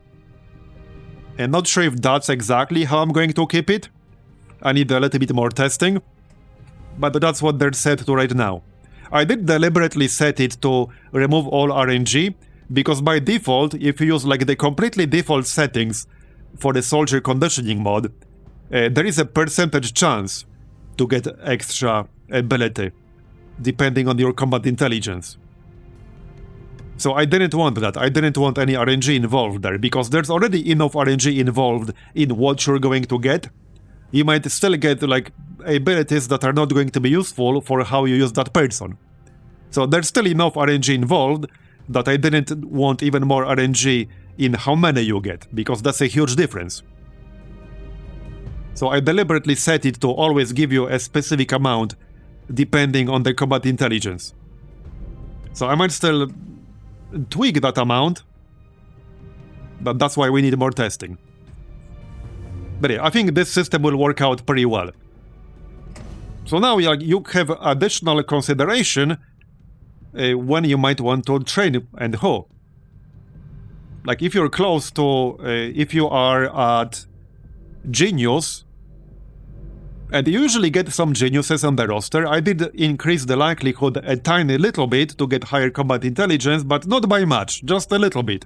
And not sure if that's exactly how I'm going to keep it. I need a little bit more testing, but that's what they're set to right now. I did deliberately set it to remove all RNG, because by default, if you use like the completely default settings for the soldier conditioning mod, there is a percentage chance to get extra ability, depending on your combat intelligence. So I didn't want that, I didn't want any RNG involved there, because there's already enough RNG involved in what you're going to get. You might still get like abilities that are not going to be useful for how you use that person. So there's still enough RNG involved that I didn't want even more RNG in how many you get, because that's a huge difference. So I deliberately set it to always give you a specific amount depending on the combat intelligence. So I might still tweak that amount, but that's why we need more testing. But yeah, I think this system will work out pretty well. So now you have additional consideration when you might want to train and who. Like if you're close to, if you are at Genius, and you usually get some Geniuses on the roster, I did increase the likelihood a tiny little bit to get higher combat intelligence, but not by much, just a little bit.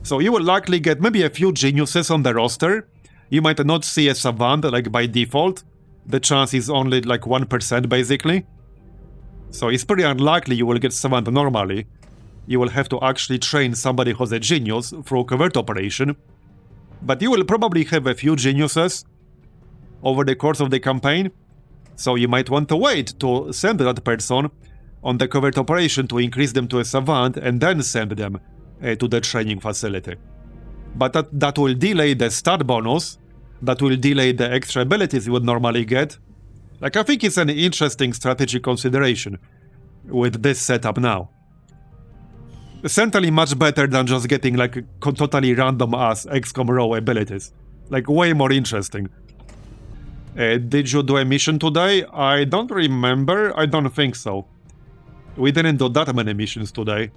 So you will likely get maybe a few Geniuses on the roster. You might not see a Savant like by default. The chance is only like 1% basically. So it's pretty unlikely you will get Savant normally. You will have to actually train somebody who's a Genius through covert operation. But you will probably have a few Geniuses over the course of the campaign. So you might want to wait to send that person on the covert operation to increase them to a Savant and then send them to the training facility. But that will delay the stat bonus, that will delay the extra abilities you would normally get. Like, I think it's an interesting strategic consideration with this setup now. Certainly much better than just getting like totally random ass XCOM row abilities. Like, way more interesting. Did you do a mission today? I don't remember, I don't think so. We didn't do that many missions today.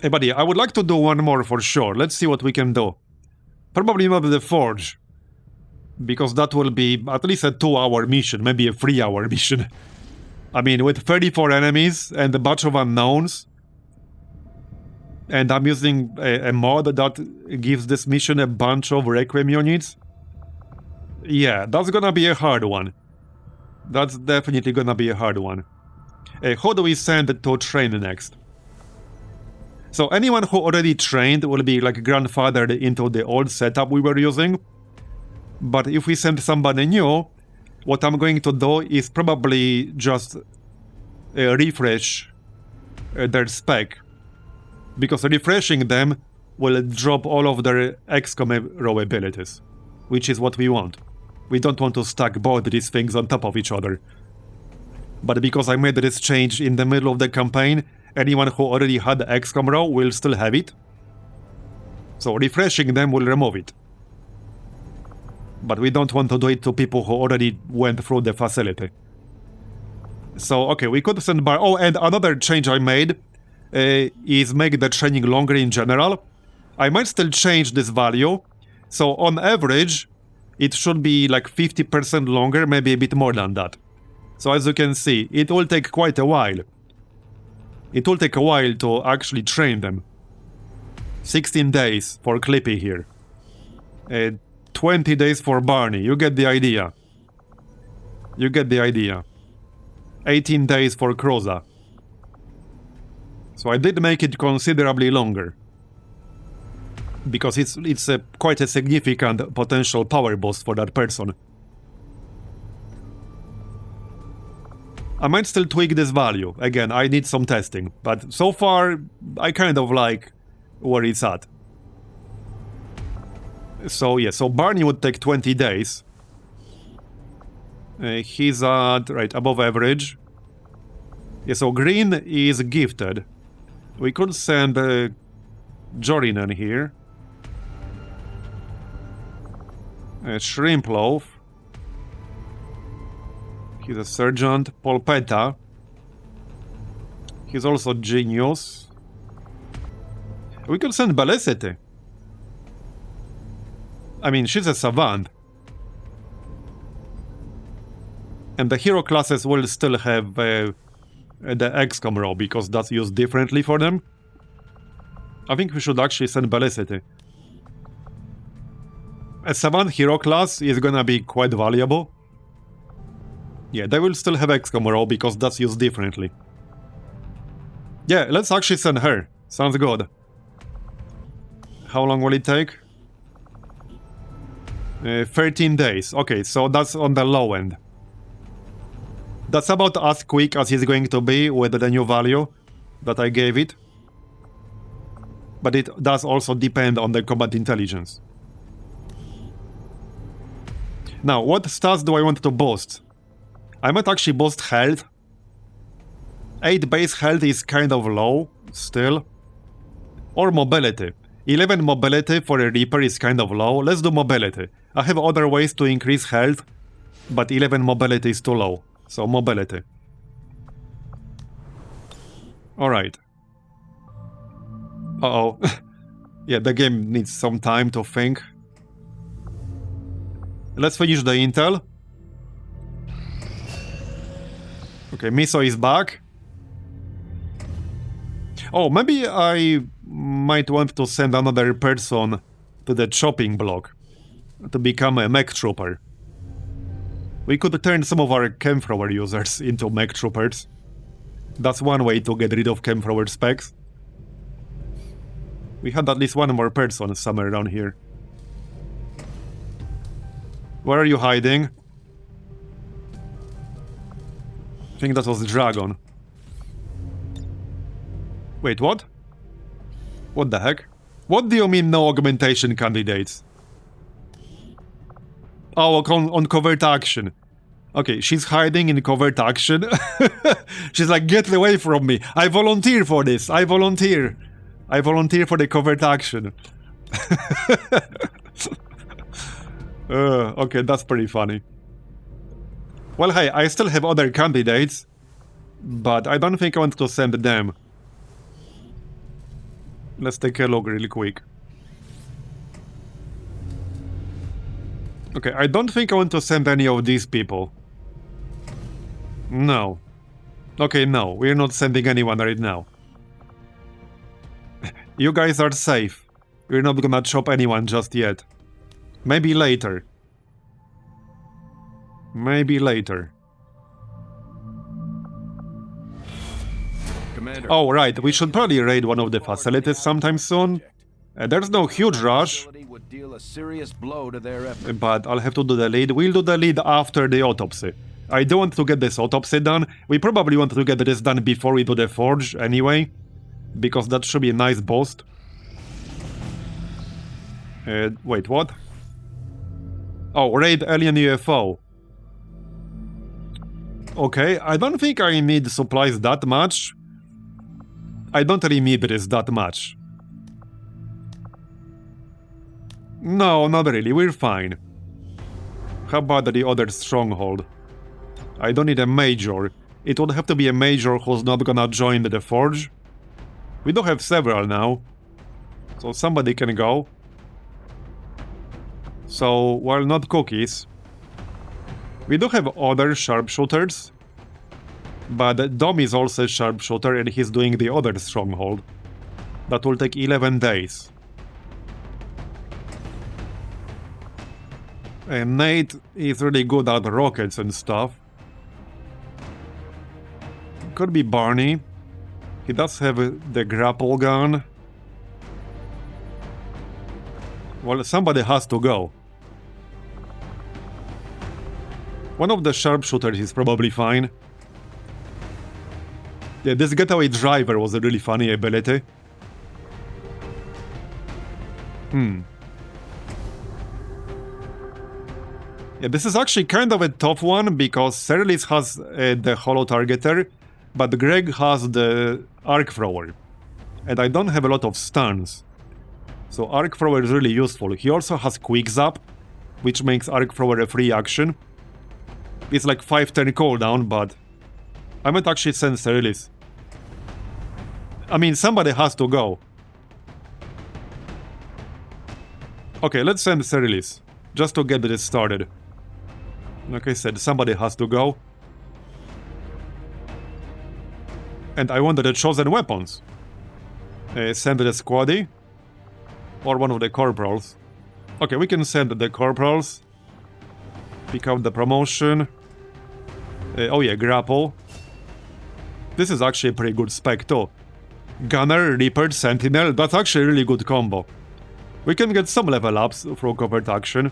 Hey buddy, I would like to do one more for sure. Let's see what we can do. Probably not the Forge, because that will be at least a 2-hour mission, maybe a 3-hour mission. I mean, with 34 enemies and a bunch of unknowns, and I'm using a mod that gives this mission a bunch of Requiem units. Yeah, that's gonna be a hard one. That's definitely gonna be a hard one. Who do we send to train next? So anyone who already trained will be like grandfathered into the old setup we were using. But if we send somebody new, what I'm going to do is probably just refresh their spec. Because refreshing them will drop all of their XCOM raw abilities, which is what we want. We don't want to stack both these things on top of each other. But because I made this change in the middle of the campaign, anyone who already had XCOM raw will still have it. So refreshing them will remove it. But we don't want to do it to people who already went through the facility. So, okay, we could send bar... Oh, and another change I made is make the training longer in general. I might still change this value. So, on average, it should be like 50% longer, maybe a bit more than that. So, as you can see, it will take quite a while. It will take a while to actually train them. 16 days for Clippy here. 20 days for Barney. You get the idea. You get the idea. 18 days for Kroza. So I did make it considerably longer. Because it's quite a significant potential power boost for that person. I might still tweak this value. Again, I need some testing. But so far, I kind of like where it's at. So yeah, so Barney would take 20 days. He's at, right, above average. Yeah, so Green is gifted. We could send Jorinen here. Shrimp Loaf. He's a sergeant. Polpetta. He's also genius. We could send Belicity. I mean, she's a savant. And the hero classes will still have the XCOM raw, because that's used differently for them. I think we should actually send Belicity. A savant hero class is gonna be quite valuable. Yeah, they will still have XCOM raw, because that's used differently. Yeah, let's actually send her. Sounds good. How long will it take? 13 days. Okay, so that's on the low end. That's about as quick as it's going to be with the new value that I gave it. But it does also depend on the combat intelligence. Now, what stats do I want to boost? I might actually boost health. 8 base health is kind of low, still. Or mobility. 11 mobility for a Reaper is kind of low. Let's do mobility. I have other ways to increase health, but 11 mobility is too low. So mobility. Alright. Uh-oh. Yeah, the game needs some time to think. Let's finish the intel. Okay, Miso is back. Oh, maybe I might want to send another person to the chopping block to become a mech trooper. We could turn some of our Chemthrower users into mech troopers. That's one way to get rid of Chemthrower specs. We had at least one more person somewhere around here. Where are you hiding? I think that was the dragon. Wait, what? What the heck? What do you mean no augmentation candidates? Oh, on covert action. Okay, she's hiding in covert action. She's like, get away from me. I volunteer for this. I volunteer. I volunteer for the covert action. Okay, that's pretty funny. Well, hey, I still have other candidates, but I don't think I want to send them. Let's take a look really quick. Okay, I don't think I want to send any of these people. No. Okay, no, we're not sending anyone right now. You guys are safe. We're not gonna chop anyone just yet. Maybe later. Maybe later. Commander. Oh, right, we should probably raid one of the facilities sometime soon. There's no huge rush, Would deal a serious blow to their effort. but I'll have to do the lead. We'll do the lead after the autopsy. I do want to get this autopsy done. We probably want to get this done before we do the forge anyway, because that should be a nice boost. Wait, what? Oh, raid alien UFO. Okay, I don't think I need supplies that much. I don't really need this that much. No, not really, we're fine. How about the other stronghold? I don't need a major. It would have to be a major who's not gonna join the forge. We do have several now, so somebody can go. So, while not cookies, we do have other sharpshooters, but Dom is also a sharpshooter and he's doing the other stronghold. That will take 11 days. And Nate is really good at rockets and stuff. Could be Barney. He does have the grapple gun. Well, somebody has to go. One of the sharpshooters is probably fine. Yeah, this getaway driver was a really funny ability. Yeah, this is actually kind of a tough one because Serlis has the holo targeter, but Greg has the arc thrower. And I don't have a lot of stuns. So arc thrower is really useful. He also has quick zap, which makes arc thrower a free action. It's like 5-10 cooldown, but I might actually send Serlis. I mean, somebody has to go. Okay, let's send Serlis, just to get this started. Like I said, somebody has to go. And I wanted the chosen weapons. Send the squaddy. Or one of the corporals. Okay, we can send the corporals. Pick up the promotion. Oh yeah, grapple. This is actually a pretty good spec too. Gunner, Reaper, Sentinel, that's actually a really good combo. We can get some level ups through covert action.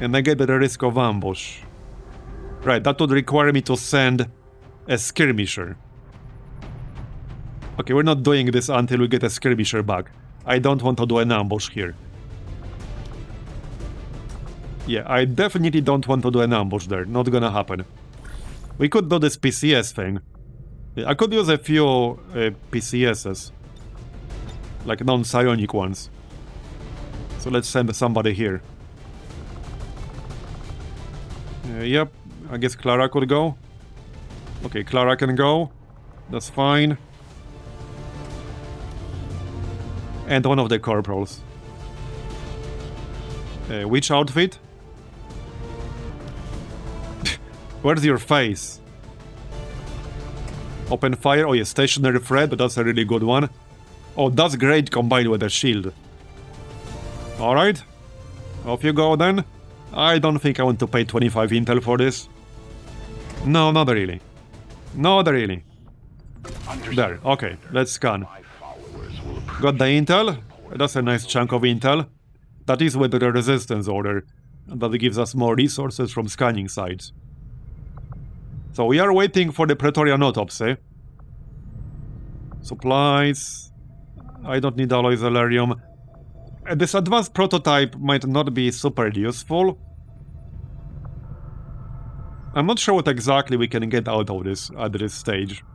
And I get the risk of ambush. Right, that would require me to send a skirmisher. Okay, we're not doing this until we get a skirmisher back. I don't want to do an ambush here. Yeah, I definitely don't want to do an ambush there. Not gonna happen. We could do this PCS thing. Yeah, I could use a few PCSs. Like non-psionic ones. So let's send somebody here. Yep, I guess Clara could go. Okay, Clara can go. That's fine. And one of the corporals. Which outfit? Where's your face? Open fire. Oh yeah, stationary threat, that's a really good one. Oh, that's great combined with a shield. Alright. Off you go then. I don't think I want to pay 25 intel for this. No, not really. Not really. There, okay, let's scan. Got the intel. That's a nice chunk of intel. That is with the resistance order. That gives us more resources from scanning sites. So we are waiting for the Praetorian autopsy. Supplies. I don't need alloy Zellerium. This advanced prototype might not be super useful. I'm not sure what exactly we can get out of this at this stage.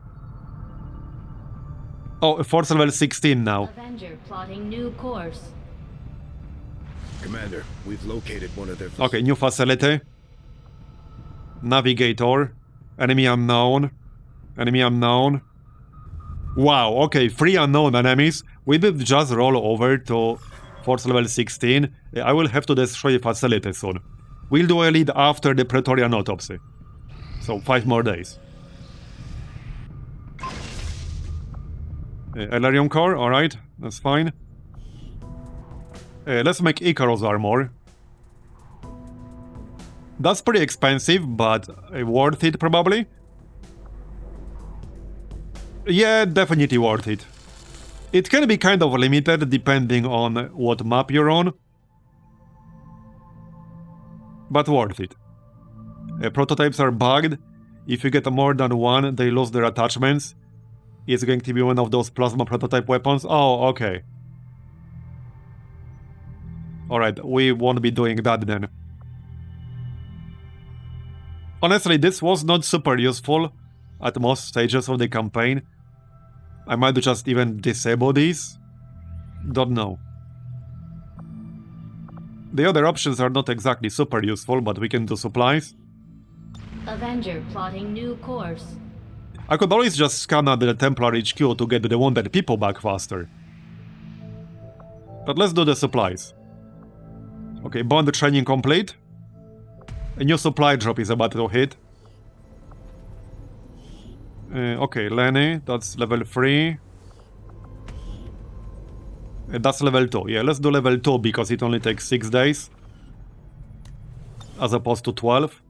Oh, force level 16 now. Avenger plotting new course. Commander, we've located one of their... Okay, new facility. Navigator. Enemy unknown. Enemy unknown. Wow, okay, 3 unknown enemies. We did just roll over to force level 16. I will have to destroy a facility soon. We'll do a lead after the Praetorian autopsy. So 5 more days. Elarium core, alright, that's fine. Let's make Icarus armor. That's pretty expensive, but worth it probably. Yeah, definitely worth it. It can be kind of limited depending on what map you're on, but worth it. Prototypes are bugged. If you get more than one, they lose their attachments. It's going to be one of those plasma prototype weapons. Oh, okay. Alright, we won't be doing that then. Honestly, this was not super useful at most stages of the campaign. I might just even disable these. Don't know. The other options are not exactly super useful, but we can do supplies. Avenger plotting new course. I could always just scan out the Templar HQ to get the wounded people back faster. But let's do the supplies. Okay, bond training complete. A new supply drop is about to hit. Okay, Lenny, that's level 3. That's level 2. Yeah, let's do level 2 because it only takes 6 days. As opposed to 12.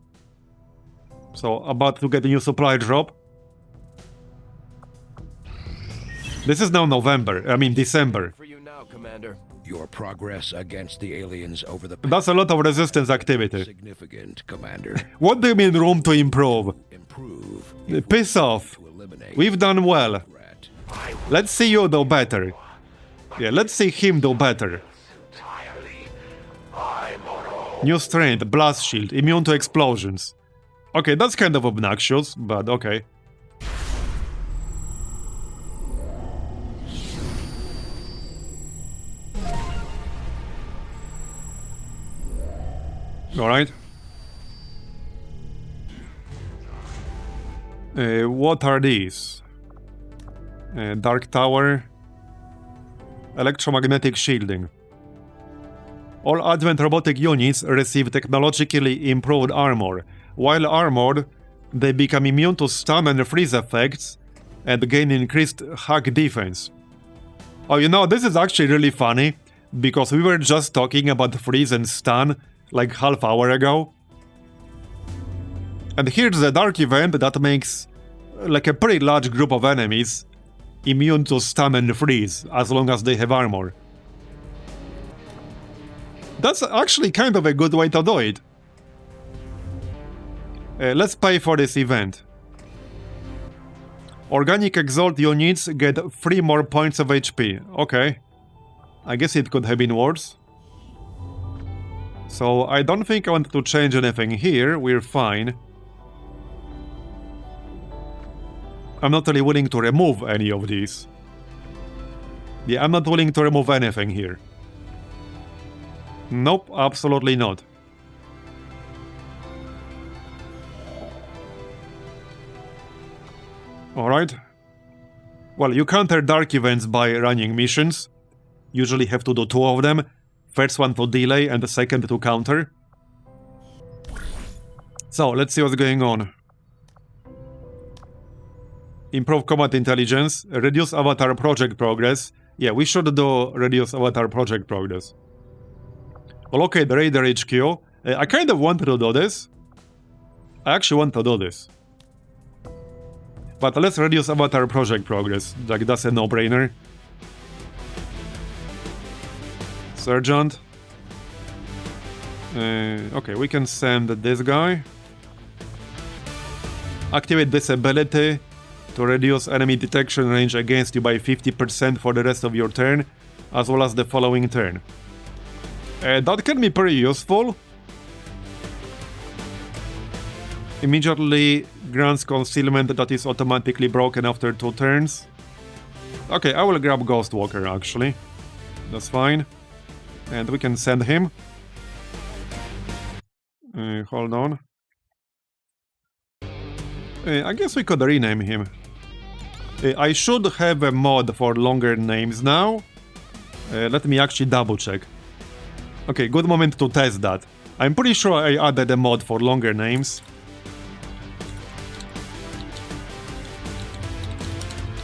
So, about to get a new supply drop. This is now November, I mean December. For you now, Commander. Your progress against the aliens over the That's a lot of resistance activity. significant, Commander. What do you mean room to improve? Improve. Piss off. To eliminate We've done well. threat. Let's see you do better. Yeah, let's see him do better. New strength, blast shield, immune to explosions. Okay, that's kind of obnoxious, but okay. Alright. What are these? Dark Tower. Electromagnetic shielding. All Advent robotic units receive technologically improved armor. While armored, they become immune to stun and freeze effects and gain increased hack defense. Oh, you know, this is actually really funny, because we were just talking about freeze and stun like half hour ago. And here's a dark event that makes like a pretty large group of enemies immune to stun and freeze as long as they have armor. That's actually kind of a good way to do it. Let's pay for this event. Organic Exalt units get 3 more points of HP. Okay. I guess it could have been worse. So I don't think I want to change anything here. We're fine. I'm not really willing to remove any of these. Yeah, I'm not willing to remove anything here. Nope, absolutely not. Alright. Well, you counter dark events by running missions. Usually have to do 2 of them. First one to delay and the second to counter. So, let's see what's going on. Improve combat intelligence. Reduce avatar project progress. Yeah, we should do reduce avatar project progress. Locate the Raider HQ. I kind of want to do this. I actually want to do this. But let's reduce avatar project progress. Like, that's a no-brainer. Sergeant. Okay, we can send this guy. Activate this ability to reduce enemy detection range against you by 50% for the rest of your turn, as well as the following turn. That can be pretty useful. Immediately grants concealment that is automatically broken after 2 turns. Okay, I will grab Ghostwalker actually. That's fine. And we can send him. Hold on. I guess we could rename him. I should have a mod for longer names now. Let me actually double check. Okay, good moment to test that. I'm pretty sure I added a mod for longer names.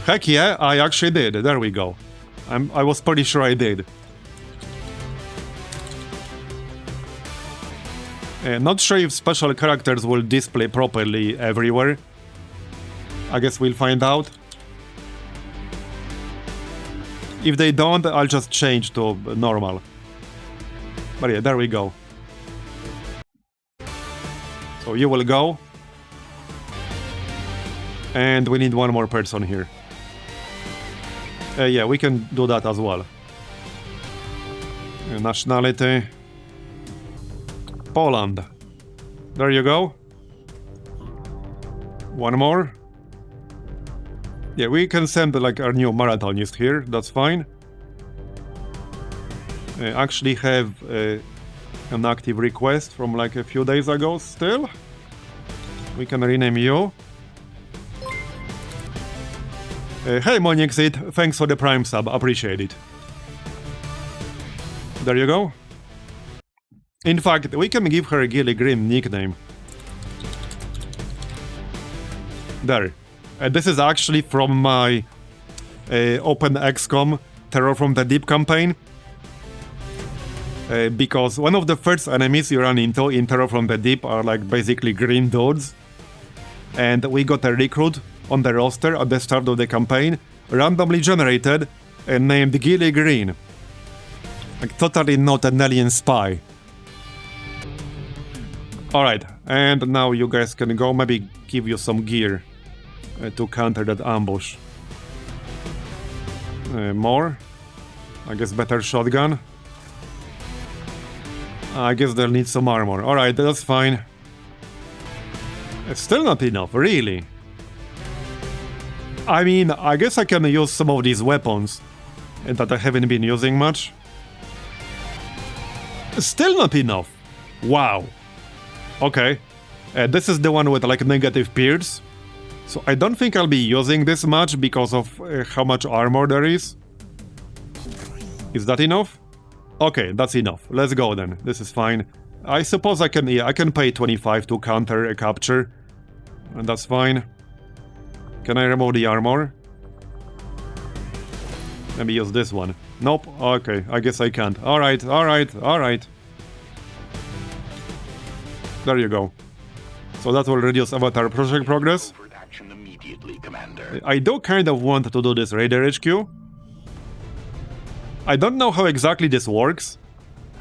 Heck yeah, I actually did. There we go. I was pretty sure I did. Not sure if special characters will display properly everywhere. I guess we'll find out. If they don't, I'll just change to normal. But yeah, there we go. So you will go. And we need one more person here. Yeah, we can do that as well. Nationality. Poland. There you go. One more. Yeah, we can send like our new marathonist here, that's fine. Actually have an active request from like a few days ago still. We can rename you. Hey Monixit, thanks for the Prime sub, appreciate it. There you go. In fact, we can give her a Gilly Grim nickname. There. This is actually from my Open XCOM Terror from the Deep campaign. Because one of the first enemies you run into in Terror from the Deep are like basically green dudes. And we got a recruit on the roster at the start of the campaign, randomly generated and named Gilly Green. Like totally not an alien spy. Alright, and now you guys can go, maybe give you some gear to counter that ambush. More? I guess better shotgun. I guess they'll need some armor. Alright, that's fine. It's still not enough, really. I mean, I guess I can use some of these weapons that I haven't been using much. Still not enough. Wow. Okay. This is the one with like negative pierce. So I don't think I'll be using this much because of how much armor there is. Is that enough? Okay, that's enough. Let's go then. This is fine. I suppose I can, yeah, I can pay 25 to counter a capture. And that's fine. Can I remove the armor? Maybe use this one. Nope. Okay, I guess I can't. Alright, alright, alright. There you go. So that will reduce Avatar project progress. I do kind of want to do this Raider HQ. I don't know how exactly this works.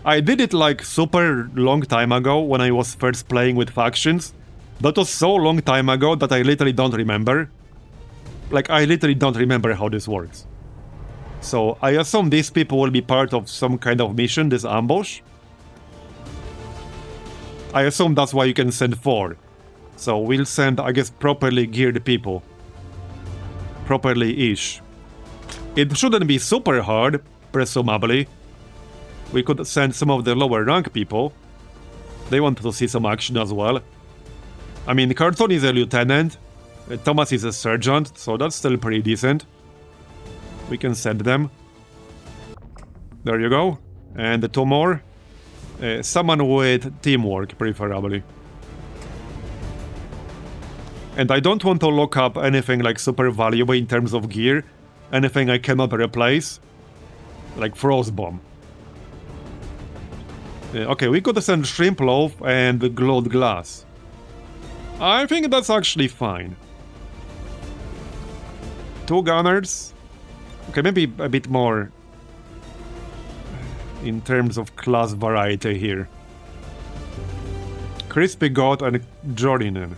I did it like super long time ago when I was first playing with factions. That was so long time ago that I literally don't remember. Like, I literally don't remember how this works. So, I assume these people will be part of some kind of mission, this ambush. I assume that's why you can send 4. So, we'll send, I guess, properly geared people. Properly-ish. It shouldn't be super hard, presumably. We could send some of the lower rank people. They want to see some action as well. I mean, Carlton is a lieutenant. Thomas is a sergeant, so that's still pretty decent. We can send them. There you go. And 2 more. Someone with teamwork, preferably. And I don't want to lock up anything like super valuable in terms of gear. Anything I cannot replace. Like Frostbomb. Okay, we could send Shrimp Loaf and Glowed Glass. I think that's actually fine. 2 gunners. Okay, maybe a bit more in terms of class variety here. Crispy God and Jorinen.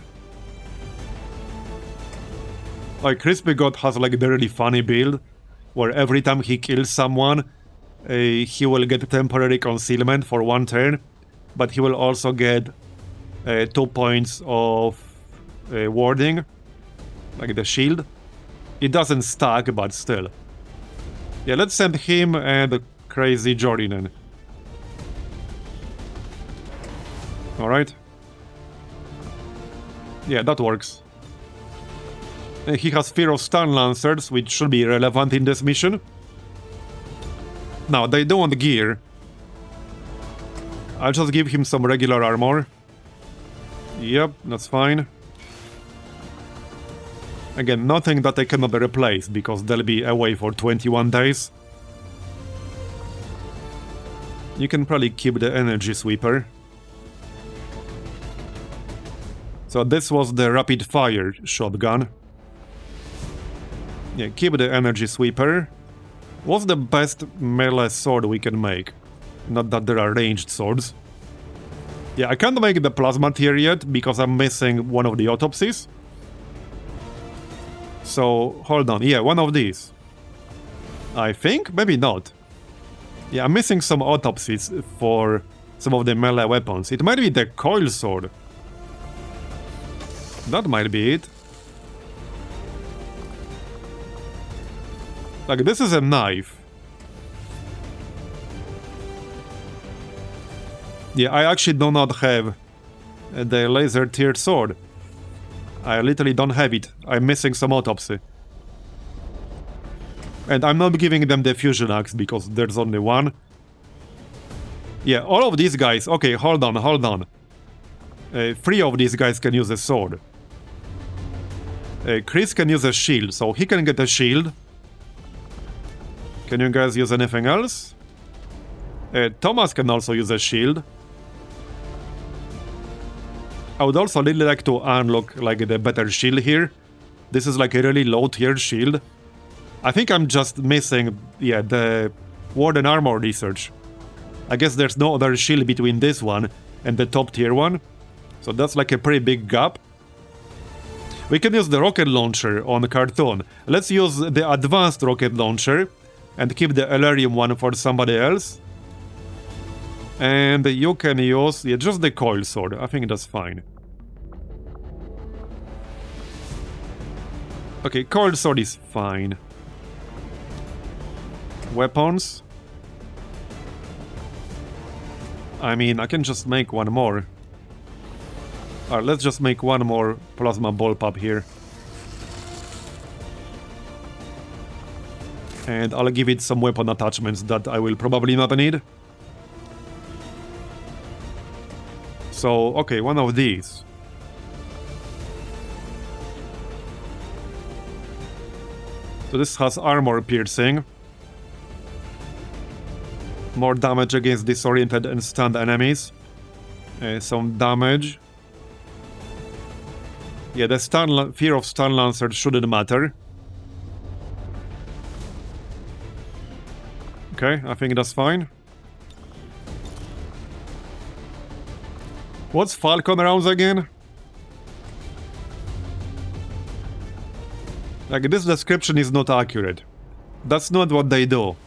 Like, Crispy God has like the really funny build, where every time he kills someone, he will get temporary concealment for 1 turn, but he will also get 2 points of warding, like the shield. It doesn't stack, but still. Yeah, let's send him and Crazy Jorinen. Alright. Yeah, that works. He has Fear of Stun Lancers, which should be relevant in this mission. Now, they don't want gear. I'll just give him some regular armor. Yep, that's fine. Again, nothing that I cannot replace, because they'll be away for 21 days. You can probably keep the energy sweeper. So this was the rapid fire shotgun. Yeah, keep the energy sweeper. What's the best melee sword we can make? Not that there are ranged swords. Yeah, I can't make the plasma tier yet because I'm missing one of the autopsies. So, hold on. Yeah, one of these. I think? Maybe not. Yeah, I'm missing some autopsies for some of the melee weapons. It might be the coil sword. That might be it. Like, this is a knife. Yeah, I actually do not have the laser tiered sword. I literally don't have it. I'm missing some autopsy. And I'm not giving them the fusion axe because there's only one. Yeah, all of these guys... Okay, hold on. 3 of these guys can use a sword. Chris can use a shield, so he can get a shield. Can you guys use anything else? Thomas can also use a shield. I would also really like to unlock like the better shield here. This is like a really low tier shield. I think I'm just missing, yeah, the Warden Armor research. I guess there's no other shield between this one and the top tier one. So that's like a pretty big gap. We can use the rocket launcher on Cartoon. Let's use the advanced rocket launcher and keep the Elerium one for somebody else. And you can use, yeah, just the coil sword. I think that's fine. Okay, coil sword is fine. Weapons. I mean, I can just make one more. Alright, let's just make one more plasma bullpup here. And I'll give it some weapon attachments that I will probably not need. So, okay, one of these. So this has armor piercing. More damage against disoriented and stunned enemies. Some damage. Yeah, the fear of stun lancer shouldn't matter. Okay, I think that's fine. What's Falcon rounds again? Like, this description is not accurate. That's not what they do.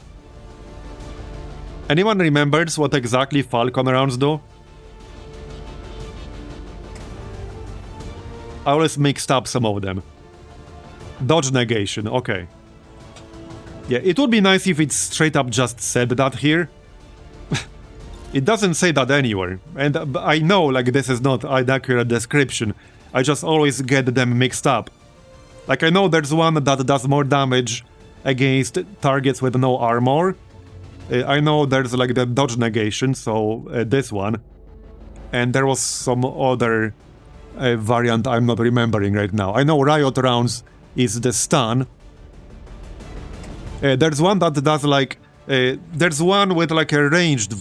Anyone remembers what exactly Falcon rounds do? I always mixed up some of them. Dodge negation, okay. Yeah, it would be nice if it straight up just said that here. It doesn't say that anywhere. And I know, like, this is not an accurate description. I just always get them mixed up. Like, I know there's one that does more damage against targets with no armor. I know there's, like, the dodge negation, so this one. And there was some other variant I'm not remembering right now. I know riot rounds is the stun. There's one that does, like... there's one with, like, a ranged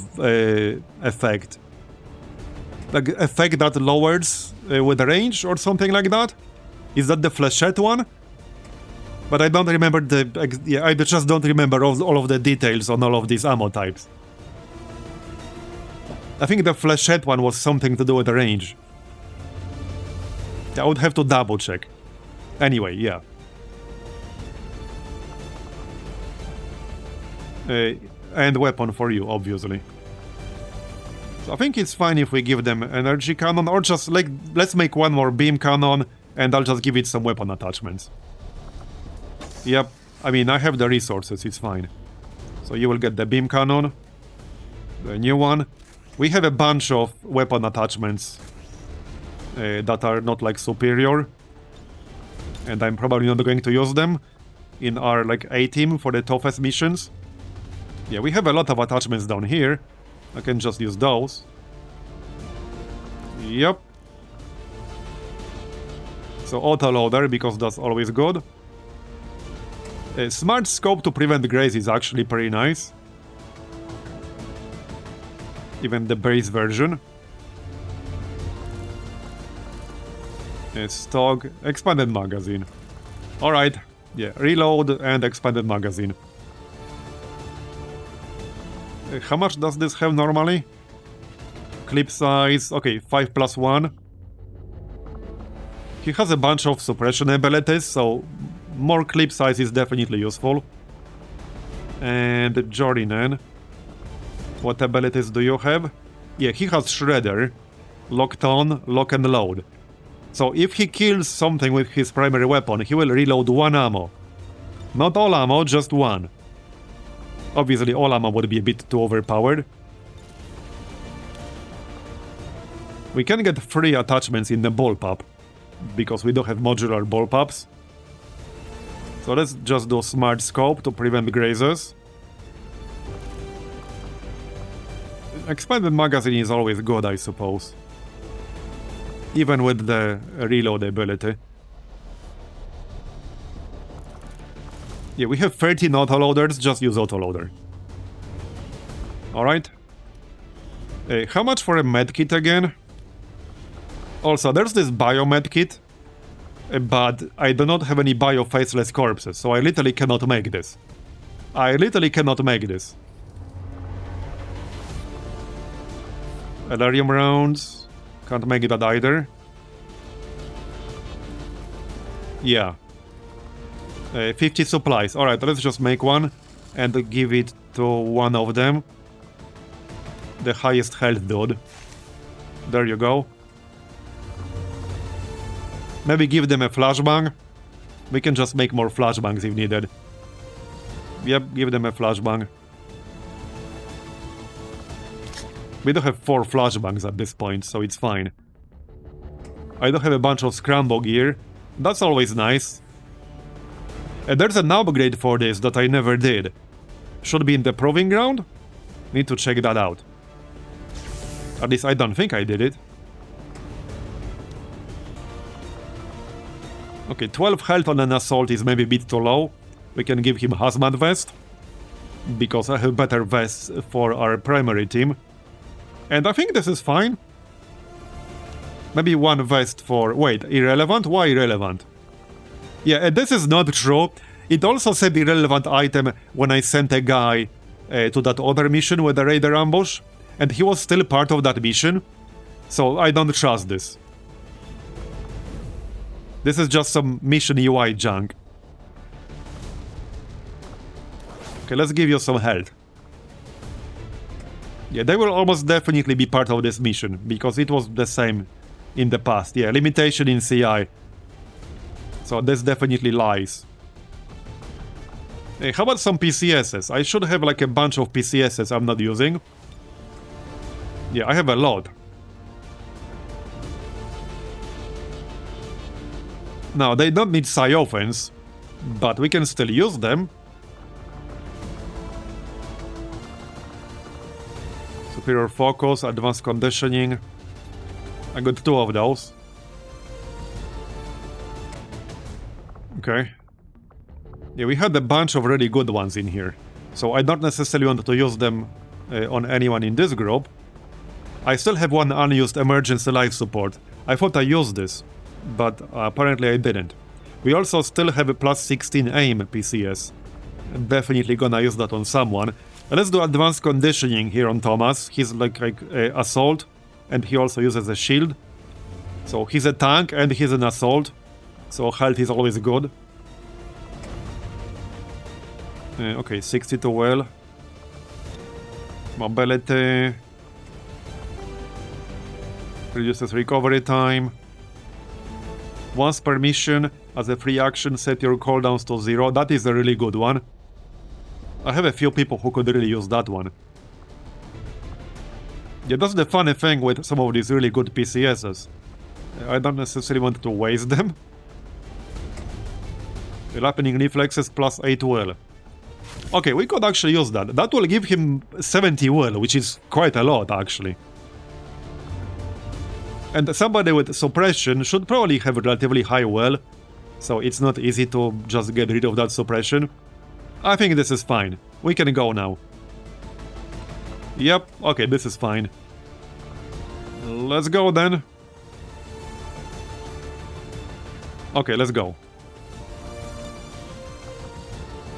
effect. Like, effect that lowers with range or something like that. Is that the flechette one? But I don't remember the... yeah, I just don't remember all of the details on all of these ammo types. I think the flechette one was something to do with the range. I would have to double check. Anyway, yeah. And weapon for you, obviously. So I think it's fine if we give them energy cannon, or just, like, let's make one more beam cannon, and I'll just give it some weapon attachments. Yep, I mean, I have the resources, it's fine. So you will get the beam cannon, the new one. We have a bunch of weapon attachments that are not, like, superior. And I'm probably not going to use them in our, like, A-team for the toughest missions. Yeah, we have a lot of attachments down here. I can just use those. Yep. So autoloader, because that's always good. Smart scope to prevent graze is actually pretty nice. Even the base version. Stock, expanded magazine. Alright, yeah, reload and expanded magazine. How much does this have normally? Clip size, okay, 5+1. He has a bunch of suppression abilities, so more clip size is definitely useful. And Jorinen, what abilities do you have? Yeah, he has Shredder, Locked On, Lock and Load. So if he kills something with his primary weapon, he will reload 1 ammo. Not all ammo, just 1. Obviously all ammo would be a bit too overpowered. We can get free attachments in the bullpup, because we don't have modular bullpups. So let's just do smart scope to prevent grazes. Expanded magazine is always good, I suppose. Even with the reload ability. Yeah, we have 13 autoloaders, just use autoloader. Alright. How much for a medkit again? Also, there's this bio medkit, but I do not have any bio faceless corpses, so I literally cannot make this. Elarium rounds. Can't make that either. Yeah. 50 supplies. Alright, let's just make one and give it to one of them. The highest health dude. There you go. Maybe give them a flashbang. We can just make more flashbangs if needed. Yep, give them a flashbang. We don't have 4 flashbangs at this point, so it's fine. I don't have a bunch of scramble gear. That's always nice. There's an upgrade for this that I never did. Should be in the proving ground? Need to check that out. At least I don't think I did it. Okay, 12 health on an assault is maybe a bit too low. We can give him hazmat vest, because I have better vests for our primary team. And I think this is fine. Maybe 1 vest for... Wait, irrelevant? Why irrelevant? Yeah, this is not true. It also said irrelevant item when I sent a guy to that other mission with the raider ambush, and he was still part of that mission, so I don't trust this. This is just some mission UI junk. Okay, let's give you some health. Yeah, they will almost definitely be part of this mission, because it was the same in the past. Yeah, limitation in CI. So this definitely lies. Hey, how about some PCSs? I should have like a bunch of PCSs I'm not using. Yeah, I have a lot. Now, they don't need psi offense, but we can still use them. Superior focus, advanced conditioning. I got 2 of those. Okay. Yeah, we had a bunch of really good ones in here, so I don't necessarily want to use them on anyone in this group. I still have 1 unused emergency life support. I thought I used this, but apparently I didn't. We also still have a plus 16 aim PCS. Definitely gonna use that on someone. Let's do advanced conditioning here on Thomas. He's like assault, and he also uses a shield. So he's a tank and he's an assault, so health is always good. Okay, 62 well. Mobility. Reduces recovery time. Once per mission, as a free action, set your cooldowns to 0. That is a really good one. I have a few people who could really use that one. Yeah, that's the funny thing with some of these really good PCSs. I don't necessarily want to waste them. Elappening reflexes plus 8 will. Okay, we could actually use that. That will give him 70 will, which is quite a lot, actually. And somebody with suppression should probably have relatively high will, so it's not easy to just get rid of that suppression. I think this is fine. We can go now. Yep, okay, this is fine. Let's go then. Okay, let's go.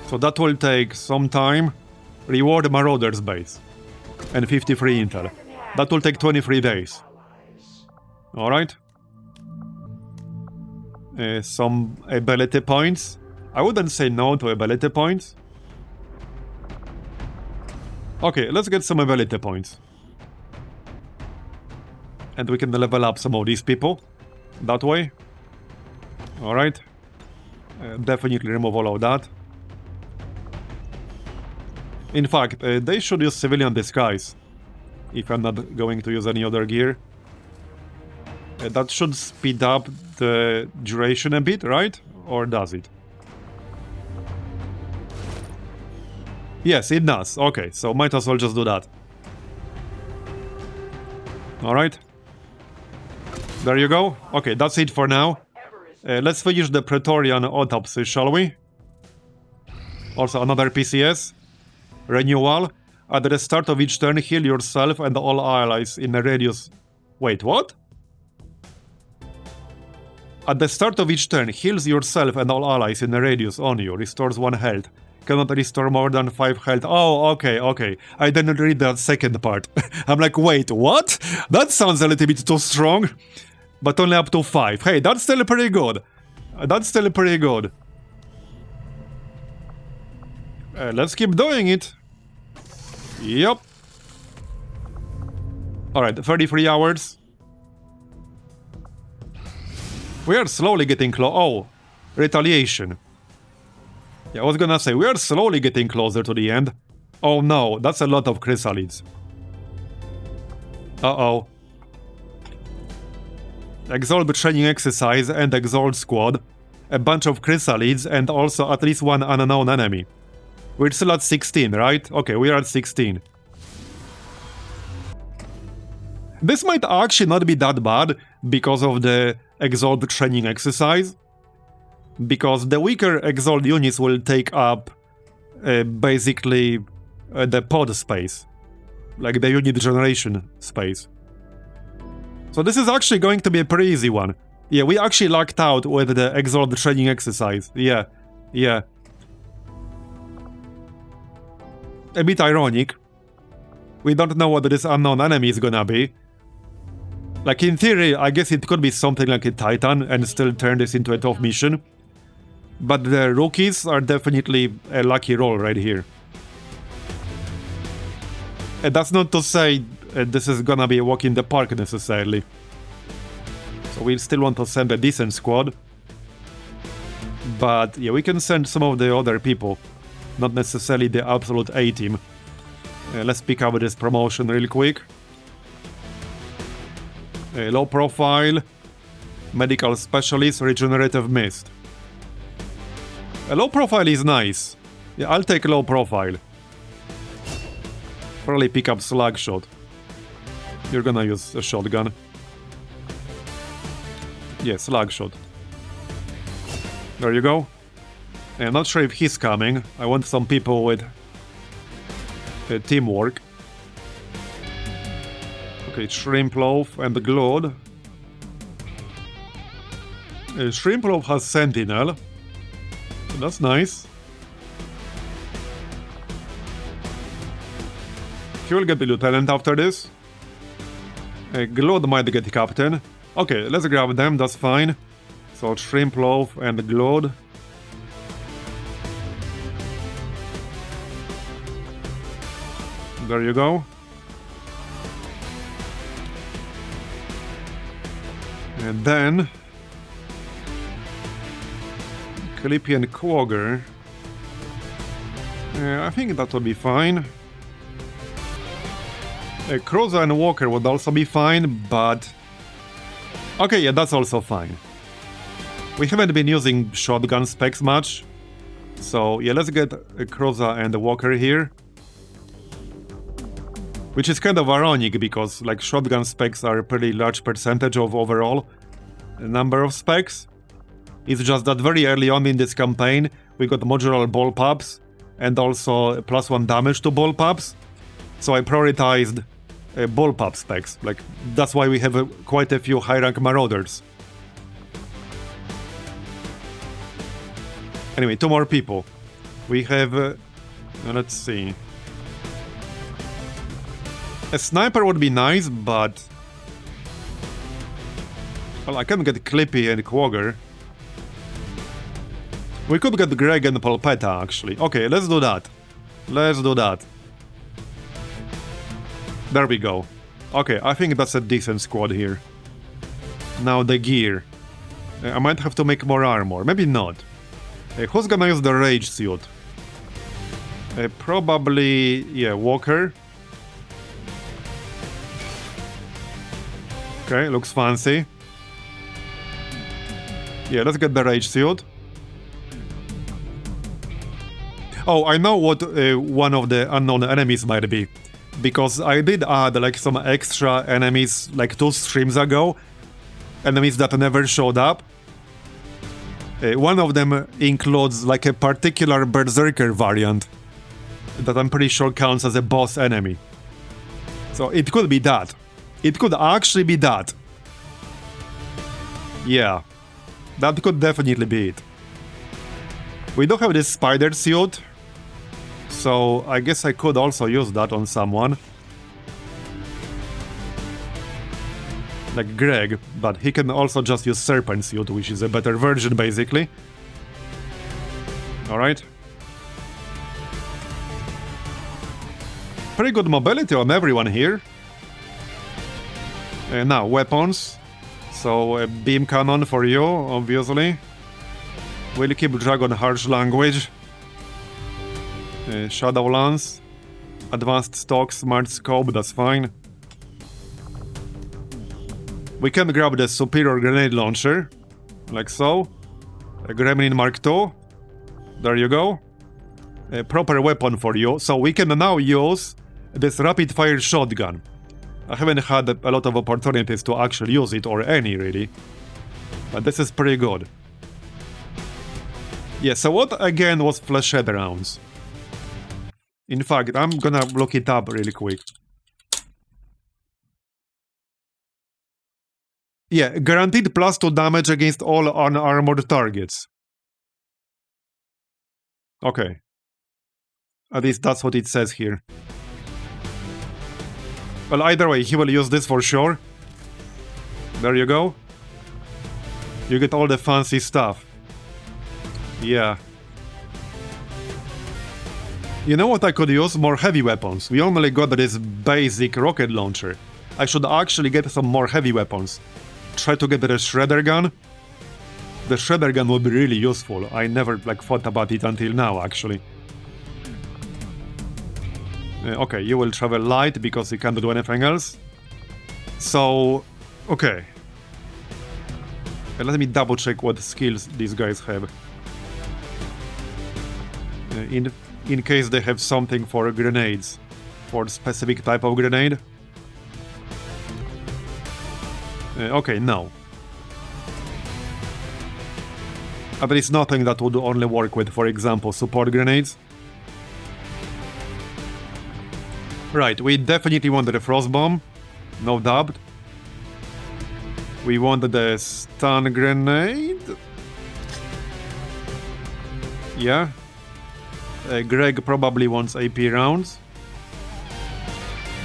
So that will take some time. Reward Marauder's base. and 53 intel. That will take 23 days. Alright. Some ability points. I wouldn't say no to ability points. Okay, let's get some ability points. And we can level up some of these people. That way. Alright. Definitely remove all of that. In fact, they should use civilian disguise. If I'm not going to use any other gear. That should speed up the duration a bit, right? Or does it? Yes, it does. Okay, so might as well just do that. Alright. There you go. Okay, that's it for now. Let's finish the Praetorian autopsy, shall we? Also another PCS. Renewal. At the start of each turn, heal yourself and all allies in a radius... Wait, what? At the start of each turn, heals yourself and all allies in a radius on you. Restores 1 health. Cannot restore more than 5 health. Oh, okay, okay. I didn't read that second part. I'm like, wait, what? That sounds a little bit too strong. But only up to 5. Hey, that's still pretty good. That's still pretty good. Let's keep doing it. Yep. Alright, 33 hours. We are slowly getting close. Oh, retaliation. Yeah, I was gonna say, we are slowly getting closer to the end. Oh no, that's a lot of chrysalids. Uh-oh. Exalt training exercise and Exalt squad. A bunch of chrysalids and also at least 1 unknown enemy. We're still at 16, right? Okay, we are at 16. This might actually not be that bad because of the Exalt training exercise. Because the weaker Exalt units will take up basically the pod space. Like the unit generation space. So this is actually going to be a pretty easy one. Yeah, we actually lucked out with the Exalt training exercise. Yeah, yeah. A bit ironic. We don't know what this unknown enemy is gonna be. Like, in theory, I guess it could be something like a Titan and still turn this into a tough mission. But the rookies are definitely a lucky roll right here. And that's not to say this is gonna be a walk in the park necessarily. So we still want to send a decent squad. But yeah, we can send some of the other people. Not necessarily the absolute A-team. Let's pick up this promotion real quick. Low profile. Medical specialist, regenerative mist. A low profile is nice. Yeah, I'll take low profile. Probably pick up slug shot. You're gonna use a shotgun. Yeah, slug shot. There you go. I'm not sure if he's coming. I want some people with teamwork. Okay, Shrimp Loaf and Glode. Shrimp Loaf has Sentinel. That's nice. He will get the lieutenant after this. Glode might get captain. Okay, let's grab them, that's fine. So Shrimp Loaf and Glode. There you go. And then Clippy and Quagger. I think that would be fine. Cruiser and Walker would also be fine, but... Okay, yeah, that's also fine. We haven't been using shotgun specs much. So, yeah, let's get a Cruiser and a Walker here. Which is kind of ironic, because, like, shotgun specs are a pretty large percentage of overall number of specs. It's just that very early on in this campaign, we got modular bullpups, and also +1 damage to bullpups. So I prioritized bullpup specs. Like, that's why we have quite a few high-rank marauders. Anyway, 2 more people. We have... let's see... A sniper would be nice, but... Well, I can get Clippy and Quagger. We could get Greg and Polpetta, actually. Okay, let's do that. Let's do that. There we go. Okay, I think that's a decent squad here. Now the gear. I might have to make more armor. Maybe not. Who's gonna use the rage suit? Probably... yeah, Walker. Okay, looks fancy. Yeah, let's get the rage suit. Oh, I know what one of the unknown enemies might be. Because I did add like some extra enemies like 2 streams ago. Enemies that never showed up. One of them includes like a particular Berserker variant. That I'm pretty sure counts as a boss enemy. So it could be that. It could actually be that. Yeah. That could definitely be it. We do have this spider suit. So I guess I could also use that on someone. Like Greg, but he can also just use serpent suit, which is a better version basically. Alright. Pretty good mobility on everyone here. Now, weapons. So, a beam cannon for you, obviously. We'll keep Dragon Harsh Language. Shadow Lance. Advanced Stock, Smart Scope, that's fine. We can grab the Superior Grenade Launcher. Like so. A Gremlin Mark II. There you go. A proper weapon for you. So we can now use this Rapid Fire Shotgun. I haven't had a lot of opportunities to actually use it, or any really. But this is pretty good. Yeah, so what again was flechette rounds? In fact, I'm gonna look it up really quick. Yeah, guaranteed +2 damage against all unarmored targets. Okay. At least that's what it says here. Well, either way, he will use this for sure. There you go. You get all the fancy stuff. Yeah. You know what I could use? More heavy weapons. We only got this basic rocket launcher. I should actually get some more heavy weapons. Try to get the shredder gun. The shredder gun would be really useful. I never thought about it until now, actually. Okay, you will travel light because you can't do anything else. So, okay. Let me double check what skills these guys have. In case they have something for grenades. For a specific type of grenade. Okay, no. At least nothing that would only work with, for example, support grenades. Right, we definitely wanted a frost bomb. No doubt. We wanted the stun grenade. Yeah. Greg probably wants AP rounds.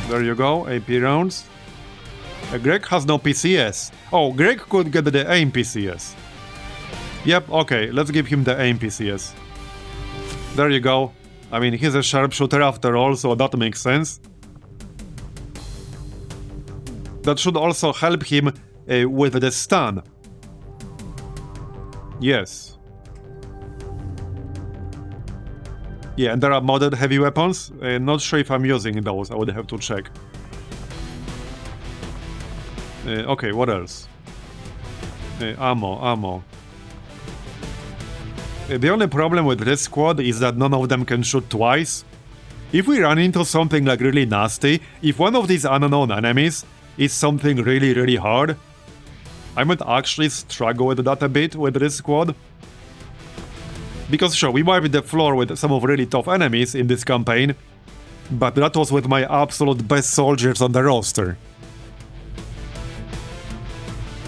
There you go, AP rounds. Greg has no PCS. Oh, Greg could get the aim PCS. Yep, okay, let's give him the aim PCS. There you go. I mean, he's a sharpshooter after all, so that makes sense. That should also help him with the stun. Yes. Yeah, and there are modded heavy weapons. Not sure if I'm using those, I would have to check. Okay, what else? Ammo. The only problem with this squad is that none of them can shoot twice. If we run into something really nasty, if one of these unknown enemies is something really hard, I might actually struggle with that a bit with this squad. Because sure, we wiped the floor with some of really tough enemies in this campaign, but that was with my absolute best soldiers on the roster.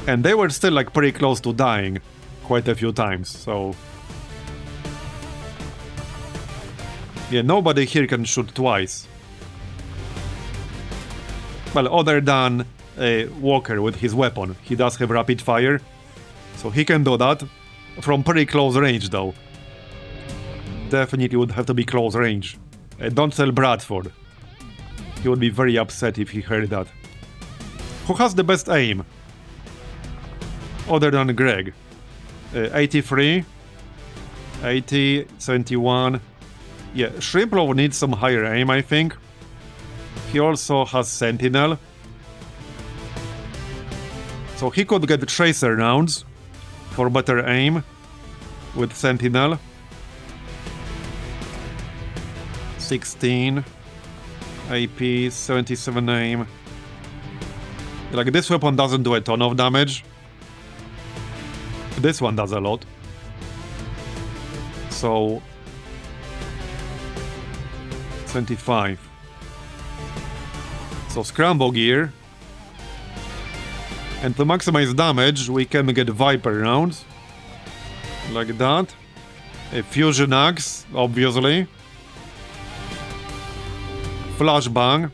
And they were still pretty close to dying quite a few times, so... Yeah, nobody here can shoot twice. Well, other than Walker with his weapon. He does have rapid fire, so he can do that. From pretty close range, though. Definitely would have to be close range. Don't tell Bradford. He would be very upset if he heard that. Who has the best aim? Other than Greg. 83, 80, 71. Yeah, Shrimplov needs some higher aim, I think. He also has Sentinel. So he could get Tracer rounds for better aim with Sentinel. 16. AP, 77 aim. Like, this weapon doesn't do a ton of damage. This one does a lot. So 25. So scramble gear. And to maximize damage, we can get Viper rounds. Like that. A fusion axe, obviously. Flashbang.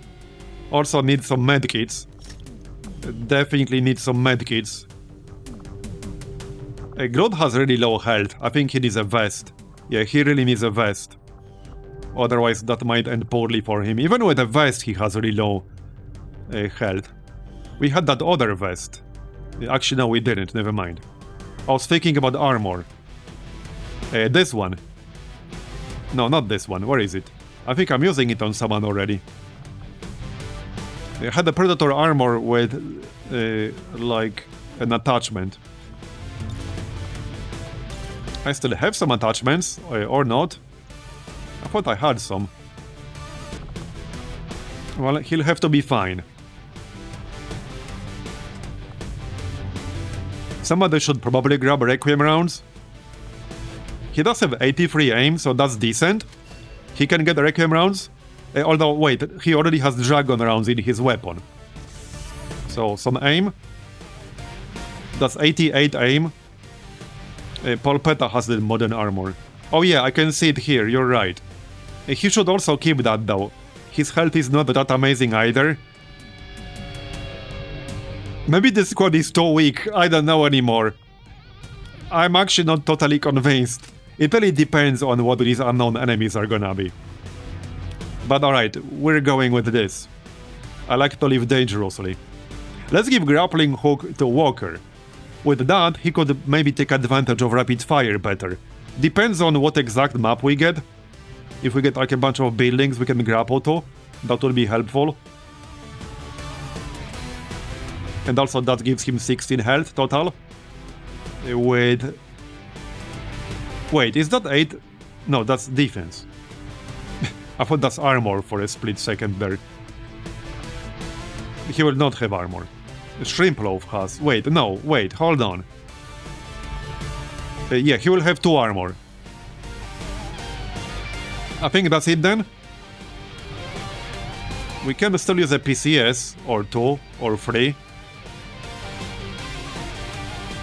Also need some medkits. Definitely need some medkits. Groot has really low health. I think he needs a vest. Yeah, he really needs a vest. Otherwise, that might end poorly for him. Even with a vest, he has really low health. We had that other vest. Actually, no, we didn't. Never mind. I was thinking about armor. This one. No, not this one. Where is it? I think I'm using it on someone already. I had a Predator armor with, like, an attachment. I still have some attachments, or not. I thought I had some. Well, he'll have to be fine. Somebody should probably grab Requiem rounds. He does have 83 aim, so that's decent. He can get Requiem rounds. Although, wait, he already has Dragon rounds in his weapon. So, some aim. That's 88 aim. Polpetta has the modern armor. Oh yeah, I can see it here, you're right. He should also keep that though. His health is not that amazing either. Maybe the squad is too weak, I don't know anymore. I'm actually not totally convinced. It really depends on what these unknown enemies are gonna be. But alright, we're going with this. I like to live dangerously. Let's give grappling hook to Walker. With that, he could maybe take advantage of rapid fire better. Depends on what exact map we get. If we get like a bunch of buildings we can grapple to, that would be helpful. And also that gives him 16 health total. With... Wait, is that 8? No, that's defense. I thought that's armor for a split second there. He will not have armor. Shrimploaf has... Wait, no, wait, hold on. Yeah, he will have 2 armor. I think that's it then. We can still use a PCS, or 2, or 3.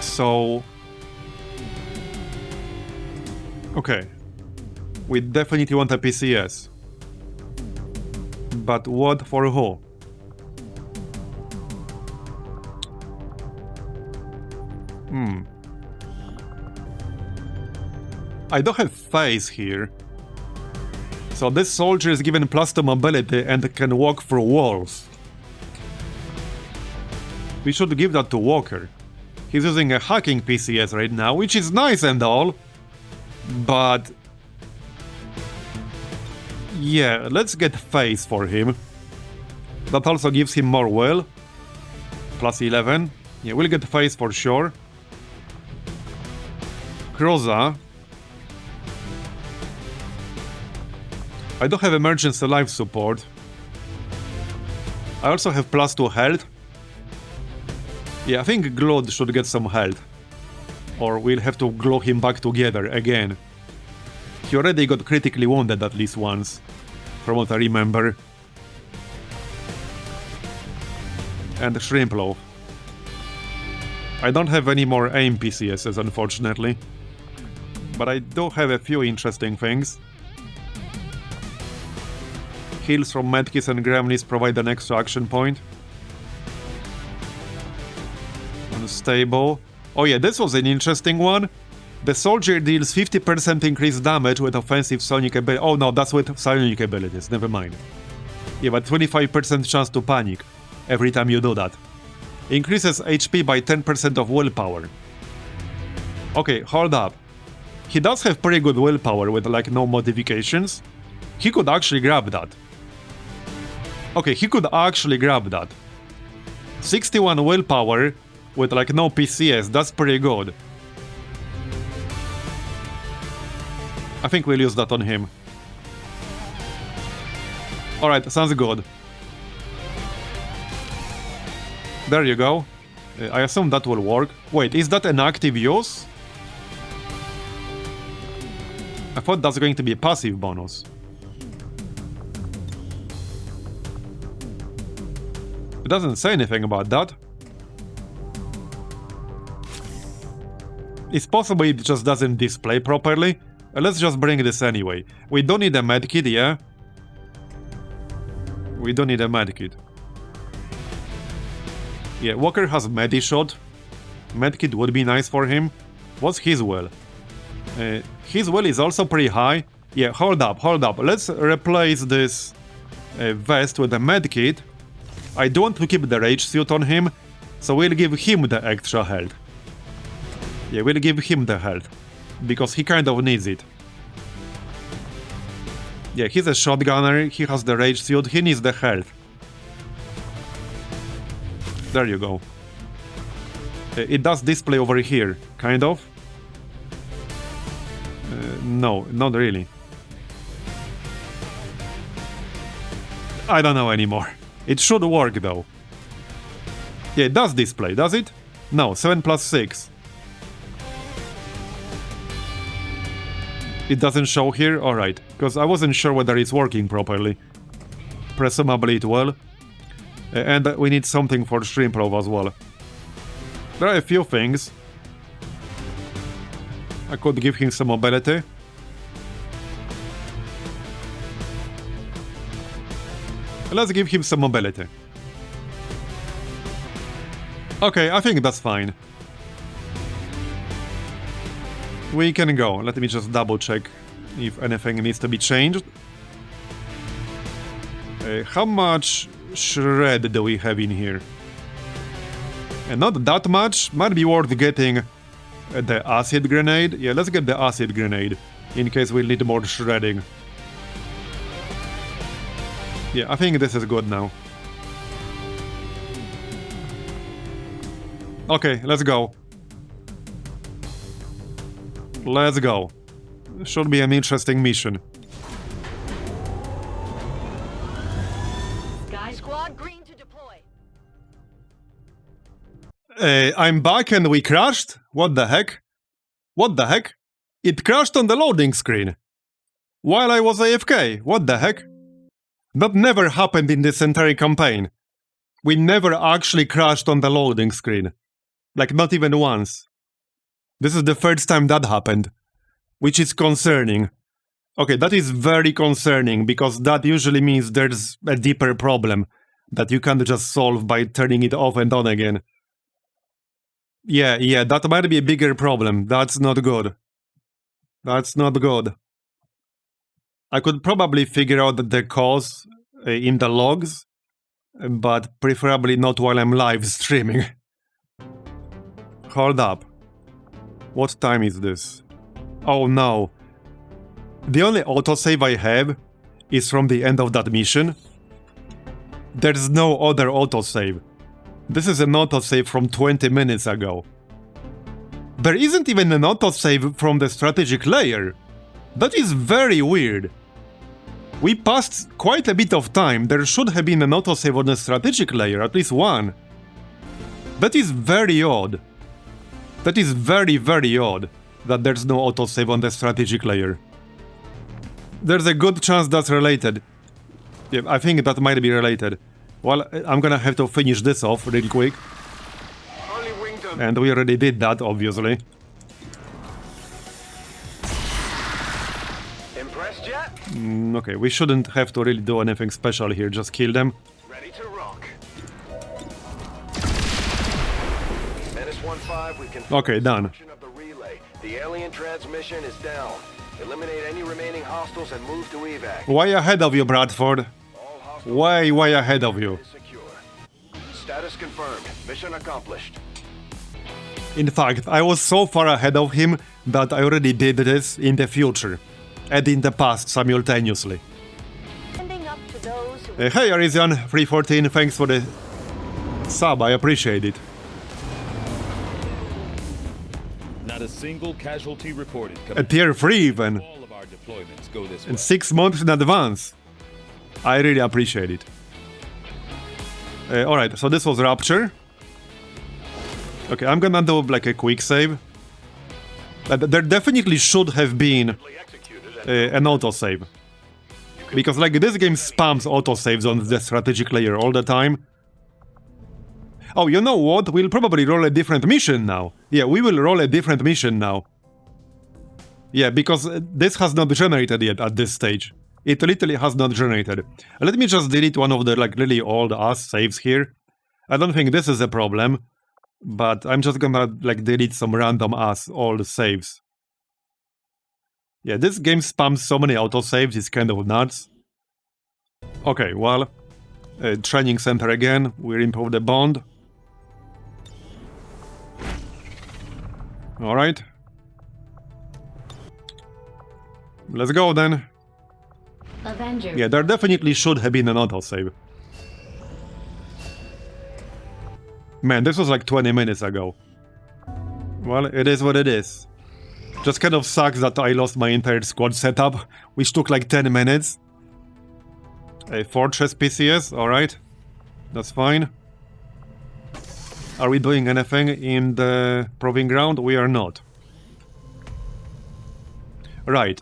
So... Okay. We definitely want a PCS. But what for who? I don't have phase here. So this soldier is given plus 2 mobility and can walk through walls. We should give that to Walker. He's using a hacking PCS right now, which is nice and all. But... yeah, let's get phase for him. That also gives him more will. Plus 11. Yeah, we'll get phase for sure. Kroza. I don't have emergency life support. I also have plus 2 health. Yeah, I think Glod should get some health. Or we'll have to glue him back together again. He already got critically wounded at least once, from what I remember. And Shrimploaf. I don't have any more aim PCSs, unfortunately. But I do have a few interesting things. Heals from medkits and gremlins provide an extra action point. Stable. Oh yeah, this was an interesting one. The soldier deals 50% increased damage with offensive sonic ability. Oh no, that's with sonic abilities, never mind. Yeah, but 25% chance to panic every time you do that. Increases HP by 10% of willpower. Okay, hold up. He does have pretty good willpower with like no modifications. He could actually grab that. Okay, he could actually grab that. 61 willpower with like no PCS, that's pretty good. I think we'll use that on him. Alright, sounds good. There you go. I assume that will work. Wait, is that an active use? I thought that's going to be a passive bonus. It doesn't say anything about that. It's possible it just doesn't display properly. Let's just bring this anyway. We don't need a medkit, yeah? We don't need a medkit. Yeah, Walker has Medishot. Medkit would be nice for him. What's his will? His will is also pretty high. Yeah, hold up. Let's replace this vest with a medkit. I don't want to keep the rage suit on him, so we'll give him the extra health. Yeah, we'll give him the health, because he kind of needs it. Yeah, he's a shotgunner, he has the rage suit, he needs the health. There you go. It does display over here, kind of. No, not really. I don't know anymore. It should work though. Yeah, it does display, does it? No, 7 plus 6. It doesn't show here? Alright, because I wasn't sure whether it's working properly. Presumably it will. And we need something for Shrimprov as well. There are a few things. I could give him some mobility. Let's give him some mobility. Okay, I think that's fine. We can go. Let me just double check if anything needs to be changed. How much shred do we have in here? Not that much. Might be worth getting the acid grenade. Yeah, let's get the acid grenade in case we need more shredding. Yeah, I think this is good now. Okay, let's go. Let's go. Should be an interesting mission. Sky Squad green to deploy. I'm back and we crashed? What the heck? What the heck? It crashed on the loading screen. While I was AFK. What the heck? That never happened in this entire campaign. We never actually crashed on the loading screen. Like, not even once. This is the first time that happened. Which is concerning. Okay, that is very concerning, because that usually means there's a deeper problem that you can't just solve by turning it off and on again. Yeah, that might be a bigger problem. That's not good. That's not good. I could probably figure out the cause in the logs, but preferably not while I'm live streaming. Hold up. What time is this? Oh no. The only autosave I have is from the end of that mission. There's no other autosave. This is an autosave from 20 minutes ago. There isn't even an autosave from the strategic layer. That is very weird. We passed quite a bit of time. There should have been an autosave on the strategic layer, at least one. That is very odd. That is very, very odd that there's no autosave on the strategic layer. There's a good chance that's related. Yeah, I think that might be related. Well, I'm gonna have to finish this off real quick. And we already did that, obviously. Impressed yet? Okay, we shouldn't have to really do anything special here, just kill them. Ready to rock. Menace 5, we confirm Okay, done. destruction of the relay. The alien transmission is down. Eliminate any remaining hostiles and move to evac. Way ahead of you, Bradford. All hostiles Way ahead of you. is secure. Status confirmed. Mission accomplished. In fact, I was so far ahead of him that I already did this in the future and in the past simultaneously. Ending up to those who Hey Arisian314, thanks for the sub, I appreciate it. Not a single casualty reported. A tier 3 even, All of our deployments go this way. and 6 months in advance. I really appreciate it. Alright, so this was Rapture. Okay, I'm gonna do like a quick save. There definitely should have been an autosave. Because like this game spams autosaves on the strategic layer all the time. Oh, you know what? We'll probably roll a different mission now. Yeah, we will roll a different mission now. Yeah, because this has not generated yet at this stage. It literally has not generated. Let me just delete one of the like really old ass saves here. I don't think this is a problem. But I'm just gonna like delete some random ass old saves. Yeah, this game spams so many autosaves, it's kind of nuts. Okay, well, training center again, we improve the bond. Alright. Let's go then. Avenger. Yeah, there definitely should have been an autosave. Man, this was like 20 minutes ago. Well, it is what it is. Just kind of sucks that I lost my entire squad setup, which took like 10 minutes. A Fortress PCS, alright. That's fine. Are we doing anything in the proving ground? We are not. Right.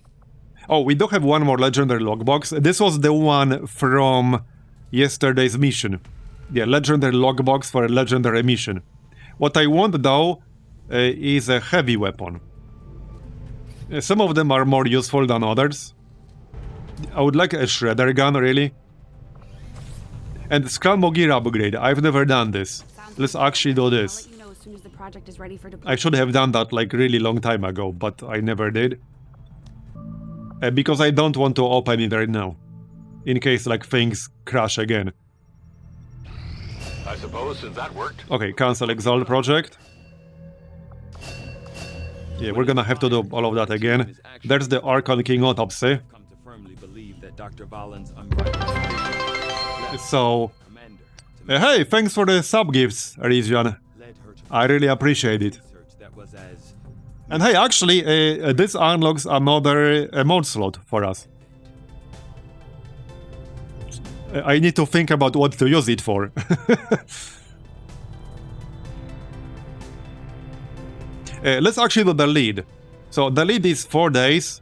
Oh, we do have one more legendary logbox. This was the one from yesterday's mission. Yeah, legendary logbox for a legendary mission. What I want though is a heavy weapon. Some of them are more useful than others. I would like a shredder gun, really. And Marbozir upgrade. I've never done this. Let's actually do this. I'll let you know as soon as the project is ready for I deployment. should have done that like really long time ago, but I never did. Because I don't want to open it right now. In case like things crash again. I suppose since that worked. Okay, cancel Exalt project. Yeah, we're gonna have to do all of that again. There's the Archon King autopsy. Come to firmly believe that Dr. Valen's unbridled So, commander to hey, thanks for the sub gifts, Arisian. led her to I really appreciate it. research that was as And hey, actually, this unlocks another mod slot for us. I need to think about what to use it for. Let's actually do the lead. So the lead is 4 days.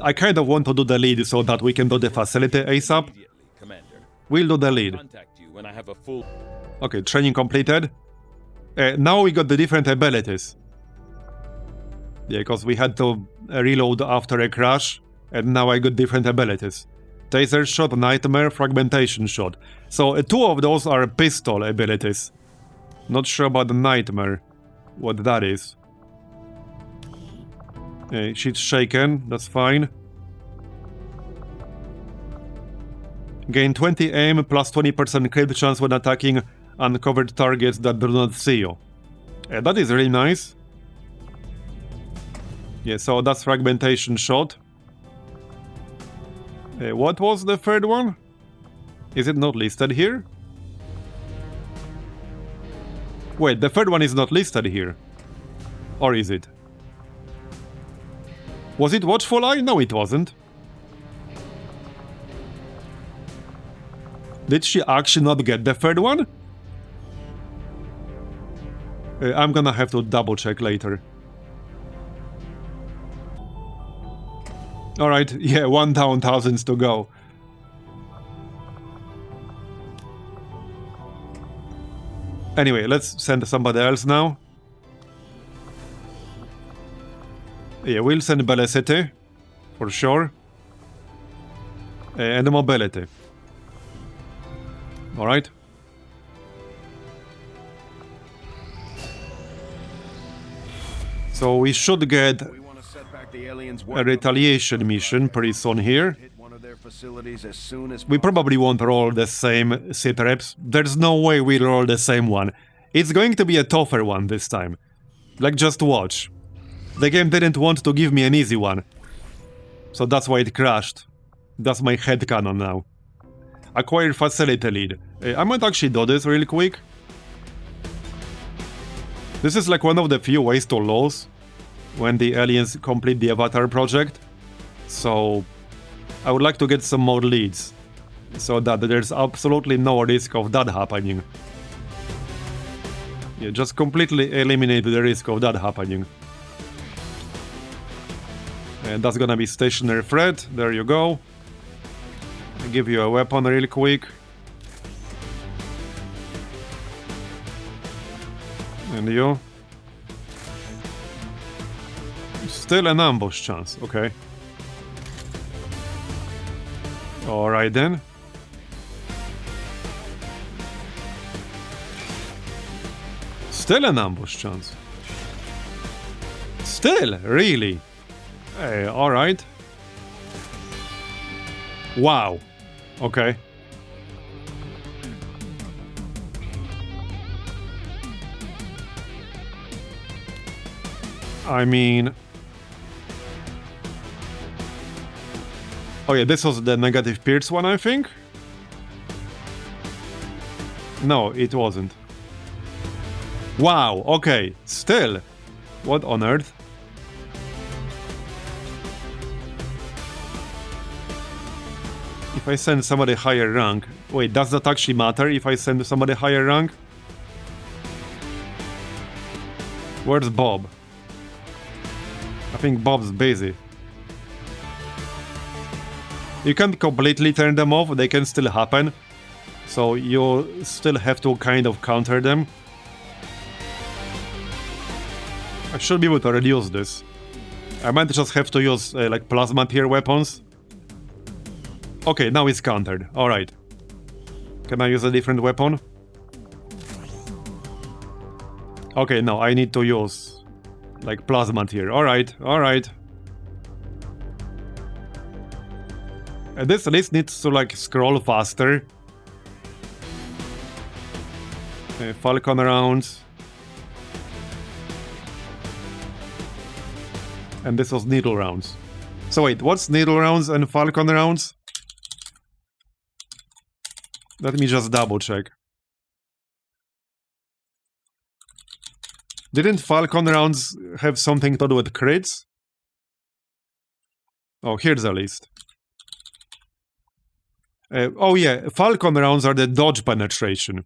I kind of want to do the lead so that we can do the facility ASAP. Immediately, Commander. We'll do the lead. Contact you when I have a full. Okay, training completed. Now we got the different abilities. Yeah, because we had to reload after a crash, and now I got different abilities. Taser shot, nightmare, fragmentation shot. So 2 of those are pistol abilities. Not sure about the nightmare, what that is. She's shaken, that's fine. Gain 20 aim plus 20% crit chance when attacking uncovered targets that do not see you. That is really nice. Yeah, so that's fragmentation shot. What was the third one? Is it not listed here? Wait, the third one is not listed here. Or is it? Was it Watchful Eye? No, it wasn't. Did she actually not get the third one? I'm gonna have to double check later. Alright, yeah, 1 down, thousands to go. Anyway, let's send somebody else now. Yeah, we'll send Velocity, for sure. And Mobility. Alright. So we should get We want to set back the aliens' a retaliation mission pretty soon here. hit one of their facilities as soon as We probably won't roll the same sit reps. There's no way we'll roll the same one. It's going to be a tougher one this time. Like, just watch. The game didn't want to give me an easy one. So that's why it crashed. That's my headcanon now. Acquire facility lead. I might actually do this real quick. This is like one of the few ways to lose when the aliens complete the Avatar project. So I would like to get some more leads so that there's absolutely no risk of that happening. Yeah, just completely eliminate the risk of that happening. And that's gonna be stationary threat. There you go. I'll give you a weapon real quick. And you? Still an ambush chance, okay. Alright then. Still an ambush chance. Still, really? Hey, alright. Wow. Okay. I mean... Oh yeah, this was the negative Pierce one, I think? No, it wasn't. Wow, okay, still. What on earth? If I send somebody higher rank... Wait, does that actually matter if I send somebody higher rank? Where's Bob? I think Bob's busy. You can't completely turn them off, they can still happen. So you still have to kind of counter them. I should be able to reduce this. I might just have to use like plasma tier weapons. Okay, now it's countered. Alright. Can I use a different weapon? Okay, no, I need to use like plasma tier. Alright, alright. This list needs to like scroll faster. Falcon rounds. And this was needle rounds. So wait, what's needle rounds and Falcon rounds? Let me just double check. Didn't Falcon rounds have something to do with crits? Oh, here's a list. Oh yeah, Falcon rounds are the dodge penetration.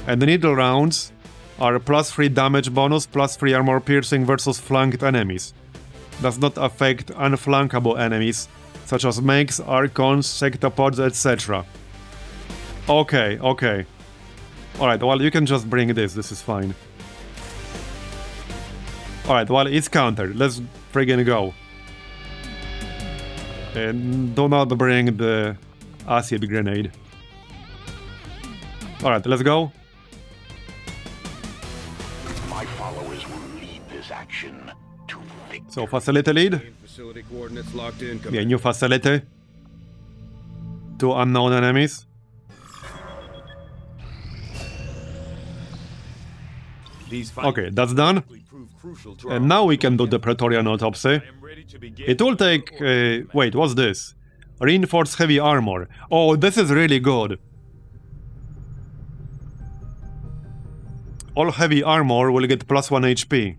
And the needle rounds are +3 damage bonus, +3 armor piercing versus flanked enemies. Does not affect unflankable enemies, such as Megs, Archons, Sectopods, etc. Okay, okay. Alright, well, you can just bring this is fine. Alright, well, it's countered. Let's friggin' go. And do not bring the acid grenade. Alright, let's go. My followers will lead this action to victory. So, facility lead. Facility coordinates locked in. Yeah, new facility. 2 unknown enemies. Okay, that's done. And now we can do the Praetorian autopsy. It will take... wait, what's this? Reinforced heavy armor. Oh, this is really good. All heavy armor will get +1 HP.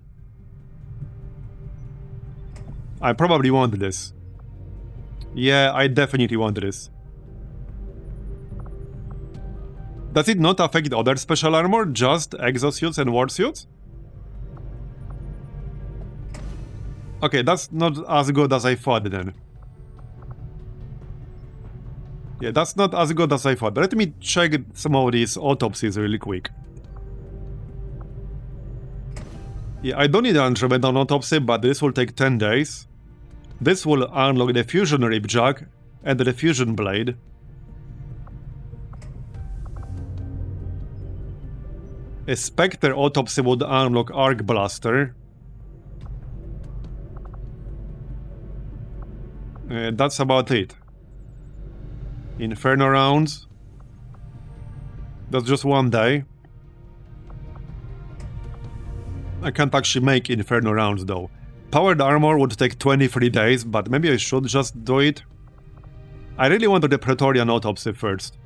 I probably want this. Yeah, I definitely want this. Does it not affect other special armor? Just exosuits and wardsuits? Okay, that's not as good as I thought then. Yeah, that's not as good as I thought. Let me check some of these autopsies really quick. Yeah, I don't need an Andromeda autopsy, but this will take 10 days. This will unlock the fusion ripjack and the fusion blade. A Spectre autopsy would unlock Arc Blaster. That's about it. Inferno rounds. That's just one day. I can't actually make Inferno rounds though. Powered armor would take 23 days, but maybe I should just do it. I really wanted the Praetorian Autopsy first.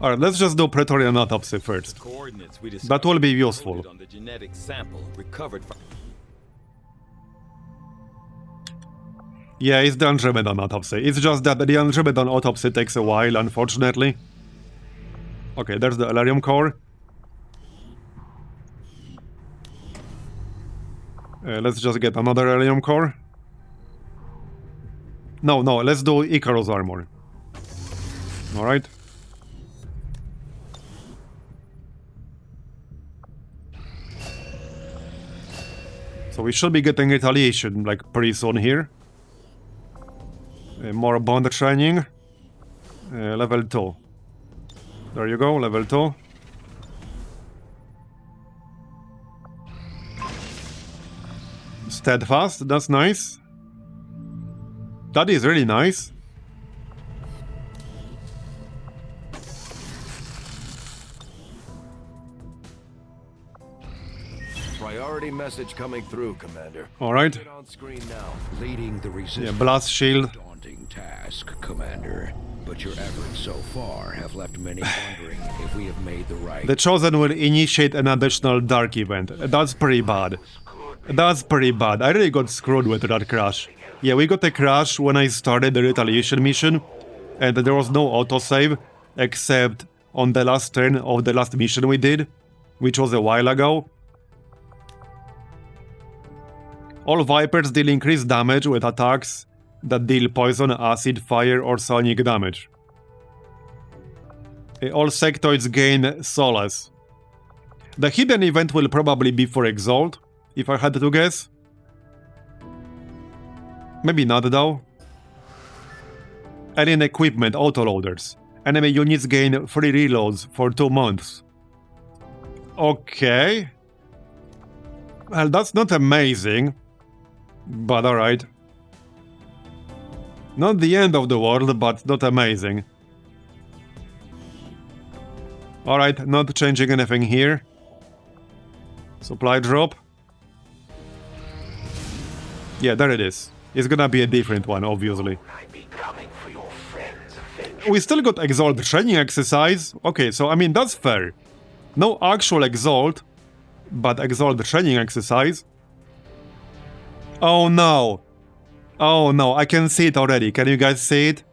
Alright, let's just do Praetorian Autopsy first. That will be useful. On the genetic sample recovered from Yeah, it's the Andromedon Autopsy. It's just that the Andromedon Autopsy takes a while, unfortunately. Okay, there's the Elerium core. Let's just get another Elerium core. No, let's do Icarus armor. Alright. So we should be getting retaliation, like, pretty soon here. More bond training. Level 2. There you go, level 2. Steadfast, that's nice. That is really nice. Priority message coming through, Commander. Alright. On screen now. Leading the resistance. Yeah, blast shield. Daunting task, Commander. But your efforts so far have left many wondering if we have made the right. The Chosen will initiate an additional dark event. That's pretty bad. That's pretty bad. I really got screwed with that crash. Yeah, we got a crash when I started the retaliation mission, and there was no autosave, except on the last turn of the last mission we did, which was a while ago. All Vipers deal increased damage with attacks that deal poison, acid, fire, or sonic damage. All sectoids gain Solace. The hidden event will probably be for Exalt, if I had to guess. Maybe not though. Alien equipment autoloaders. Enemy units gain free reloads for 2 months. Okay. Well, that's not amazing. But alright. Not the end of the world, but not amazing. Alright, not changing anything here. Supply drop. Yeah, there it is. It's gonna be a different one, obviously. We still got Exalt training exercise. Okay, so I mean, that's fair. No actual Exalt, but Exalt training exercise. Oh no. Oh no, I can see it already. Can you guys see it?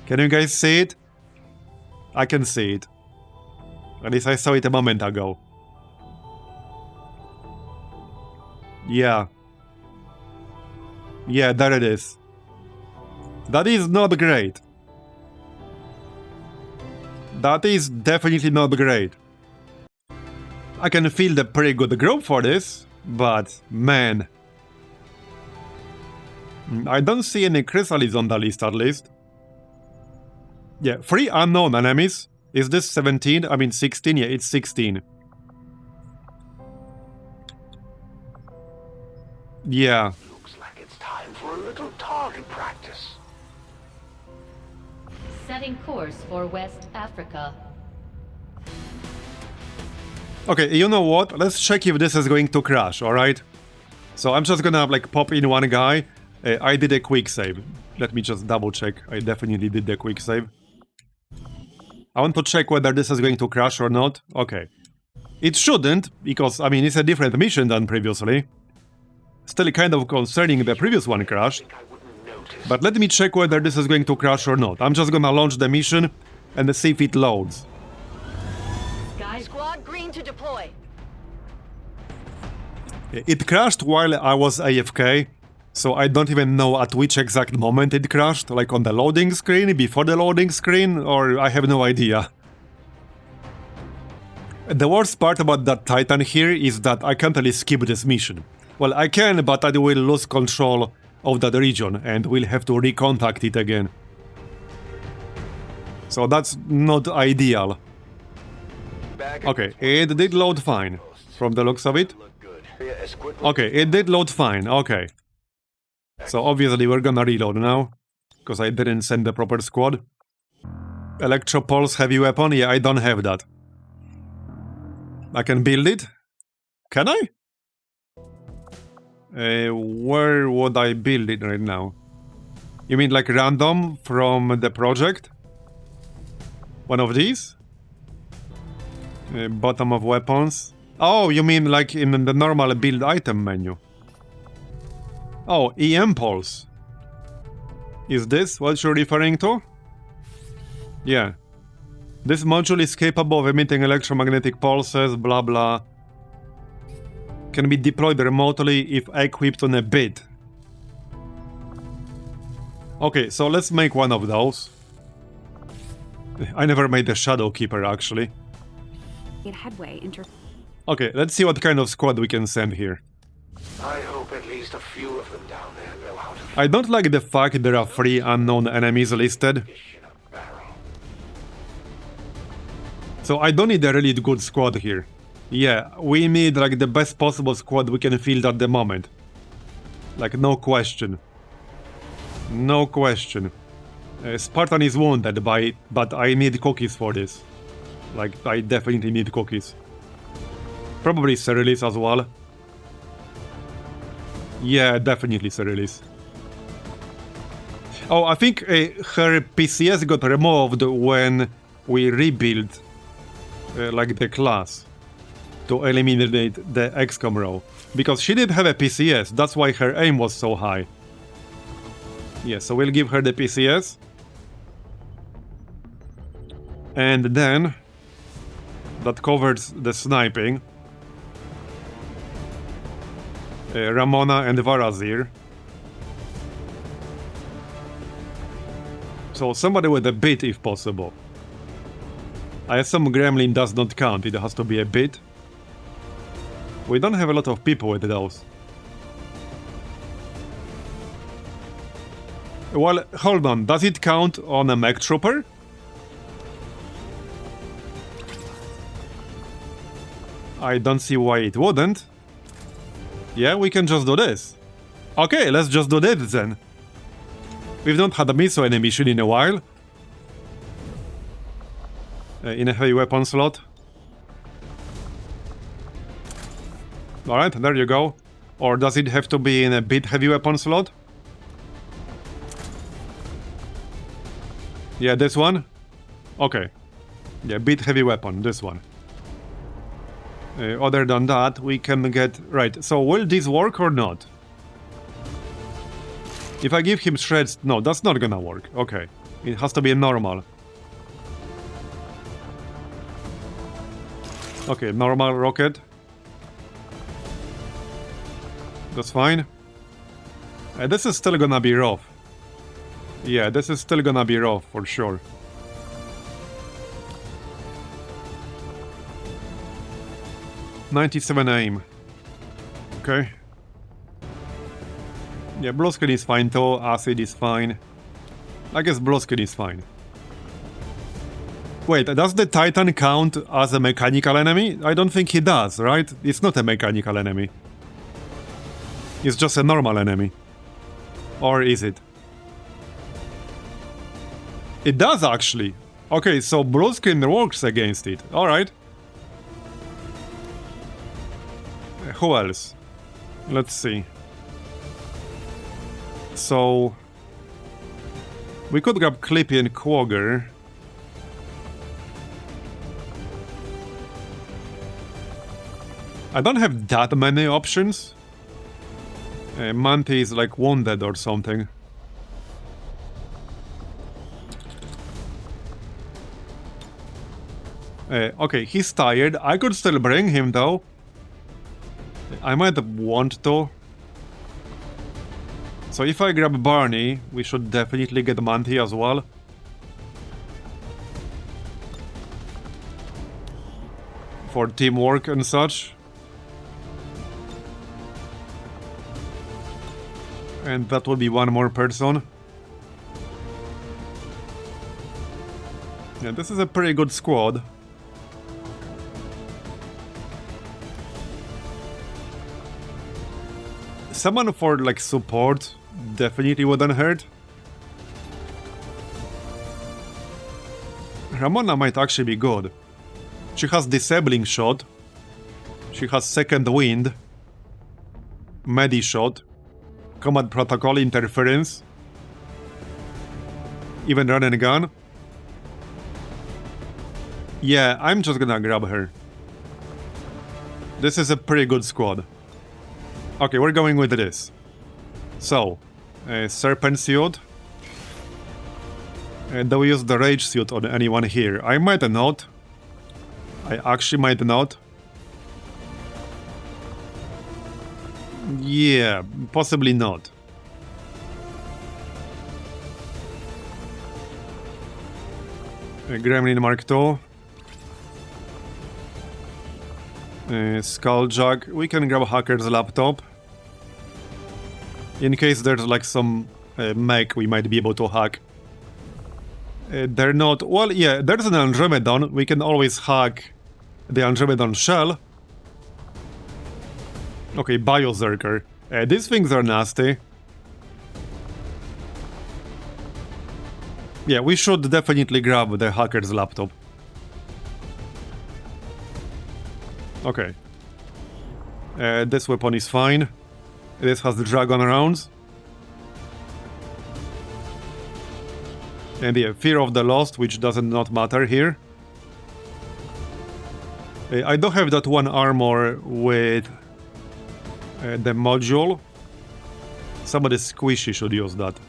Can you guys see it? I can see it. At least I saw it a moment ago. Yeah. Yeah, there it is. That is not great. That is definitely not great. I can feel the pretty good growth for this, but man. I don't see any chrysalids on the list, at least. Yeah, 3 unknown enemies. Is this 17? I mean 16? Yeah, it's 16. Yeah. Looks like it's time for a little target practice. Setting course for West Africa. Okay, you know what? Let's check if this is going to crash, alright? So I'm just gonna, like, pop in one guy. I did a quick save. Let me just double check. I definitely did the quick save. I want to check whether this is going to crash or not. Okay. It shouldn't, because, I mean, it's a different mission than previously. Still kind of concerning the previous one crashed. But let me check whether this is going to crash or not. I'm just gonna launch the mission and see if it loads. Squad green to deploy. It crashed while I was AFK. So I don't even know at which exact moment it crashed, like on the loading screen, before the loading screen, or I have no idea. The worst part about that Titan here is that I can't really skip this mission. Well, I can, but I will lose control of that region and will have to recontact it again. So that's not ideal. Okay, it did load fine, from the looks of it. Okay, it did load fine, okay. So obviously we're gonna reload now, because I didn't send the proper squad. Electropulse heavy weapon? Yeah, I don't have that. I can build it? Can I? Where would I build it right now? You mean like random from the project? One of these? Bottom of weapons. Oh, you mean like in the normal build item menu? Oh, EM pulse. Is this what you're referring to? Yeah. This module is capable of emitting electromagnetic pulses, blah blah. Can be deployed remotely if equipped on a bit. Okay, so let's make one of those. I never made the Shadow Keeper, actually. Okay, let's see what kind of squad we can send here. I hope at least a few of them down there know how to I don't like the fact there are 3 unknown enemies listed. fish in a barrel. So I don't need a really good squad here. Yeah, we need like the best possible squad we can field at the moment. Like, no question. No question. Spartan is wounded but I need cookies for this. Like, I definitely need cookies. Probably Cerilis as well. Yeah, definitely Cerilis. Oh, I think her PCS got removed when we rebuilt like the class to eliminate the XCOM row. Because she did have a PCS, that's why her aim was so high. Yeah, so we'll give her the PCS. And then that covers the sniping. Ramona and Varazir. So somebody with a bit if possible. I assume Gremlin does not count, it has to be a bit. We don't have a lot of people with those. Well, hold on, does it count on a mech trooper? I don't see why it wouldn't. Yeah, we can just do this. Okay, let's just do this then. We've not had a missile enemy mission in a while. In a heavy weapon slot. Alright, there you go. Or does it have to be in a bit heavy weapon slot? Yeah, this one? Okay. Yeah, bit heavy weapon, this one. Other than that, we can get... Right, so will this work or not? If I give him shreds... No, that's not gonna work. Okay. It has to be a normal. Okay, normal rocket. That's fine. This is still gonna be rough. Yeah, this is still gonna be rough, for sure. .97 aim. Okay. Yeah, Blueskin is fine too, Acid is fine. I guess Blueskin is fine. Wait, does the Titan count as a mechanical enemy? I don't think he does, right? It's not a mechanical enemy. It's just a normal enemy. Or is it? It does actually. Okay, so Blueskin works against it. Alright. Who else? Let's see. So... we could grab Clippy and Quagger. I don't have that many options. Manti is like wounded or something. Okay, he's tired. I could still bring him though. I might want to. So if I grab Barney, we should definitely get Manti as well. For teamwork and such. And that will be one more person. Yeah, this is a pretty good squad. Someone for like support definitely wouldn't hurt. Ramona might actually be good. She has disabling shot. She has second wind. Medi shot. Combat protocol interference. Even run and gun. Yeah, I'm just gonna grab her. This is a pretty good squad. Okay, we're going with this. So, Serpent Suit. Do we use the Rage Suit on anyone here? I might not. I actually might not. Yeah, possibly not. Gremlin Mark II. Skulljack. We can grab Hacker's laptop. In case there's like some mech we might be able to hack. They're not... Well, yeah, there's an Andromedon. We can always hack the Andromedon shell. Okay, Biozerker. These things are nasty. Yeah, we should definitely grab the hacker's laptop. Okay. This weapon is fine. This has the dragon rounds. And yeah, Fear of the Lost, which does not matter here. I don't have that one armor with the module. Somebody squishy should use that.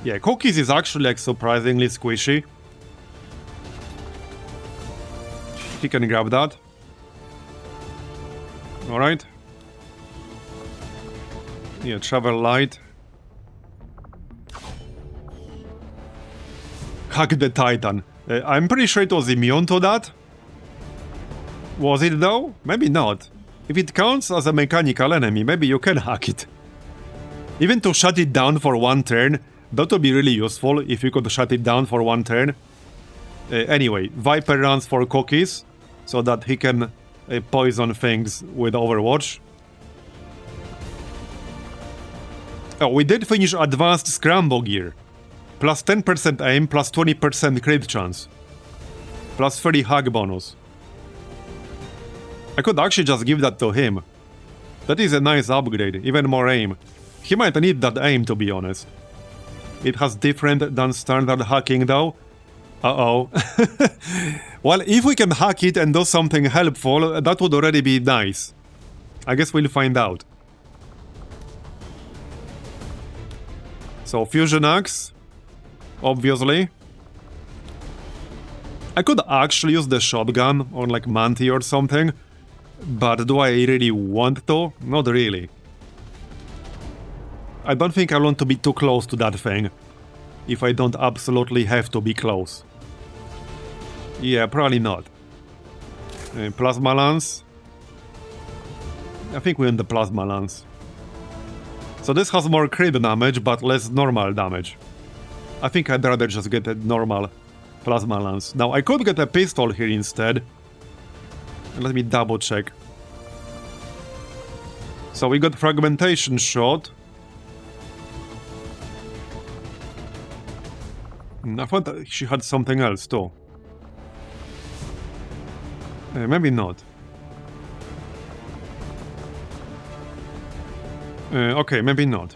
Yeah, Cookies is actually like surprisingly squishy. He can grab that. Alright. Yeah, Travel Light. Hack the Titan. I'm pretty sure it was immune to that. Was it though? Maybe not. If it counts as a mechanical enemy, maybe you can hack it. Even to shut it down for one turn, that would be really useful if you could shut it down for one turn. Anyway, Viper runs for Cookies, so that he can poison things with Overwatch. Oh, we did finish Advanced Scramble Gear. Plus 10% aim, plus 20% crit chance. Plus 30 hack bonus. I could actually just give that to him. That is a nice upgrade, even more aim. He might need that aim, to be honest. It has different than standard hacking though. Uh-oh. Well, if we can hack it and do something helpful, that would already be nice. I guess we'll find out. So, Fusion Axe. Obviously. I could actually use the shotgun on like Manti or something. But do I really want to? Not really. I don't think I want to be too close to that thing. If I don't absolutely have to be close. Yeah, probably not. Plasma Lance. I think we want the Plasma Lance. So this has more crit damage, but less normal damage. I think I'd rather just get a normal Plasma Lance. Now, I could get a pistol here instead. Let me double check. So we got Fragmentation Shot. I thought that she had something else too. Maybe not. Okay, maybe not.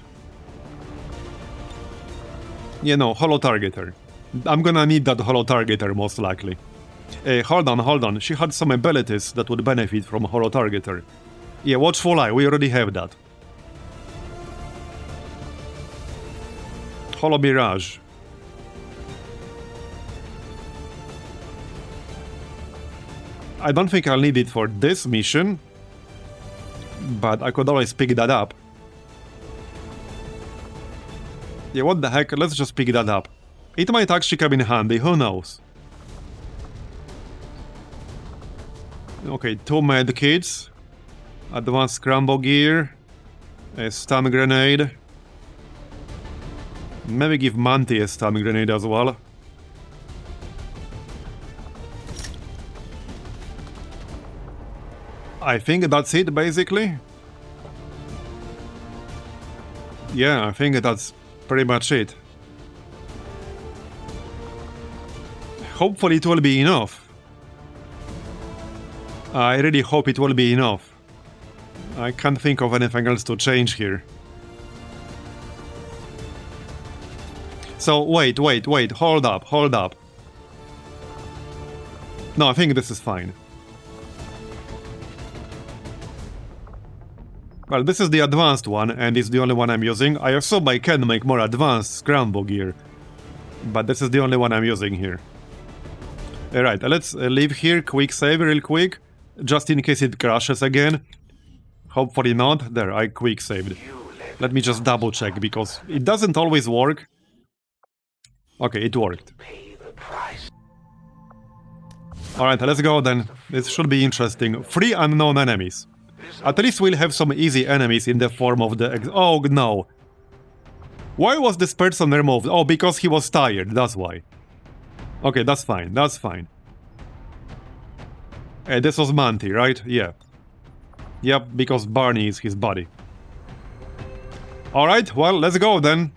Yeah, no, Holo Targeter. I'm gonna need that Holo Targeter most likely. Hold on. She had some abilities that would benefit from Holo Targeter. Yeah, Watchful Eye, we already have that. Holo Mirage. I don't think I'll need it for this mission, but I could always pick that up. Yeah, what the heck, let's just pick that up. It might actually come in handy, who knows? Okay, 2 medkits, Advanced Scramble Gear, a Stun Grenade. Maybe give Manti a Stun Grenade as well. I think that's it, basically. Yeah, I think that's pretty much it. Hopefully it will be enough. I really hope it will be enough. I can't think of anything else to change here. So, wait, hold up. No, I think this is fine. Well, this is the advanced one, and it's the only one I'm using. I assume I can make more advanced scramble gear, but this is the only one I'm using here. Alright, let's leave here, quick save real quick, just in case it crashes again. Hopefully not. There, I quick saved. Let me just double check, because it doesn't always work. Okay, it worked. Alright, let's go then. This should be interesting. 3 unknown enemies. At least we'll have some easy enemies in the form of the... Oh, no. Why was this person removed? Oh, because he was tired, that's why. Okay, that's fine, that's fine. This was Monty, right? Yeah. Yep, because Barney is his buddy. Alright, well, let's go then.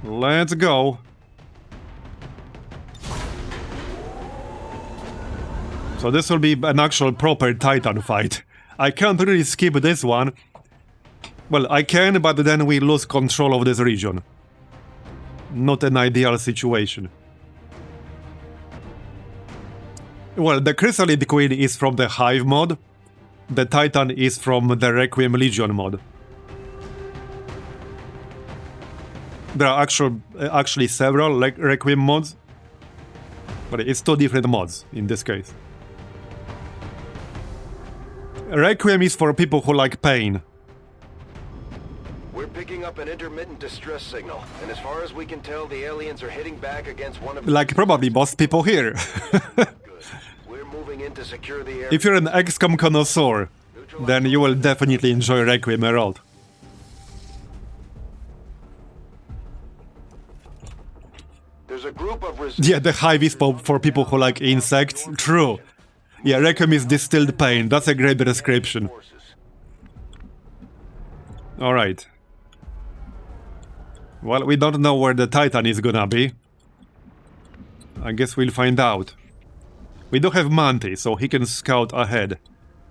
Let's go. So this will be an actual proper Titan fight. I can't really skip this one. Well, I can, but then we lose control of this region. Not an ideal situation. Well, the Chrysalid Queen is from the Hive mod. The Titan is from the Requiem Legion mod. There are actually several Requiem mods. But it's 2 different mods in this case. Requiem is for people who like pain. We're picking up an intermittent distress signal, and as far as we can tell, the aliens are hitting back against one of... Like probably most people here. We're moving in to secure the area. If you're an XCOM connoisseur, then you will definitely enjoy Requiem a lot. There's a group of... Yeah, the Hive is for people who like insects. True. Yeah, Requiem is distilled pain. That's a great description. Alright. Well, we don't know where the Titan is gonna be. I guess we'll find out. We do have Monty, so he can scout ahead.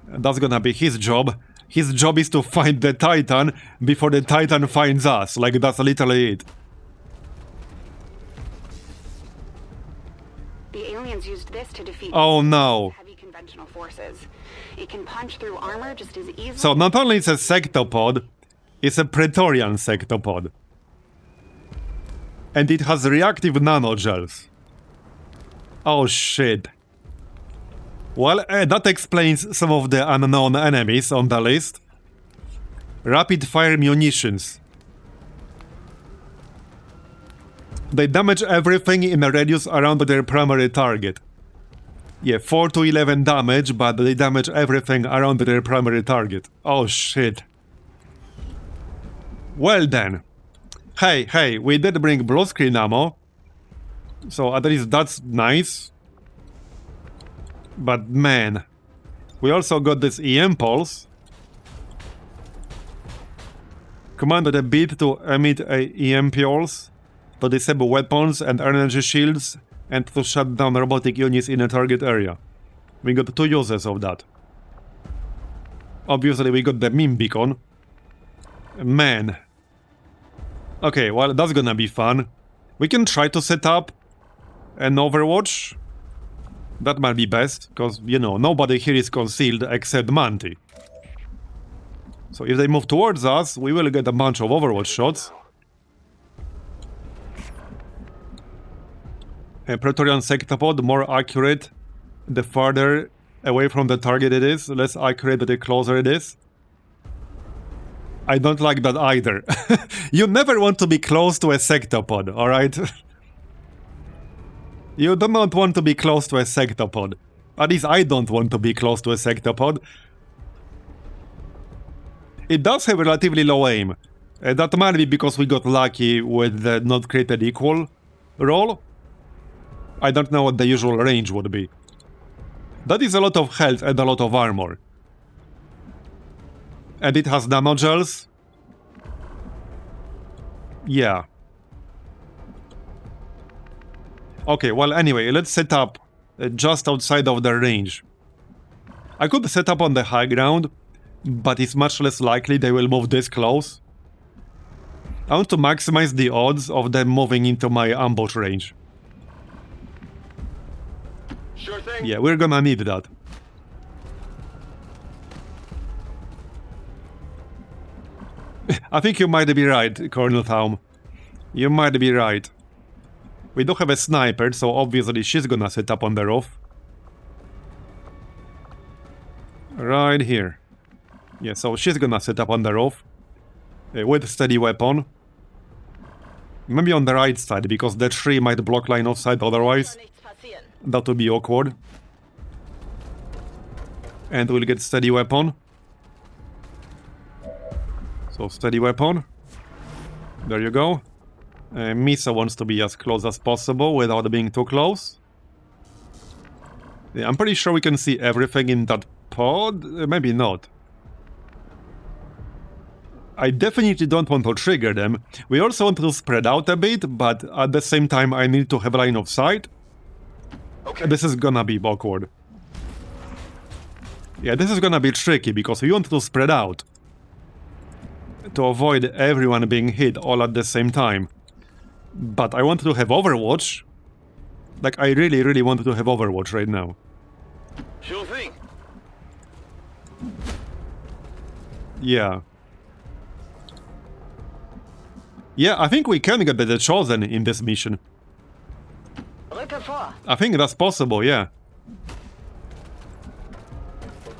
That's gonna be his job. His job is to find the Titan before the Titan finds us. Like, that's literally it. The aliens used this to defeat heavy conventional forces. It can punch through armor just as easily. So not only is a sectopod, it's a Praetorian sectopod. And it has reactive nanogels. Oh shit. Well, that explains some of the unknown enemies on the list. Rapid fire munitions. They damage everything in a radius around their primary target. Yeah, 4 to 11 damage, but they damage everything around their primary target. Oh shit. Well then. Hey, we did bring blue screen ammo. So at least that's nice. But man, we also got this EM pulse. Command the beat to emit a EM pulse, to disable weapons and energy shields, and to shut down robotic units in a target area. We got 2 uses of that. Obviously we got the meme beacon. Man. Okay, well that's gonna be fun. We can try to set up an Overwatch. That might be best, because, you know, nobody here is concealed except Monty. So if they move towards us, we will get a bunch of Overwatch shots. A Praetorian sectopod, more accurate the farther away from the target it is, less accurate the closer it is. I don't like that either. You never want to be close to a sectopod, alright? You do not want to be close to a sectopod. At least I don't want to be close to a sectopod. It does have relatively low aim. That might be because we got lucky with the not created equal roll. I don't know what the usual range would be. That is a lot of health and a lot of armor. And it has nanogels. Yeah. Okay, well, anyway, let's set up just outside of their range. I could set up on the high ground, but it's much less likely they will move this close. I want to maximize the odds of them moving into my ambush range. Sure thing. Yeah, we're gonna need that. I think you might be right, Colonel Thaum. You might be right. We do have a sniper, so obviously she's gonna set up on the roof. Right here. Yeah, so she's gonna set up on the roof. With steady weapon. Maybe on the right side, because the tree might block line of sight otherwise. That would be awkward. And we'll get steady weapon. So steady weapon. There you go. Misa wants to be as close as possible without being too close. Yeah, I'm pretty sure we can see everything in that pod. Maybe not. I definitely don't want to trigger them. We also want to spread out a bit, but at the same time I need to have line of sight. Okay. This is gonna be awkward. Yeah, this is gonna be tricky because we want to spread out. To avoid everyone being hit all at the same time. But I want to have Overwatch. Like, I really want to have Overwatch right now. Sure thing. Yeah. Yeah, I think we can get the Chosen in this mission. I think that's possible, yeah.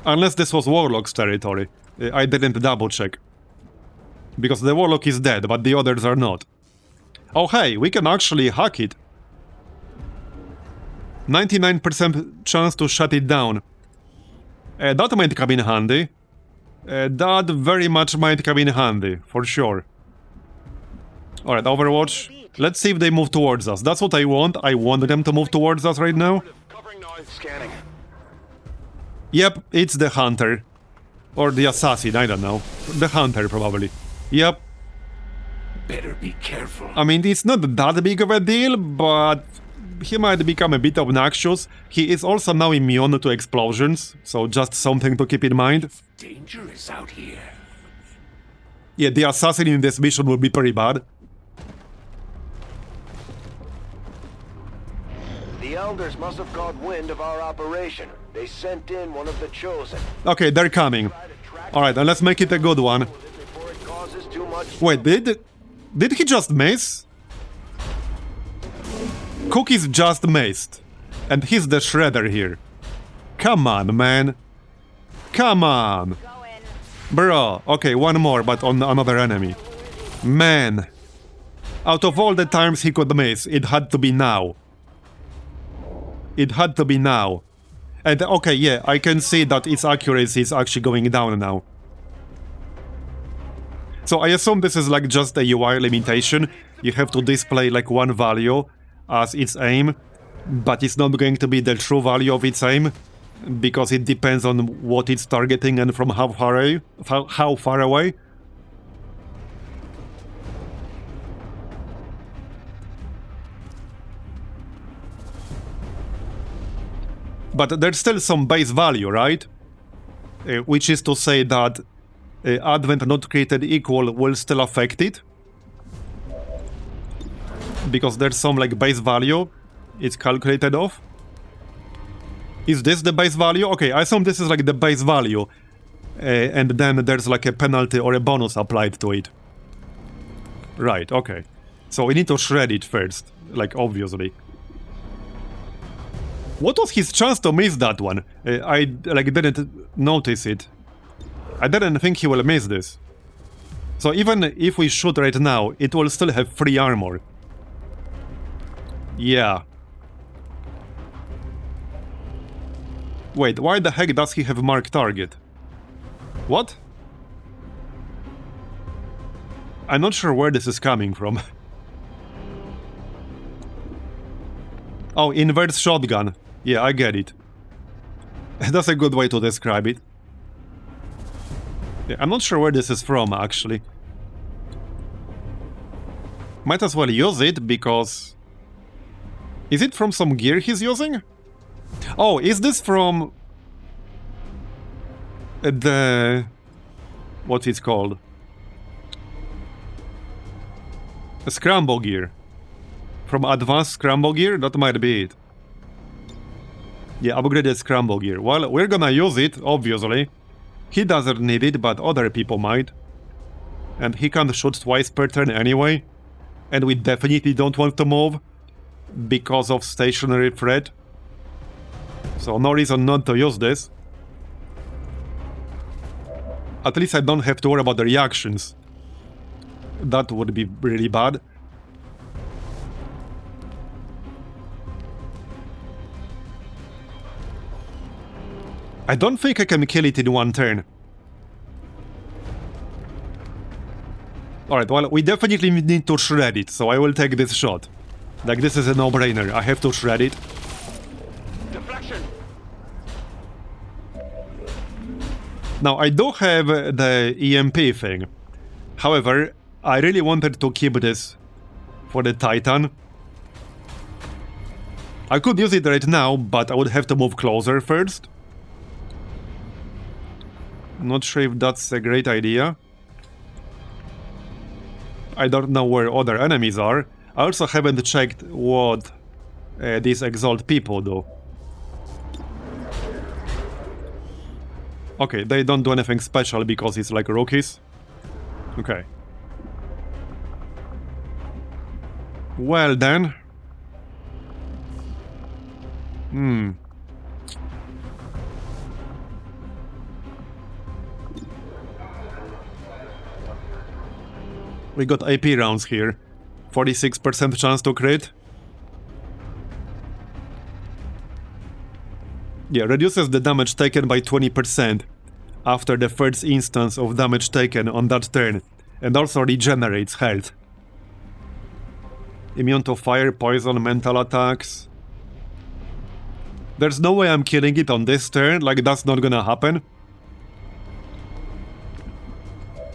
Unless this was Warlock's territory. I didn't double check. Because the Warlock is dead, but the others are not. Oh hey, we can actually hack it. 99% chance to shut it down. That might come in handy. That very much might come in handy, for sure. Alright, Overwatch. Let's see if they move towards us. That's what I want. I want them to move towards us right now. Scanning. Yep, it's the Hunter. Or the Assassin, I don't know. The Hunter, probably. Yep. Better be careful. I mean, it's not that big of a deal, but he might become a bit obnoxious. He is also now immune to explosions, so just something to keep in mind. Danger is out here. Yeah, the Assassin in this mission will be pretty bad. The Elders must have caught wind of our operation. They sent in one of the Chosen. Okay, they're coming. Alright, then let's make it a good one. Wait, did he just miss? Cookie's just maced. And he's the shredder here. Come on, man. Come on. Bro, okay, one more, but on another enemy. Man. Out of all the times he could miss, it had to be now. It had to be now. And okay, yeah, I can see that its accuracy is actually going down now. So I assume this is like just a UI limitation. You have to display like one value as its aim, but it's not going to be the true value of its aim, because it depends on what it's targeting and from how far away. But there's still some base value, right? Which is to say that advent not created equal will still affect it. Because there's some like base value it's calculated off. Is this the base value? Okay, I assume this is like the base value. And then there's like a penalty or a bonus applied to it. Right, okay. So we need to shred it first, like obviously. What was his chance to miss that one? I like didn't notice it. I didn't think he will miss this. So even if we shoot right now, it will still have free armor. Yeah. Wait, why the heck does he have marked target? What? I'm not sure where this is coming from. Oh, inverse shotgun. Yeah, I get it. That's a good way to describe it. Yeah, I'm not sure where this is from, actually. Might as well use it, because... Is it from some gear he's using? Oh, is this from... the... What's it called? A scramble gear. From advanced scramble gear? That might be it. Yeah, upgraded scramble gear. Well, we're gonna use it, obviously. He doesn't need it, but other people might. And he can shoot twice per turn anyway. And we definitely don't want to move because of stationary threat. So no reason not to use this. At least I don't have to worry about the reactions. That would be really bad. I don't think I can kill it in one turn. Alright, well, we definitely need to shred it, so I will take this shot. Like, this is a no-brainer. I have to shred it. Deflection. Now, I do have the EMP thing. However, I really wanted to keep this for the Titan. I could use it right now, but I would have to move closer first. Not sure if that's a great idea. I don't know where other enemies are. I also haven't checked what these Exalt people do. Okay, they don't do anything special because it's like rookies. Okay. Well then. We got AP rounds here. 46% chance to crit. Yeah, reduces the damage taken by 20% after the first instance of damage taken on that turn, and also regenerates health. Immune to fire, poison, mental attacks. There's no way I'm killing it on this turn, like that's not gonna happen.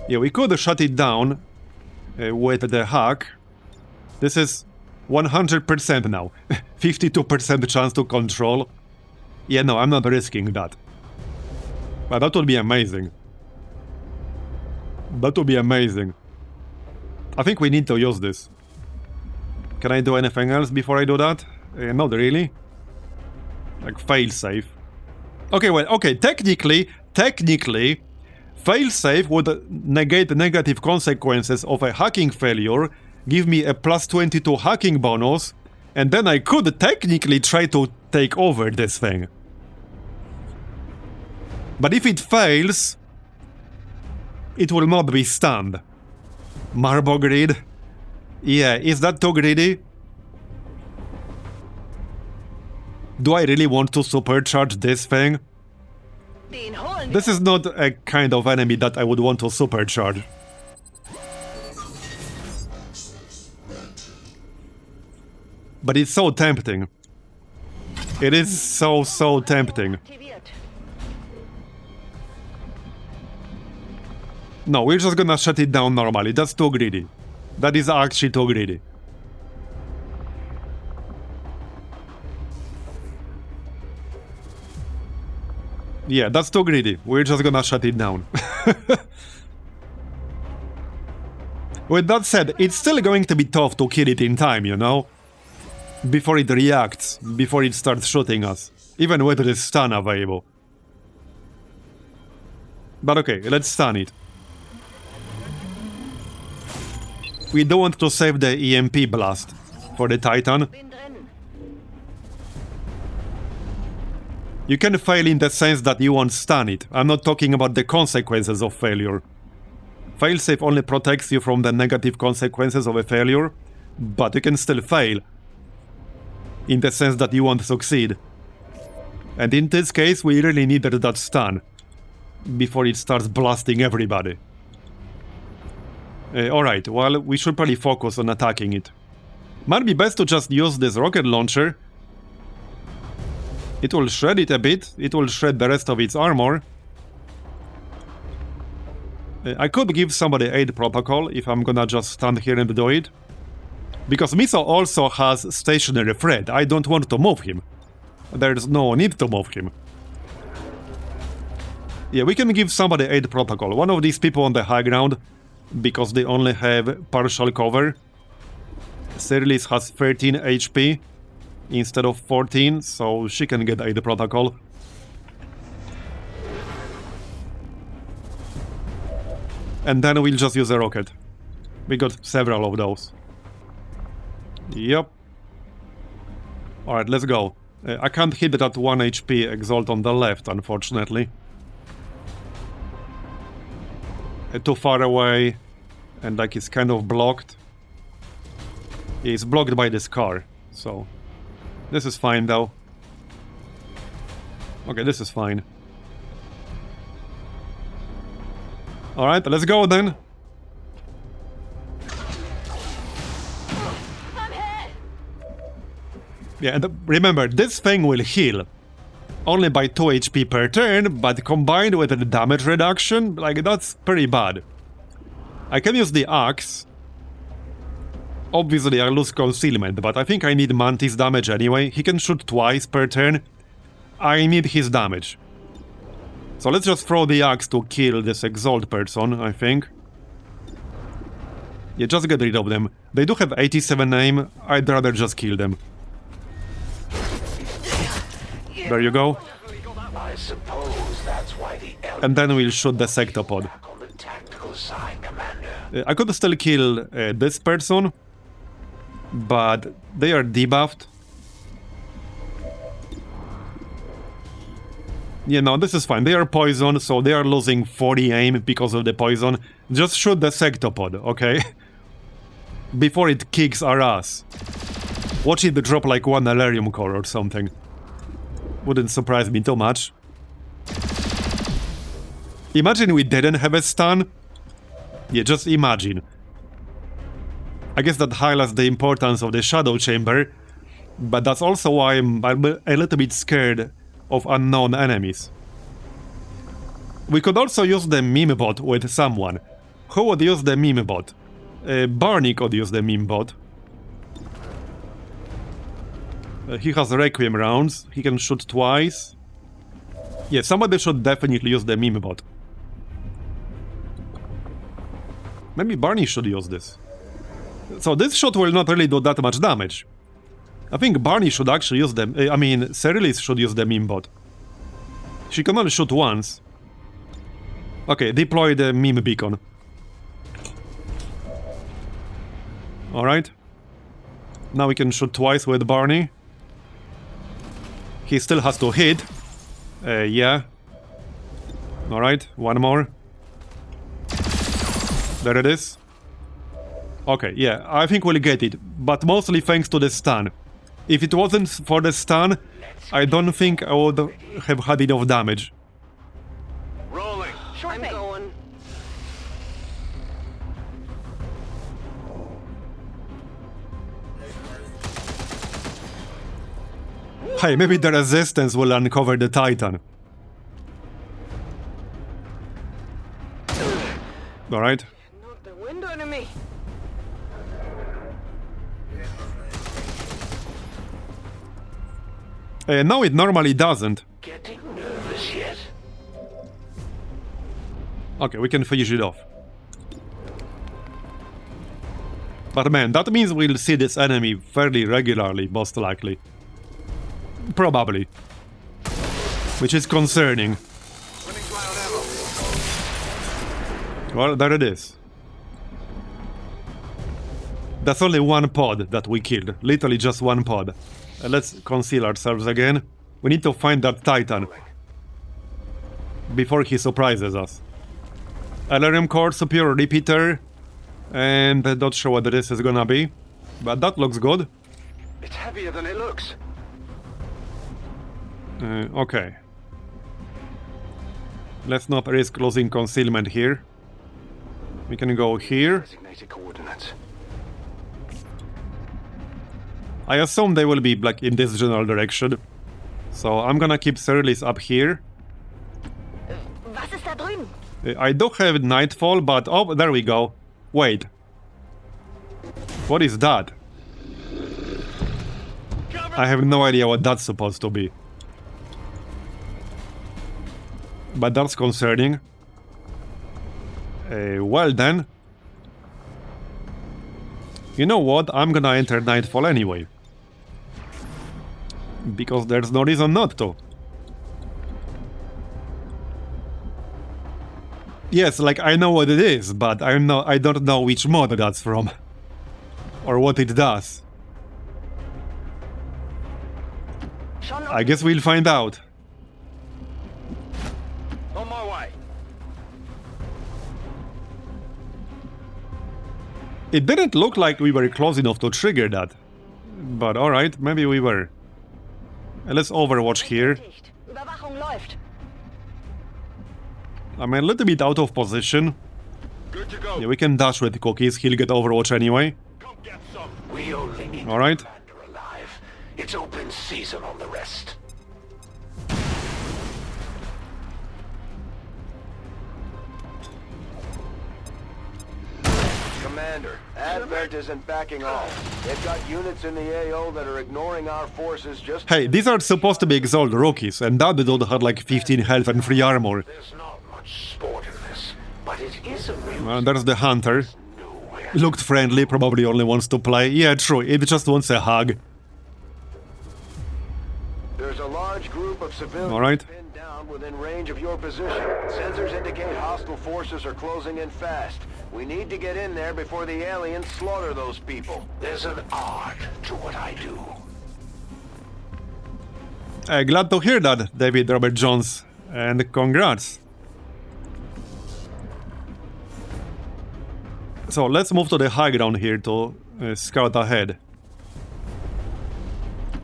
Yeah, we could shut it down with the hack. This is 100% now. 52% chance to control. Yeah, no, I'm not risking that. But that would be amazing. That would be amazing. I think we need to use this. Can I do anything else before I do that? Not really. Like, failsafe. Okay, well, okay, technically, failsafe would negate the negative consequences of a hacking failure, give me a +22 hacking bonus, and then I could technically try to take over this thing. But if it fails, it will not be stunned. Marbozir. Yeah, is that too greedy? Do I really want to supercharge this thing? This is not a kind of enemy that I would want to supercharge. But it's so tempting. It is so tempting. No, we're just gonna shut it down normally. That's too greedy. That is actually too greedy. Yeah, that's too greedy. We're just gonna shut it down. With that said, it's still going to be tough to kill it in time, you know? Before it reacts, before it starts shooting us. Even with the stun available. But okay, let's stun it. We don't want to save the EMP blast for the Titan. You can fail in the sense that you won't stun it. I'm not talking about the consequences of failure. Failsafe only protects you from the negative consequences of a failure, but you can still fail. In the sense that you won't succeed. And in this case, we really needed that stun before it starts blasting everybody. Alright, well, we should probably focus on attacking it. Might be best to just use this rocket launcher. It will shred it a bit, it will shred the rest of its armor. I could give somebody aid protocol if I'm gonna just stand here and do it. Because Miso also has stationary threat. I don't want to move him. There's no need to move him. Yeah, we can give somebody aid protocol. One of these people on the high ground, because they only have partial cover. Cerilis has 13 HP instead of 14, so she can get aid protocol. And then we'll just use a rocket. We got several of those. Yep. Alright, let's go. I can't hit that 1 HP Exalt on the left, unfortunately. Too far away, and like it's kind of blocked. It's blocked by this car, so... This is fine, though. Okay, this is fine. Alright, let's go then. Yeah, and remember, this thing will heal. Only by 2 HP per turn, but combined with the damage reduction, like, that's pretty bad. I can use the axe. Obviously, I lose concealment, but I think I need Mantis damage anyway. He can shoot twice per turn. I need his damage. So let's just throw the axe to kill this Exalt person, I think. Yeah, just get rid of them. They do have 87 aim. I'd rather just kill them. There you go. I suppose that's why the and then we'll shoot the Sectopod. on the tactical side, Commander. I could still kill this person, but they are debuffed. Yeah, no, this is fine. They are poisoned, so they are losing 40 aim because of the poison. Just shoot the Sectopod, okay? Before it kicks our ass. Watch it drop like 1 Elerium core or something. Wouldn't surprise me too much. Imagine we didn't have a stun. Yeah, just imagine. I guess that highlights the importance of the Shadow Chamber, but that's also why I'm a little bit scared of unknown enemies. We could also use the meme bot with someone. Who would use the meme bot? Barney could use the meme bot. He has Requiem rounds. He can shoot twice. Yeah, somebody should definitely use the meme bot. Maybe Barney should use this. So this shot will not really do that much damage. I think Barney should actually use them. I mean, Cerilis should use the meme bot. She can only shoot once. Okay, deploy the meme beacon. Alright. Now we can shoot twice with Barney. He still has to hit. Yeah. Alright, one more. There it is. Okay, yeah, I think we'll get it. But mostly thanks to the stun. If it wasn't for the stun, I don't think I would have had enough damage. Rolling. Sure thing. Going. Hey, maybe the resistance will uncover the Titan. Alright. Knock the wind out of me. No, it normally doesn't. Getting nervous yet? Okay, we can finish it off. But man, that means we'll see this enemy fairly regularly, most likely. Probably. Which is concerning. Well, there it is. That's only one pod that we killed. Literally just one pod. Let's conceal ourselves again. We need to find that Titan before he surprises us. Elerium Core, Superior Repeater, and I'm not sure what this is gonna be, but that looks good. It's heavier than it looks. Okay. Let's not risk losing concealment here. We can go here. Designated coordinates. I assume they will be like in this general direction. So I'm gonna keep Cerilis up here. Was ist da drüben? I do have Nightfall, but oh, there we go. Wait. What is that? I have no idea what that's supposed to be. But that's concerning. Well then. You know what? I'm gonna enter Nightfall anyway. Because there's no reason not to. Yes, like I know what it is, but I don't know which mod that's from. Or what it does. I guess we'll find out. On my way. It didn't look like we were close enough to trigger that. But alright, maybe we were. Let's overwatch here. Überwachung läuft. I'm a little bit out of position. Good to go. Yeah, we can dash with cookies, he'll get overwatch anyway. Come get some. We only need Alright. the commander alive. It's open season on the rest. Commander, Advent isn't backing off. They've got units in the AO that are ignoring our forces just... Hey, these are supposed to be exiled rookies, and that dude had like 15 health and 3 armor. There's not much sport in this, but it is amusing. Well, there's the hunter. Looked friendly, probably only wants to play. Yeah, true, it just wants a hug. There's a large group of civilians Alright. pinned down within range of your position. Sensors indicate hostile forces are closing in fast. We need to get in there before the aliens slaughter those people. There's an art to what I do. Glad to hear that, David Robert Jones. And congrats. So let's move to the high ground here to scout ahead.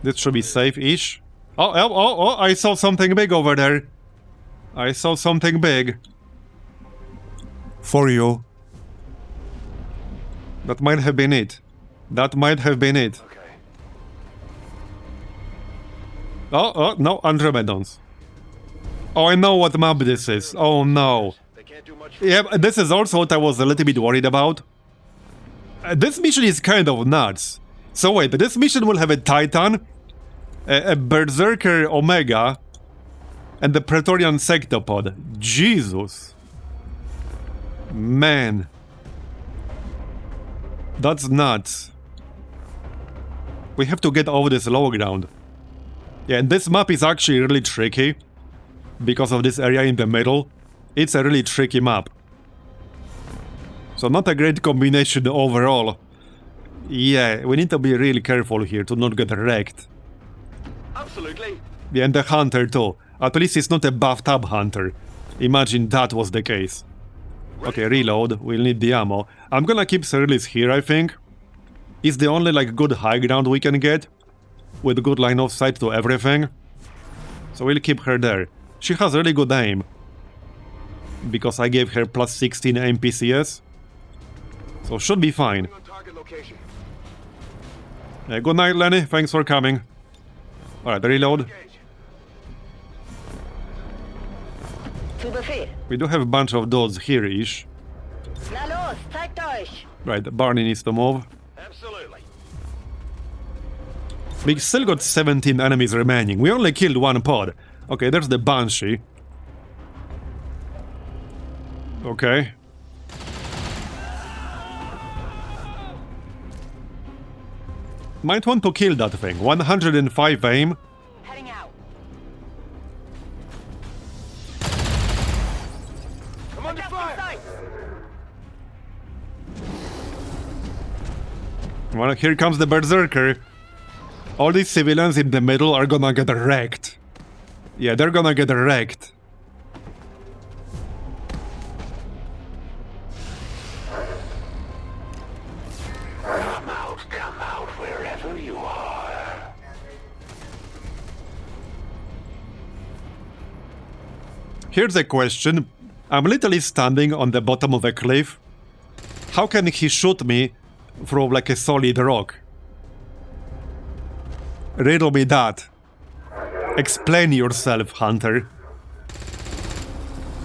This should be safe-ish. Oh, I saw something big over there. I saw something big. For you. That might have been it. That might have been it. Okay. Oh, no, Andromedons. Oh, I know what map this is. Oh, no. They can't do much. Yeah, this is also what I was a little bit worried about. This mission is kind of nuts. So wait, this mission will have a Titan, a Berserker Omega, and the Praetorian Sectopod. Jesus. Man. That's nuts. We have to get over this low ground. Yeah, and this map is actually really tricky. Because of this area in the middle. It's a really tricky map. So not a great combination overall. Yeah, we need to be really careful here to not get wrecked. Absolutely. Yeah, and the hunter too. At least it's not a buffed up hunter. Imagine that was the case. Okay, reload. We'll need the ammo. I'm gonna keep Cerilis here, I think. It's the only like good high ground we can get. With good line of sight to everything. So we'll keep her there. She has really good aim. Because I gave her plus 16 MPCS. So should be fine. On target location. Good night, Lenny. Thanks for coming. Alright, reload. Zu Befehl. We do have a bunch of those here-ish. Na los, zeigt euch. Right, Barney needs to move. Absolutely. We still got 17 enemies remaining. We only killed one pod. Okay, there's the Banshee. Okay. Might want to kill that thing. 105 aim. Heading out. I'm under fire. Well, here comes the Berserker. All these civilians in the middle are gonna get wrecked. Yeah, they're gonna get wrecked. Come out wherever you are. Here's a question. I'm literally standing on the bottom of a cliff. How can he shoot me from like a solid rock? Riddle me that. Explain yourself, Hunter.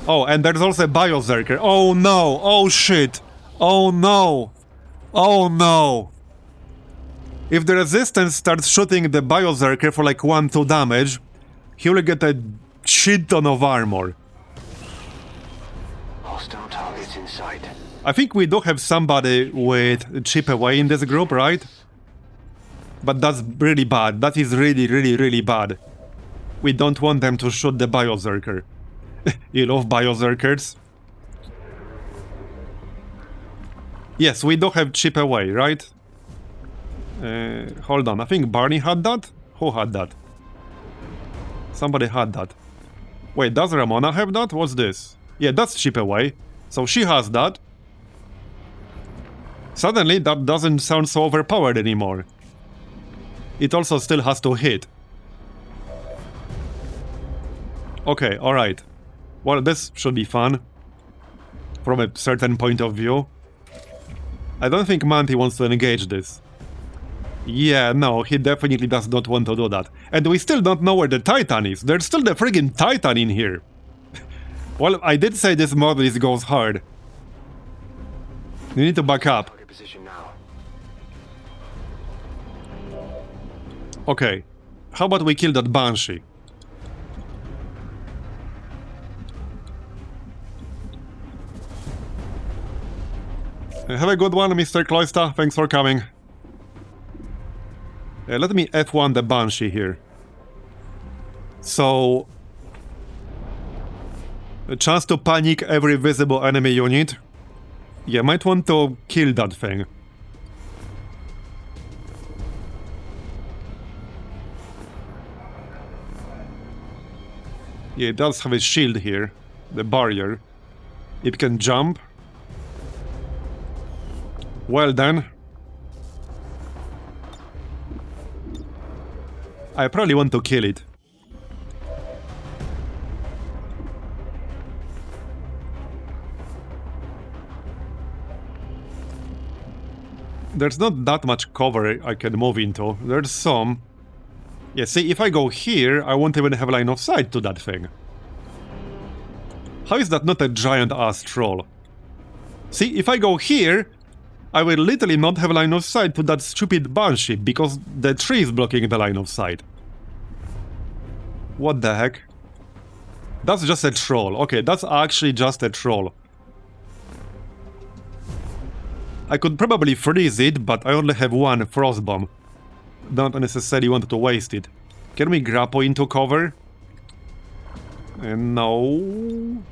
Oh, and there's also a Biozerker. Oh no! Oh shit! Oh no! Oh no! If the resistance starts shooting the Biozerker for like 1-2 damage, he will get a shit ton of armor. Hostile targets in sight. I think we do have somebody with chip away in this group, right? But that's really bad. That is really, really, really bad. We don't want them to shoot the Biozerker. You love Biozerkers? Yes, we do have chip away, right? Hold on, I think Barney had that? Who had that? Somebody had that. Wait, does Ramona have that? What's this? Yeah, that's chip away. So she has that. Suddenly, that doesn't sound so overpowered anymore. It also still has to hit. Okay, alright. Well, this should be fun. From a certain point of view. I don't think Manti wants to engage this. Yeah, no, he definitely does not want to do that. And we still don't know where the Titan is. There's still the friggin' Titan in here. Well, I did say this model goes hard. You need to back up. Okay. How about we kill that Banshee? Have a good one, Mr. Cloyster. Thanks for coming. Let me F1 the Banshee here. So... a chance to panic every visible enemy unit. Yeah, might want to kill that thing. Yeah, it does have a shield here. The barrier. It can jump. Well then. I probably want to kill it. There's not that much cover I can move into. There's some. Yeah, see, if I go here, I won't even have line of sight to that thing. How is that not a giant-ass troll? See, if I go here, I will literally not have line of sight to that stupid Banshee, because the tree is blocking the line of sight. What the heck? That's just a troll. Okay, that's actually just a troll. I could probably freeze it, but I only have one frost bomb. Don't necessarily want to waste it. Can we grapple into cover? No.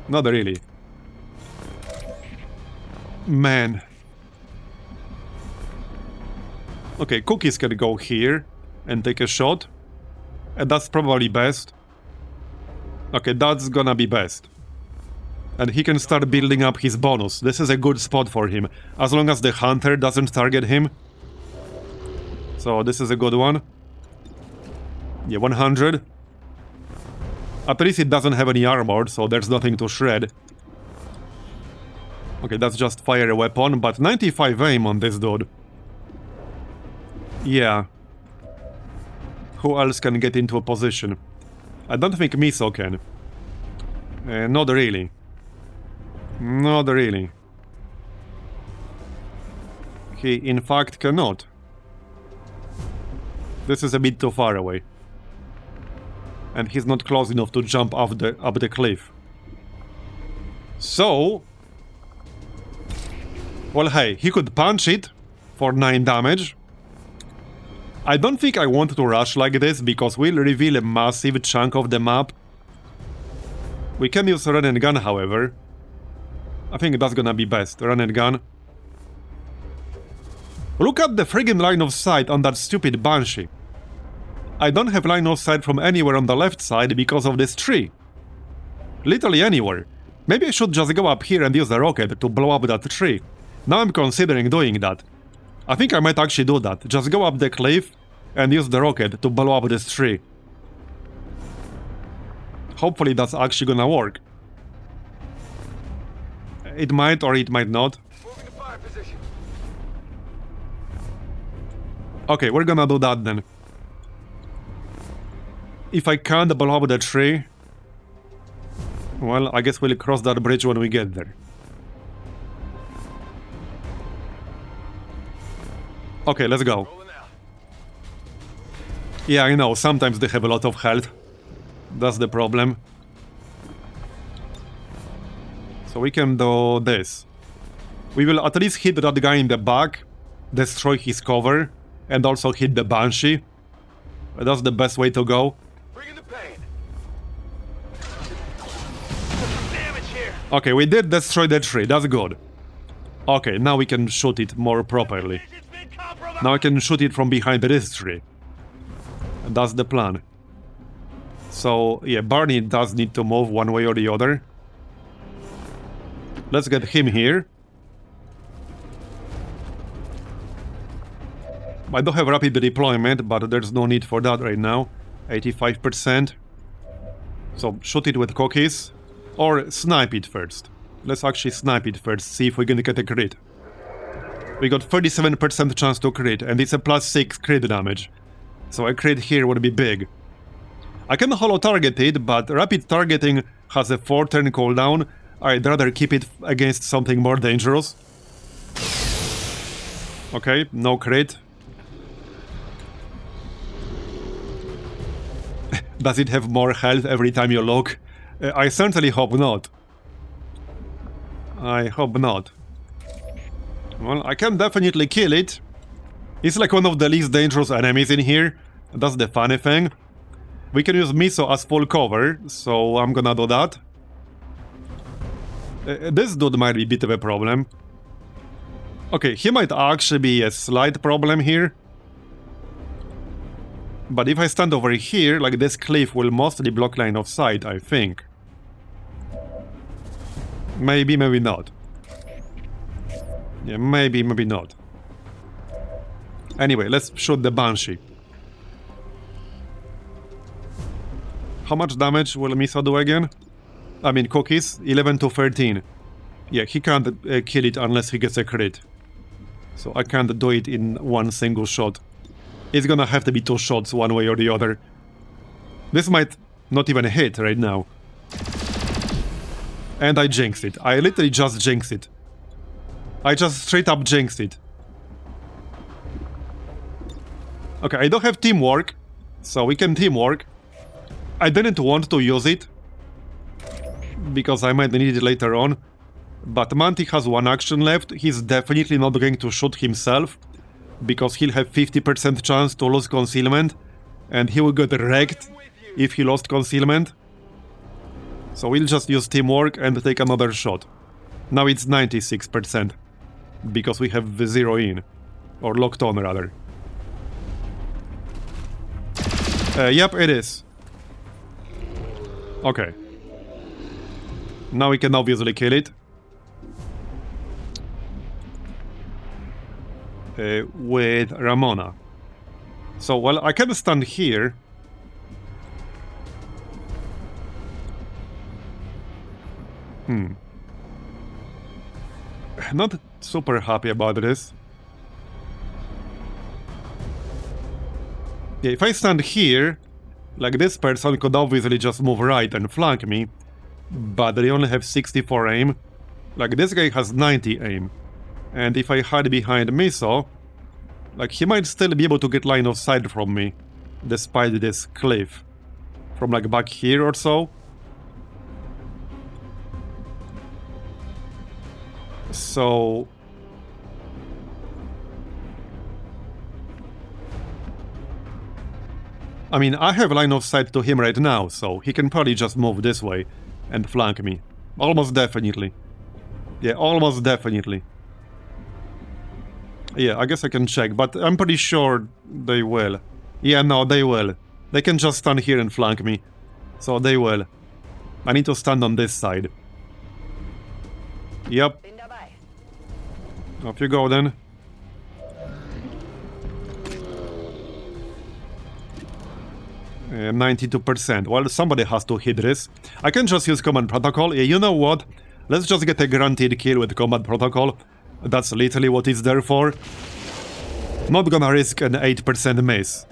Not really. Man. Okay, Cookies can go here and take a shot. And that's probably best. Okay, that's gonna be best. And he can start building up his bonus. This is a good spot for him. As long as the hunter doesn't target him. So this is a good one. Yeah, 100. At least it doesn't have any armor, so there's nothing to shred. Okay, that's just fire a weapon, but 95 aim on this dude. Yeah. Who else can get into a position? I don't think Miso can. Not really. Not really. He, in fact, cannot. This is a bit too far away. And he's not close enough to jump up the cliff. So... well, hey, he could punch it for 9 damage. I don't think I want to rush like this, because we'll reveal a massive chunk of the map. We can use run and gun, however. I think that's gonna be best, run and gun. Look at the friggin' line of sight on that stupid Banshee. I don't have line of sight from anywhere on the left side because of this tree. Literally anywhere. Maybe I should just go up here and use the rocket to blow up that tree. Now I'm considering doing that. I think I might actually do that. Just go up the cliff and use the rocket to blow up this tree. Hopefully that's actually gonna work. It might or it might not. Okay, we're gonna do that then. If I can't blow up the tree... well, I guess we'll cross that bridge when we get there. Okay, let's go. Yeah, I know, sometimes they have a lot of health. That's the problem. So we can do this. We will at least hit that guy in the back, destroy his cover, and also hit the Banshee. That's the best way to go. Okay, we did destroy the tree, that's good. Okay, now we can shoot it more properly. Now I can shoot it from behind this tree. That's the plan. So, yeah, Barney does need to move one way or the other. Let's get him here. I don't have rapid deployment, but there's no need for that right now. 85%. So, shoot it with cookies. Or snipe it first. Let's actually snipe it first, see if we can get a crit. We got 37% chance to crit, and it's a +6 crit damage. So a crit here would be big. I can holo target it, but rapid targeting has a 4-turn cooldown. I'd rather keep it against something more dangerous. Okay, no crit. Does it have more health every time you look? I certainly hope not. I hope not. Well, I can definitely kill it. It's like one of the least dangerous enemies in here. That's the funny thing. We can use Miso as full cover, so I'm gonna do that. This dude might be a bit of a problem. Okay, he might actually be a slight problem here. But if I stand over here, like this cliff will mostly block line of sight, I think. Maybe, maybe not. Yeah, maybe, maybe not. Anyway, let's shoot the Banshee. How much damage will Miso do again? I mean, cookies, 11 to 13. Yeah, he can't kill it unless he gets a crit. So I can't do it in one single shot. It's gonna have to be 2 shots one way or the other. This might not even hit right now. And I jinxed it. I literally just jinxed it. I just straight up jinxed it. Okay, I don't have teamwork, so we can teamwork. I didn't want to use it, because I might need it later on. But Manti has 1 action left. He's definitely not going to shoot himself, because he'll have 50% chance to lose concealment, and he will get wrecked if he lost concealment. So we'll just use teamwork and take another shot. Now it's 96%, because we have the 0 in, or locked on rather. Yep, it is. Okay. Now we can obviously kill it. With Ramona. So, well, I can stand here. Not super happy about this. Yeah, if I stand here, like this person could obviously just move right and flank me, but they only have 64 aim. Like this guy has 90 aim. And if I hide behind Miso, like he might still be able to get line of sight from me, despite this cliff. From like back here or so. So... I mean, I have line of sight to him right now, so he can probably just move this way and flank me. Almost definitely. Yeah, almost definitely. Yeah, I guess I can check, but I'm pretty sure they will. Yeah, no, they will. They can just stand here and flank me. So they will. I need to stand on this side. Yep. Off you go then. Uh, 92%. Well, somebody has to hit this. I can just use command protocol. Yeah, you know what? Let's just get a guaranteed kill with command protocol. That's literally what it's there for. Not gonna risk an 8% miss.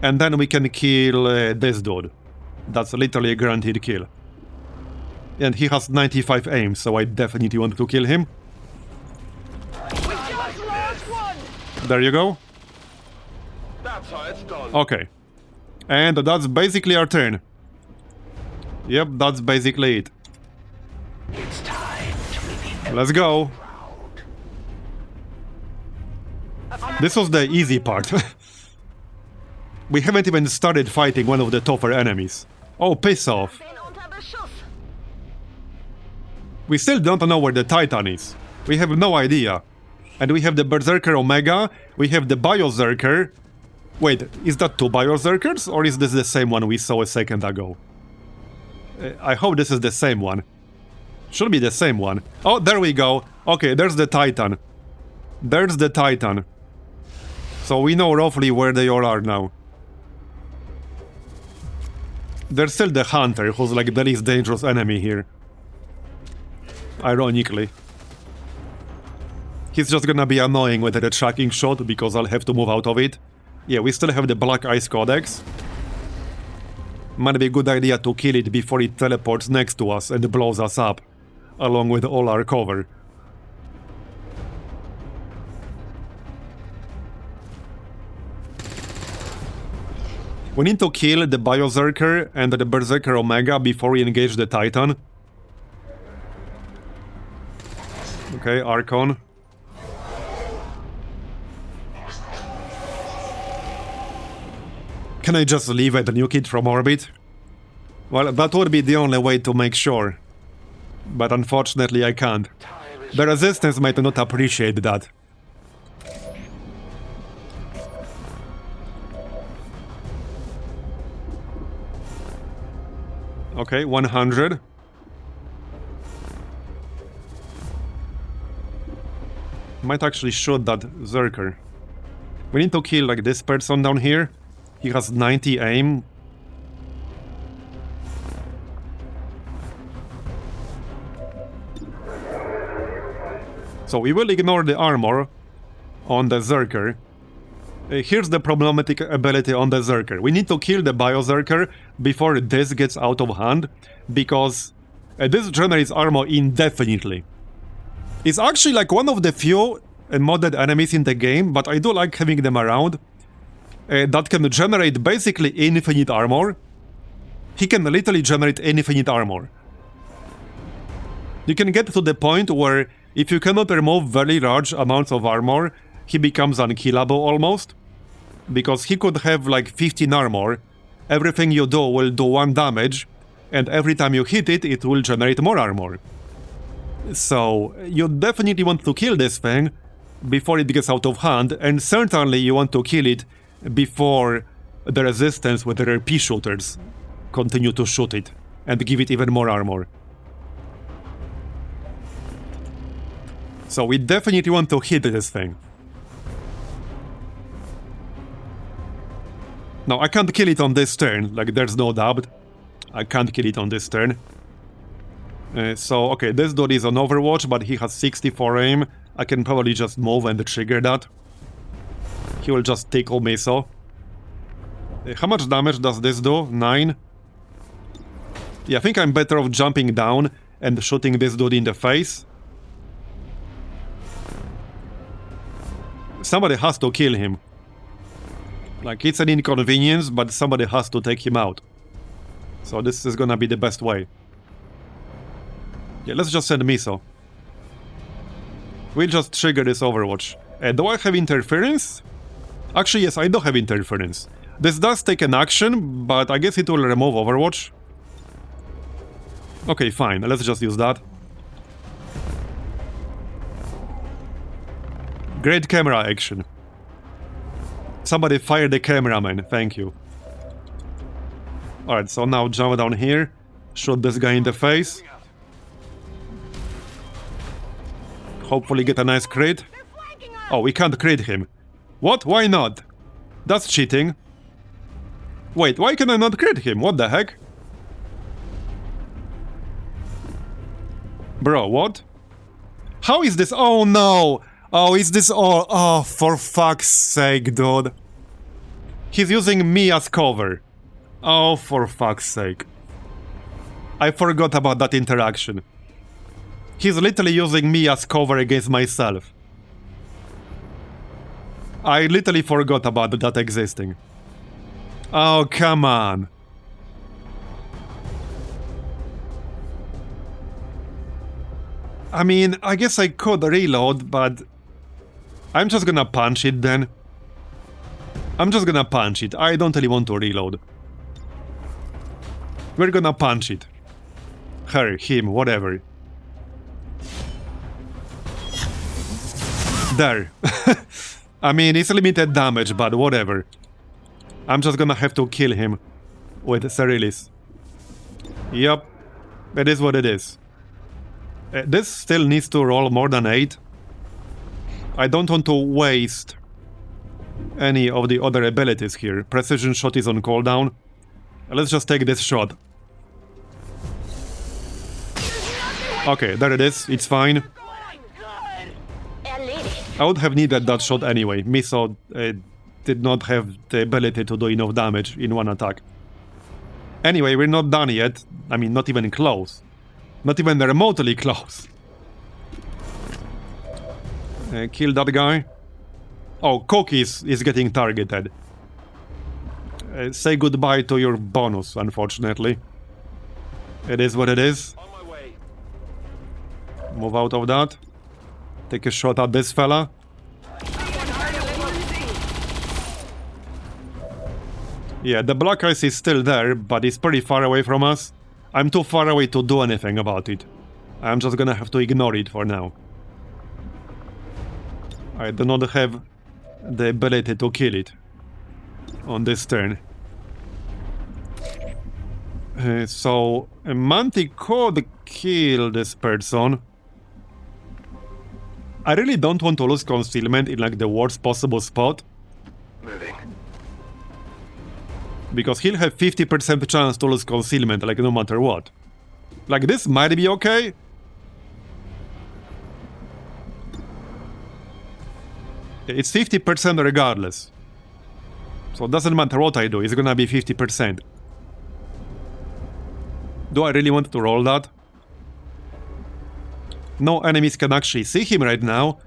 And then we can kill this dude. That's literally a guaranteed kill. And he has 95 aim, so I definitely want to kill him. We just lost one! There you go. That's how it's done. Okay. And that's basically our turn. Yep, that's basically it. It's time to reveal. Let's go. This was the easy part. We haven't even started fighting one of the tougher enemies. Oh, piss off. We still don't know where the Titan is. We have no idea. And we have the Berserker Omega, we have the Biozerker. Wait, is that two Biozerkers? Or is this the same one we saw a second ago? I hope this is the same one. Should be the same one. Oh, there we go. Okay, there's the Titan. There's the Titan. So we know roughly where they all are now. There's still the Hunter, who's like the least dangerous enemy here. Ironically. He's just gonna be annoying with the tracking shot because I'll have to move out of it. Yeah, we still have the Black Ice Codex. Might be a good idea to kill it before it teleports next to us and blows us up, along with all our cover. We need to kill the Biozerker and the Berserker Omega before we engage the Titan. Okay, Archon. Can I just leave it and nuke it from orbit? Well, that would be the only way to make sure. But unfortunately I can't. The Resistance might not appreciate that. Okay, 100. Might actually shoot that Zerker. We need to kill like this person down here. He has 90 aim. So we will ignore the armor on the Zerker. Here's the problematic ability on the Zerker. We need to kill the Biozerker before this gets out of hand, because this generates armor indefinitely. It's actually like one of the few modded enemies in the game, but I do like having them around. That can generate basically infinite armor. He can literally generate infinite armor. You can get to the point where if you cannot remove very large amounts of armor, he becomes unkillable almost. Because he could have like 15 armor, everything you do will do 1 damage, and every time you hit it, it will generate more armor. So, you definitely want to kill this thing before it gets out of hand, and certainly you want to kill it before the Resistance with their pea shooters continue to shoot it and give it even more armor. So we definitely want to hit this thing. Now I can't kill it on this turn, like there's no doubt. I can't kill it on this turn. So, okay, this dude is on Overwatch, but he has 64 aim. I can probably just move and trigger that. He will just tickle me, so. How much damage does this do? 9? Yeah, I think I'm better off jumping down and shooting this dude in the face. Somebody has to kill him. Like, it's an inconvenience, but somebody has to take him out. So this is gonna be the best way. Yeah, let's just send Miso. We'll just trigger this Overwatch. Do I have interference? Actually, yes, I do have interference. This does take an action, but I guess it will remove Overwatch. Okay, fine, let's just use that. Great camera action. Somebody fire the cameraman, thank you. Alright, so now jump down here, shoot this guy in the face. Hopefully get a nice crit. Oh, we can't crit him. What? Why not? That's cheating. Wait, why can I not crit him? What the heck? Bro, what? How is this? Oh no! Oh, is this all? Oh, for fuck's sake, dude. He's using me as cover. Oh, for fuck's sake. I forgot about that interaction. He's literally using me as cover against myself. I literally forgot about that existing. Oh, come on. I mean, I guess I could reload, but I'm just gonna punch it then. I'm just gonna punch it. I don't really want to reload. We're gonna punch it. Her, him, whatever. There. I mean, it's limited damage, but whatever. I'm just gonna have to kill him with Cerilis. Yup. It is what it is. This still needs to roll more than 8. I don't want to waste any of the other abilities here. Precision shot is on cooldown. Let's just take this shot. Okay, there it is. It's fine. I would have needed that shot anyway. Miso did not have the ability to do enough damage in one attack. Anyway, we're not done yet. I mean, not even close. Not even remotely close. Kill that guy. Oh, Cookies is getting targeted. Say goodbye to your bonus, unfortunately. It is what it is. Move out of that. Take a shot at this fella. Yeah, the black ice is still there, but it's pretty far away from us. I'm too far away to do anything about it. I'm just gonna have to ignore it for now. I do not have the ability to kill it on this turn. So, Manti could kill this person. I really don't want to lose concealment in like the worst possible spot. Moving. Because he'll have 50% chance to lose concealment, like no matter what. Like this might be okay. It's 50% regardless. So it doesn't matter what I do, it's gonna be 50%. Do I really want to roll that? No enemies can actually see him right now,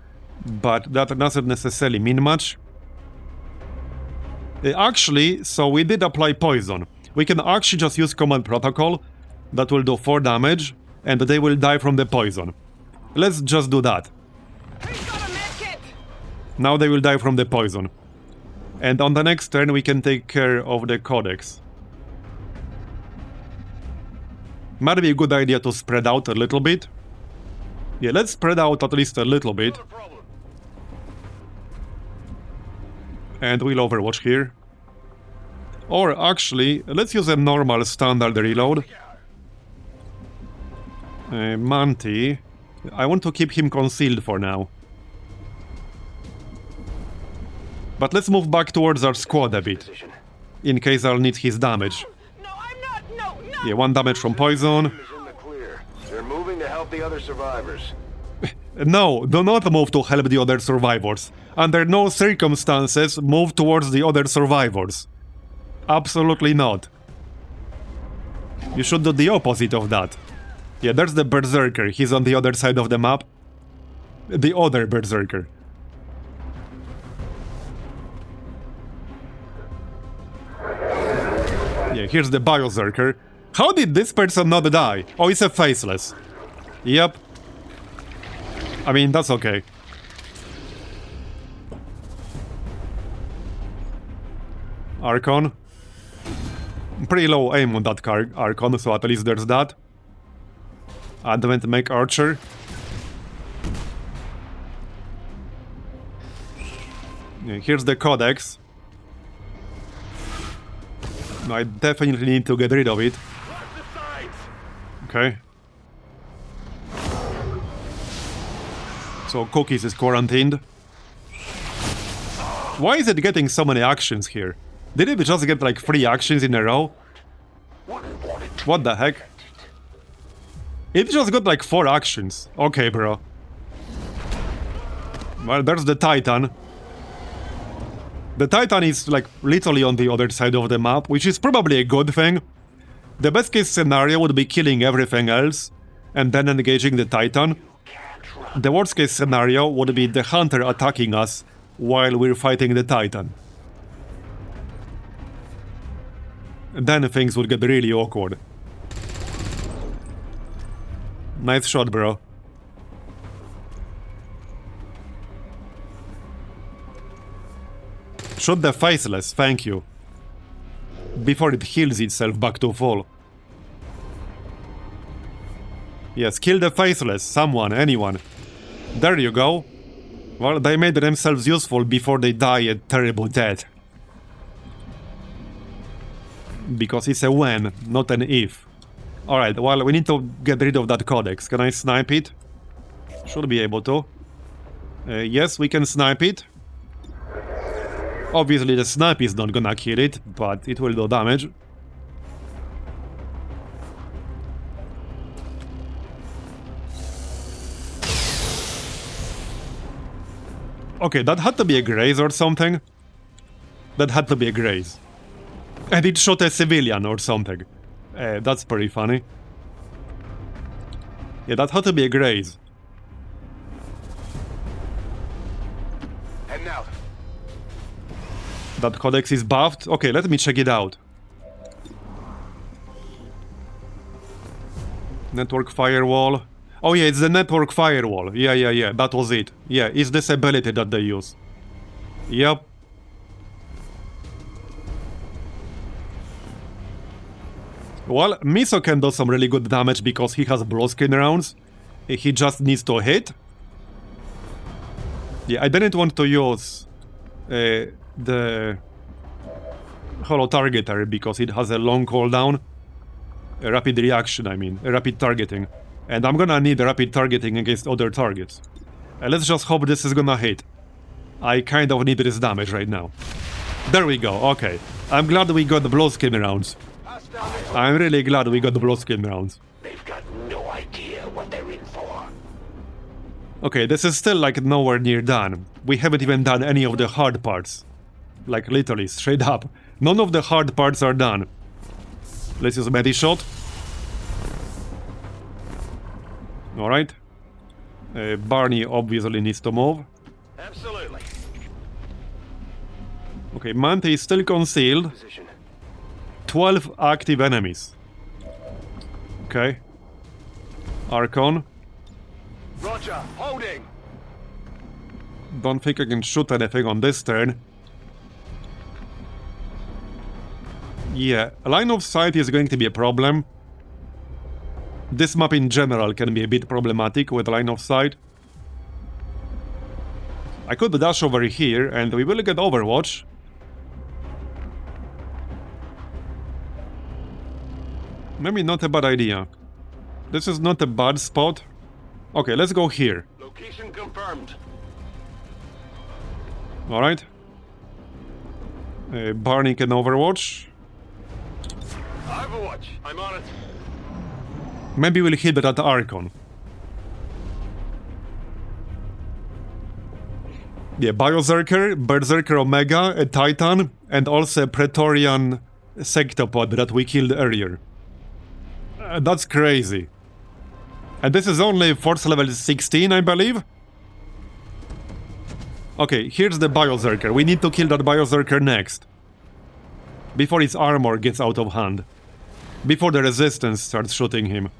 but that doesn't necessarily mean much. Actually, so we did apply poison. We can actually just use command protocol. That will do 4 damage, and they will die from the poison. Let's just do that. Now they will die from the poison. And on the next turn we can take care of the codex. Might be a good idea to spread out a little bit. Yeah, let's spread out at least a little bit. And we'll overwatch here. Or actually, let's use a normal standard reload. Manti. I want to keep him concealed for now. But let's move back towards our squad a bit. In case I'll need his damage. Yeah, 1 damage from poison. They're moving to help the other survivors. No, do not move to help the other survivors. Under no circumstances, move towards the other survivors. Absolutely not. You should do the opposite of that. Yeah, there's the Berserker. He's on the other side of the map. The other Berserker. Yeah, here's the Biozerker. How did this person not die? Oh, it's a faceless. Yep. I mean, that's okay. Archon. Pretty low aim on that Archon, so at least there's that. Advent Make Archer. Yeah, here's the Codex. I definitely need to get rid of it. Okay. So Cookies is quarantined. Why is it getting so many actions here? Did it just get like 3 actions in a row? What the heck? It just got like 4 actions. Okay, bro. Well, there's the Titan. The Titan is like literally on the other side of the map, which is probably a good thing. The best case scenario would be killing everything else and then engaging the Titan. The worst case scenario would be the Hunter attacking us while we're fighting the Titan. Then things would get really awkward. Nice shot, bro. Shoot the faceless, thank you. Before it heals itself back to full. Yes, kill the faceless, someone, anyone. There you go. Well, they made themselves useful before they die a terrible death. Because it's a when, not an if. Alright, well, we need to get rid of that codex. Can I snipe it? Should be able to. Yes, we can snipe it. Obviously, the snipe is not gonna kill it, but it will do damage. Okay, that had to be a graze or something. That had to be a graze. And it shot a civilian or something. That's pretty funny. Yeah, that had to be a graze. Heading out. That codex is buffed? Okay, let me check it out. Network firewall. Oh yeah, it's the network firewall. Yeah, that was it. Yeah, it's this ability that they use. Yep. Well, Miso can do some really good damage because he has blowskin rounds. He just needs to hit. Yeah, I didn't want to use the Holo Targeter because it has a long cooldown. A rapid reaction, I mean. A rapid targeting. And I'm gonna need rapid targeting against other targets. Let's just hope this is gonna hit. I kind of need this damage right now. There we go, okay. I'm glad we got the blowskin rounds. I'm really glad we got the blowskin rounds. They've got no idea what they're in for. Okay, this is still like nowhere near done. We haven't even done any of the hard parts. Like literally, straight up. None of the hard parts are done. Let's use Medi-Shot. Alright. Barney obviously needs to move. Absolutely. Okay, Mante is still concealed. 12 active enemies. Okay. Archon. Roger, holding. Don't think I can shoot anything on this turn. Yeah, line of sight is going to be a problem. This map in general can be a bit problematic with line of sight. I could dash over here and we will get Overwatch. Maybe not a bad idea. This is not a bad spot. Okay, let's go here. Location confirmed. Alright. Barney can Overwatch. Overwatch, I'm on it. Maybe we'll hit that Archon. Yeah, Biozerker, Berserker Omega, a Titan, and also a Praetorian Sectopod that we killed earlier. That's crazy. And this is only force level 16, I believe? Okay, here's the Biozerker. We need to kill that Biozerker next. Before his armor gets out of hand. Before the Resistance starts shooting him.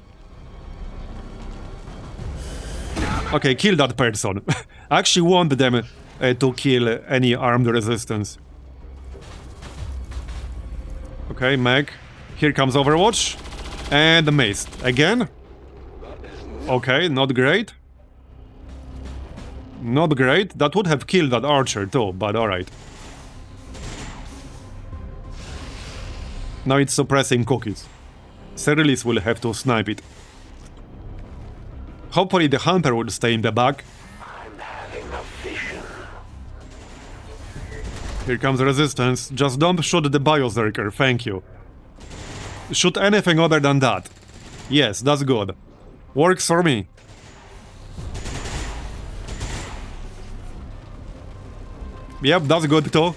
Okay, kill that person. I actually want them to kill any armed Resistance. Okay, Meg. Here comes Overwatch. And missed. Again? Okay, not great. Not great. That would have killed that archer too, but alright. Now it's suppressing cookies. Cerilis will have to snipe it. Hopefully the hunter will stay in the back. I'm having a vision. Here comes Resistance. Just don't shoot the Biozerker, thank you. Shoot anything other than that. Yes, that's good. Works for me. Yep, that's good too.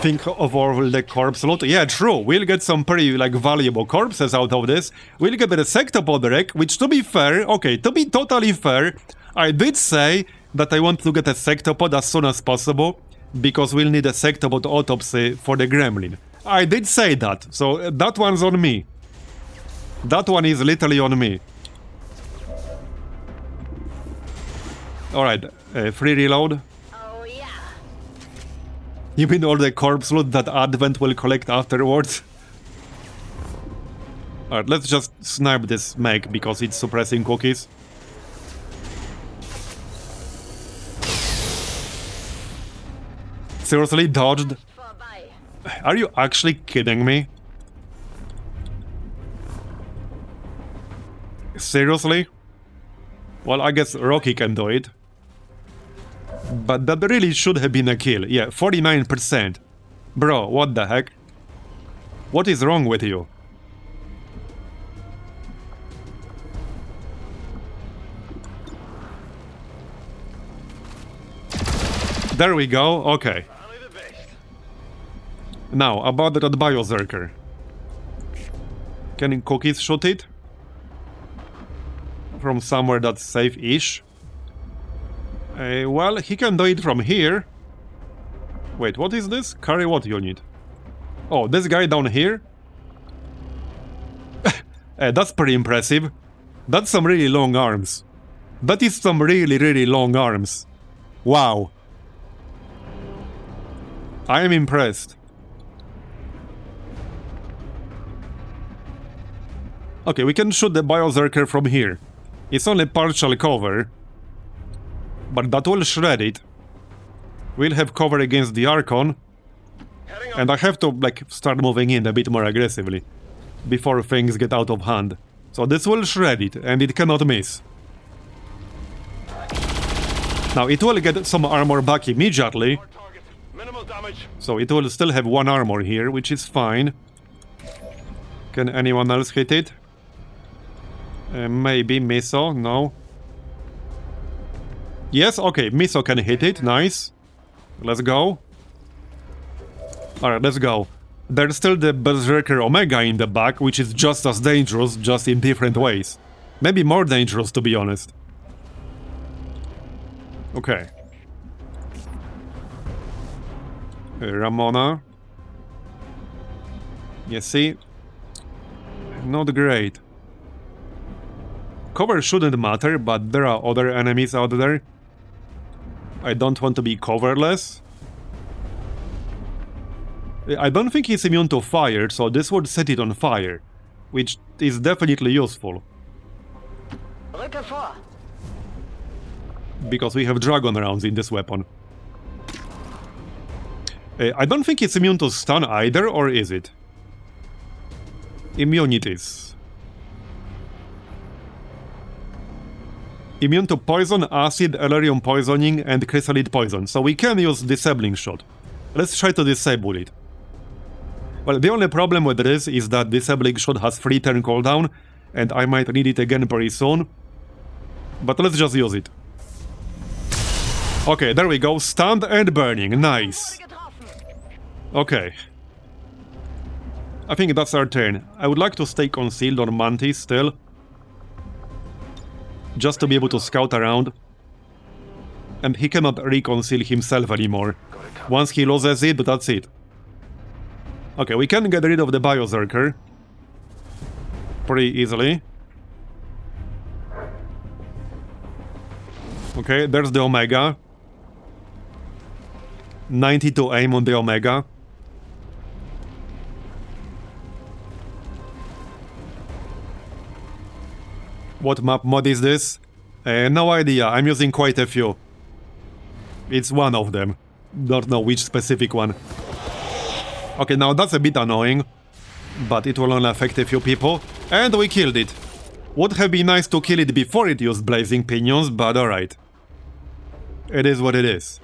Think of all the corpse loot. Yeah, true. We'll get some pretty, like, valuable corpses out of this. We'll get the Sectopod wreck, which, to be fair, okay, to be totally fair, I did say that I want to get a sectopod as soon as possible, because we'll need a sectopod autopsy for the gremlin. I did say that, so that one's on me. That one is literally on me. Alright, free reload. Oh yeah. You mean all the corpse loot that Advent will collect afterwards? Alright, let's just snipe this mech because it's suppressing cookies. Seriously, dodged? Are you actually kidding me? Seriously? Well, I guess Rocky can do it. But that really should have been a kill. Yeah, 49%. Bro, what the heck? What is wrong with you? There we go, okay. Now, about that Biozerker. Can cookies shoot it? From somewhere that's safe-ish? Well, he can do it from here. Wait, what is this? Carry what unit? Oh, this guy down here? That's pretty impressive. That's some really long arms. That is some really long arms. Wow. I am impressed. Okay, we can shoot the Biozerker from here. It's only partial cover, but that will shred it. We'll have cover against the Archon, and I have to, like, start moving in a bit more aggressively before things get out of hand. So this will shred it, and it cannot miss. Now, it will get some armor back immediately, so it will still have 1 armor here, which is fine. Can anyone else hit it? Maybe Miso, no. Yes, okay, Miso can hit it, nice. Let's go. Alright, let's go. There's still the Berserker Omega in the back, which is just as dangerous, just in different ways. Maybe more dangerous, to be honest. Okay. Ramona. You see? Not great. Cover shouldn't matter, but there are other enemies out there. I don't want to be coverless. I don't think he's immune to fire, so this would set it on fire, which is definitely useful. Because we have dragon rounds in this weapon. I don't think it's immune to stun either, or is it? Immunities. Immune to poison, acid, elerium poisoning, and chrysalid poison, so we can use disabling shot. Let's try to disable it. Well, the only problem with this is that disabling shot has 3 turn cooldown, and I might need it again pretty soon. But let's just use it. Okay, there we go, stunned and burning, nice. Okay. I think that's our turn. I would like to stay concealed on Mantis still. Just to be able to scout around. And he cannot reconceal himself anymore. Once he loses it, that's it. Okay, we can get rid of the Biozerker pretty easily. Okay, there's the Omega. 92 aim on the Omega. What map mod is this? No idea, I'm using quite a few. It's one of them. Don't know which specific one. Okay, now that's a bit annoying, but it will only affect a few people. And we killed it. Would have been nice to kill it before it used Blazing Pinions, but alright. It is what it is.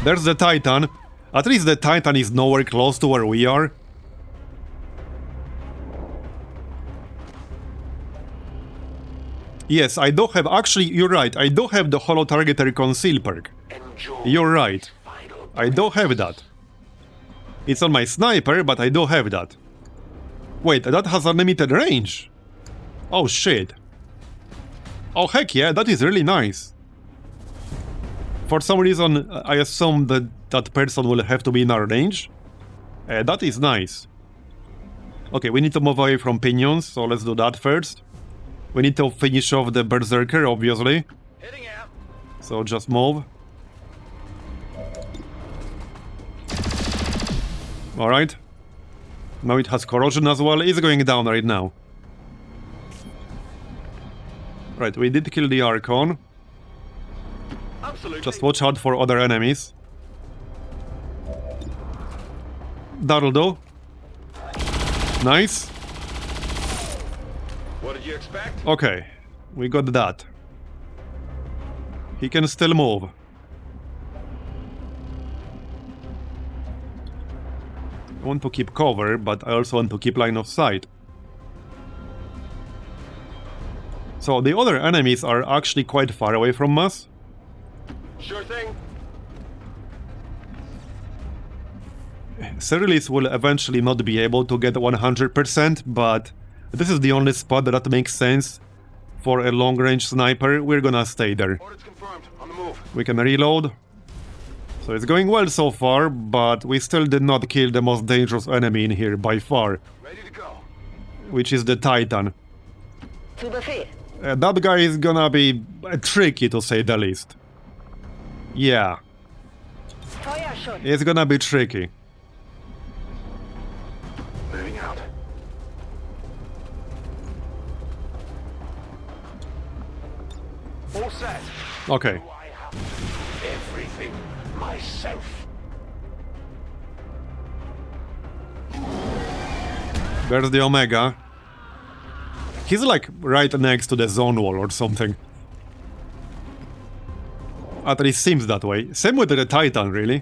There's the Titan. At least the Titan is nowhere close to where we are. Yes, I do have... Actually, you're right. I do have the Holo Targeter Conceal perk. You're right. I do have that. It's on my sniper, but I do have that. Wait, that has unlimited range. Oh, shit. Oh, heck yeah, that is really nice. For some reason, I assume that that person will have to be in our range. That is nice. Okay, we need to move away from pinions, so let's do that first. We need to finish off the berserker, obviously. Heading out. So just move. Alright. Now it has corrosion as well. It's going down right now. Right, we did kill the Archon. Absolutely. Just watch out for other enemies. That'll do. Nice. What did you expect? Okay, we got that. He can still move. I want to keep cover, but I also want to keep line of sight. So the other enemies are actually quite far away from us. Sure thing. Cyrilis will eventually not be able to get 100%, but this is the only spot that makes sense for a long-range sniper. We're gonna stay there. Orders confirmed. On the move. We can reload. So it's going well so far, but we still did not kill the most dangerous enemy in here by far. Ready to go. Which is the Titan. Zu Befehl. That guy is gonna be tricky to say the least. Yeah, Feuerschutz. it's gonna be tricky. Moving out. All set. Okay. I have to do everything myself. There's the Omega. He's like right next to the zone wall or something. At least seems that way. Same with the Titan, really.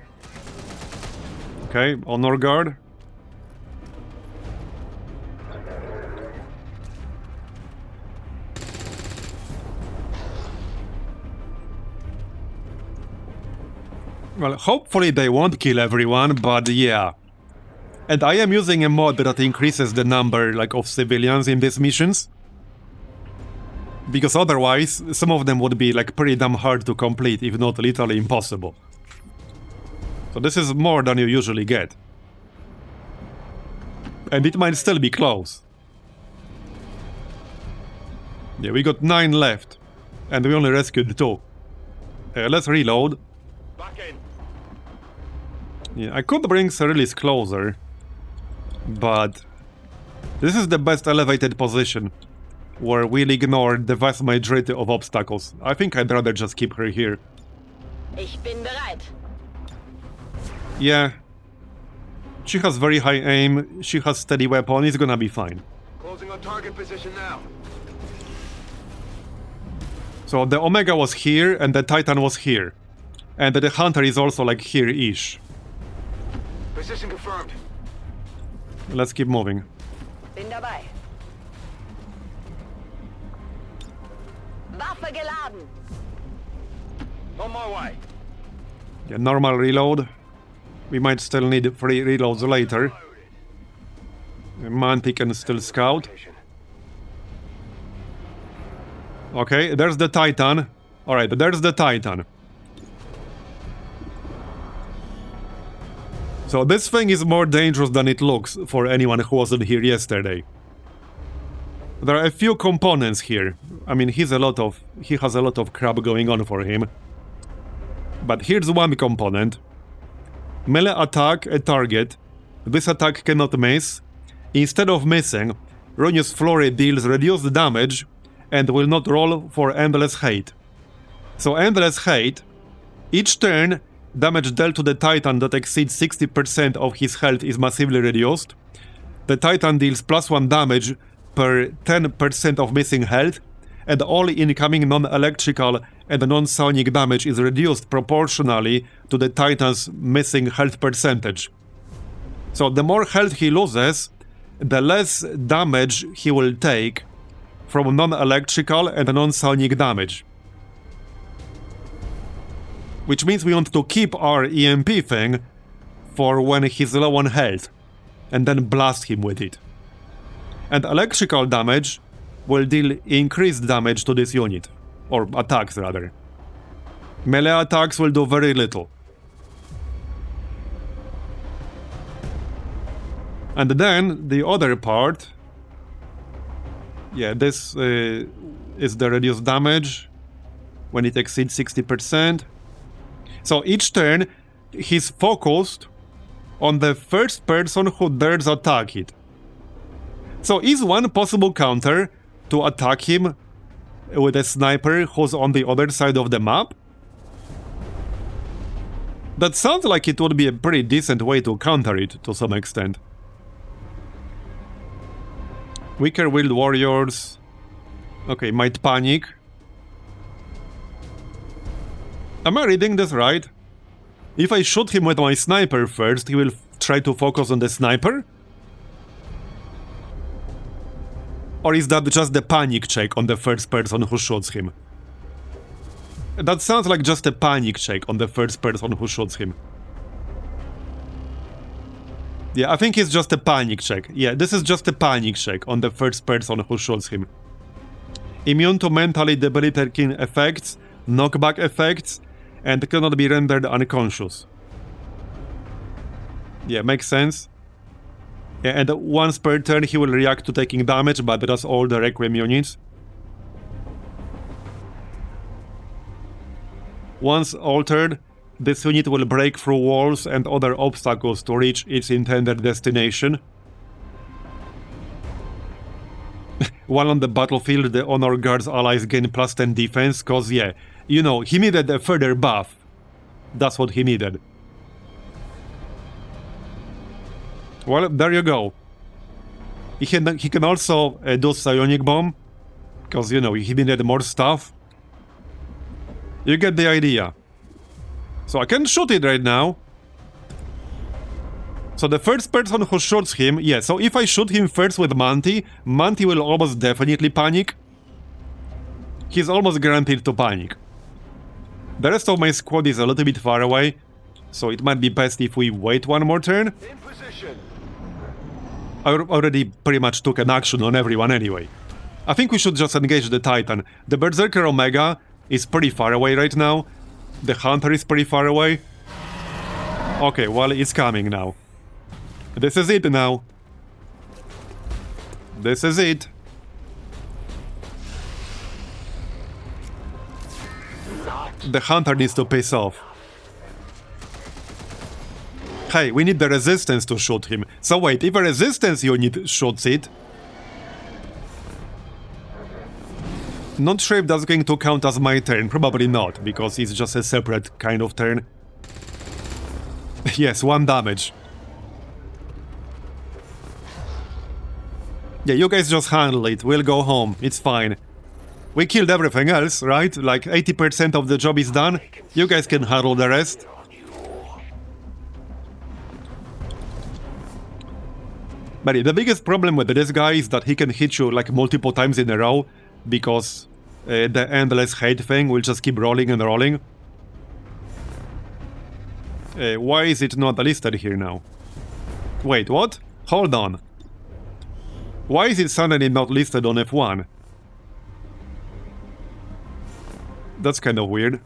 Okay, honor guard. Well, hopefully they won't kill everyone, but yeah. And I am using a mod that increases the number, like, of civilians in these missions. Because otherwise, some of them would be, like, pretty damn hard to complete, if not literally impossible. So this is more than you usually get. And it might still be close. Yeah, we got 9 left. And we only rescued 2. Let's reload. Back in. Yeah, I could bring Cyrilis closer. But this is the best elevated position, where we'll ignore the vast majority of obstacles. I think I'd rather just keep her here. Ich bin bereit. Yeah. She has very high aim, she has steady weapon, it's gonna be fine. Closing on target position now. So the Omega was here, and the Titan was here. And the Hunter is also like here-ish. Position confirmed. Let's keep moving. Bin dabei. Waffe geladen. On my way. Yeah, normal reload. We might still need 3 reloads later. Manti can still scout. Okay, there's the Titan. Alright, there's the Titan. So this thing is more dangerous than it looks for anyone who wasn't here yesterday. There are a few components here. I mean, he has a lot of crap going on for him. But here's one component. Melee attack a target. This attack cannot miss. Instead of missing, Ronius Flurry deals reduced damage and will not roll for Endless Hate. So Endless Hate, each turn, damage dealt to the Titan that exceeds 60% of his health is massively reduced. The Titan deals +1 damage per 10% of missing health, and all incoming non-electrical and non-sonic damage is reduced proportionally to the Titan's missing health percentage. So the more health he loses, the less damage he will take from non-electrical and non-sonic damage. Which means we want to keep our EMP thing for when he's low on health, and then blast him with it. And electrical damage will deal increased damage to this unit, or attacks rather. Melee attacks will do very little. And then the other part... Yeah, this is the reduced damage when it exceeds 60%. So each turn, he's focused on the first person who dares attack it. So is one possible counter to attack him with a sniper who's on the other side of the map? That sounds like it would be a pretty decent way to counter it to some extent. Weaker-willed warriors... Okay, might panic. Am I reading this right? If I shoot him with my sniper first, he will try to focus on the sniper? Or is that just the panic check on the first person who shoots him? That sounds like just a panic check on the first person who shoots him. Yeah, I think it's just a panic check. Yeah, this is just a panic check on the first person who shoots him. Immune to mentally debilitating effects, knockback effects, and cannot be rendered unconscious. Yeah, makes sense. Yeah, and once per turn he will react to taking damage, but that's all the Requiem units. Once altered, this unit will break through walls and other obstacles to reach its intended destination. While on the battlefield, the Honor Guard's allies gain plus 10 defense, cause yeah, you know, he needed a further buff. That's what he needed. Well, there you go. He can also do Psionic Bomb, cause, you know, he needed more stuff. You get the idea. So I can shoot it right now. So the first person who shoots him, yeah, so if I shoot him first with Manti, Manti will almost definitely panic. He's almost guaranteed to panic. The rest of my squad is a little bit far away, so it might be best if we wait one more turn. In position. I already pretty much took an action on everyone anyway. I think we should just engage the Titan. The Berserker Omega is pretty far away right now. The Hunter is pretty far away. Okay, well, it's coming now. This is it now. This is it. The Hunter needs to piss off. Hey, we need the Resistance to shoot him. So wait, if a Resistance unit shoots it... Not sure if that's going to count as my turn, probably not, because it's just a separate kind of turn. Yes, 1 damage. Yeah, you guys just handle it, we'll go home, it's fine. We killed everything else, right? Like 80% of the job is done, you guys can handle the rest. But the biggest problem with this guy is that he can hit you like multiple times in a row, because the endless hate thing will just keep rolling and rolling. Why is it not listed here now? Wait, what? Hold on. Why is it suddenly not listed on F1? That's kind of weird.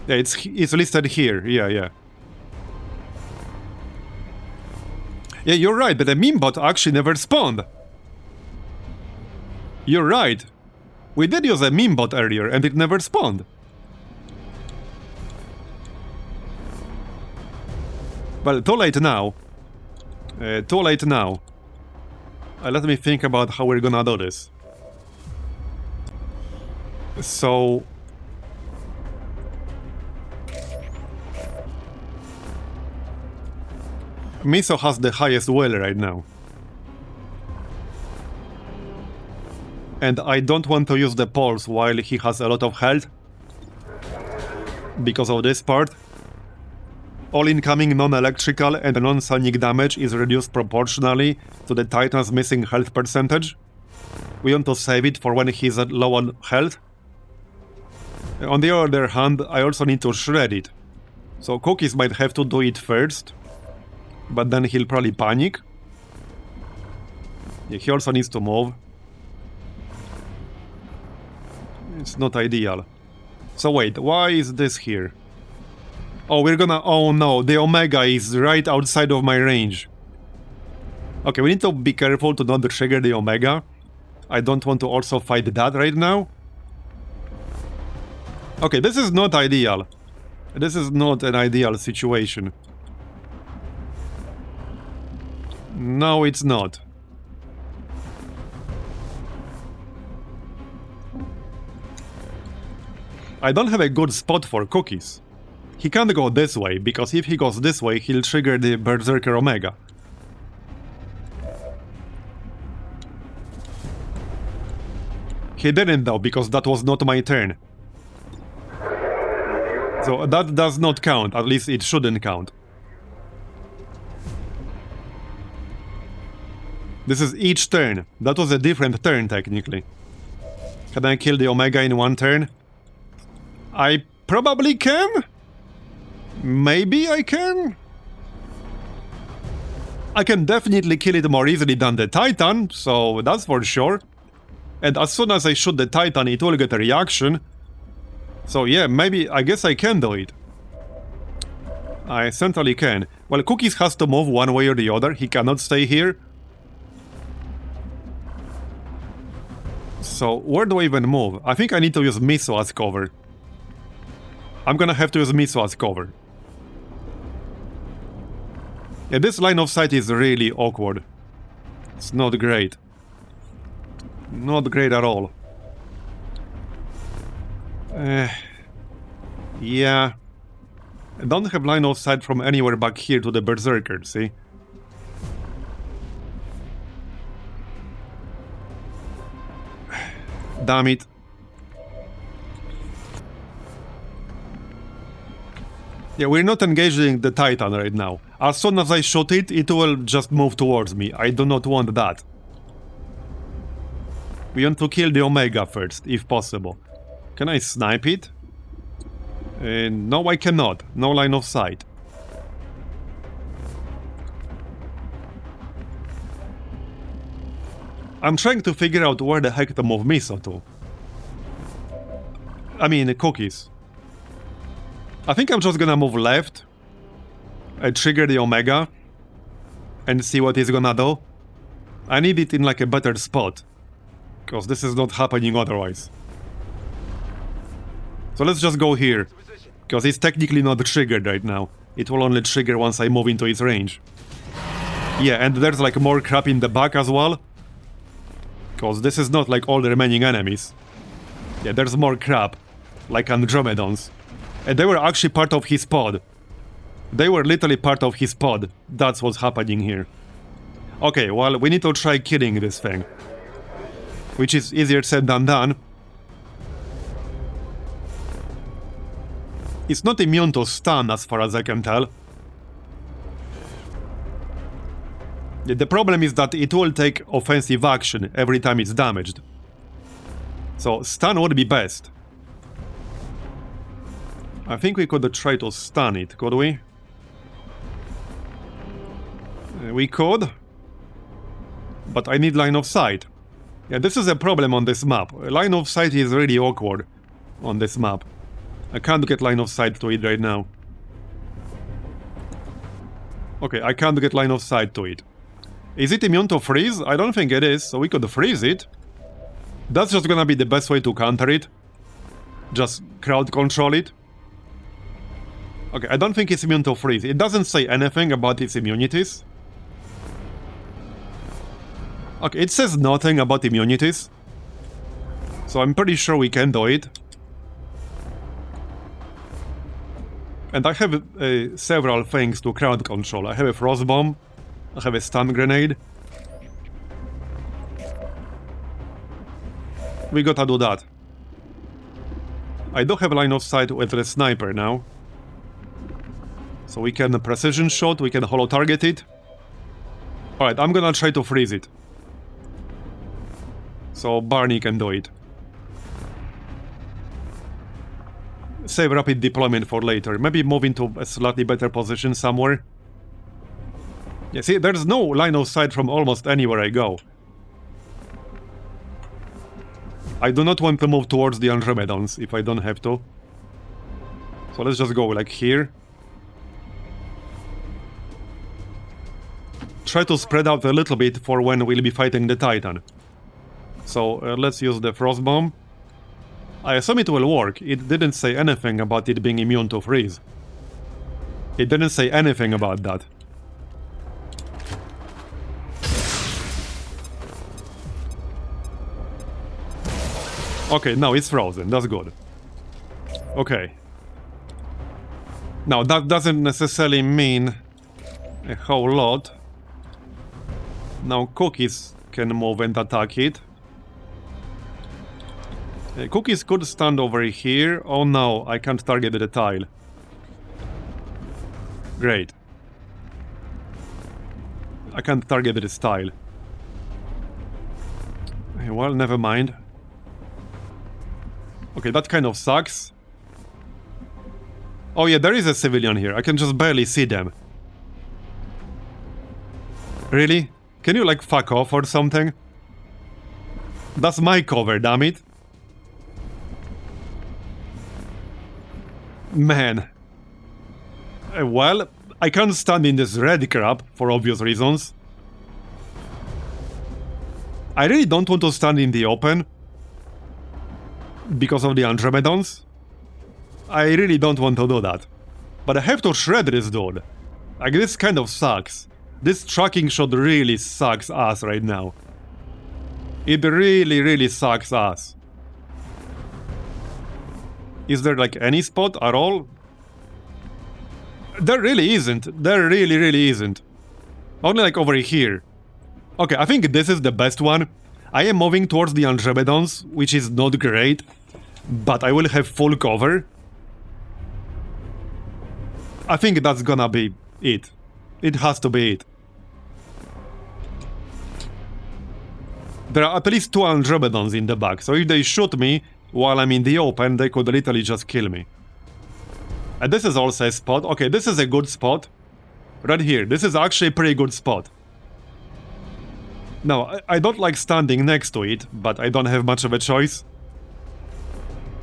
Yeah, it's listed here, yeah. Yeah, you're right, but the meme bot actually never spawned. You're right. We did use a meme bot earlier and it never spawned. Well, too late now. Too late now. Let me think about how we're gonna do this. So... Miso has the highest will right now. And I don't want to use the pulse while he has a lot of health. Because of this part. All incoming non-electrical and non-sonic damage is reduced proportionally to the Titan's missing health percentage. We want to save it for when he's low on health. On the other hand, I also need to shred it. So Cookies might have to do it first. But then he'll probably panic. Yeah, he also needs to move. It's not ideal. So wait, why is this here? Oh, we're gonna... Oh no, the Omega is right outside of my range. Okay, we need to be careful to not trigger the Omega. I don't want to also fight that right now. Okay, this is not ideal. This is not an ideal situation. No, it's not. I don't have a good spot for cookies. He can't go this way, because if he goes this way, he'll trigger the Berserker Omega. He didn't though, because that was not my turn. So that does not count, at least it shouldn't count. This is each turn. That was a different turn, technically. Can I kill the Omega in one turn? I probably can? Maybe I can? I can definitely kill it more easily than the Titan, so that's for sure. And as soon as I shoot the Titan, it will get a reaction. So yeah, maybe, I guess I can do it. I certainly can. Well, Cookies has to move one way or the other. He cannot stay here. So, where do I even move? I think I need to use Miso as cover. I'm gonna have to use Miso as cover. Yeah, this line of sight is really awkward. It's not great. Not great at all. Yeah. I don't have line of sight from anywhere back here to the Berserker, see? Damn it. Yeah, we're not engaging the Titan right now. As soon as I shoot it, it will just move towards me. I do not want that. We want to kill the Omega first, if possible. Can I snipe it? No, I cannot. No line of sight. I'm trying to figure out where the heck to move Miso to. I mean, Cookies. I think I'm just gonna move left. Trigger the Omega. And see what he's gonna do. I need it in like a better spot. Because this is not happening otherwise. So let's just go here. Because it's technically not triggered right now. It will only trigger once I move into its range. Yeah, and there's like more crap in the back as well. Because this is not like all the remaining enemies. Yeah, there's more crap. Like Andromedons. And they were actually part of his pod. They were literally part of his pod. That's what's happening here. Okay, well, we need to try killing this thing. Which is easier said than done. It's not immune to stun as far as I can tell. The problem is that it will take offensive action every time it's damaged. So stun would be best. I think we could try to stun it, could we? We could. But I need line of sight. Yeah, this is a problem on this map. Line of sight is really awkward on this map. I can't get line of sight to it right now. Okay, I can't get line of sight to it. Is it immune to freeze? I don't think it is, so we could freeze it. That's just gonna be the best way to counter it. Just crowd control it. Okay, I don't think it's immune to freeze. It doesn't say anything about its immunities. Okay, it says nothing about immunities. So I'm pretty sure we can do it. And I have several things to crowd control. I have a frost bomb. I have a stun grenade. We gotta do that. I do have line of sight with the sniper now. So we can precision shot, we can holo target it. Alright, I'm gonna try to freeze it. So Barney can do it. Save rapid deployment for later. Maybe move into a slightly better position somewhere. Yeah, see, there's no line of sight from almost anywhere I go. I do not want to move towards the Andromedons if I don't have to. So let's just go like here. Try to spread out a little bit for when we'll be fighting the Titan. So let's use the Frost Bomb. I assume it will work. It didn't say anything about it being immune to freeze. It didn't say anything about that. Okay, now it's frozen. That's good. Okay. Now, that doesn't necessarily mean a whole lot. Now, Cookies can move and attack it. Cookies could stand over here. Oh no, I can't target the tile. Great. I can't target this tile. Well, never mind. Okay, that kind of sucks. Oh yeah, there is a civilian here. I can just barely see them. Really? Can you like fuck off or something? That's my cover, damn it. Man. Well, I can't stand in this red crap for obvious reasons. I really don't want to stand in the open because of the Andromedons. I really don't want to do that. But I have to shred this dude. Like, this kind of sucks. This tracking shot really sucks ass right now. It really, really sucks ass. Is there like any spot at all? There really isn't. There really, really isn't. Only like over here. Okay, I think this is the best one. I am moving towards the Andromedons, which is not great. But I will have full cover. I think that's gonna be it. It has to be it. There are at least 2 Andromedons in the back, so if they shoot me while I'm in the open, they could literally just kill me. And this is also a spot. Okay, this is a good spot. Right here. This is actually a pretty good spot. Now, I don't like standing next to it, but I don't have much of a choice.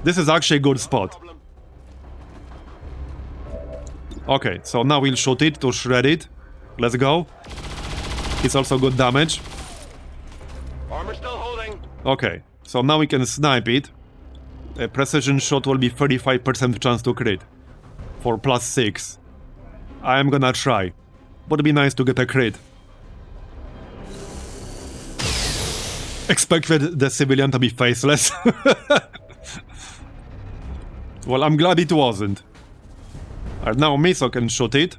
This is actually a good spot. Okay, so now we'll shoot it to shred it. Let's go. It's also good damage. Armor still holding. Okay, so now we can snipe it. A precision shot will be 35% chance to crit. For +6. I am gonna try. Would be nice to get a crit. Expected the civilian to be faceless. Well, I'm glad it wasn't. Alright, now Miso can shoot it.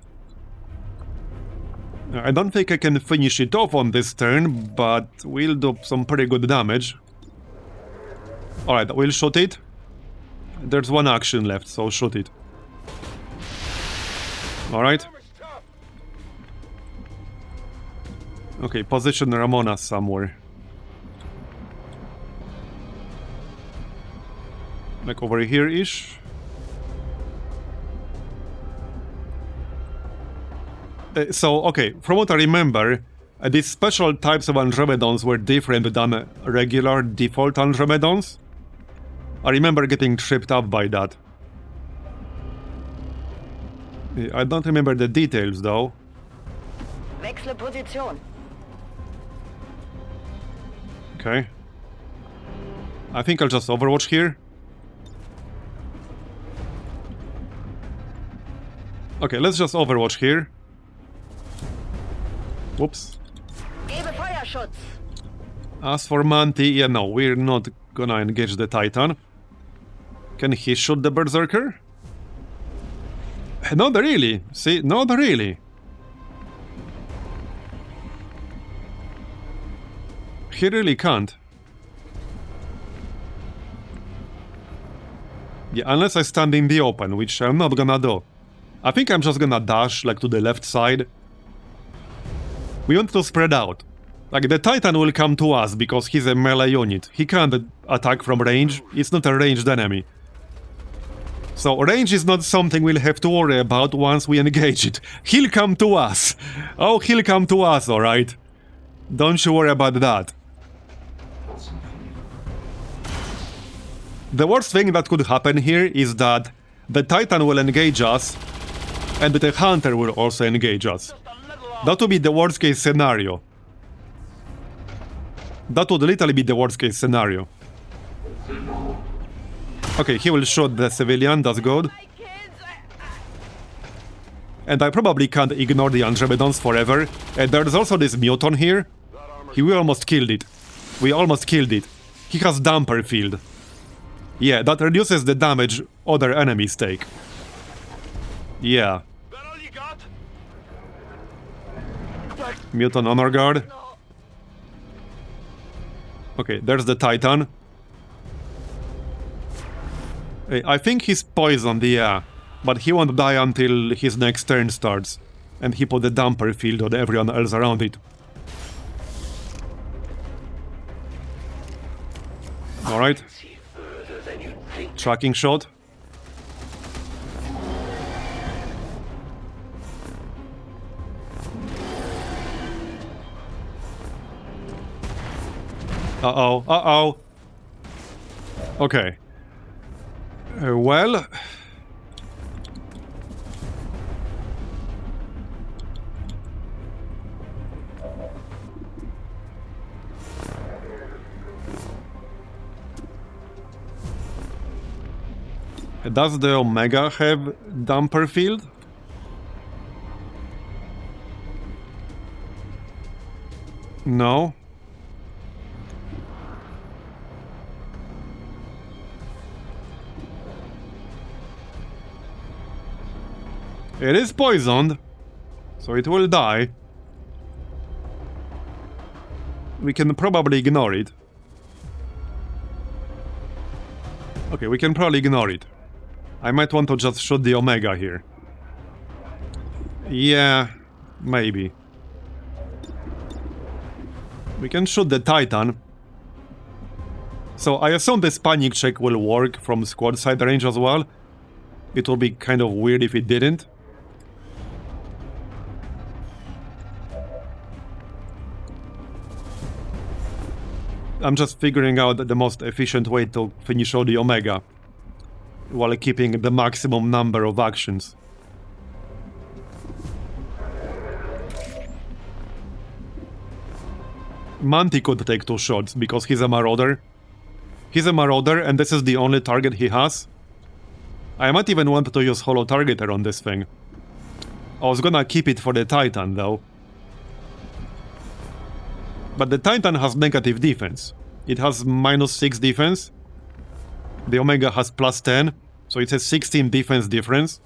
I don't think I can finish it off on this turn, but we'll do some pretty good damage. Alright, we'll shoot it. There's one action left, so shoot it. Alright. Okay, position Ramona somewhere. Like over here-ish. So, okay, from what I remember, these special types of Andromedons were different than regular default Andromedons. I remember getting tripped up by that. I don't remember the details, though. Wechsle Position. Okay. I think I'll just overwatch here. Okay, let's just overwatch here. Whoops. Gebe Feuerschutz. As for Manti, yeah, no, we're not gonna engage the Titan. Can he shoot the Berserker? Not really. See, not really. He really can't. Yeah, unless I stand in the open, which I'm not gonna do. I think I'm just gonna dash, like, to the left side. We want to spread out. Like, the Titan will come to us because he's a melee unit. He can't attack from range. It's not a ranged enemy. So, range is not something we'll have to worry about once we engage it. He'll come to us. Oh, he'll come to us, alright? Don't you worry about that. The worst thing that could happen here is that the Titan will engage us, and the Hunter will also engage us. That would be the worst case scenario. That would literally be the worst case scenario. Okay, he will shoot the civilian, that's good. And I probably can't ignore the Andromedons forever. And there's also this Muton here. We almost killed it. We almost killed it. He has damper field. Yeah, that reduces the damage other enemies take. Yeah. Muton Honor Guard. Okay, there's the Titan. Hey, I think he's poisoned, yeah. But he won't die until his next turn starts. And he put the damper field on everyone else around it. Alright. Tracking shot. Uh-oh, uh-oh. Okay. Well... Does the Omega have damper field? No. It is poisoned, so it will die. We can probably ignore it. Okay, we can probably ignore it. I might want to just shoot the Omega here. Yeah, maybe. We can shoot the Titan. So I assume this panic check will work from squad side range as well. It will be kind of weird if it didn't. I'm just figuring out the most efficient way to finish all the Omega, while keeping the maximum number of actions. Manti could take 2 shots, because he's a Marauder. He's a Marauder, and this is the only target he has. I might even want to use Holo Targeter on this thing. I was gonna keep it for the Titan, though. But the Titan has negative defense. It has -6 defense. The Omega has +10, so it's a 16 defense difference.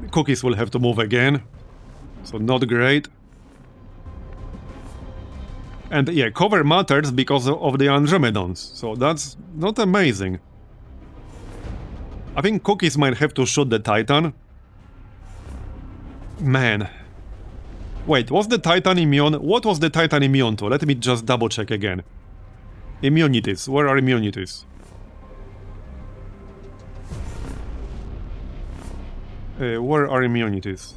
Cookies will have to move again, so not great. And yeah, cover matters because of the Andromedons, so that's not amazing. I think Cookies might have to shoot the Titan. Man. Wait, was the Titan immune? What was the Titan immune to? Let me just double check again. Immunities. Where are immunities? Where are immunities?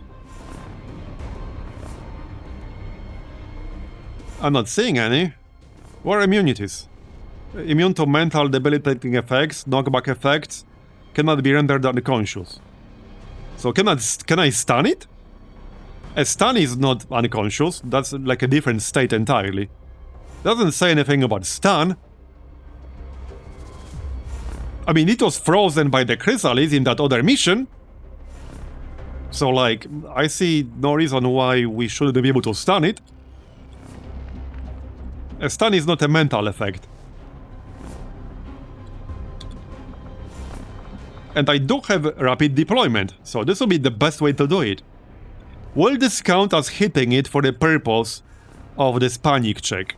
I'm not seeing any. Where are immunities? Immune to mental debilitating effects, knockback effects, cannot be rendered unconscious. So can I stun it? A stun is not unconscious, that's like a different state entirely. Doesn't say anything about stun. I mean, it was frozen by the Chrysalis in that other mission. So like, I see no reason why we shouldn't be able to stun it. A stun is not a mental effect. And I do have rapid deployment, so this will be the best way to do it. Will this count as hitting it for the purpose of this panic check?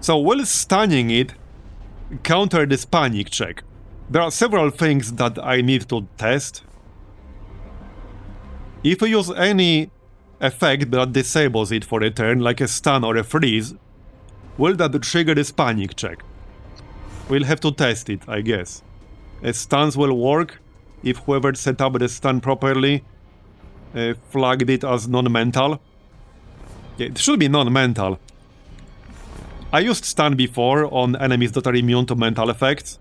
So will stunning it counter this panic check? There are several things that I need to test. If we use any effect that disables it for a turn, like a stun or a freeze, will that trigger this panic check? We'll have to test it, I guess. Stuns will work if whoever set up the stun properly flagged it as non-mental. Yeah, it should be non-mental. I used stun before on enemies that are immune to mental effects.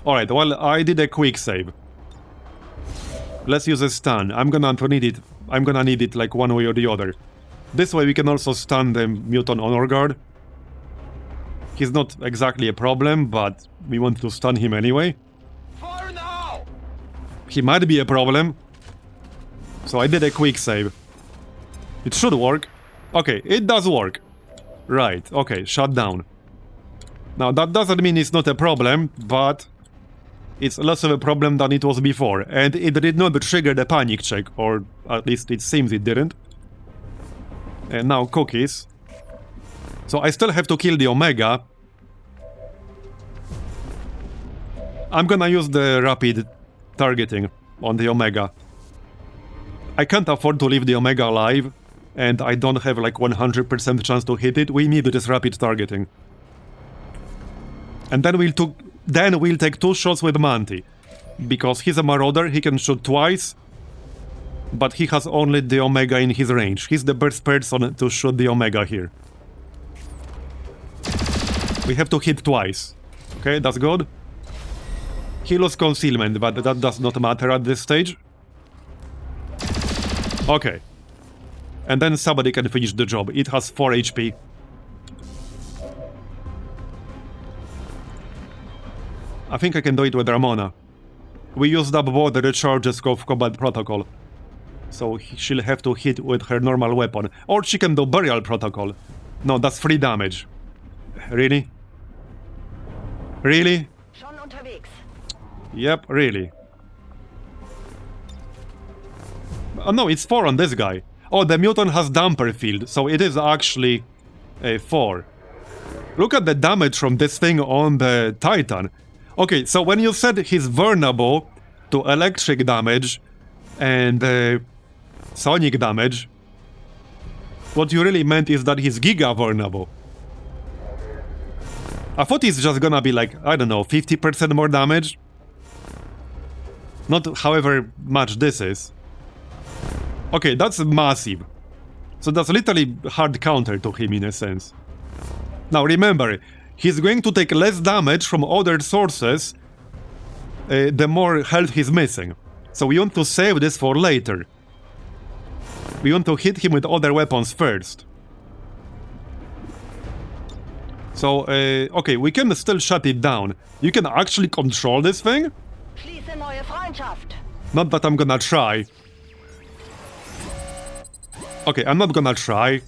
Alright, well, I did a quick save. Let's use a stun. I'm gonna need it like one way or the other. This way we can also stun the mutant honor guard. He's not exactly a problem, but we want to stun him anyway. Fire now! He might be a problem. So I did a quick save. It should work. Okay, it does work. Right, okay, shut down. Now that doesn't mean it's not a problem, but it's less of a problem than it was before. And it did not trigger the panic check, or at least it seems it didn't. And now cookies. So I still have to kill the Omega. I'm gonna use the rapid targeting on the Omega. I can't afford to leave the Omega alive, and I don't have like 100% chance to hit it. We need this rapid targeting. And then we'll take 2 shots with Manti. Because he's a Marauder, he can shoot twice, but he has only the Omega in his range. He's the best person to shoot the Omega here. We have to hit twice. Okay, that's good. He lost concealment, but that does not matter at this stage. Okay. And then somebody can finish the job. It has 4 HP. I think I can do it with Ramona. We used up both the recharges of Combat Protocol. So she'll have to hit with her normal weapon. Or she can do Burial Protocol. No, that's 3 damage. Really? Really? Schon unterwegs. Yep, really. Oh no, it's 4 on this guy. Oh, the mutant has damper field, so it is actually a 4. Look at the damage from this thing on the Titan. Okay, so when you said he's vulnerable to electric damage and sonic damage, what you really meant is that he's giga vulnerable. I thought he's just gonna be like, I don't know, 50% more damage. Not however much this is. Okay, that's massive. So that's literally hard counter to him in a sense. Now remember, he's going to take less damage from other sources the more health he's missing. So we want to save this for later. We want to hit him with other weapons first. So, okay, we can still shut it down. You can actually control this thing? Schließe neue Freundschaft. Not that I'm gonna try. Okay, I'm not gonna try.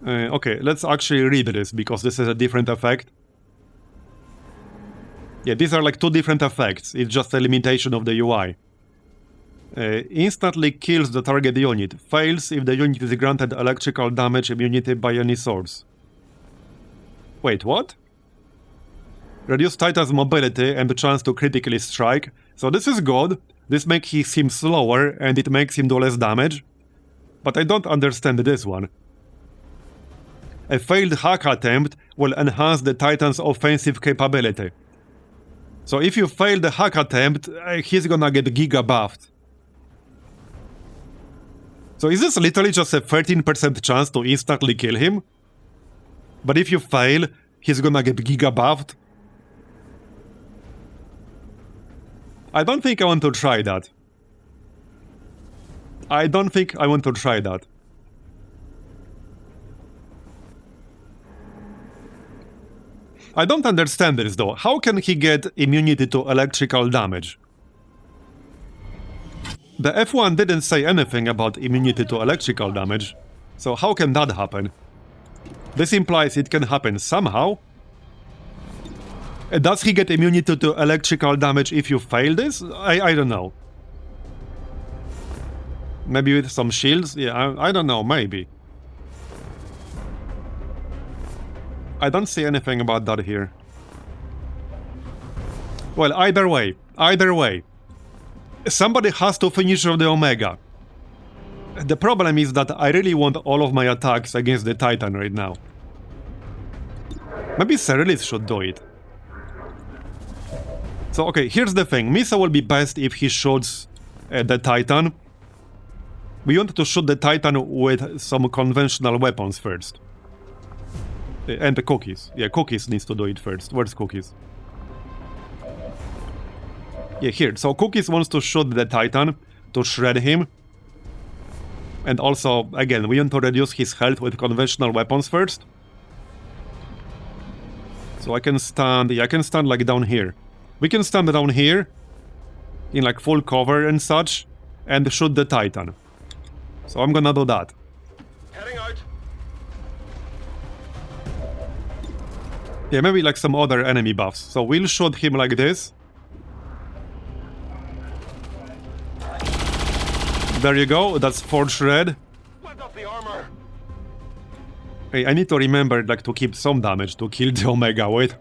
Okay, let's actually read this, because this is a different effect. Yeah, these are like 2 different effects. It's just a limitation of the UI. Instantly kills the target unit. Fails if the unit is granted electrical damage immunity by any source. Wait, what? Reduce Titan's mobility and the chance to critically strike. So this is good. This makes him slower and it makes him do less damage. But I don't understand this one. A failed hack attempt will enhance the Titan's offensive capability. So if you fail the hack attempt, he's gonna get giga buffed. So is this literally just a 13% chance to instantly kill him? But if you fail, he's gonna get giga buffed? I don't think I want to try that. I don't think I want to try that. I don't understand this though. How can he get immunity to electrical damage? The F1 didn't say anything about immunity to electrical damage, so how can that happen? This implies it can happen somehow. Does he get immunity to electrical damage if you fail this? I don't know. Maybe with some shields? Yeah, I don't know, maybe. I don't see anything about that here. Well, either way. Somebody has to finish off the Omega. The problem is that I really want all of my attacks against the Titan right now. Maybe Cerelis should do it. So, okay, here's the thing. Misa will be best if he shoots the Titan. We want to shoot the Titan with some conventional weapons first. And the Cookies. Yeah, Cookies needs to do it first. Where's Cookies? Yeah, here. So Cookies wants to shoot the Titan to shred him. And also, again, we want to reduce his health with conventional weapons first. So I can stand... Yeah, I can stand like down here. We can stand down here in like full cover and such and shoot the Titan. So I'm gonna do that. Heading out. Yeah, maybe like some other enemy buffs. So we'll shoot him like this. There you go, that's 4 shred. Let off the armor. Hey, I need to remember like to keep some damage to kill the Omega, wait.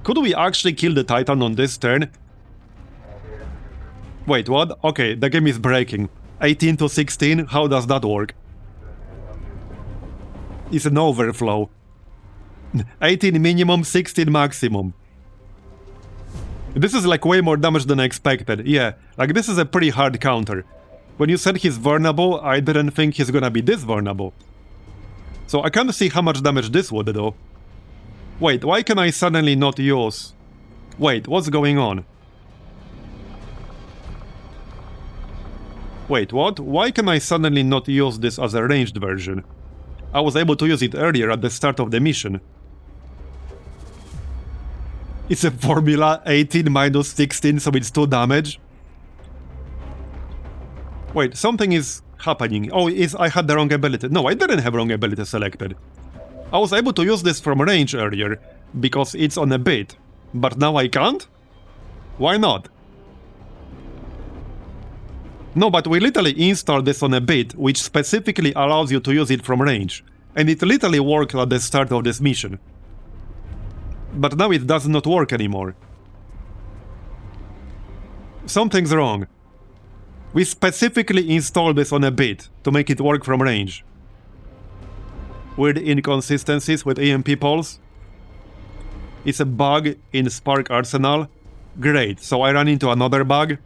Could we actually kill the Titan on this turn? Wait, what? Okay, the game is breaking. 18 to 16, how does that work? It's an overflow. 18 minimum, 16 maximum. This is like way more damage than I expected. Yeah, like this is a pretty hard counter. When you said he's vulnerable, I didn't think he's gonna be this vulnerable. So I can't see how much damage this would do. Wait, why can I suddenly not use... Wait, what's going on? Wait, what? Why can I suddenly not use this as a ranged version? I was able to use it earlier at the start of the mission. It's a formula, 18 minus 16, so it's 2 damage. Wait, something is happening. Oh, I had the wrong ability. No, I didn't have wrong ability selected. I was able to use this from range earlier, because it's on a bit. But now I can't? Why not? No, but we literally installed this on a bit, which specifically allows you to use it from range. And it literally worked at the start of this mission. But now it does not work anymore. Something's wrong. We specifically installed this on a bit to make it work from range. Weird inconsistencies with EMP pulse. It's a bug in Spark Arsenal. Great, so I ran into another bug.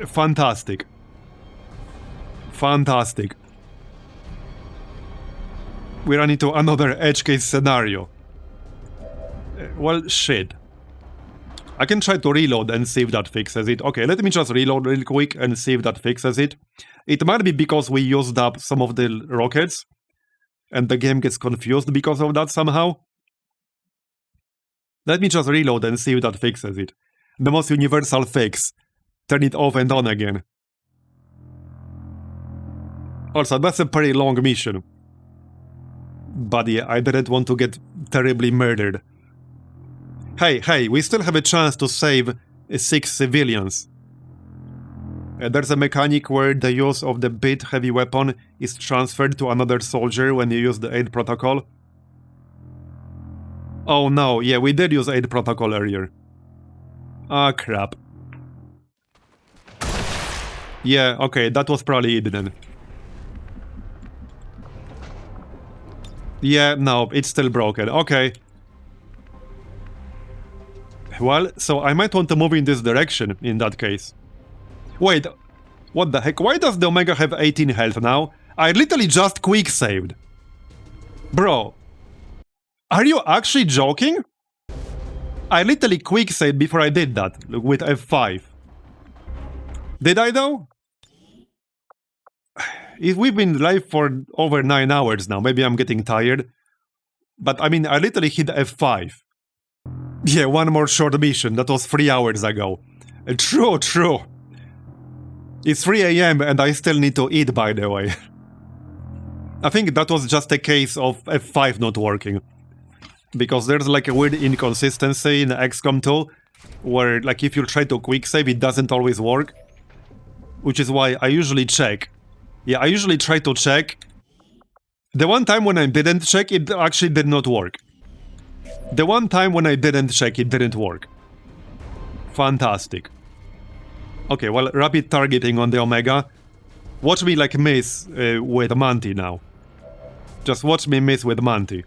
Fantastic. Fantastic. We ran into another edge case scenario. Well, shit. I can try to reload and see if that fixes it. Okay, let me just reload real quick and see if that fixes it. It might be because we used up some of the rockets, and the game gets confused because of that somehow. Let me just reload and see if that fixes it. The most universal fix. Turn it off and on again. Also, that's a pretty long mission. But yeah, I didn't want to get terribly murdered. Hey, we still have a chance to save 6 civilians. There's a mechanic where the use of the bit heavy weapon is transferred to another soldier when you use the aid protocol. Oh no, yeah, we did use aid protocol earlier. Ah, crap. Yeah, okay, that was probably it then. Yeah, no, it's still broken. Okay. Well, so I might want to move in this direction, in that case. Wait, what the heck? Why does the Omega have 18 health now? I literally just quick saved. Bro. Are you actually joking? I literally quick saved before I did that, with F5. Did I though? We've been live for over 9 hours now, maybe I'm getting tired. But I mean, I literally hit F5. Yeah, one more short mission, that was 3 hours ago. True. It's 3 AM and I still need to eat, by the way. I think that was just a case of F5 not working. Because there's like a weird inconsistency in XCOM 2, where like if you try to quick save, it doesn't always work. Which is why I usually check. Yeah, I usually try to check. The one time when I didn't check, it actually did not work. The one time when I didn't check, it didn't work. Fantastic. Okay, well, rapid targeting on the Omega. Watch me, like, miss with Manti now. Just watch me miss with Manti.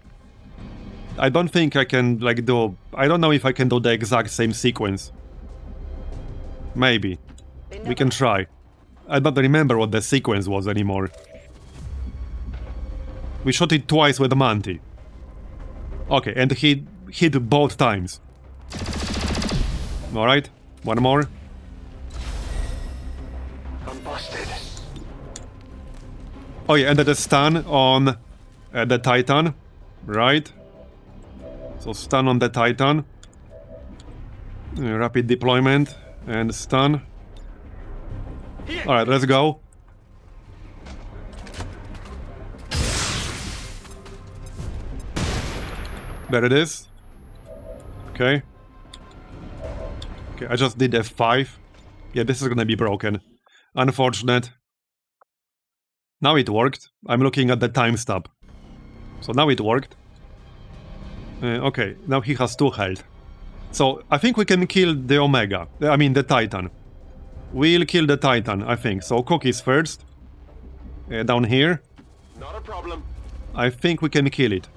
I don't think I can, like, do... I don't know if I can do the exact same sequence. Maybe. We can try. I don't remember what the sequence was anymore. We shot it twice with Manti. Okay, and he hit both times. Alright, one more. I'm busted. Oh yeah, and the stun on the Titan. Right. So stun on the Titan. Rapid deployment and stun. Alright, let's go. There it is. Okay. Okay, I just did F5. Yeah, this is gonna be broken. Unfortunate. Now it worked. I'm looking at the time stub. So now it worked. Okay, now he has 2 health. So I think we can kill the Omega. I mean the Titan. We'll kill the Titan, I think. So cookies first. Down here. Not a problem. I think we can kill it.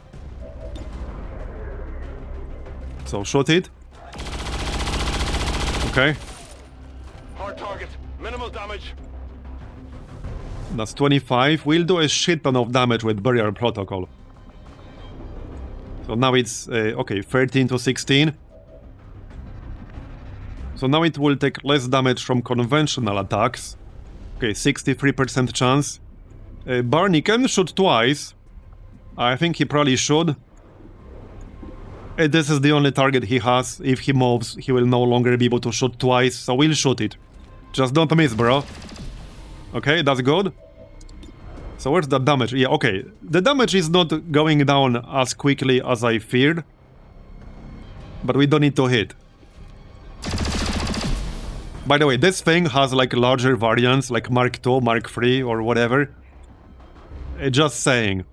So shoot it. Okay. Hard target. Minimal damage. That's 25. We'll do a shit ton of damage with Barrier Protocol. So now it's, okay, 13 to 16. So now it will take less damage from conventional attacks. Okay, 63% chance. Barney can shoot twice. I think he probably should. This is the only target he has. If he moves, he will no longer be able to shoot twice, so we'll shoot it. Just don't miss, bro. Okay, that's good. So where's the damage? Yeah, okay. The damage is not going down as quickly as I feared. But we don't need to hit. By the way, this thing has like larger variants, like Mark II, Mark III, or whatever. Just saying.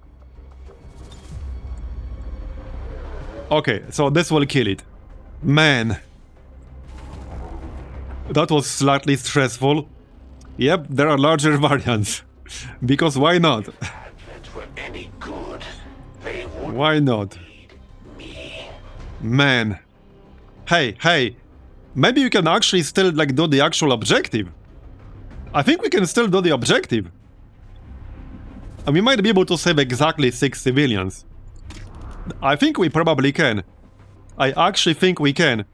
Okay, so this will kill it. Man. That was slightly stressful. Yep, there are larger variants. Because why not? Why not? Man. Hey. Maybe you can actually still like do the actual objective. I think we can still do the objective. And we might be able to save exactly 6 civilians. I think we probably can. I actually think we can.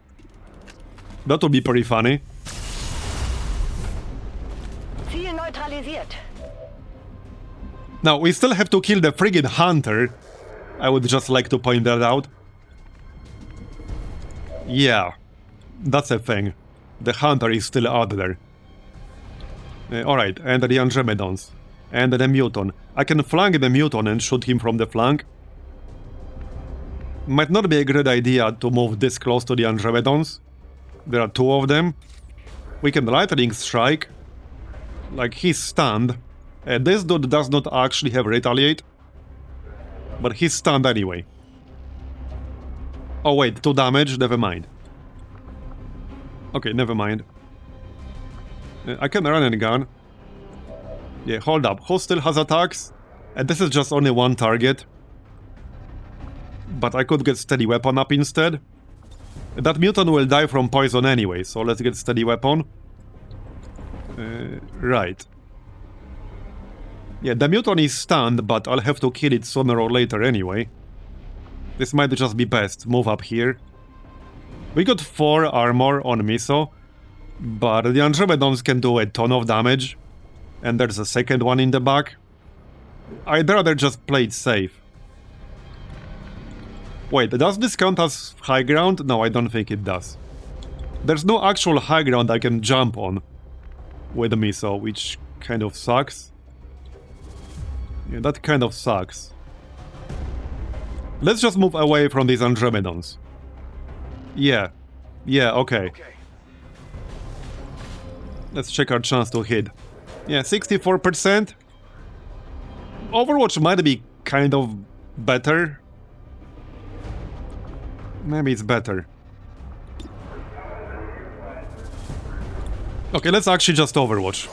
That would be pretty funny. Ziel neutralisiert. Now, we still have to kill the friggin' Hunter. I would just like to point that out. Yeah. That's a thing. The Hunter is still out there. Alright, and the Andromedons. And the Muton. I can flank the Muton and shoot him from the flank. Might not be a great idea to move this close to the Andromedons. There are 2 of them. We can lightning strike. Like, he's stunned. This dude does not actually have retaliate. But he's stunned anyway. Oh wait, 2 damage? Never mind. Okay, never mind. I can run and gun. Yeah, hold up. Who still has attacks? And this is just only 1 target. But I could get steady weapon up instead. That mutant will die from poison anyway, so let's get steady weapon. Right. Yeah, the mutant is stunned, but I'll have to kill it sooner or later anyway. This might just be best. Move up here. We got 4 armor on Miso, but the Andromedons can do a ton of damage. And there's a second one in the back. I'd rather just play it safe. Wait, does this count as high ground? No, I don't think it does. There's no actual high ground I can jump on with Miso, which kind of sucks. Yeah, that kind of sucks. Let's just move away from these Andromedons. Yeah, okay. Let's check our chance to hit. Yeah, 64%. Overwatch might be kind of better. Maybe it's better. Okay, let's actually just Overwatch.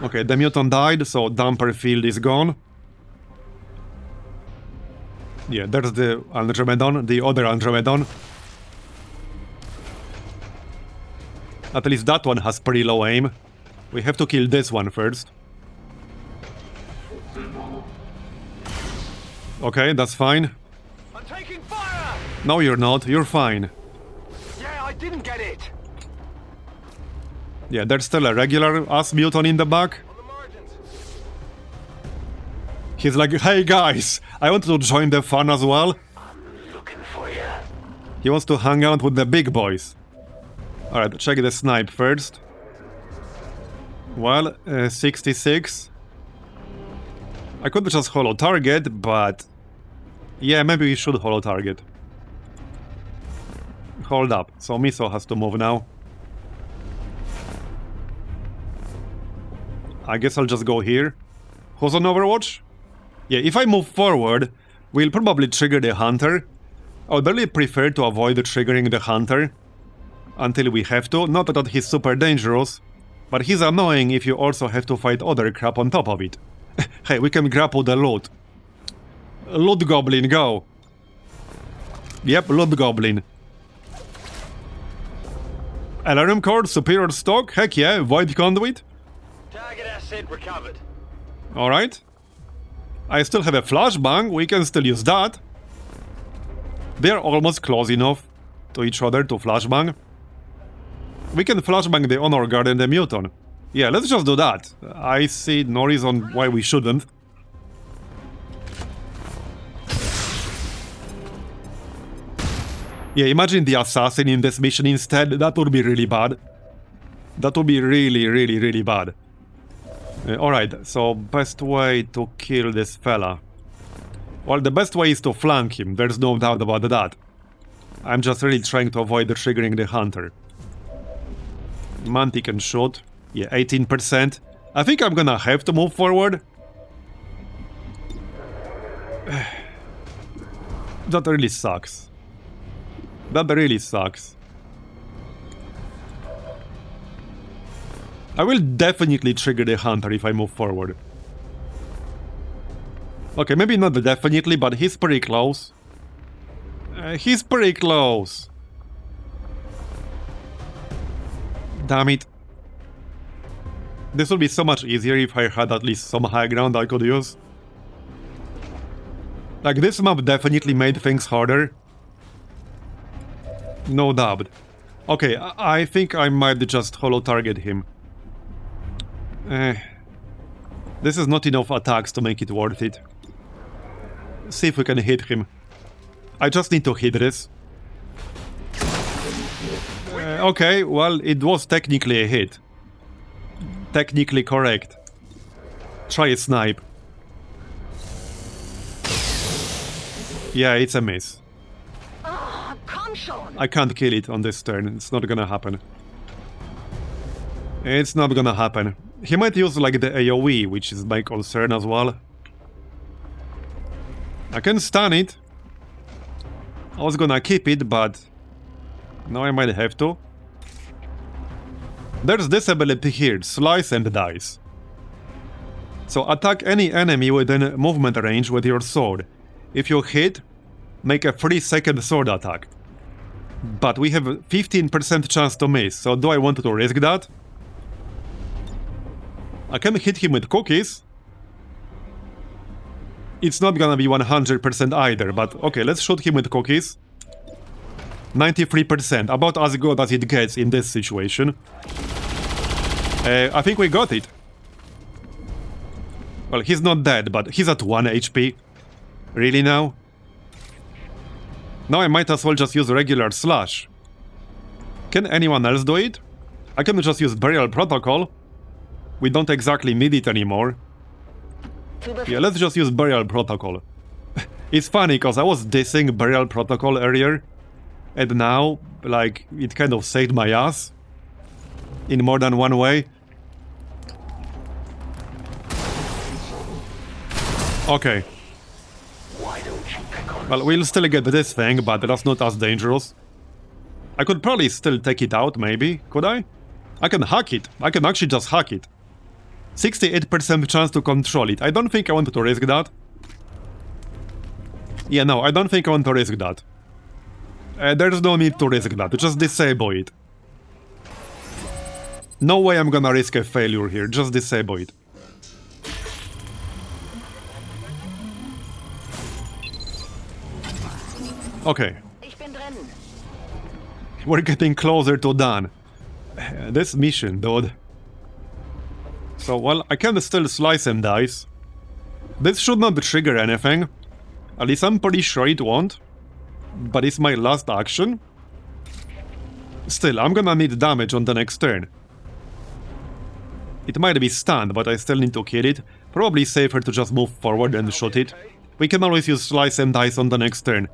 Okay, the mutant died, so Damper Field is gone. Yeah, there's the Andromedon, the other Andromedon. At least that one has pretty low aim. We have to kill this one first. Okay, that's fine. I'm taking fire! No, you're not. You're fine. Yeah, I didn't get it. Yeah, there's still a regular ass mutant in the back. On the margins. He's like, hey guys, I want to join the fun as well. I'm looking for you. He wants to hang out with the big boys. Alright, check the snipe first. Well, 66. I could just holo target, but... yeah, maybe we should holo target. Hold up, so Miso has to move now. I guess I'll just go here. Who's on Overwatch? Yeah, if I move forward, we'll probably trigger the Hunter. I would really prefer to avoid triggering the Hunter until we have to. Not that he's super dangerous, but he's annoying if you also have to fight other crap on top of it. Hey, we can grapple the loot. Loot Goblin, go! Yep, Loot Goblin. Alarm cord, superior stock, heck yeah, Void Conduit. Target asset recovered. Alright. I still have a flashbang, we can still use that. They're almost close enough to each other to flashbang. We can flashbang the Honor Guard and the Muton. Yeah, let's just do that. I see no reason why we shouldn't. Yeah, imagine the assassin in this mission instead. That would be really bad. That would be really bad. Alright, so best way to kill this fella. Well, the best way is to flank him, there's no doubt about that. I'm just really trying to avoid triggering the Hunter. Manti can shoot. Yeah, 18%. I think I'm gonna have to move forward. That really sucks. That really sucks. I will definitely trigger the Hunter if I move forward. Okay, maybe not definitely, but he's pretty close. He's pretty close. Damn it. This would be so much easier if I had at least some high ground I could use. Like, this map definitely made things harder. No doubt. Okay, I think I might just holo target him. This is not enough attacks to make it worth it. See if we can hit him. I just need to hit this. Okay, well, it was technically a hit. Technically correct. Try a snipe. Yeah, it's a miss. I can't kill it on this turn. It's not gonna happen. It's not gonna happen. He might use like the AoE, which is my concern as well. I can stun it. I was gonna keep it, but now I might have to. There's this ability here, Slice and Dice. So attack any enemy within movement range with your sword. If you hit, make a 3-second sword attack. But we have a 15% chance to miss, so do I want to risk that? I can hit him with cookies. It's not gonna be 100% either, but okay, let's shoot him with cookies. 93%, about as good as it gets in this situation. I think we got it. Well, he's not dead, but he's at 1 HP. Really now? Now I might as well just use regular slash. Can anyone else do it? I can just use Burial Protocol. We don't exactly need it anymore. Yeah, let's just use Burial Protocol. It's funny, because I was dissing Burial Protocol earlier. And now, like, it kind of saved my ass. In more than one way. Okay. Well, we'll still get this thing, but that's not as dangerous. I could probably still take it out, maybe. Could I? I can hack it. I can actually just hack it. 68% chance to control it. I don't think I want to risk that. Yeah, no, I don't think I want to risk that. There's no need to risk that. Just disable it. No way I'm gonna risk a failure here, just disable it. Okay. We're getting closer to done. This mission, dude. So, well, I can still slice and dice. This should not trigger anything. At least I'm pretty sure it won't. But it's my last action. Still, I'm gonna need damage on the next turn. It might be stunned, but I still need to kill it. Probably safer to just move forward and shoot it. We can always use slice and dice on the next turn.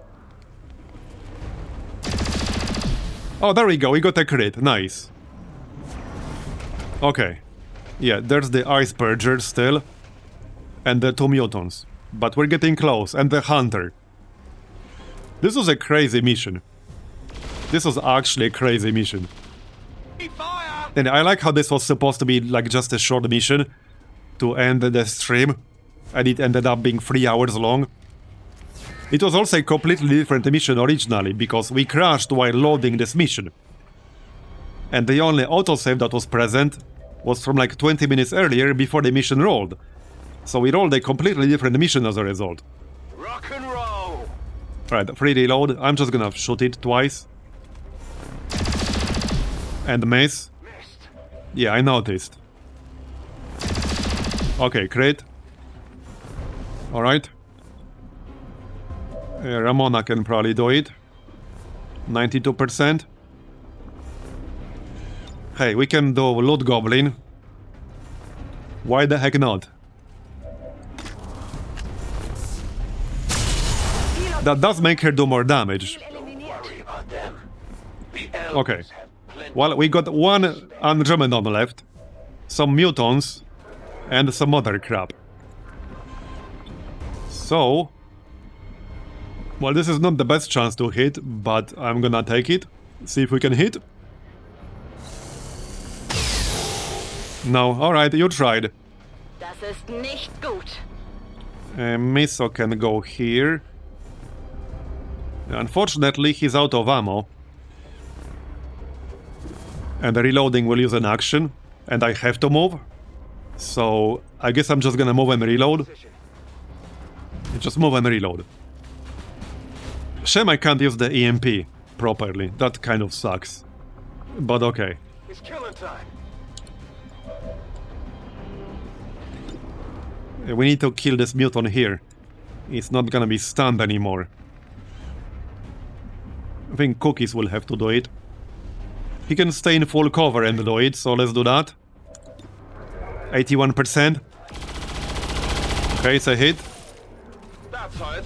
Oh, there we go, we got a crit. Nice. Okay. Yeah, there's the Ice Purger still. And the 2 mutants. But we're getting close. And the Hunter. This was a crazy mission. This was actually a crazy mission. And I like how this was supposed to be like just a short mission to end the stream. And it ended up being 3 hours long. It was also a completely different mission originally, because we crashed while loading this mission. And the only autosave that was present was from like 20 minutes earlier before the mission rolled. So we rolled a completely different mission as a result. Rock and roll! Right, free reload. I'm just gonna shoot it twice. And miss. Missed. Yeah, I noticed. Okay, crit. Alright. Ramona can probably do it. 92%. Hey, we can do Loot Goblin. Why the heck not? That does make her do more damage. Okay. Well, we got 1 Andromedon left. Some mutants. And some other crap. So... well, this is not the best chance to hit, but I'm gonna take it. See if we can hit. No, alright, you tried. Das ist nicht gut. Miso can go here. Unfortunately, he's out of ammo. And the reloading will use an action. And I have to move. So, I guess I'm just gonna move and reload. Just move and reload. Shame I can't use the EMP properly. That kind of sucks. But okay. It's killing time. We need to kill this mutant here. It's not gonna be stunned anymore. I think Cookies will have to do it. He can stay in full cover and do it, so let's do that. 81%. Okay, it's a hit.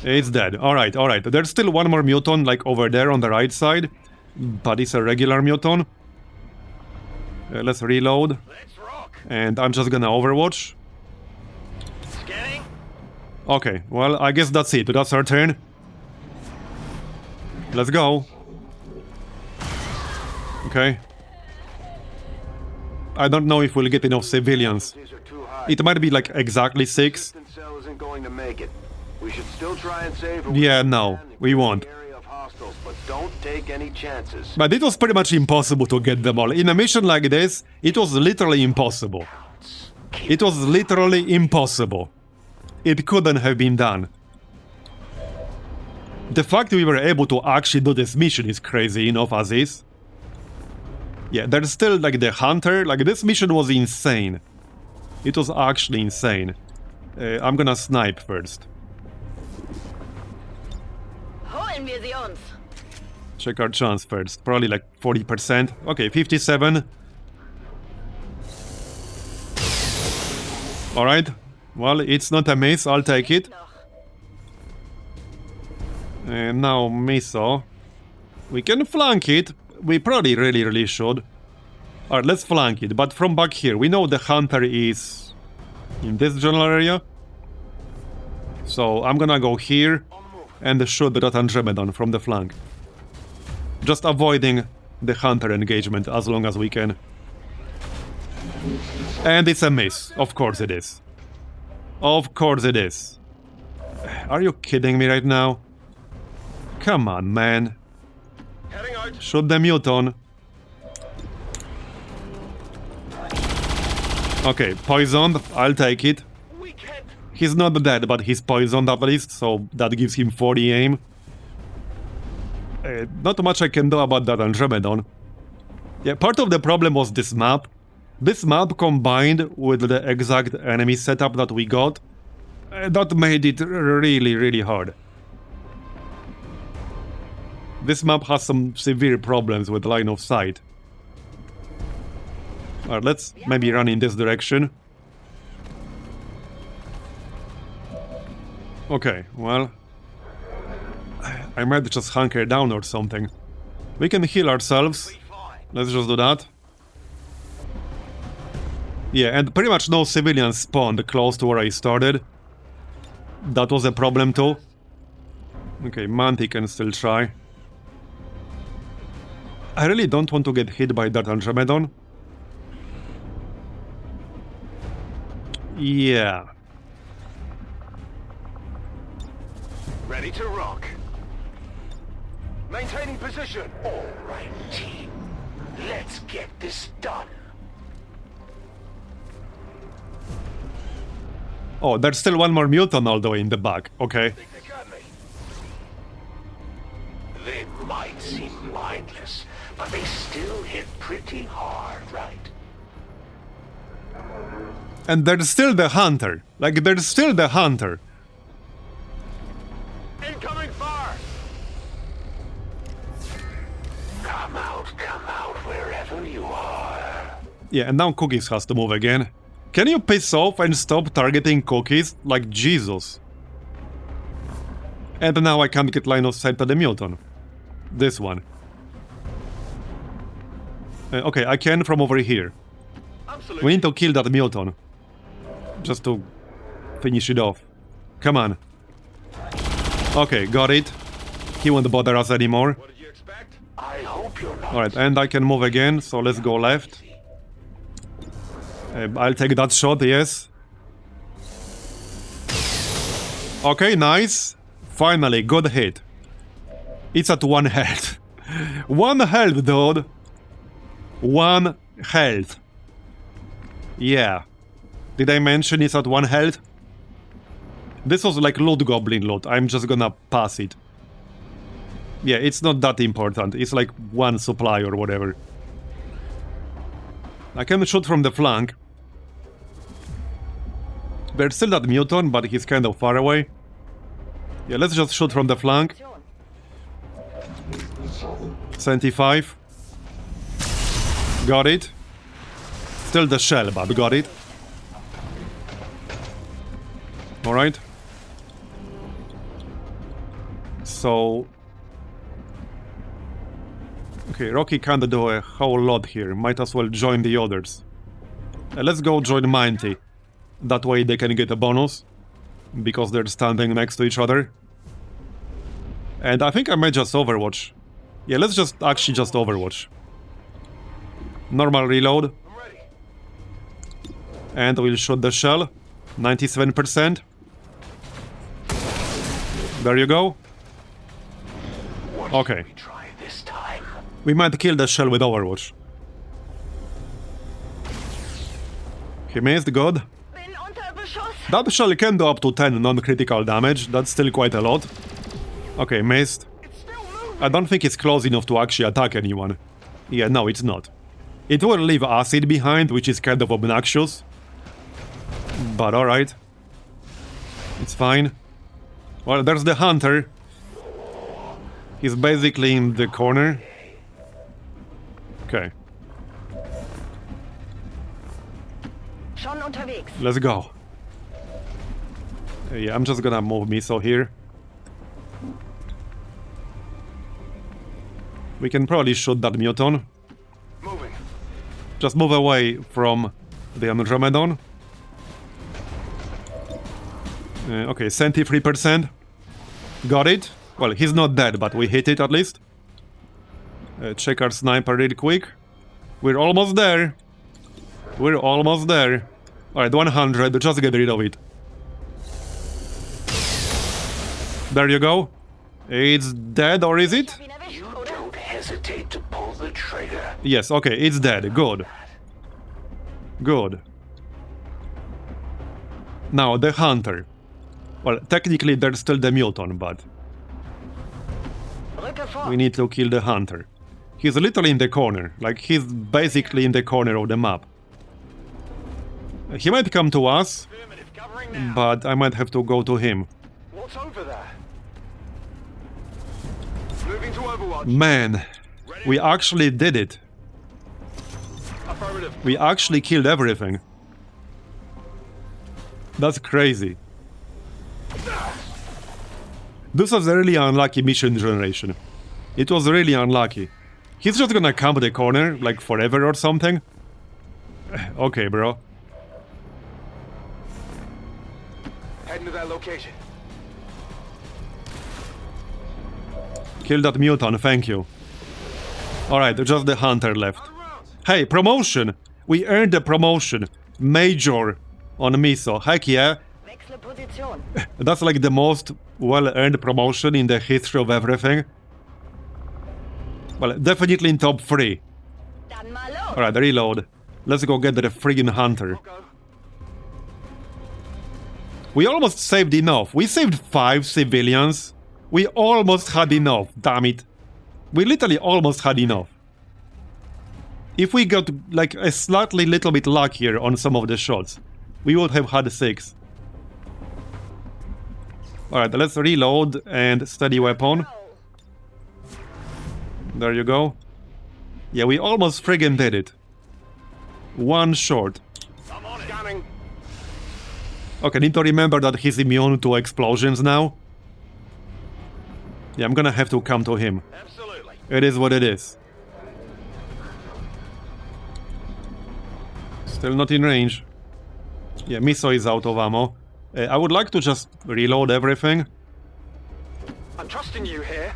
It's dead. Alright, alright. There's still 1 more mutant, like over there on the right side. But it's a regular mutant. Let's reload. And I'm just gonna overwatch. Okay, well, I guess that's it. That's our turn. Let's go. Okay. I don't know if we'll get enough civilians. It might be like exactly 6. We should still try and save. Yeah, no, we won't. But don't take any chances. But it was pretty much impossible to get them all. In a mission like this, it was literally impossible. It was literally impossible. It couldn't have been done. The fact we were able to actually do this mission is crazy enough as is. Yeah, there's still like the Hunter. Like this mission was insane. It was actually insane. I'm gonna snipe first. Holen wir sie uns. Check our chance first. Probably like 40%. Okay, 57. Alright. Well, it's not a miss. I'll take it. And now Miso. We can flank it. We probably really should. Alright, let's flank it. But from back here, we know the Hunter is in this general area. So I'm gonna go here and shoot that Andromedon from the flank. Just avoiding the Hunter engagement as long as we can. And it's a miss. Of course it is. Of course it is. Are you kidding me right now? Come on, man. Shoot the mutant. Okay, poisoned. I'll take it. He's not dead, but he's poisoned at least, so that gives him 40 aim. Not much I can do about that Andromedon. Yeah, part of the problem was this map. This map combined with the exact enemy setup that we got, that made it really, really hard. This map has some severe problems with line of sight. Alright, let's maybe run in this direction. Okay, well... I might just hunker down or something. We can heal ourselves. Let's just do that. Yeah, and pretty much no civilians spawned close to where I started. That was a problem too. Okay, Manti can still try. I really don't want to get hit by that Andromedon. Yeah. Ready to rock. Maintaining position. All right, team. Let's get this done. Oh, there's still one more mutant all the way in the back. Okay. They might seem mindless, but they still hit pretty hard, right? And there's still the hunter. Like, there's still the hunter. Incoming fire! Come out, wherever you are. Yeah, and now Cookies has to move again. Can you piss off and stop targeting Cookies? Like, Jesus. And now I can't get line of sight to the mutant. This one. Okay, I can from over here. Absolutely. We need to kill that mutant. Just to finish it off. Come on. Okay, got it. He won't bother us anymore. What did you expect? I hope you're not. Alright, and I can move again, so let's go left. I'll take that shot, yes. Okay, nice. Finally, good hit. It's at 1 health. 1 health, dude. 1 health. Yeah. Did I mention it's at 1 health? This was like loot goblin loot. I'm just gonna pass it. Yeah, it's not that important. It's like 1 supply or whatever. I can shoot from the flank. There's still that mutant, but he's kind of far away. Yeah, let's just shoot from the flank. 75. Got it. Still the shell, but got it. Alright. So... Okay, Rocky can't do a whole lot here. Might as well join the others. Let's go join Minty. That way they can get a bonus. Because they're standing next to each other. And I think I might just Overwatch. Yeah, let's just actually just Overwatch. Normal reload. And we'll shoot the shell. 97%. There you go. Okay. We might kill the shell with Overwatch. He missed, good. That shell can do up to 10 non-critical damage, that's still quite a lot. Okay, missed. I don't think it's close enough to actually attack anyone. Yeah, no, it's not. It will leave acid behind, which is kind of obnoxious. But alright. It's fine. Well, there's the hunter. He's basically in the corner. Okay. Let's go. Yeah, I'm just gonna move Miso here. We can probably shoot that mutant. Moving. Just move away from the Andromedon. Okay, 73%. Got it. Well, he's not dead, but we hit it at least. Check our sniper real quick. We're almost there. We're almost there. Alright, 100. Just get rid of it. There you go. It's dead, or is it? You don't hesitate to pull the trigger. Yes, okay, it's dead. Good. Good. Now, the hunter. Well, technically there's still the mutant, but... we need to kill the hunter. He's literally in the corner. Like, he's basically in the corner of the map. He might come to us, but I might have to go to him. What's over there? Moving to Overwatch. Man, we actually did it. Affirmative. We actually killed everything. That's crazy. This was a really unlucky mission generation. It was really unlucky. He's just gonna camp the corner, like forever or something? Okay, bro. Heading to that location. Kill that mutant, thank you. Alright, just the hunter left. Hey, promotion! We earned a promotion. Major on Miso. Heck yeah. That's like the most well-earned promotion in the history of everything. Well, definitely in top 3. Alright, reload. Let's go get the friggin' hunter. We almost saved enough. We saved 5 civilians. We almost had enough, damn it. We literally almost had enough. If we got like a slightly little bit luckier on some of the shots, we would have had 6. Alright, let's reload and steady weapon. There you go. Yeah, we almost friggin' did it. 1 short. Okay, need to remember that he's immune to explosions now. Yeah, I'm gonna have to come to him. Absolutely. It is what it is. Still not in range. Yeah, Miso is out of ammo. I would like to just reload everything. I'm trusting you here.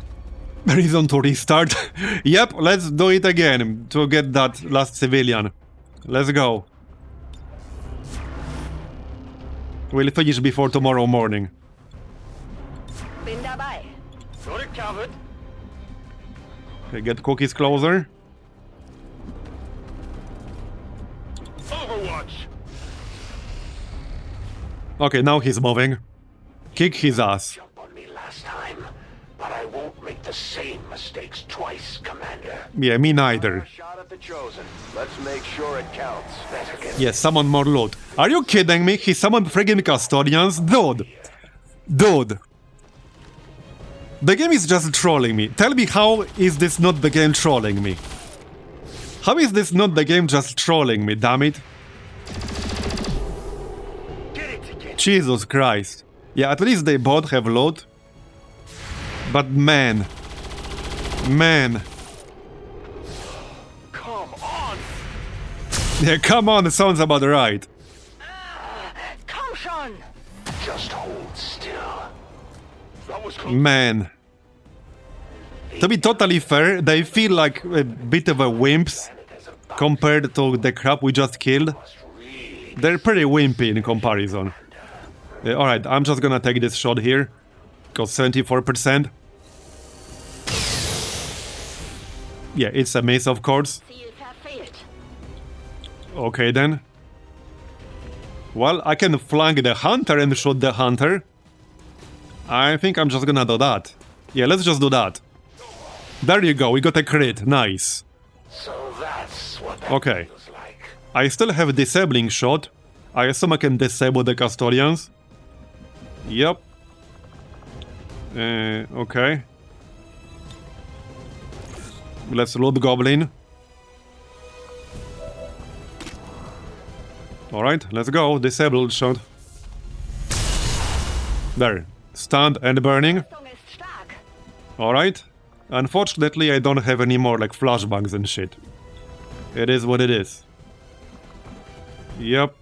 Reason to restart. Yep, let's do it again to get that last civilian. Let's go. We'll finish before tomorrow morning. Bin dabei. Got it covered. Okay, get cookies closer. Overwatch. Okay, now he's moving. Kick his ass. Jump on me last time, but I won't make the same mistakes twice, Commander. Yeah, me neither. Shot at the chosen. Let's make sure it counts. Better get Yeah, summon more loot. Are you kidding me? He summoned friggin' custodians? Dude! Dude! The game is just trolling me. Tell me, how is this not the game trolling me? How is this not the game just trolling me, damn it? Jesus Christ. Yeah, at least they both have loot. But man. Man. Come on. Yeah, come on, it sounds about right. Komm schon. Just hold still. That was close. Man. To be totally fair, they feel like a bit of a wimps compared to the crap we just killed. They're pretty wimpy in comparison. Alright, I'm just gonna take this shot here. Got 74%. Yeah, it's a miss, of course. Okay then. Well, I can flank the hunter and shoot the hunter. I think I'm just gonna do that. Yeah, let's just do that. There you go, we got a crit. Nice. So that's what that Okay. feels like. I still have a disabling shot. I assume I can disable the custodians. Yep. Okay. Let's loot Goblin. Alright, let's go. Disabled shot. There. Stunned and burning. Alright. Unfortunately, I don't have any more like flashbangs and shit. It is what it is. Yep.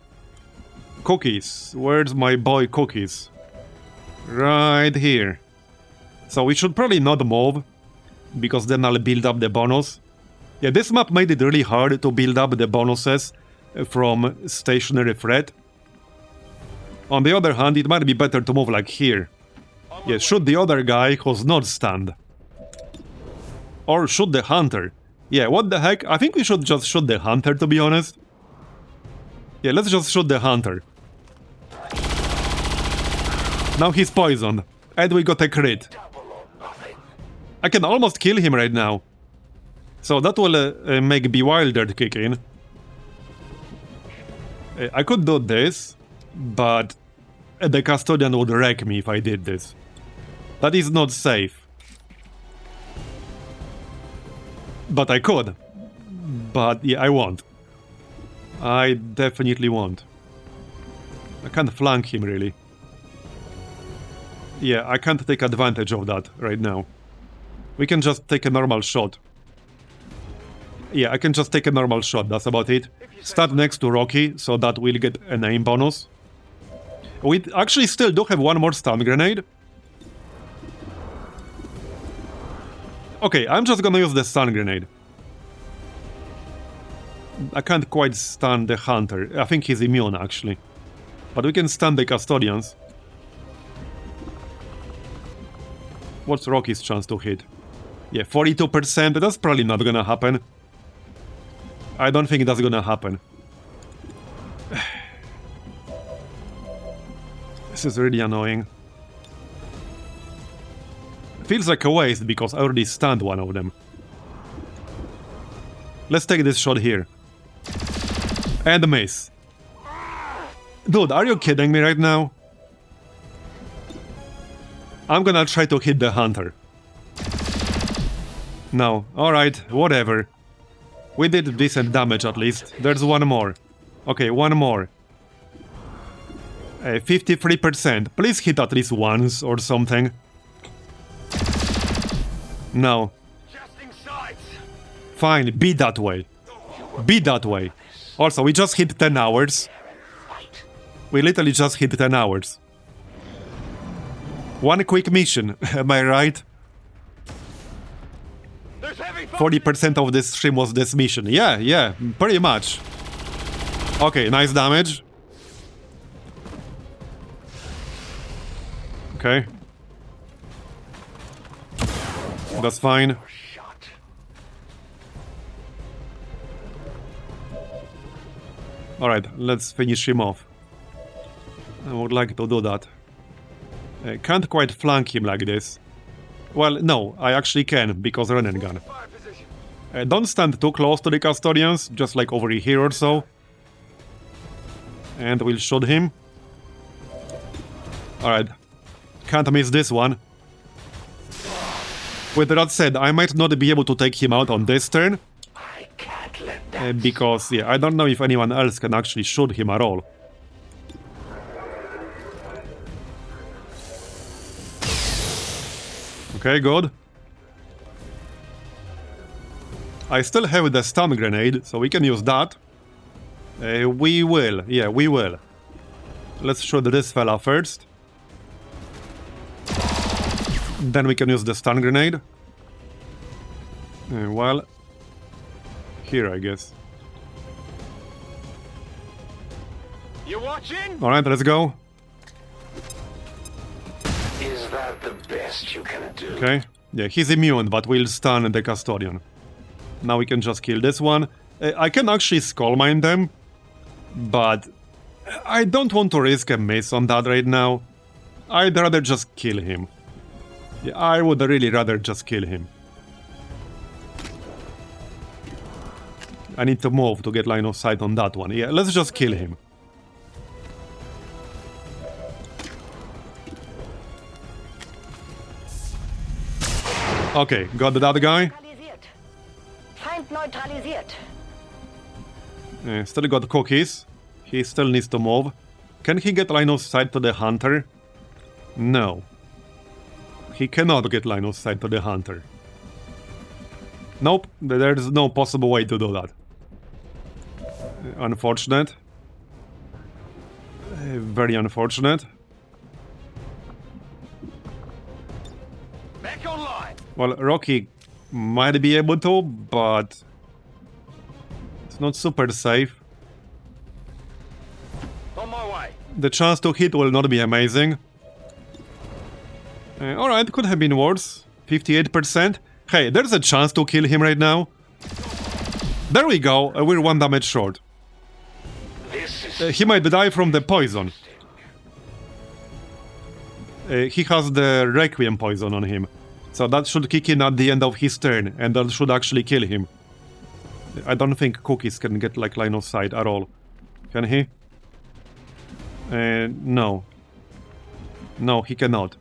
Cookies. Where's my boy Cookies? Right here. So we should probably not move, because then I'll build up the bonus. Yeah, this map made it really hard to build up the bonuses from stationary threat. On the other hand, it might be better to move like here. Yeah, shoot the other guy who's not stunned. Or shoot the hunter. Yeah, what the heck? I think we should just shoot the hunter, to be honest. Yeah, let's just shoot the hunter. Now he's poisoned. And we got a crit. I can almost kill him right now. So that will make Bewildered kick in. I could do this, but the Custodian would wreck me if I did this. That is not safe. But I could. But yeah, I won't. I definitely won't. I can't flank him, really. Yeah, I can't take advantage of that right now. We can just take a normal shot. Yeah, I can just take a normal shot, that's about it. Start next to Rocky, so that we'll get an aim bonus. We actually still do have one more stun grenade. Okay, I'm just gonna use the stun grenade. I can't quite stun the Hunter. I think he's immune, actually. But we can stun the Custodians. What's Rocky's chance to hit? Yeah, 42%. That's probably not gonna happen. I don't think that's gonna happen. This is really annoying. Feels like a waste because I already stunned one of them. Let's take this shot here. And miss. Dude, are you kidding me right now? I'm gonna try to hit the Hunter. No, alright, whatever. We did decent damage at least. There's one more. Okay, one more. 53%. Please hit at least once or something. No. Fine, be that way. Be that way. Also, we just hit 10 hours. We literally just hit 10 hours. One quick mission, am I right? 40% of this stream was this mission. Yeah, pretty much. Okay, nice damage. Okay. That's fine. Alright, let's finish him off. I would like to do that. I can't quite flank him like this. Well, no, I actually can, because Rennen gun. Don't stand too close to the Custodians, just like over here or so. And we'll shoot him. Alright. Can't miss this one. With that said, I might not be able to take him out on this turn. Because, yeah, I don't know if anyone else can actually shoot him at all. Okay, good. I still have the stun grenade, so we can use that. We will. Yeah, we will. Let's shoot this fella first. Then we can use the stun grenade. Well... here, I guess. You watching? Alright, let's go. Is that the best you can do? Okay. Yeah, he's immune, but we'll stun the Custodian. Now we can just kill this one. I can actually skull mine them, but I don't want to risk a miss on that right now. I'd rather just kill him. Yeah, I would really rather just kill him. I need to move to get line of sight on that one. Yeah, let's just kill him. Okay, got that guy. Feind neutralisiert. Still got cookies. He still needs to move. Can he get line of sight to the Hunter? No. He cannot get line of sight to the Hunter. Nope, there's no possible way to do that. Unfortunate. Very unfortunate. Back online. Well, Rocky might be able to, but it's not super safe. On my way. The chance to hit will not be amazing. Alright, could have been worse. 58%. Hey, there's a chance to kill him right now. There we go, we're 1 damage short. He might die from the poison. he has the Requiem poison on him. So that should kick in at the end of his turn, and that should actually kill him. I don't think Cookies can get like line of sight at all. Can he? No. No, he cannot.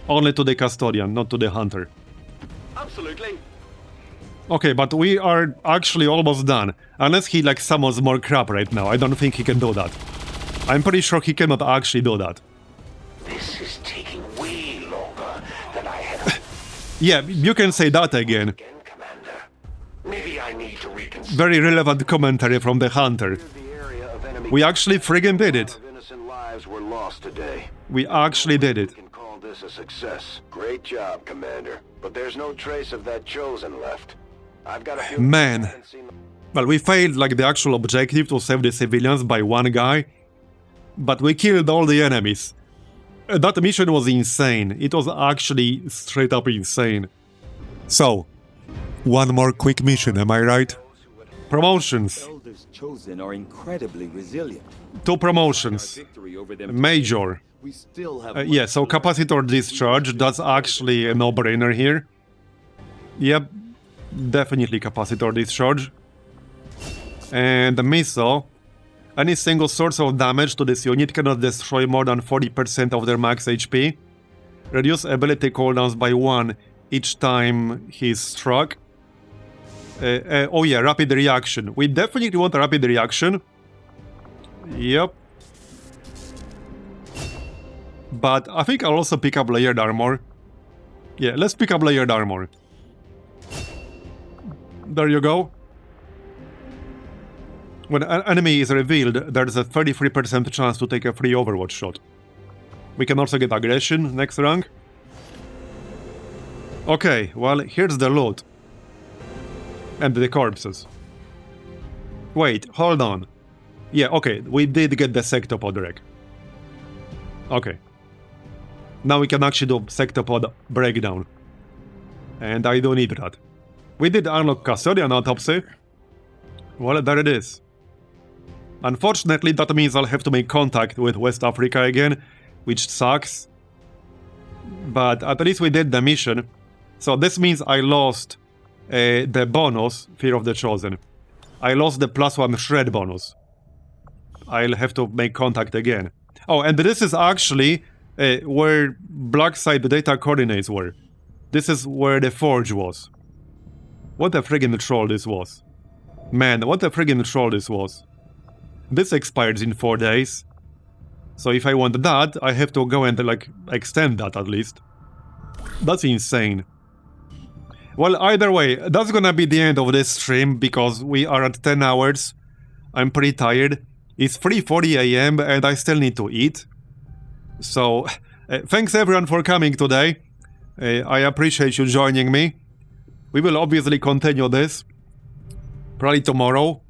Only to the Custodian, not to the Hunter. Absolutely. Okay, but we are actually almost done. Unless he like summons more crap right now. I don't think he can do that. I'm pretty sure he cannot actually do that. This is taking way longer than I had. Yeah, you can say that again. Commander. Maybe I need to reconsider. Very relevant commentary from the Hunter. We actually friggin' did it. Innocent lives were lost today. We actually did it. We can call this a success. Great job, Commander. But there's no trace of that Chosen left. I've got a few... Man. Well, we failed like the actual objective to save the civilians by one guy. But we killed all the enemies. That mission was insane. It was actually straight up insane. So, one more quick mission, am I right? Promotions. Elders chosen are incredibly resilient. 2 promotions. Major. We still have Yeah, so capacitor discharge, that's actually a no-brainer here. Yep, definitely capacitor discharge. And the missile. Any single source of damage to this unit cannot destroy more than 40% of their max HP. Reduce ability cooldowns by 1 each time he's struck. Oh yeah, rapid reaction. We definitely want a rapid reaction. Yep. But I think I'll also pick up layered armor. Yeah, let's pick up layered armor. There you go. When an enemy is revealed, there's a 33% chance to take a free Overwatch shot. We can also get aggression next rank. Okay, well, here's the loot. And the corpses. Wait, hold on. Yeah, okay, we did get the Sectopod wreck. Okay. Now we can actually do Sectopod breakdown. And I do need that. We did unlock Custodian Autopsy. Well, there it is. Unfortunately, that means I'll have to make contact with West Africa again, which sucks. But at least we did the mission. So this means I lost the bonus, Fear of the Chosen. I lost the +1 shred bonus. I'll have to make contact again. Oh, and this is actually where black site data coordinates were. This is where the forge was. What a friggin' troll this was. Man, what a friggin' troll this was. This expires in 4 days. So if I want that, I have to go and like extend that at least. That's insane. Well, either way, that's gonna be the end of this stream because we are at 10 hours. I'm pretty tired. It's 3:40 AM and I still need to eat. So, thanks everyone for coming today. I appreciate you joining me. We will obviously continue this. Probably tomorrow.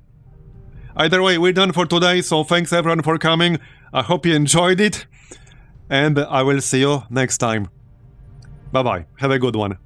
Either way, we're done for today, so thanks everyone for coming. I hope you enjoyed it. And I will see you next time. Bye-bye. Have a good one.